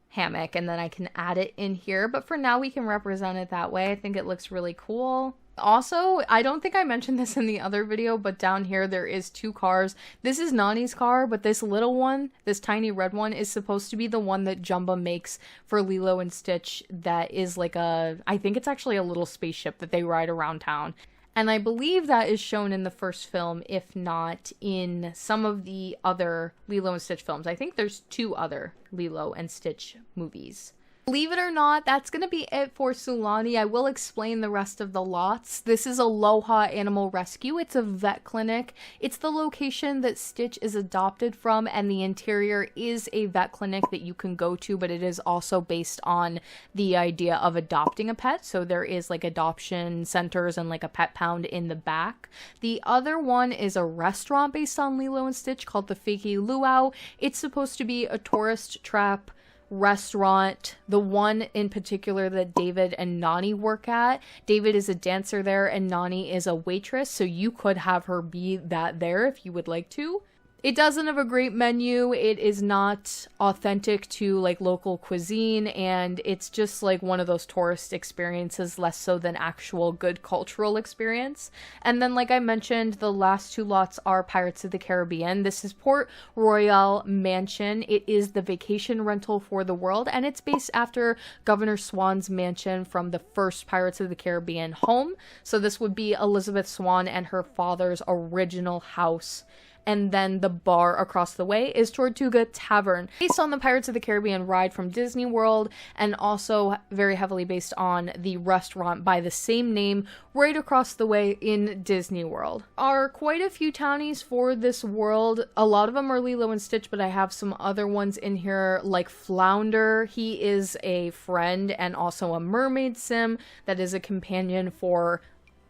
hammock and then I can add it in here. But for now, we can represent it that way. I think it looks really cool. Also, I don't think I mentioned this in the other video, but down here there is 2 cars. This is Nani's car, but this little one, this tiny red one, is supposed to be the one that Jumba makes for Lilo and Stitch that is like I think it's actually a little spaceship that they ride around town. And I believe that is shown in the first film, if not in some of the other Lilo and Stitch films. I think there's 2 other Lilo and Stitch movies. Believe it or not, that's going to be it for Sulani. I will explain the rest of the lots. This is Aloha Animal Rescue. It's a vet clinic. It's the location that Stitch is adopted from, and the interior is a vet clinic that you can go to, but it is also based on the idea of adopting a pet. So there is like adoption centers and like a pet pound in the back. The other one is a restaurant based on Lilo and Stitch called the Fiki Luau. It's supposed to be a tourist trap restaurant, the one in particular that David and Nani work at. David is a dancer there and Nani is a waitress, so you could have her be that there if you would like to. It doesn't have a great menu. It is not authentic to like local cuisine, and it's just like one of those tourist experiences, less so than actual good cultural experience. And then, like I mentioned, the last 2 lots are Pirates of the Caribbean. This is Port Royal Mansion. It is the vacation rental for the world, and it's based after Governor Swan's mansion from the first Pirates of the Caribbean home. So this would be Elizabeth Swan and her father's original house. And then the bar across the way is Tortuga Tavern, based on the Pirates of the Caribbean ride from Disney World, and also very heavily based on the restaurant by the same name right across the way in Disney World. Are quite a few townies for this world. A lot of them are Lilo and Stitch, but I have some other ones in here like Flounder. He is a friend and also a mermaid sim that is a companion for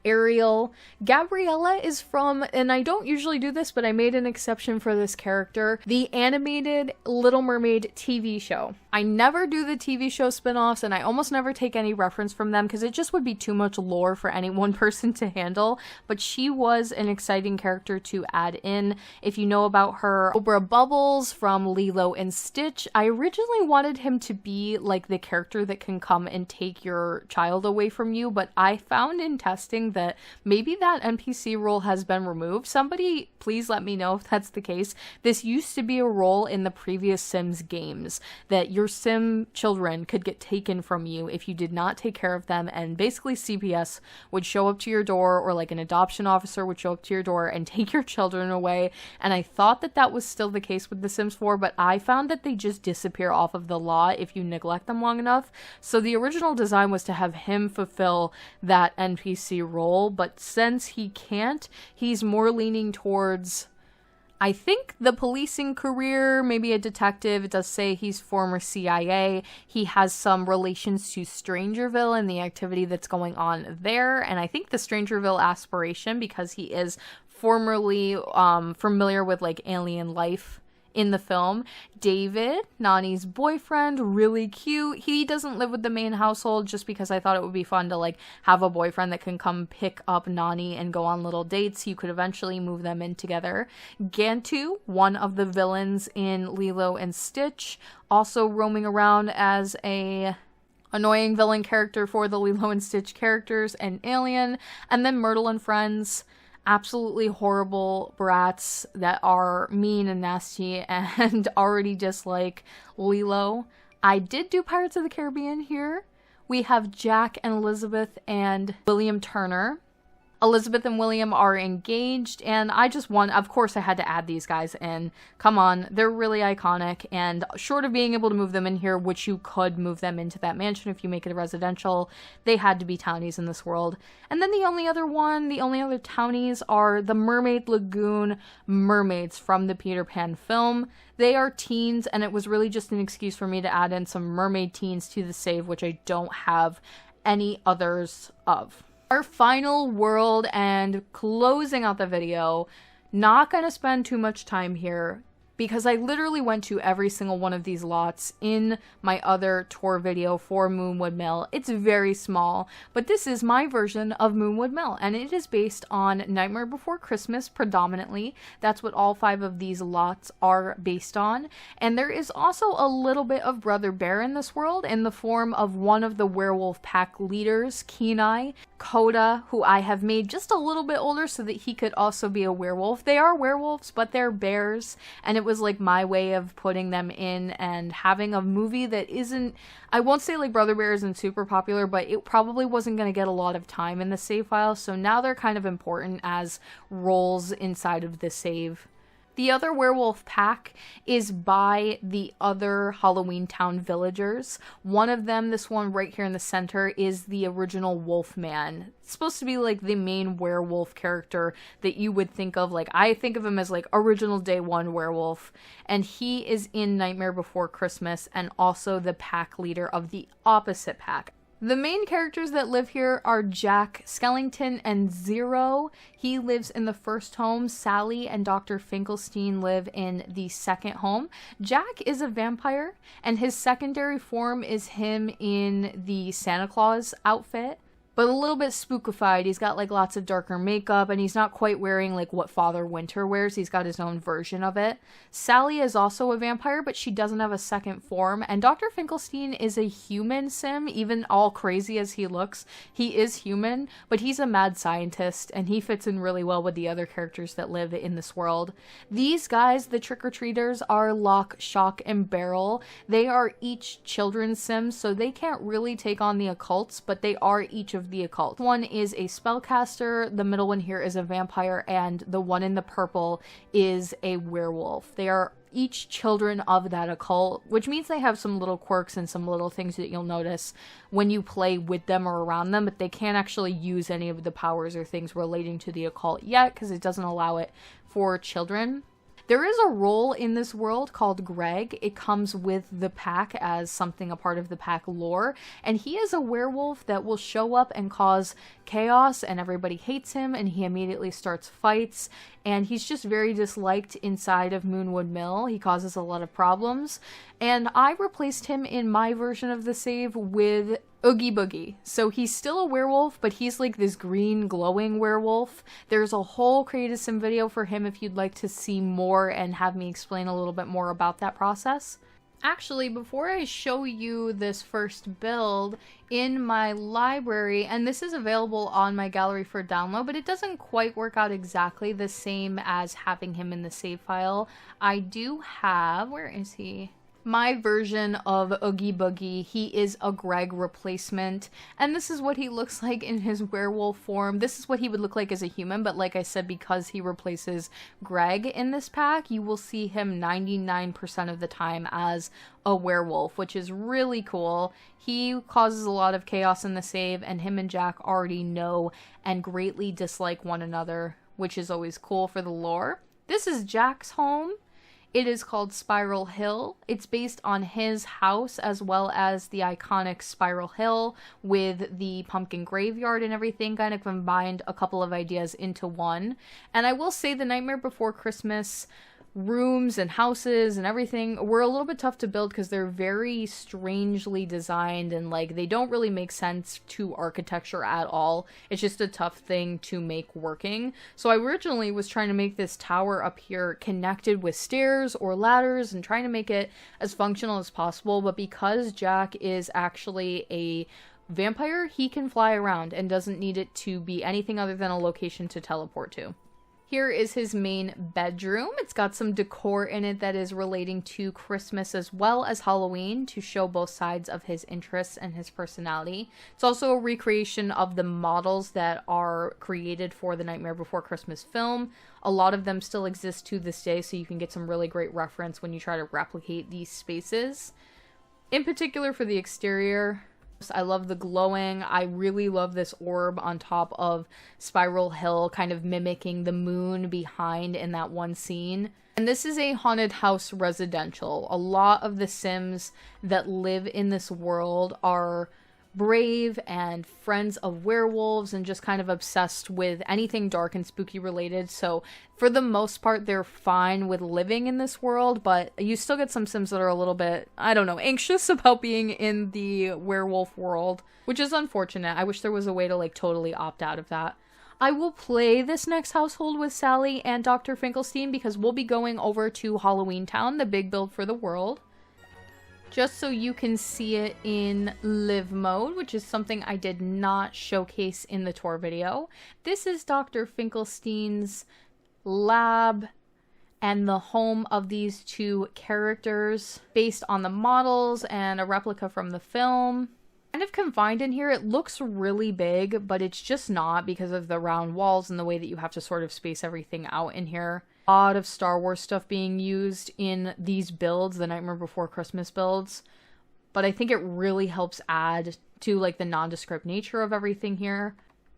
Ariel. Gabriella is from, and I don't usually do this, but I made an exception for this character, the animated Little Mermaid TV show. I never do the TV show spin-offs, and I almost never take any reference from them because it just would be too much lore for any one person to handle, but she was an exciting character to add in. If you know about her, Cobra Bubbles from Lilo and Stitch, I originally wanted him to be like the character that can come and take your child away from you, but I found in testing that maybe that NPC role has been removed. Somebody please let me know if that's the case. This used to be a role in the previous Sims games that your Sim children could get taken from you if you did not take care of them, and basically CPS would show up to your door, or like an adoption officer would show up to your door and take your children away. And I thought that that was still the case with The Sims 4, but I found that they just disappear off of the lot if you neglect them long enough. So the original design was to have him fulfill that NPC role, but since he can't, he's more leaning towards, I think, the policing career, maybe a detective. It does say he's former CIA. He has some relations to Strangerville and the activity that's going on there, and I think the Strangerville aspiration, because he is formerly familiar with like alien life in the film. David, Nani's boyfriend, really cute. He doesn't live with the main household just because I thought it would be fun to like have a boyfriend that can come pick up Nani and go on little dates. You could eventually move them in together. Gantu, one of the villains in Lilo and Stitch, also roaming around as a annoying villain character for the Lilo and Stitch characters and Alien. And then Myrtle and Friends, absolutely horrible brats that are mean and nasty and already dislike Lilo. I did do Pirates of the Caribbean here. We have Jack and Elizabeth and William Turner. Elizabeth and William are engaged, and I just want, of course I had to add these guys in. Come on, they're really iconic, and short of being able to move them in here, which you could move them into that mansion if you make it a residential, they had to be townies in this world. And then the only other townies are the Mermaid Lagoon mermaids from the Peter Pan film. They are teens, and it was really just an excuse for me to add in some mermaid teens to the save, which I don't have any others of. Our final world and closing out the video, not going to spend too much time here because I literally went to every single one of these lots in my other tour video for Moonwood Mill. It's very small, but this is my version of Moonwood Mill, and it is based on Nightmare Before Christmas predominantly. That's what all 5 of these lots are based on. And there is also a little bit of Brother Bear in this world in the form of one of the werewolf pack leaders, Kenai, Coda, who I have made just a little bit older so that he could also be a werewolf. They are werewolves, but they're bears, and it was like my way of putting them in and having a movie that isn't, I won't say like Brother Bear isn't super popular, but it probably wasn't going to get a lot of time in the save file, so now they're kind of important as roles inside of the save. The other werewolf pack is by the other Halloween Town villagers. One of them, this one right here in the center, is the original Wolfman. It's supposed to be like the main werewolf character that you would think of. Like, I think of him as like original day one werewolf. And he is in Nightmare Before Christmas and also the pack leader of the opposite pack. The main characters that live here are Jack Skellington and Zero. He lives in the first home. Sally and Dr. Finkelstein live in the second home. Jack is a vampire, and his secondary form is him in the Santa Claus outfit, but a little bit spookified. He's got like lots of darker makeup, and he's not quite wearing like what Father Winter wears. He's got his own version of it. Sally is also a vampire, but she doesn't have a second form. And Dr. Finkelstein is a human sim, even all crazy as he looks. He is human, but he's a mad scientist, and he fits in really well with the other characters that live in this world. These guys, the trick-or-treaters, are Lock, Shock, and Barrel. They are each children's sims, so they can't really take on the occults, but they are each of the occult. One is a spellcaster, the middle one here is a vampire, and the one in the purple is a werewolf. They are each children of that occult, which means they have some little quirks and some little things that you'll notice when you play with them or around them, but they can't actually use any of the powers or things relating to the occult yet because it doesn't allow it for children. There is a role in this world called Greg. It comes with the pack as something a part of the pack lore, and he is a werewolf that will show up and cause chaos, and everybody hates him, and he immediately starts fights, and he's just very disliked inside of Moonwood Mill. He causes a lot of problems, and I replaced him in my version of the save with Oogie Boogie. So he's still a werewolf, but he's like this green glowing werewolf. There's a whole creative sim video for him if you'd like to see more and have me explain a little bit more about that process. Actually, before I show you this first build in my library, and this is available on my gallery for download, but it doesn't quite work out exactly the same as having him in the save file. I do have, where is he? My version of Oogie Boogie. He is a Greg replacement, and this is what he looks like in his werewolf form. This is what he would look like as a human, but like I said, because he replaces Greg in this pack, you will see him 99% of the time as a werewolf, which is really cool. He causes a lot of chaos in the save, and him and Jack already know and greatly dislike one another, which is always cool for the lore. This is Jack's home. It is called Spiral Hill. It's based on his house as well as the iconic Spiral Hill with the pumpkin graveyard and everything, kind of combined a couple of ideas into one. And I will say the Nightmare Before Christmas rooms and houses and everything were a little bit tough to build because they're very strangely designed and like they don't really make sense to architecture at all. It's just a tough thing to make working. So I originally was trying to make this tower up here connected with stairs or ladders and trying to make it as functional as possible, but because Jack is actually a vampire, he can fly around and doesn't need it to be anything other than a location to teleport to. Here is his main bedroom. It's got some decor in it that is relating to Christmas as well as Halloween to show both sides of his interests and his personality. It's also a recreation of the models that are created for the Nightmare Before Christmas film. A lot of them still exist to this day, so you can get some really great reference when you try to replicate these spaces. In particular for the exterior, I love the glowing. I really love this orb on top of Spiral Hill, kind of mimicking the moon behind in that one scene. And this is a haunted house residential. A lot of the Sims that live in this world are brave and friends of werewolves and just kind of obsessed with anything dark and spooky related. So for the most part, they're fine with living in this world, but you still get some Sims that are a little bit, I don't know, anxious about being in the werewolf world, which is unfortunate. I wish there was a way to like totally opt out of that. I will play this next household with Sally and Dr. Finkelstein because we'll be going over to Halloween Town, the big build for the world, just so you can see it in live mode, which is something I did not showcase in the tour video. This is Dr. Finkelstein's lab and the home of these two characters based on the models and a replica from the film. Kind of confined in here. It looks really big, but it's just not because of the round walls and the way that you have to sort of space everything out in here. A lot of Star Wars stuff being used in these builds, the Nightmare Before Christmas builds, but I think it really helps add to like the nondescript nature of everything here.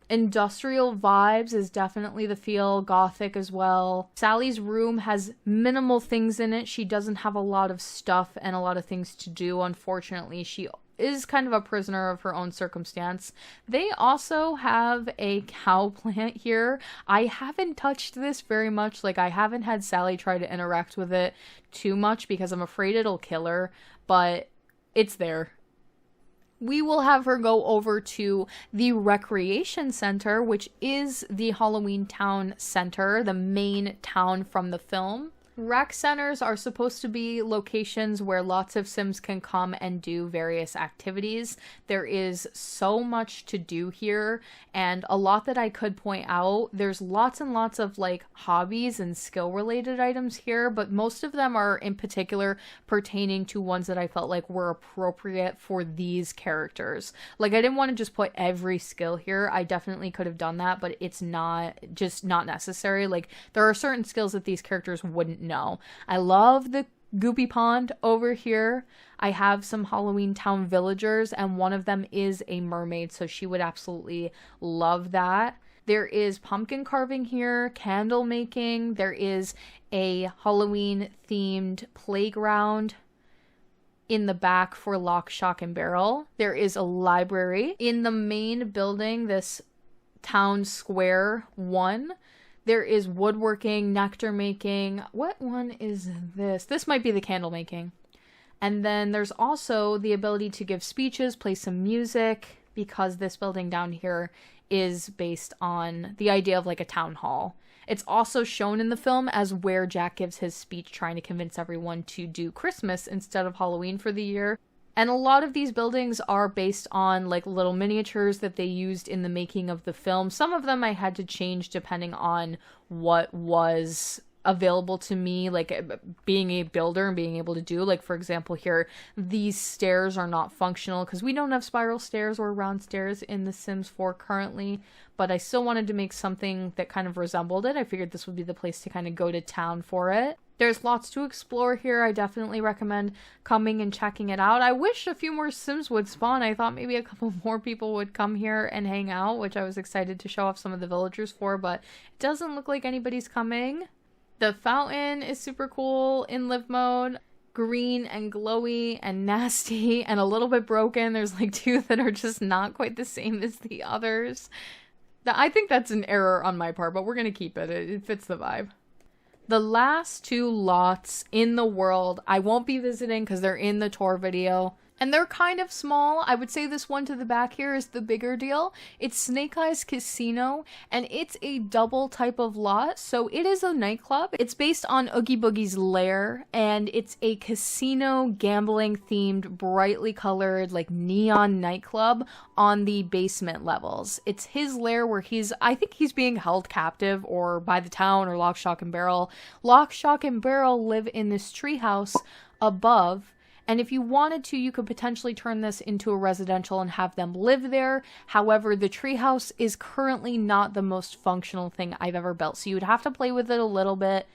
Industrial vibes is definitely the feel, gothic as well. Sally's room has minimal things in it. She doesn't have a lot of stuff and a lot of things to do, unfortunately. She is kind of a prisoner of her own circumstance. They also have a cow plant here. I haven't touched this very much. Like, I haven't had Sally try to interact with it too much because I'm afraid it'll kill her, but it's there. We will have her go over to the recreation center, which is the Halloween Town Center, the main town from the film. Rec centers are supposed to be locations where lots of Sims can come and do various activities. There is so much to do here, and a lot that I could point out. There's lots and lots of like hobbies and skill related items here, but most of them are in particular pertaining to ones that I felt like were appropriate for these characters. Like, I didn't want to just put every skill here. I definitely could have done that, but it's not necessary. Like, there are certain skills that these characters wouldn't know. I love the Goopy Pond over here. I have some Halloween Town villagers, and one of them is a mermaid, so she would absolutely love that. There is pumpkin carving here, candle making. There is a Halloween themed playground in the back for Lock, Shock, and Barrel. There is a library in the main building, this town square one. There is woodworking, nectar making. What one is this? This might be the candle making. And then there's also the ability to give speeches, play some music, because this building down here is based on the idea of like a town hall. It's also shown in the film as where Jack gives his speech trying to convince everyone to do Christmas instead of Halloween for the year. And a lot of these buildings are based on like little miniatures that they used in the making of the film. Some of them I had to change depending on what was available to me, like being a builder and being able to do. Like, for example, here, these stairs are not functional because we don't have spiral stairs or round stairs in The Sims 4 currently, but I still wanted to make something that kind of resembled it. I figured this would be the place to kind of go to town for it. There's lots to explore here. I definitely recommend coming and checking it out. I wish a few more Sims would spawn. I thought maybe a couple more people would come here and hang out, which I was excited to show off some of the villagers for, but it doesn't look like anybody's coming. The fountain is super cool in live mode. Green and glowy and nasty and a little bit broken. There's like two that are just not quite the same as the others. I think that's an error on my part, but we're going to keep it. It fits the vibe. The last two lots in the world, I won't be visiting because they're in the tour video. And they're kind of small. I would say this one to the back here is the bigger deal. It's Snake Eyes Casino, and it's a double type of lot. So it is a nightclub. It's based on Oogie Boogie's lair, and it's a casino gambling themed, brightly colored, like neon nightclub on the basement levels. It's his lair where I think he's being held captive or by the town or Lock, Shock, and Barrel. Lock, Shock, and Barrel live in this treehouse above. And if you wanted to, you could potentially turn this into a residential and have them live there. However, the treehouse is currently not the most functional thing I've ever built. So you would have to play with it a little bit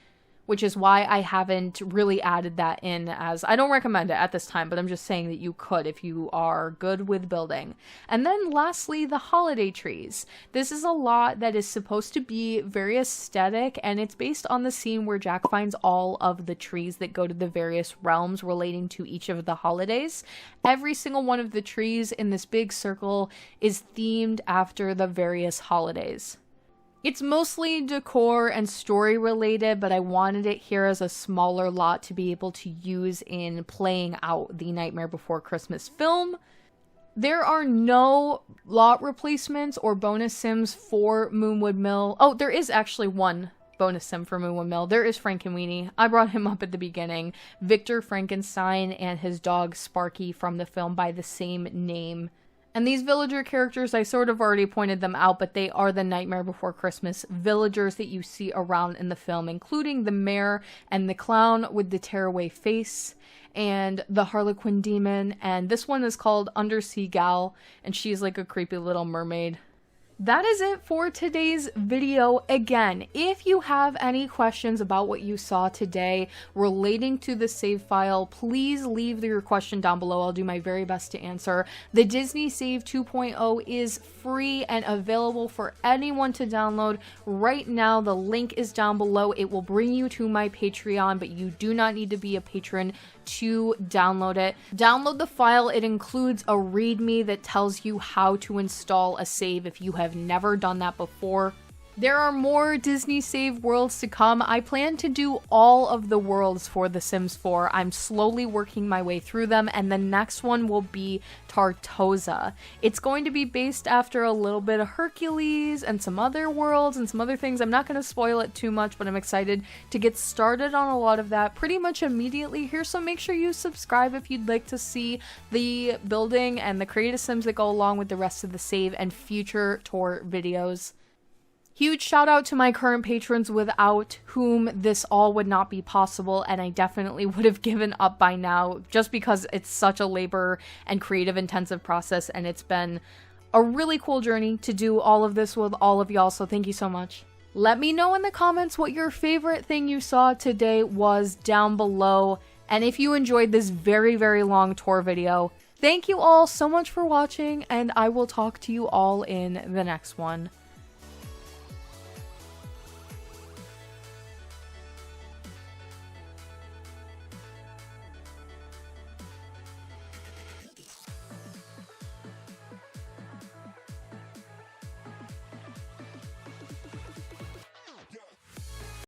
which is why I haven't really added that in, as I don't recommend it at this time, but I'm just saying that you could if you are good with building. And then lastly, the holiday trees. This is a lot that is supposed to be very aesthetic, and it's based on the scene where Jack finds all of the trees that go to the various realms relating to each of the holidays. Every single one of the trees in this big circle is themed after the various holidays. It's mostly decor and story related, but I wanted it here as a smaller lot to be able to use in playing out the Nightmare Before Christmas film. There are no lot replacements or bonus sims for Moonwood Mill. Oh, there is actually one bonus sim for Moonwood Mill. There is Frankenweenie. I brought him up at the beginning. Victor Frankenstein and his dog Sparky from the film by the same name. And these villager characters, I sort of already pointed them out, but they are the Nightmare Before Christmas villagers that you see around in the film, including the mayor and the clown with the tearaway face and the Harlequin demon. And this one is called Undersea Gal, and she's like a creepy little mermaid. That is it for today's video. Again, if you have any questions about what you saw today relating to the save file, please leave your question down below. I'll do my very best to answer. The Disney Save 2.0 is free and available for anyone to download right now. The link is down below. It will bring you to my Patreon, but you do not need to be a patron to download it. Download the file. It includes a README that tells you how to install a save if you have never done that before. There are more Disney Save worlds to come. I plan to do all of the worlds for The Sims 4. I'm slowly working my way through them, and the next one will be Tartosa. It's going to be based after a little bit of Hercules and some other worlds and some other things. I'm not going to spoil it too much, but I'm excited to get started on a lot of that pretty much immediately here, so make sure you subscribe if you'd like to see the building and the creative sims that go along with the rest of the save and future tour videos. Huge shout out to my current patrons without whom this all would not be possible, and I definitely would have given up by now just because it's such a labor and creative intensive process, and it's been a really cool journey to do all of this with all of y'all, so thank you so much. Let me know in the comments what your favorite thing you saw today was down below, and if you enjoyed this very, very long tour video. Thank you all so much for watching, and I will talk to you all in the next one.